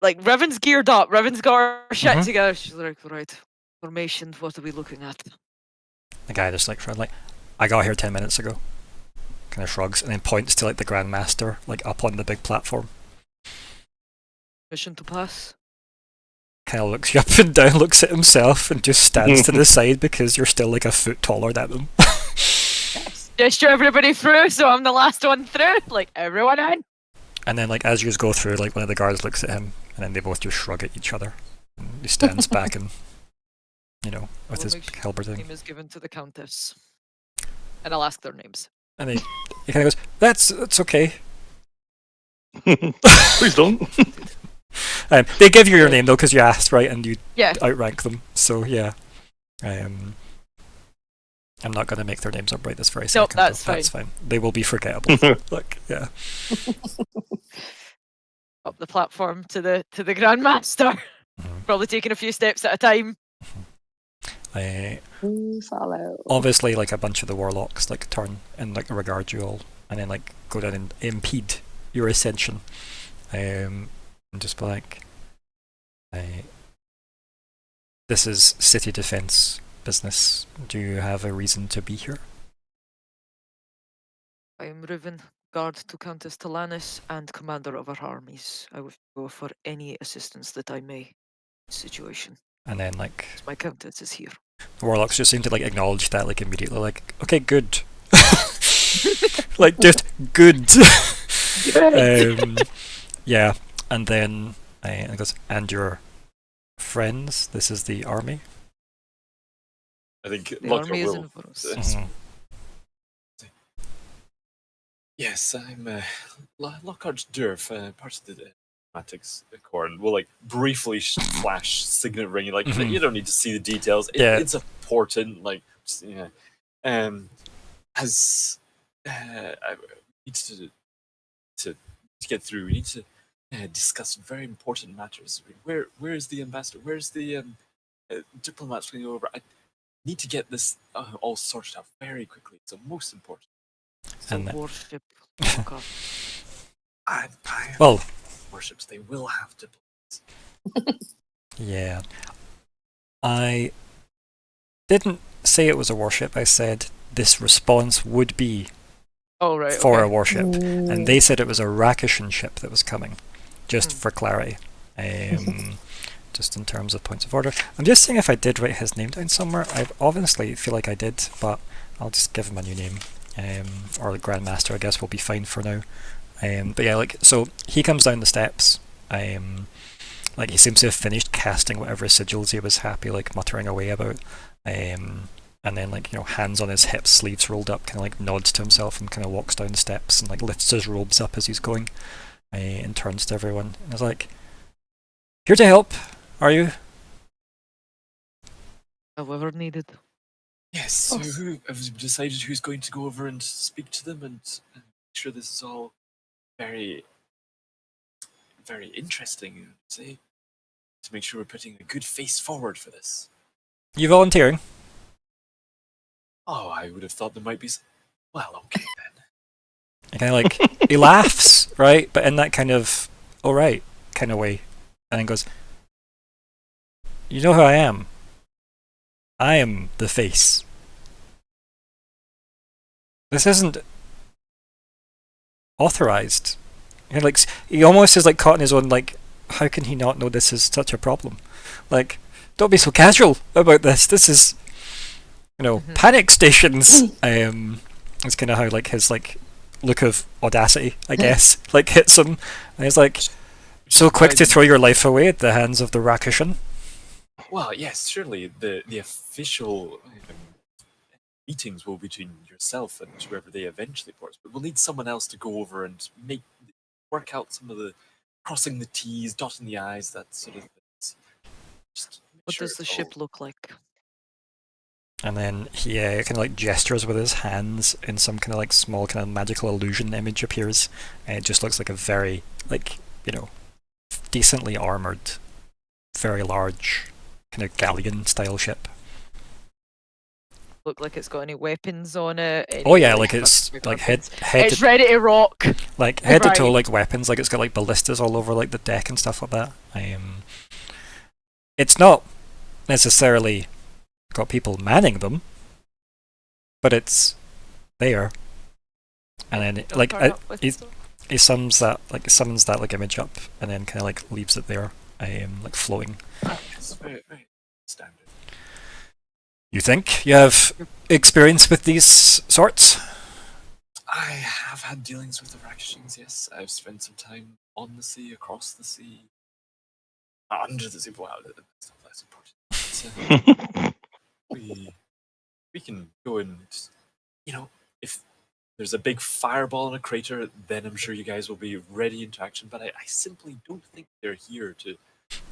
Like, Riven's geared up. Riven's got her shit together. She's like, right, formation, what are we looking at? The guy just like shrugs, like, I got here 10 minutes ago. Kind of shrugs and then points to like the Grand Master, like up on the big platform. Mission to pass. Kind of looks you up and down, looks at himself, and just stands to the side because you're still like a foot taller than them. Gesture everybody through, so I'm the last one through. Like, everyone in. And then like as you go through, like one of the guards looks at him, and then they both just shrug at each other. And he stands back and, with his halberd thing. Name is given to the Countess. And I'll ask their names. And he kind of goes, that's okay. Please don't. They give you your name though because you asked, right, and you outrank them. So yeah, I'm not going to make their names up right this very second. Nope, that's fine. That's fine. They will be forgettable. Like, yeah. Up the platform to the Grandmaster. Probably taking a few steps at a time. Follow. Obviously, like a bunch of the warlocks like turn and like regard you all, and then like go down and impede your ascension. And just be like, this is city defense business. Do you have a reason to be here? I am Riven, guard to Countess Talanis and commander of our armies. I would go for any assistance that I may in this situation. And then like my Countess is here. The warlocks just seem to like acknowledge that like immediately, like, okay, good. Like just good. Yeah, and then it goes, and your friends, this is the army? I think The army is in for us. Yes, I'm Lockhart's Dourf, part of the Mathematics core, and we'll like briefly flash signet ring. Like Mhm. you don't need to see the details. Yeah. It's important. Like yeah, as I need to get through. We need to discuss very important matters. Where is the ambassador? Where's the diplomats going over? I need to get this all sorted out very quickly. It's the most important. The And warship. Fuck off. I well, worships. They will have diplomats. yeah. I didn't say it was a warship. I said this response would be Oh right. for a okay. warship, and they said it was a Rakishan ship that was coming. Just for clarity, just in terms of points of order. I'm just seeing if I did write his name down somewhere. I obviously feel like I did, but I'll just give him a new name, or the Grandmaster. I guess will be fine for now. But yeah, like so he comes down the steps. Like he seems to have finished casting whatever sigils he was happy like muttering away about. And then like hands on his hips, sleeves rolled up, kind of like nods to himself and kind of walks down the steps and like lifts his robes up as he's going, and turns to everyone and is like, "Here to help, are you?" However needed. Yes. So who have decided who's going to go over and speak to them and make sure this is all very, very interesting. Say to make sure we're putting a good face forward for this. You volunteering? Oh, I would have thought there might be. Well, okay then. And kind of like he laughs, right? But in that kind of all right kind of way, and then goes, "You know who I am? I am the face. This isn't authorized." And like he almost is like caught in his own like, how can he not know this is such a problem? Like, don't be so casual about this. This is, panic stations. It's kind of how like his like look of audacity, I guess, like hits him, and he's like, so quick to throw your life away at the hands of the Rakishan. Well, yes, surely the official meetings will be between yourself and whoever they eventually port, but we'll need someone else to go over and work out some of the crossing the T's, dotting the I's, that sort of thing. What does the ship look like? And then he kind of like gestures with his hands, and some kind of like small kind of magical illusion image appears, and it just looks like a very like decently armored, very large kind of galleon style ship. Look like it's got any weapons on it? Oh yeah, like it's like head It's to, ready to rock. like head to toe Right. like weapons, like it's got like ballistas all over like the deck and stuff like that. It's not necessarily got people manning them, but it's there. And then like Turn up with he stuff. he summons that like image up, and then kind of like leaves it there, like floating. It's very, very standard. You think you have experience with these sorts? I have had dealings with the Rakishans, yes. I've spent some time on the sea, across the sea, under the sea. Wow, that's not that important. But, we can go and, if there's a big fireball in a crater, then I'm sure you guys will be ready into action. But I simply don't think they're here to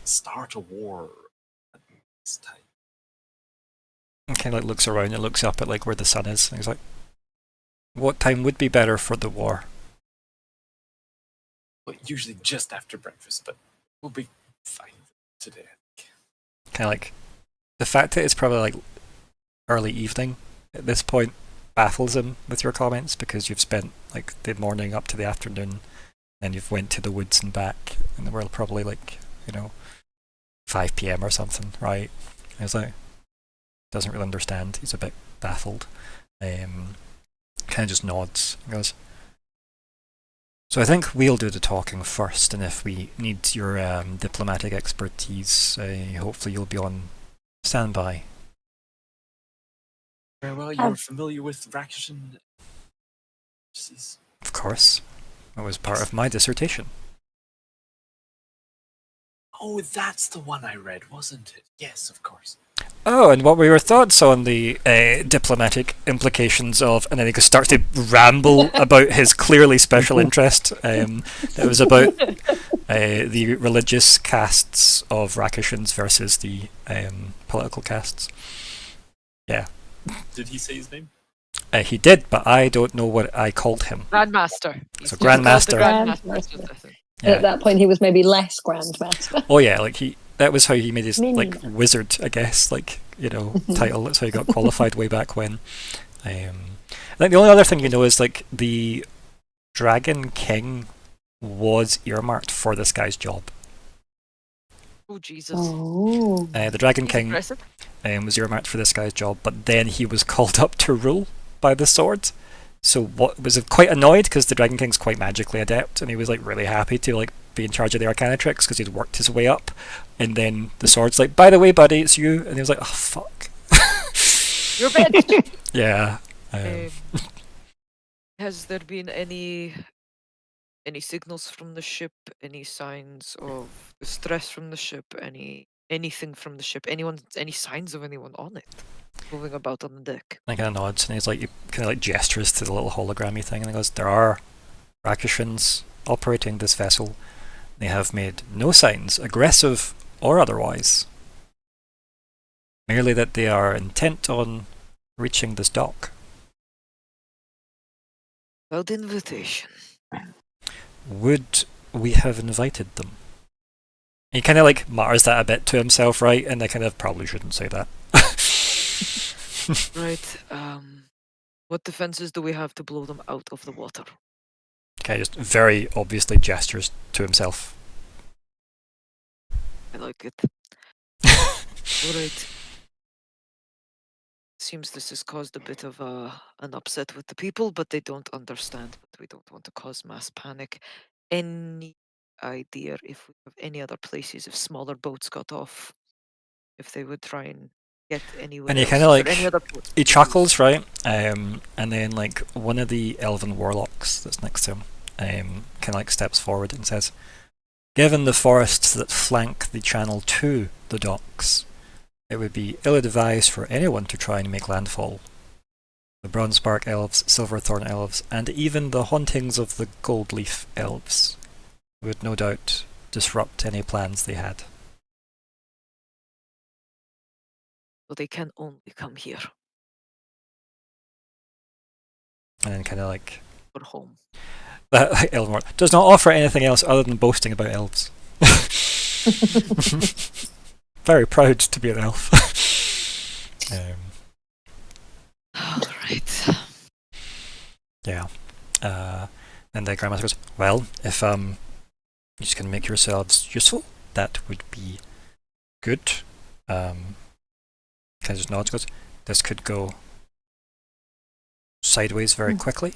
start a war at this time. And kind of like looks around and looks up at like where the sun is, and he's like, "What time would be better for the war?" Well, usually just after breakfast, but we'll be fine today. Kind of like the fact that it's probably like early evening at this point baffles him with your comments, because you've spent like the morning up to the afternoon, then you've went to the woods and back, and we're probably like 5 p.m. or something, right? And he's like, doesn't really understand. He's a bit baffled. Kind of just nods and goes, "So I think we'll do the talking first, and if we need your diplomatic expertise, hopefully you'll be on standby." Very well, you're familiar with Rakishan. Of course. It was part of my dissertation. Oh, that's the one I read, wasn't it? Yes, of course. Oh, and what were your thoughts on the diplomatic implications of... And then he starts to ramble about his clearly special interest. It was about The religious castes of Rakashans versus the political castes. Yeah. Did he say his name? He did, but I don't know what I called him. Grandmaster. So He's called the Grandmaster. Grandmaster. And at that point, he was maybe less Grandmaster. Oh yeah, like that was how he made his Mini. like wizard, I guess, like, you know, title. That's how he got qualified way back when. I think the only other thing you know is like the Dragon King was earmarked for this guy's job. Oh Jesus. Oh. The Dragon He's King impressive. was earmarked for this guy's job, but then he was called up to rule by the sword. So what was quite annoyed because the Dragon King's quite magically adept, and he was like really happy to like be in charge of the Arcana tricks because he'd worked his way up. And then the sword's like, by the way, buddy, it's you. And he was like, oh fuck. You're bad. Yeah. Has there been any signals from the ship? Any signs of distress from the ship? Anything from the ship? Any signs of anyone on it moving about on the deck? And he kind of nods, and he's like, he kind of like gestures to the little hologrammy thing, and he goes, there are Rakashans operating this vessel. They have made no signs, aggressive or otherwise. Merely that they are intent on reaching this dock. About invitation. Would we have invited them? He kind of like mutters that a bit to himself, right? And I kind of probably shouldn't say that. Right. What defenses do we have to blow them out of the water? Okay, just very obviously gestures to himself. I like it. Alright. Seems this has caused a bit of an upset with the people, but they don't understand. But we don't want to cause mass panic. Any idea if we have any other places, if smaller boats got off, if they would try and get anywhere? And he else? kind of Is there like any other boats he we could chuckles, use? right? And then like one of the elven warlocks that's next to him, kind of like steps forward and says, "Given the forests that flank the channel to the docks, it would be ill-advised for anyone to try and make landfall. The Bronzebark elves, Silverthorn elves, and even the hauntings of the Goldleaf elves would no doubt disrupt any plans they had." So they can only come here And then kind of like or home. Elmore does not offer anything else other than boasting about elves. Very proud to be an elf. Alright. Yeah. And the Grandmaster goes, well, if you just can make yourselves useful, that would be good. Kind of just nods, goes, this could go sideways very quickly.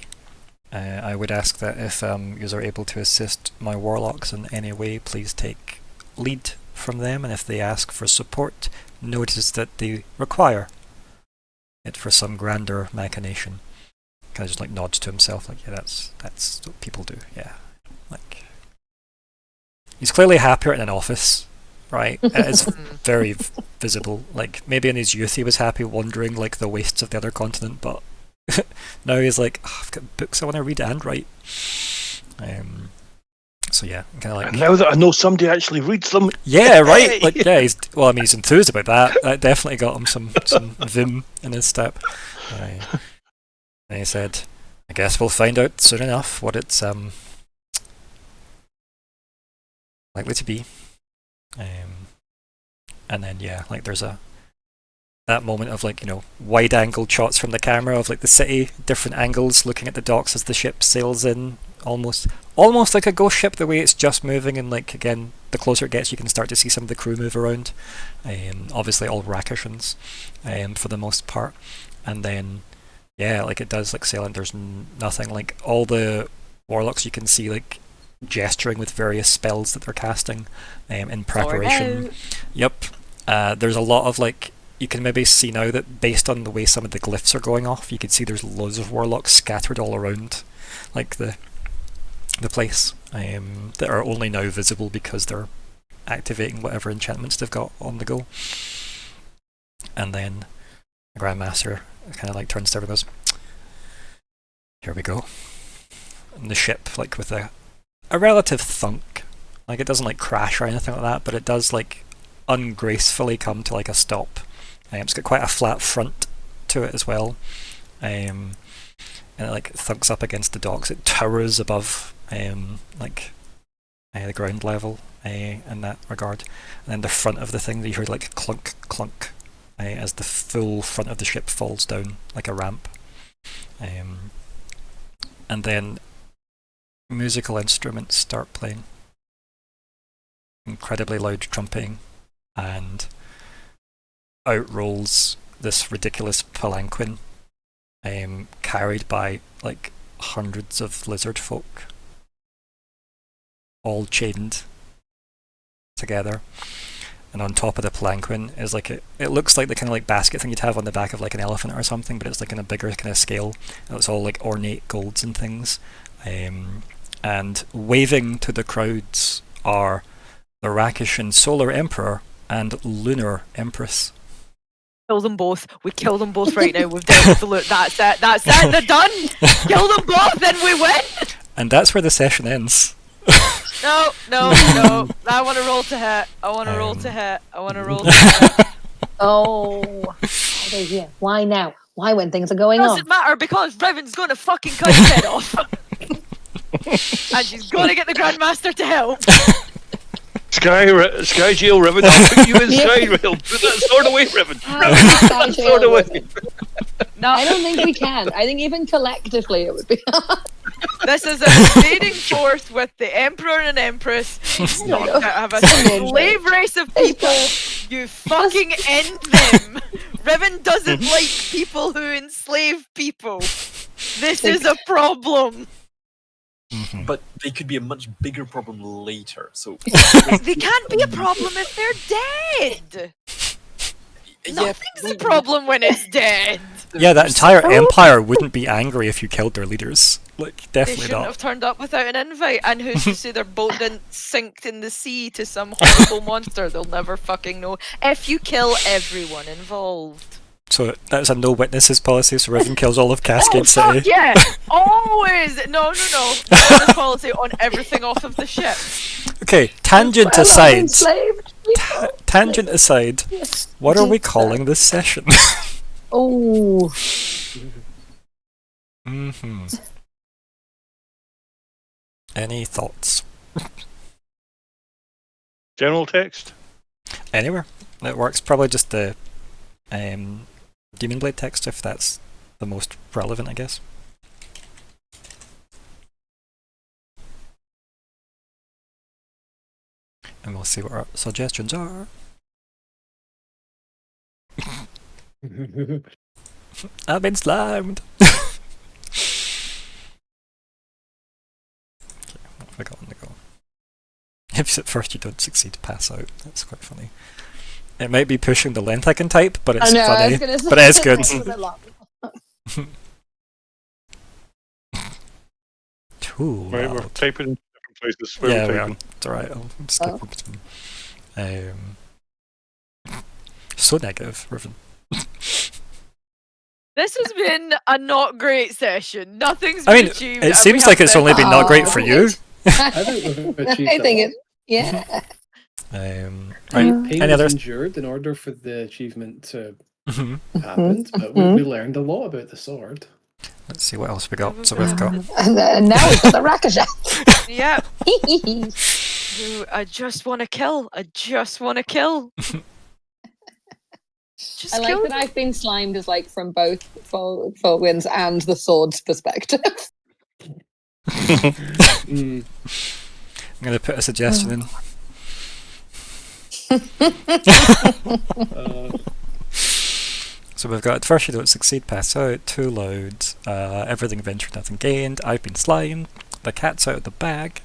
I would ask that if you are able to assist my warlocks in any way, please take lead from them, and if they ask for support, notice that they require it for some grander machination. Kind of just like nods to himself, like, yeah, that's what people do. Yeah, like he's clearly happier in an office, right? It's very visible. Like maybe in his youth he was happy wandering like the wastes of the other continent, but now he's like, oh, I've got books I want to read and write. So yeah, kind of like. And now that I know somebody actually reads them. Yeah, right. Like yeah, he's enthused about that. That definitely got him some vim in his step. And he said, I guess we'll find out soon enough what it's likely to be. And then yeah, like there's that moment of like, you know, wide angle shots from the camera of like the city, different angles looking at the docks as the ship sails in, almost like a ghost ship, the way it's just moving, and like again, the closer it gets you can start to see some of the crew move around. Obviously all Rakashans for the most part. And then yeah, like it does like sail, and there's nothing, like all the warlocks you can see like gesturing with various spells that they're casting in preparation. Yep. There's a lot of like, you can maybe see now that based on the way some of the glyphs are going off, you can see there's loads of warlocks scattered all around like the place that are only now visible because they're activating whatever enchantments they've got on the go. And then the Grandmaster kind of like turns to everyone and goes, here we go. And the ship, like with a relative thunk, Like it doesn't like crash or anything like that, but it does like ungracefully come to like a stop. It's got quite a flat front to it as well, and it like thunks up against the docks. It towers above like the ground level in that regard. And then the front of the thing, you hear like clunk clunk as the full front of the ship falls down like a ramp. And then musical instruments start playing. Incredibly loud trumpeting, and out rolls this ridiculous palanquin, carried by like hundreds of lizard folk, all chained together. And on top of the palanquin is like it looks like the kind of like basket thing you'd have on the back of like an elephant or something, but it's like in a bigger kind of scale. And it's all like ornate golds and things. And waving to the crowds are the Rakishan Solar Emperor and Lunar Empress. Kill them both. We kill them both right now. We've dealt with the loot. That's it. That's it. They're done. Kill them both, and we win. And that's where the session ends. No. I want to roll to hit. I want to roll to hit. Oh. Okay, yeah. Why now? Why when things are going on? Doesn't matter because Riven's going to fucking cut his head off. And she's going to get the Grandmaster to help. Sky Jail, Riven, I'll put you in Sky Rail. Put that sword away, Riven. Put that sword away. No, I don't think we can. I think even collectively it would be hard. This is a invading force with the Emperor and Empress. It's not going to have a slave race of people. You fucking end them. Riven doesn't like people who enslave people. This is a problem. But they could be a much bigger problem later. So They can't be a problem if they're dead. Nothing's a problem when it's dead. Yeah, that entire empire wouldn't be angry if you killed their leaders. Like, They definitely shouldn't not. have turned up without an invite, and who's to say their boat didn't sink in the sea to some horrible monster? They'll never fucking know. If you kill everyone involved. So that's a no witnesses policy, so Riven kills all of Cascade Oh, fuck City. yeah! Always! No. This policy on everything off of the ship. Okay, tangent Well, aside. enslaved people. Tangent aside, what are we calling this session? Oh. Any thoughts? General text? Anywhere. It works. Probably just the Demon Blade text, if that's the most relevant, I guess. And we'll see what our suggestions are. I've been slimed! Okay, what have I got on the go? If at first you don't succeed, pass out. That's quite funny. It might be pushing the length I can type, but it's funny. But it is good. Too Right, we're loud. typing in different places. Where Yeah, we're we are. typing. It's alright, I'll skip over to them. So negative, Riven. This has been a not great session. Nothing's I been mean, achieved. it and seems we like have it's only been not great for you. I think we've achieved I think a lot. it. Yeah. Right, Pain any was others? endured in order for the achievement to Mhm. happen, but we learned a lot about the sword. Let's see what else we got. So we've got And now we've got the Rakasha. Yep. Ooh, I just want to kill. I just want to kill. Just I like kill that I've been slimed as like from both Falkwin's and the sword's perspective. Mm. I'm going to put a suggestion in. So we've got, at first you don't succeed, pass out, too loud, everything ventured, nothing gained, I've been slimed, the cat's out of the bag.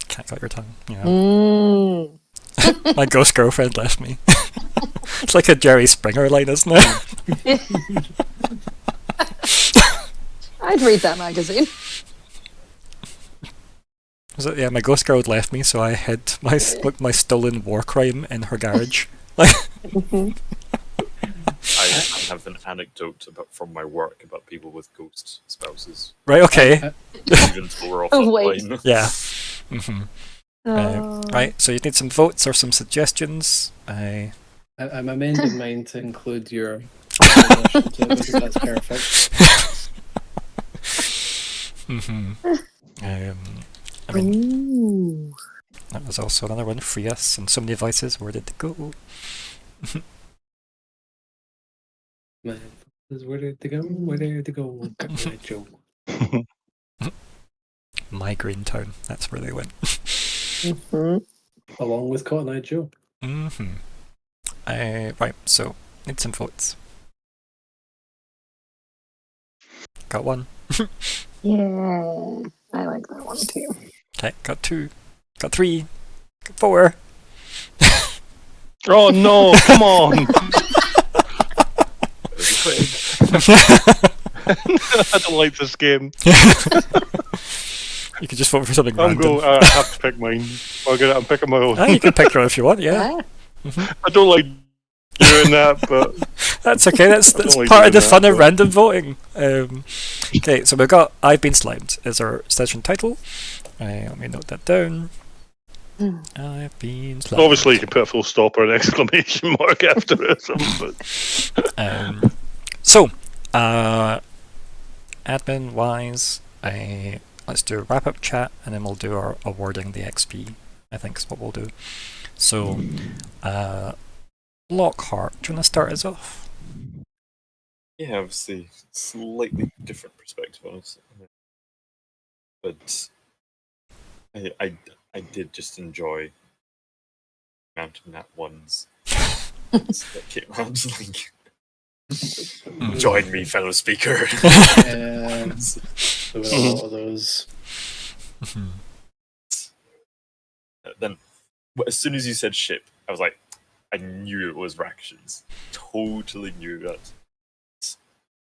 Can't cut your tongue, you know. My ghost girlfriend left me. It's like a Jerry Springer line, isn't it? I'd read that magazine. Was it? Yeah, my ghost girl had left me, so I hid my stolen war crime in her garage. I have an anecdote from my work about people with ghost spouses. Right, okay. Even though we're off Oh, that wait. line. Yeah. hmm Oh. Right, so you need some votes or some suggestions. I'm amending mine to include your suggestion, so that's perfect. I mean, Ooh. that was also another one. Free us and so many voices. Where did they go? Man, where did they go? Where did they go? Right, Joe. Migraine Town. That's where they went. Mhm. Along with Cotton Eye Joe. Right, so need some votes. Got one. Yeah, I like that one too. Okay, got two. Got three. Got four. Oh no! Come on! I don't like this game. You could just vote for something I'm random. going. I have to pick mine. I'm picking my own. You can pick your own if you want, yeah. I don't like doing that, but That's okay, that's like part of the doing fun that, of but- random voting. Okay, so we've got I've Been Slimed as our session title. Let me note that down. I've been slimed. obviously you can put a full stop or an exclamation mark after it. But So, admin wise, let's do a wrap up chat and then we'll do our awarding the XP, I think is what we'll do. So, Lockhart, do you want to start us off? Yeah, obviously, slightly different perspective on it. But I did just enjoy the amount of nat ones that came out. Like, join me, fellow speaker. There were a lot of those. Then, as soon as you said ship, I was like, I knew it was Rakshans. Totally knew that.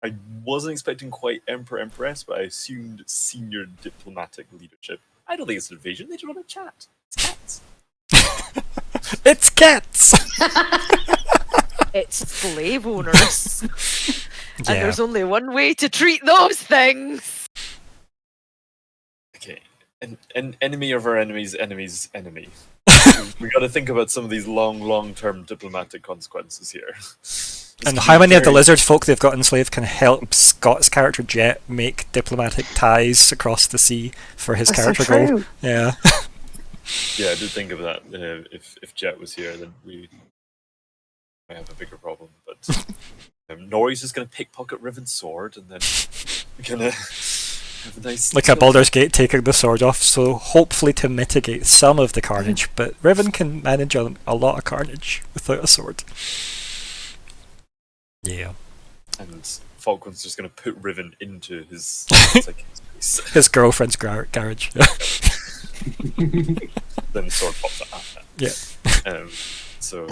I wasn't expecting quite Emperor Empress, but I assumed senior diplomatic leadership. I don't think it's an invasion. They just want to chat. It's cats. It's cats! It's slave owners. And Yeah. there's only one way to treat those things. Okay, an enemy of our enemy's enemy's enemy. We got to think about some of these long-term diplomatic consequences here. And how many of the lizard folk they've got enslaved can help Scott's character Jet make diplomatic ties across the sea for his That's so character goal? true. Yeah. Yeah, I did think of that. If Jet was here, then we might have a bigger problem. But Nori's just going to pickpocket Riven's sword, and then we're going to have a nice... Like a Baldur's Gate taking the sword off, so hopefully to mitigate some of the carnage, but Riven can manage a lot of carnage without a sword. Yeah. And Falkwin's just going to put Riven into his space. His girlfriend's garage. Then the sword pops out. Yeah. So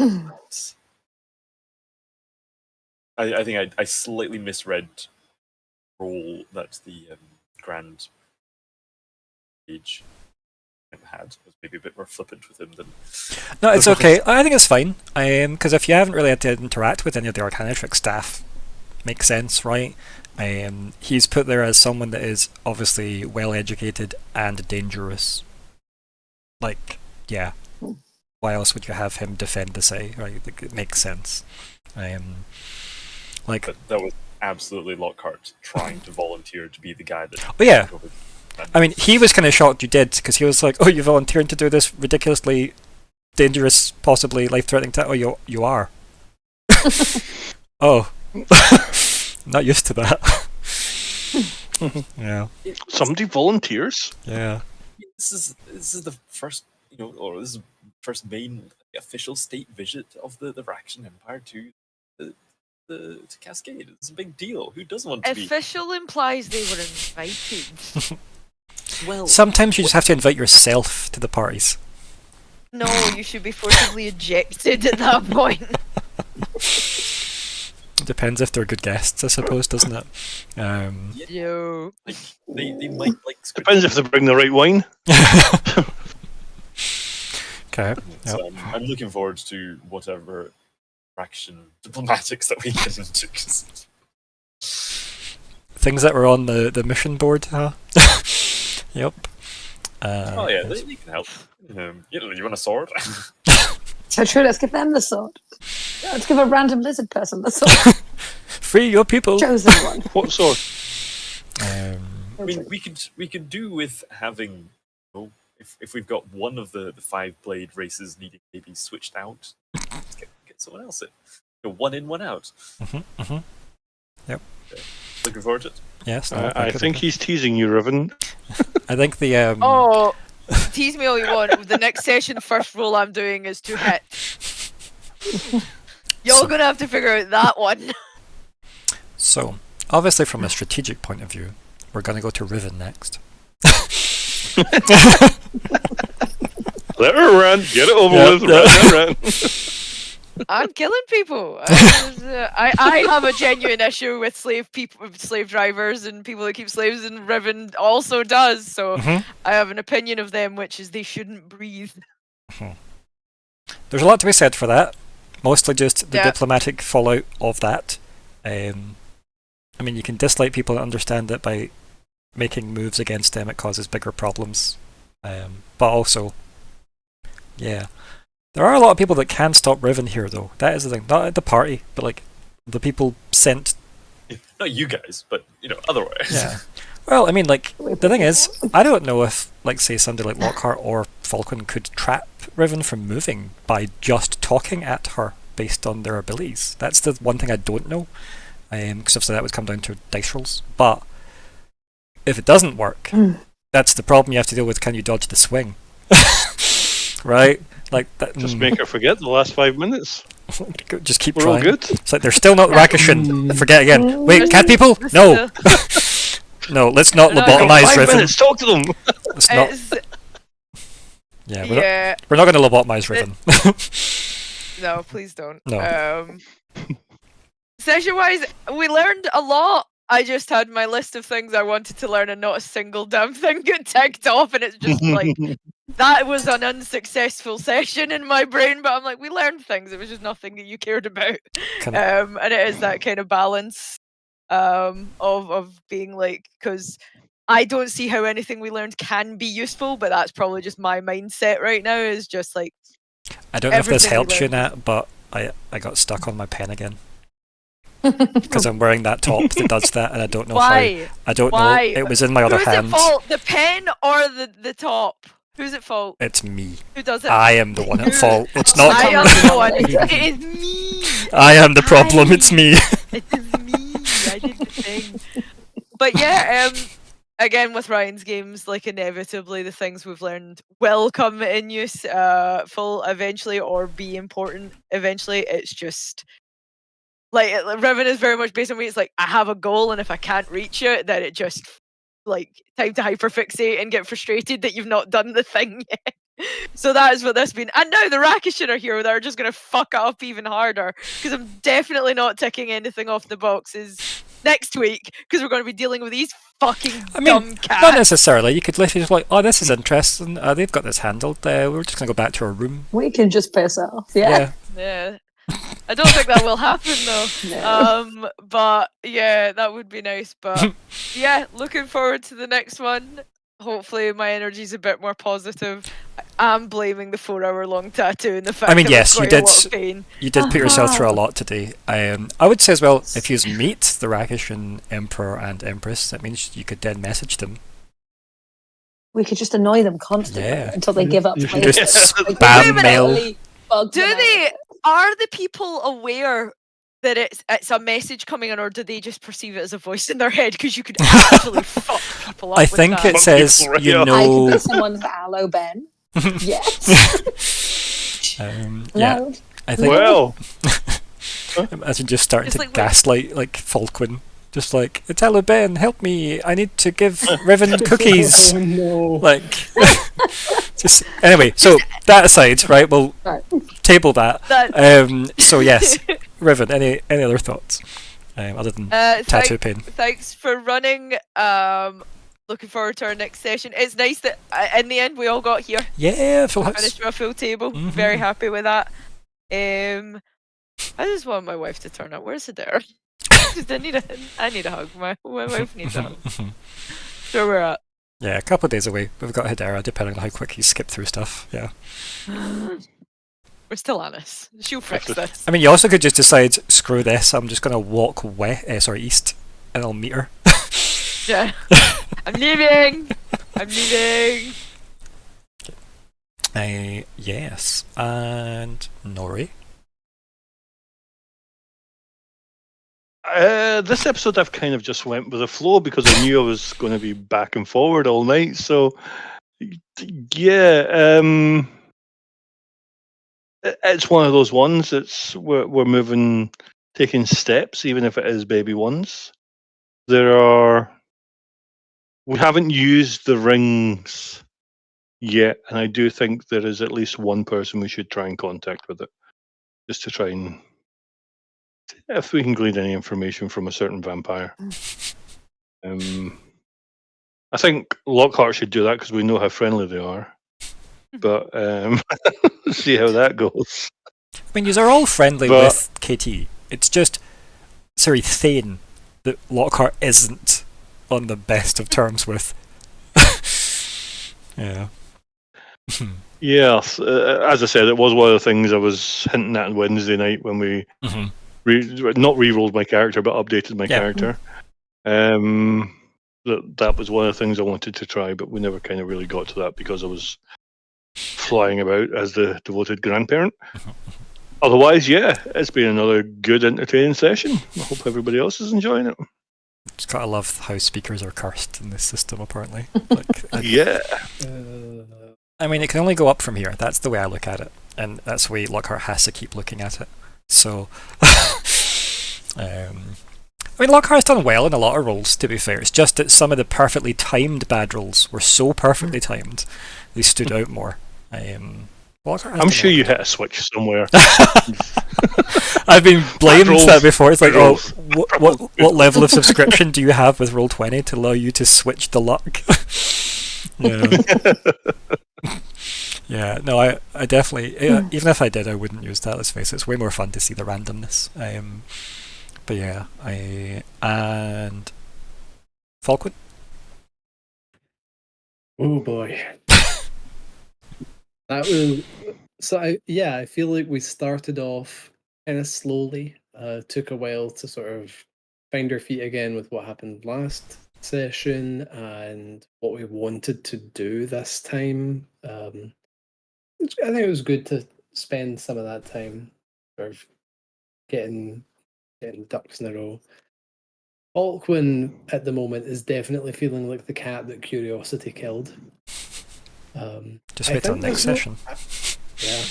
I think I slightly misread the role that the Grand Age had. Was maybe a bit more flippant with him than... No, it's okay. I think it's fine. Because if you haven't really had to interact with any of the Arcanatrix staff, makes sense, right? He's put there as someone that is obviously well educated and dangerous. Like, yeah. Why else would you have him defend the Say, right? It makes sense. Like, But that was absolutely Lockhart trying to volunteer to be the guy that... oh yeah. I mean, he was kind of shocked you did, because he was like, oh, you're volunteering to do this ridiculously dangerous, possibly life-threatening task. Oh, you are. Oh. Not used to that. Yeah. somebody volunteers. Yeah. This is the first, or this is the first main official state visit of the Rakshan Empire to Cascade. It's a big deal. Who doesn't want to be... Official implies they were invited. Well, Sometimes you just have to invite yourself to the parties. No, you should be forcibly ejected at that point. Depends if they're good guests, I suppose, doesn't it? Yo. like, they might like... Depends if they bring the right wine. Okay. So I'm looking forward to whatever fraction of diplomatics that we get into. Things that were on the mission board, huh? Yep. Oh yeah, they can help. You want a sword? So true, let's give them the sword. Let's give a random lizard person the sword. Free your people. Chosen one. What sword? I mean, we could do with having, if we've got one of the 5-blade races needing maybe switched out, get someone else in. One in, one out. Yep. Looking forward to it. Yes. I think he's teasing you, Riven. I think the Oh, tease me all you want. The next session, first roll I'm doing is to hit. You're gonna have to figure out that one. So, obviously from a strategic point of view, we're going to go to Riven next. Let her run. Get it over with. Run. I'm killing people. I have a genuine issue with slave drivers and people that keep slaves, and Riven also does. So I have an opinion of them, which is they shouldn't breathe. There's a lot to be said for that. Mostly just the diplomatic fallout of that. I mean, you can dislike people and understand that by making moves against them it causes bigger problems. But also, yeah. There are a lot of people that can stop Riven here, though. That is the thing. Not at the party, but like the people sent. Not you guys, but otherwise. Yeah. Well, I mean, like the thing is, I don't know if, like, say, somebody like Lockhart or Falkwin could trap Riven from moving by just talking at her based on their abilities. That's the one thing I don't know, because obviously that would come down to dice rolls. But if it doesn't work, that's the problem you have to deal with. Can you dodge the swing? Right? Like that, Just make her forget the last 5 minutes. Just keep We're trying. all good. It's like they're still not Rakishin. Forget again. Wait, cat people? No. No, let's not lobotomize 5 Riven. minutes. Talk to them. Let's not. Yeah, we're not going to lobotomize Riven. No, please don't. No. Session-wise, we learned a lot. I just had my list of things I wanted to learn and not a single damn thing got ticked off, and it's just like, that was an unsuccessful session in my brain, but I'm like, we learned things. It was just nothing that you cared about. And it is that kind of balance of being like, because I don't see how anything we learned can be useful, but that's probably just my mindset right now, is just like, I don't know if this helps you, Nat, but I got stuck on my pen again. Because I'm wearing that top that does that, and I don't know how. I don't know. It was in my other hand. Who's at fault? The pen or the top? Who's at fault? It's me. Who does it? I am the one at fault. It's not. I am the one. It is me. I am the problem. It's me. It is me. I did the thing. But yeah, again with Ryan's games, like inevitably the things we've learned will come in use full eventually, or be important eventually. It's just like Riven is very much based on me. It's like, I have a goal, and if I can't reach it, then it just like time to hyperfixate and get frustrated that you've not done the thing yet. So that is what this has been. And now the Rakishin are here that are just going to fuck it up even harder, because I'm definitely not ticking anything off the boxes next week, because we're going to be dealing with these fucking dumb cats. Not necessarily. You could literally just like, oh, this is interesting. They've got this handled. We're just going to go back to our room. We can just piss off. Yeah. I don't think that will happen though. No. But yeah, that would be nice. But yeah, looking forward to the next one. Hopefully my energy's a bit more positive. I'm blaming the 4-hour-long tattoo and the fact that yes, you did. A lot of pain. You did put yourself through a lot today. I would say as well, if you meet the Rakishin Emperor and Empress, that means you could then message them. We could just annoy them constantly until they give up. You can just spam mail. Are the people aware that it's a message coming in, or do they just perceive it as a voice in their head? Because you could actually fuck people up. I think with it that. says, you know. I could be someone's aloe Ben. Yes. Yeah. I think. Well. Imagine just starting to gaslight like Falkwin. Just like, it's Hello Ben, help me! I need to give Riven cookies. Oh no! Like, just anyway. So that aside, right? We'll table that. So yes, Riven. Any other thoughts other than tattoo pain? Thanks for running. Looking forward to our next session. It's nice that in the end we all got here. Yeah, full house. Finished with a full table. Very happy with that. I just want my wife to turn up. Where's Hedera? I need a hug. My wife needs a hug. Sure, we're at. Yeah, a couple of days away. We've got Hedera, depending on how quick you skip through stuff. Yeah. We're still honest. She'll fix this. I mean, you also could just decide, screw this, I'm just going to walk east, and I'll meet her. Yeah. I'm leaving. I'm leaving. Yes. And Nori. This episode I've kind of just went with the flow because I knew I was going to be back and forward all night. So, yeah, it's one of those ones. We're moving, taking steps, even if it is baby ones. We haven't used the rings yet, and I do think there is at least one person we should try and contact with it, just to try and if we can glean any information from a certain vampire. I think Lockhart should do that because we know how friendly they are. But see how that goes. I mean, you're all friendly with KT. It's just Thane that Lockhart isn't on the best of terms with. Yeah. Yeah, as I said, it was one of the things I was hinting at on Wednesday night when we not re-rolled my character, but updated my character. That was one of the things I wanted to try, but we never kind of really got to that because I was flying about as the devoted grandparent. Otherwise, yeah, it's been another good, entertaining session. I hope everybody else is enjoying it. Just gotta love how speakers are cursed in this system, apparently. Yeah. I mean, it can only go up from here. That's the way I look at it, and that's the way Lockhart has to keep looking at it. So, I mean, Lockhart's done well in a lot of roles, to be fair. It's just that some of the perfectly timed bad rolls were so perfectly timed, they stood out more. I'm sure you hit a switch somewhere. I've been blamed for that before. It's like, oh, what level of subscription do you have with Roll20 to allow you to switch the luck? Yeah, no, I definitely, even if I did, I wouldn't use that, let's face it. It's way more fun to see the randomness. But yeah, and Falkwin? Oh boy. That was, I feel like we started off kind of slowly. Took a while to sort of find our feet again with what happened last session and what we wanted to do this time. I think it was good to spend some of that time sort of getting ducks in a row. Falkwin at the moment is definitely feeling like the cat that curiosity killed. Just wait till next session. Yeah,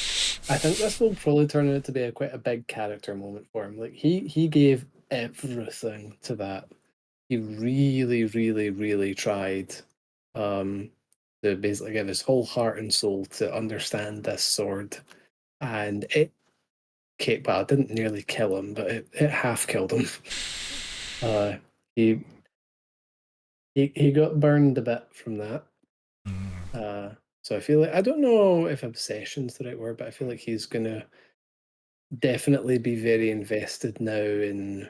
I think this will probably turn out to be quite a big character moment for him. Like he gave everything to that. He really, really, really tried to basically give his whole heart and soul to understand this sword, and it didn't nearly kill him, but it half killed him. He got burned a bit from that. So I feel like, I don't know if obsession's the right word, but I feel like he's gonna definitely be very invested now in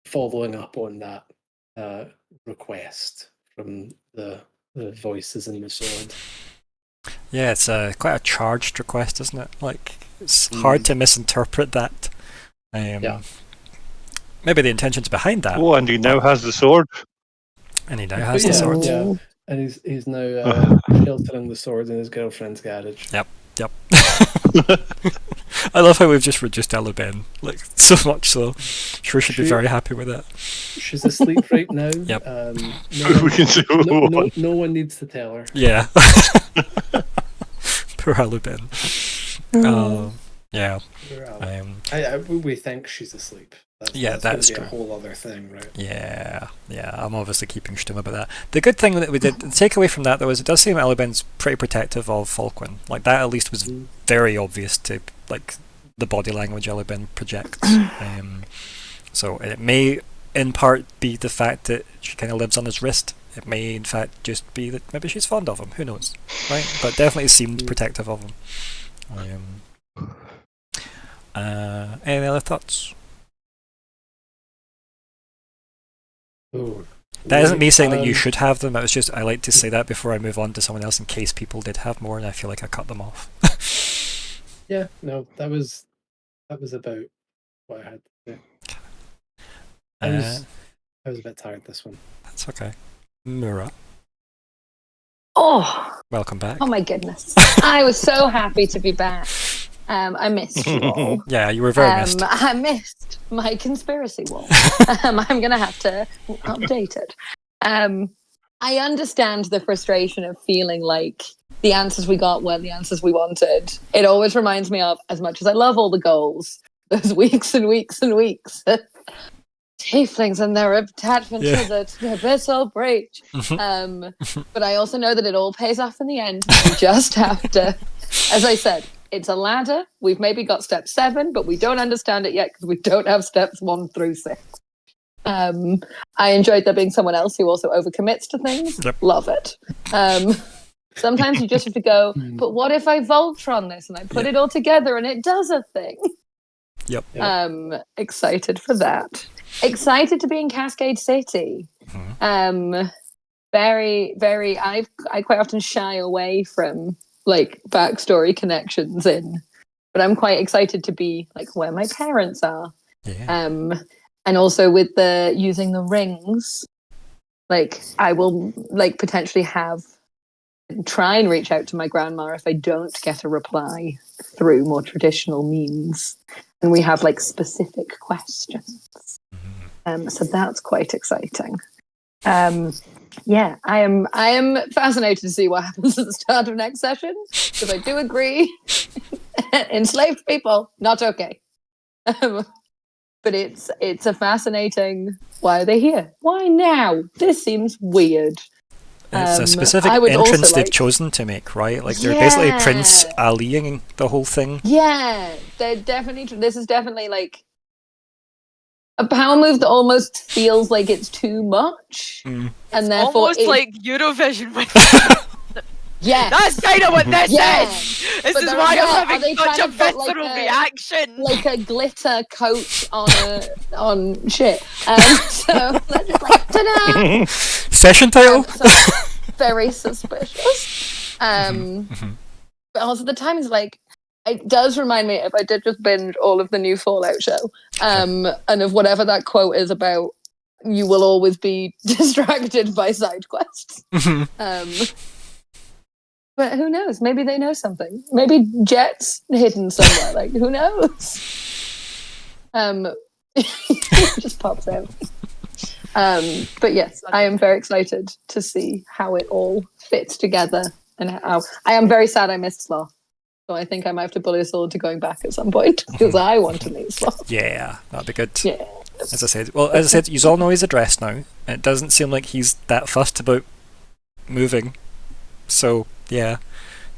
following up on that request from the voices in the sword. Yeah, it's quite a charged request, isn't it? Like, it's hard to misinterpret that. Yeah. Maybe the intention's behind that. Oh, and he now has the sword. And he now has the sword. Yeah. And he's now sheltering the sword in his girlfriend's garage. Yep. I love how we've just reduced Elubin, like, so much so. Sure, should be very happy with that. She's asleep right now. Yep. No one needs to tell her. Yeah. Poor Elubin. Yeah. We think she's asleep. That's true. A whole other thing, right? Yeah. I'm obviously keeping stum about that. The good thing that we did, the takeaway from that though, is it does seem Elubin's pretty protective of Falkwin. Like, that at least was very obvious to, like, the body language Elubin projects. So it may in part be the fact that she kind of lives on his wrist. It may in fact just be that maybe she's fond of him. Who knows, right? But definitely seemed protective of him. Any other thoughts? Ooh. That isn't me saying that you Um, should have them. It was just I like to say that before I move on to someone else in case people did have more, and I feel like I cut them off. Yeah, no, that was about what I had to say. I was a bit tired this one. That's okay. Myr'ra, Oh, welcome back. oh my goodness! I was so happy to be back. I missed you all. Yeah, you were very missed. I missed my conspiracy wall. I'm gonna have to update it. I understand the frustration of feeling like the answers we got weren't the answers we wanted. It always reminds me of, as much as I love all the goals, those weeks and weeks and weeks. Tieflings and their attachment Yeah. to the abyssal breach. But I also know that it all pays off in the end. You just have to, as I said, it's a ladder. We've maybe got step 7, but we don't understand it yet because we don't have steps 1 through 6. I enjoyed there being someone else who also overcommits to things. Yep. Love it. Sometimes you just have to go, but what if I Voltron this and I put it all together and it does a thing? Yep. Excited for that. Excited to be in Cascade City. Very, very. I quite often shy away from like backstory connections but I'm quite excited to be like where my parents are. Yeah. And also with the using the rings, like I will like potentially try and reach out to my grandma if I don't get a reply through more traditional means, and we have like specific questions. So that's quite exciting. Yeah, I am fascinated to see what happens at the start of next session, because I do agree, enslaved people not okay. But it's a fascinating. Why are they here? Why now? This seems weird. It's a specific I would also entrance they've like- chosen to make, right? Like they're basically Prince Yeah. Aliing the whole thing. Yeah, they're definitely. This is definitely like a power move that almost feels like it's too much, and therefore Almost like Eurovision with yeah, That's kind of what this Yeah. is. This But is they're- why yeah, are I'm they having such trying a to put, like, visceral a- reaction. like a glitter coat on shit. So they're just like ta-da! Session title? So very suspicious. But also the timing's like, it does remind me if I did just binge all of the new Fallout show, and of whatever that quote is about, you will always be distracted by side quests. But who knows? Maybe they know something. Maybe Jet's hidden somewhere. Like, who knows? Just pops out. But yes, I am very excited to see how it all fits together, and how I am very sad I missed Sloth. So I think I might have to bully us all to going back at some point because I want to meet Sloth. Yeah, that'd be good. Yeah. As I said, you all know his address now, and it doesn't seem like he's that fussed about moving. So yeah,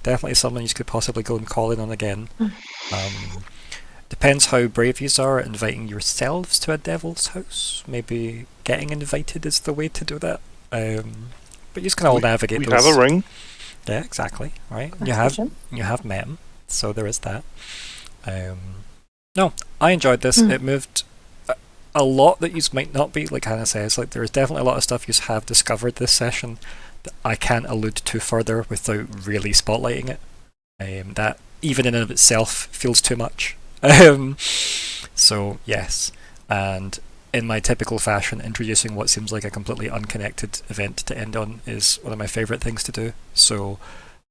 definitely someone you could possibly go and call in on again. Depends how brave you are at inviting yourselves to a devil's house. Maybe getting invited is the way to do that. But you can all navigate We those. have a ring. Yeah, exactly. Right. Question. You have met him, so there is that. No, I enjoyed this. It moved a lot that you might not be, like Hannah says. Like there is definitely a lot of stuff you have discovered this session that I can't allude to further without really spotlighting it. That even in and of itself feels too much. So yes, and in my typical fashion, introducing what seems like a completely unconnected event to end on is one of my favourite things to do. So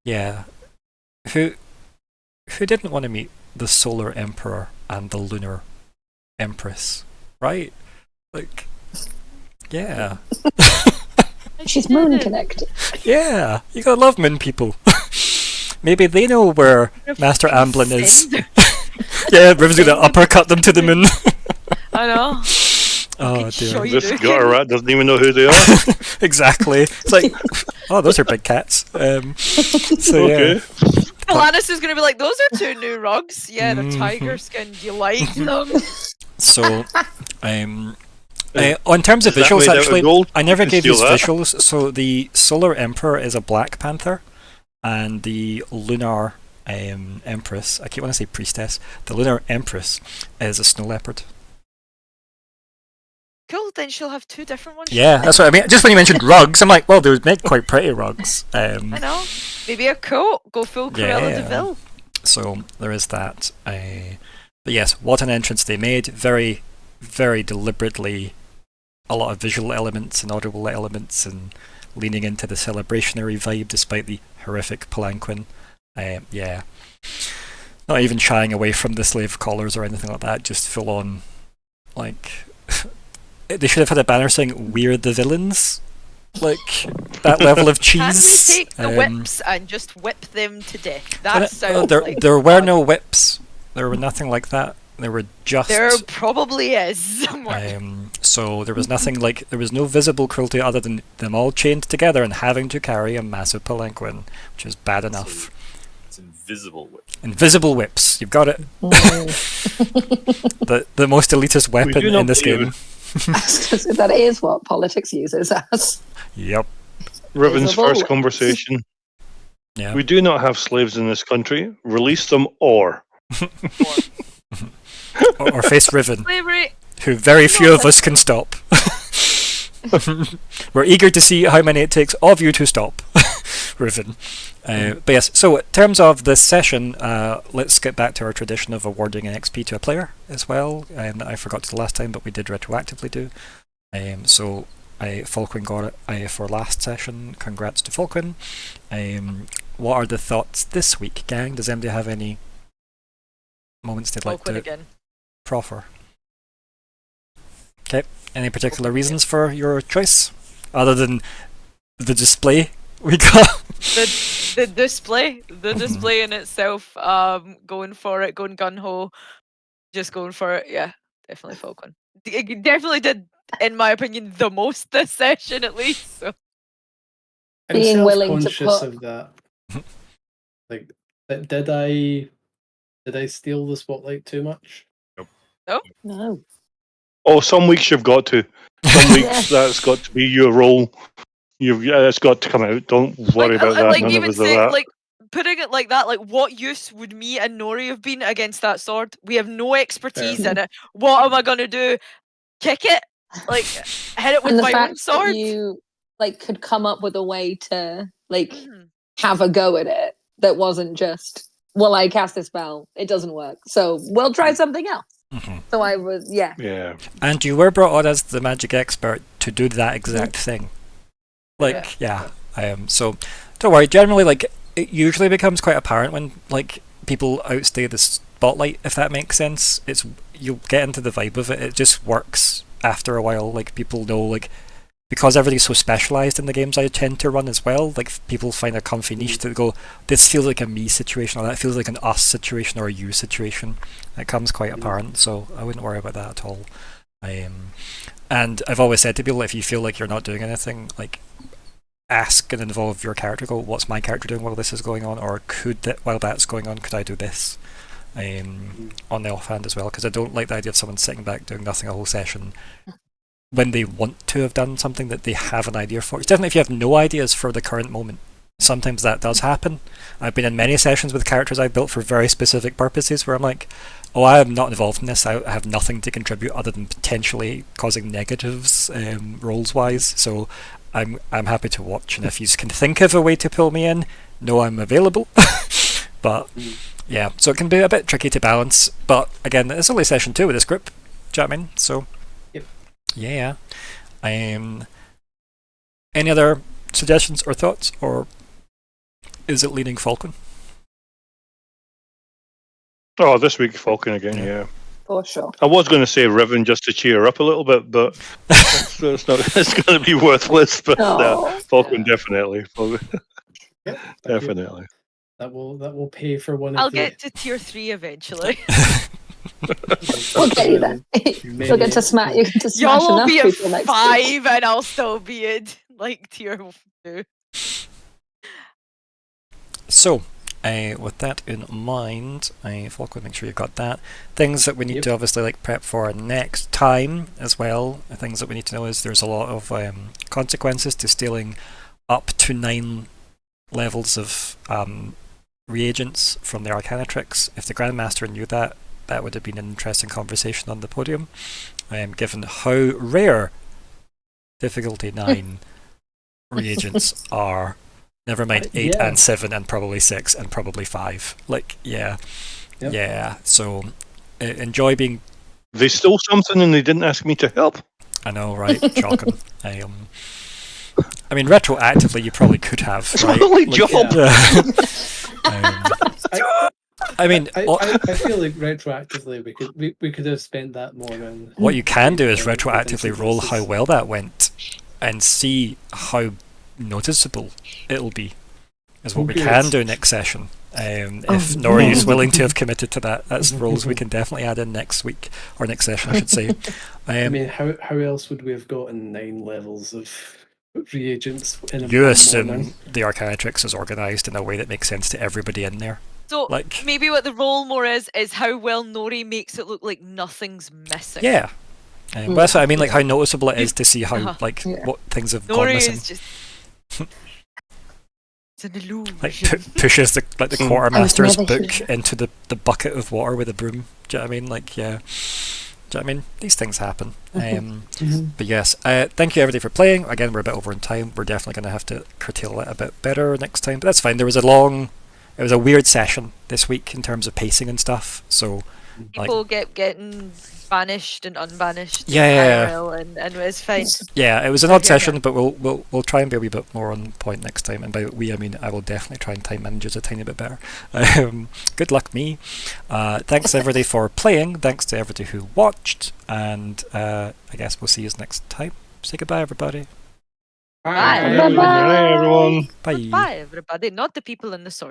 yeah, who didn't want to meet the Solar Emperor and the Lunar Empress, right? Like, yeah. She's moon connected. Yeah, you gotta love moon people. Maybe they know where Master Amblin is. Yeah, Riven's gonna uppercut them to the moon. I know. Oh Sure dear. you This do. gutter rat doesn't even know who they are. Exactly. It's like, oh, those are big cats. So yeah. Okay. Alanis is going to be like, those are 2 new rugs. Yeah, they're tiger skin. Do you like them? So, in terms of Is that visuals, made out of actually, gold? I never You can gave these steal that. visuals. So the Solar Emperor is a Black Panther, and the Lunar Empress, I keep wanting to say priestess, the Lunar Empress is a snow leopard. Cool, then she'll have 2 different ones. Yeah, that's what I mean. Just when you mentioned rugs, I'm like, well, they would make quite pretty rugs. I know. Maybe a coat. Go full Cruella de Vil. So there is that. But yes, what an entrance they made. Very, very deliberately, a lot of visual elements and audible elements, and leaning into the celebrationary vibe despite the horrific palanquin. Yeah. Not even shying away from the slave collars or anything like that, just full on, like... They should have had a banner saying, "We're the villains." Like, that level of cheese. Can we take the whips and just whip them to death? That sounds there were no whips. There were nothing like that. There were just... There probably is somewhere. So there was nothing like... There was no visible cruelty other than them all chained together and having to carry a massive palanquin, which is bad enough. It's invisible whips. Invisible whips. You've got it. the most elitist weapon in this game. That is what politics uses as. Yep. Riven's first conversation. Yeah. We do not have slaves in this country. Release them or face Riven, Slavery. who very few of us can stop. We're eager to see how many it takes of you to stop, Riven. But yes, so in terms of this session, let's get back to our tradition of awarding an XP to a player as well. I forgot to the last time, but we did retroactively do. So Falkwin got it for last session. Congrats to Falkwin. What are the thoughts this week, gang? Does anybody have any moments they'd like to again. proffer? Okay. Any particular reasons for your choice, other than the display we got? The display in itself, going for it, going gun-ho, just going for it, yeah, definitely Falkwin. It definitely did, in my opinion, the most this session at least, so. I'm Being willing to self-conscious put- of that. Like, did I steal the spotlight too much? No. Oh, some weeks you've got to. Some weeks that's got to be your role. It's got to come out. Don't worry about that. Like None of even us are say, that. like putting it like that, like what use would me and Nori have been against that sword? We have no expertise in it. What am I gonna do? Kick it? Like hit it with And the my fact own sword? that you could come up with a way to Mhm. have a go at it that wasn't just, well, I cast a spell, it doesn't work, so we'll try something else. So I was, Yeah. And you were brought on as the magic expert to do that exact thing. Like, so don't worry. Generally, like, it usually becomes quite apparent when like people outstay the spotlight, if that makes sense. You'll get into the vibe of it. It just works after a while. Like, people know, like, because everything's so specialised in the games I tend to run as well, like, people find a comfy niche to go, this feels like a me situation, or that feels like an us situation, or a you situation. It comes quite apparent, so I wouldn't worry about that at all. And I've always said to people, if you feel like you're not doing anything, like, ask and involve your character. Go, what's my character doing while this is going on, or while that's going on, could I do this? On the offhand as well, because I don't like the idea of someone sitting back doing nothing a whole session when they want to have done something that they have an idea for. It's definitely if you have no ideas for the current moment. Sometimes that does happen. I've been in many sessions with characters I built for very specific purposes where I'm like, oh, I am not involved in this. I have nothing to contribute other than potentially causing negatives roles-wise. So I'm happy to watch, and if you can think of a way to pull me in, know I'm available. But yeah, so it can be a bit tricky to balance. But again, it's only session 2 with this group. Do you know what I mean? So yep. Yeah. Any other suggestions or thoughts, or is it leaning Falkwin? Oh, this week Falcon again, yeah. for sure. I was going to say Riven just to cheer her up a little bit, but it's going to be worthless. But Falcon definitely. Yep, Definitely. That will pay for one of I'll the... get to tier 3 eventually. We'll get you there. You'll get to smash. You get to smash Y'all will enough be at people next 5 and I'll still be in like tier 2. So, with that in mind, Falkwin, make sure you've got that. Things that we need to obviously like prep for next time as well. Things that we need to know is there's a lot of consequences to stealing up to 9 levels of reagents from the Arcanatrix. If the Grandmaster knew that, that would have been an interesting conversation on the podium. Given how rare difficulty 9 reagents are, never mind 8 Yeah. and 7 and probably 6 and probably 5. Like, yeah. Yep. Yeah, so enjoy being... They stole something and they didn't ask me to help. I know, right? Shocking. I mean, retroactively, you probably could have, right? Totally job. I mean, I feel like retroactively we could have spent that more on. what you can do is on retroactively roll how consequences. well that went and see how noticeable it'll be, is what we Good. can do next session. If Nori is willing to have committed to that, that's rolls we can definitely add in next week, or next session, I should say. I mean, how else would we have gotten 9 levels of reagents in a You one assume morning? the Arcanatrix is organised in a way that makes sense to everybody in there. So Like, maybe what the role more is how well Nori makes it look like nothing's missing. yeah. But that's what I mean, like how noticeable it is to see how, like, Yeah. what things have gone Nori missing. is just it's an illusion. Like pushes the quartermaster's never book here. into the bucket of water with a broom. Do you know what I mean? Like, yeah. Do you know what I mean? These things happen. But yes, thank you everybody for playing. Again, we're a bit over in time. We're definitely going to have to curtail it a bit better next time. But that's fine. It was a weird session this week in terms of pacing and stuff. So, like, People getting banished and unbanished. Yeah. IRL and it's fine. yeah, it was an odd Okay, session, but we'll try and be a wee bit more on point next time. And by we, I mean I will definitely try and time manage it a tiny bit better. Good luck, me. Thanks everybody for playing. Thanks to everybody who watched, and I guess we'll see you next time. Say goodbye, everybody. Bye. Bye, everyone. Bye. Bye, everybody. Not the people in the sword.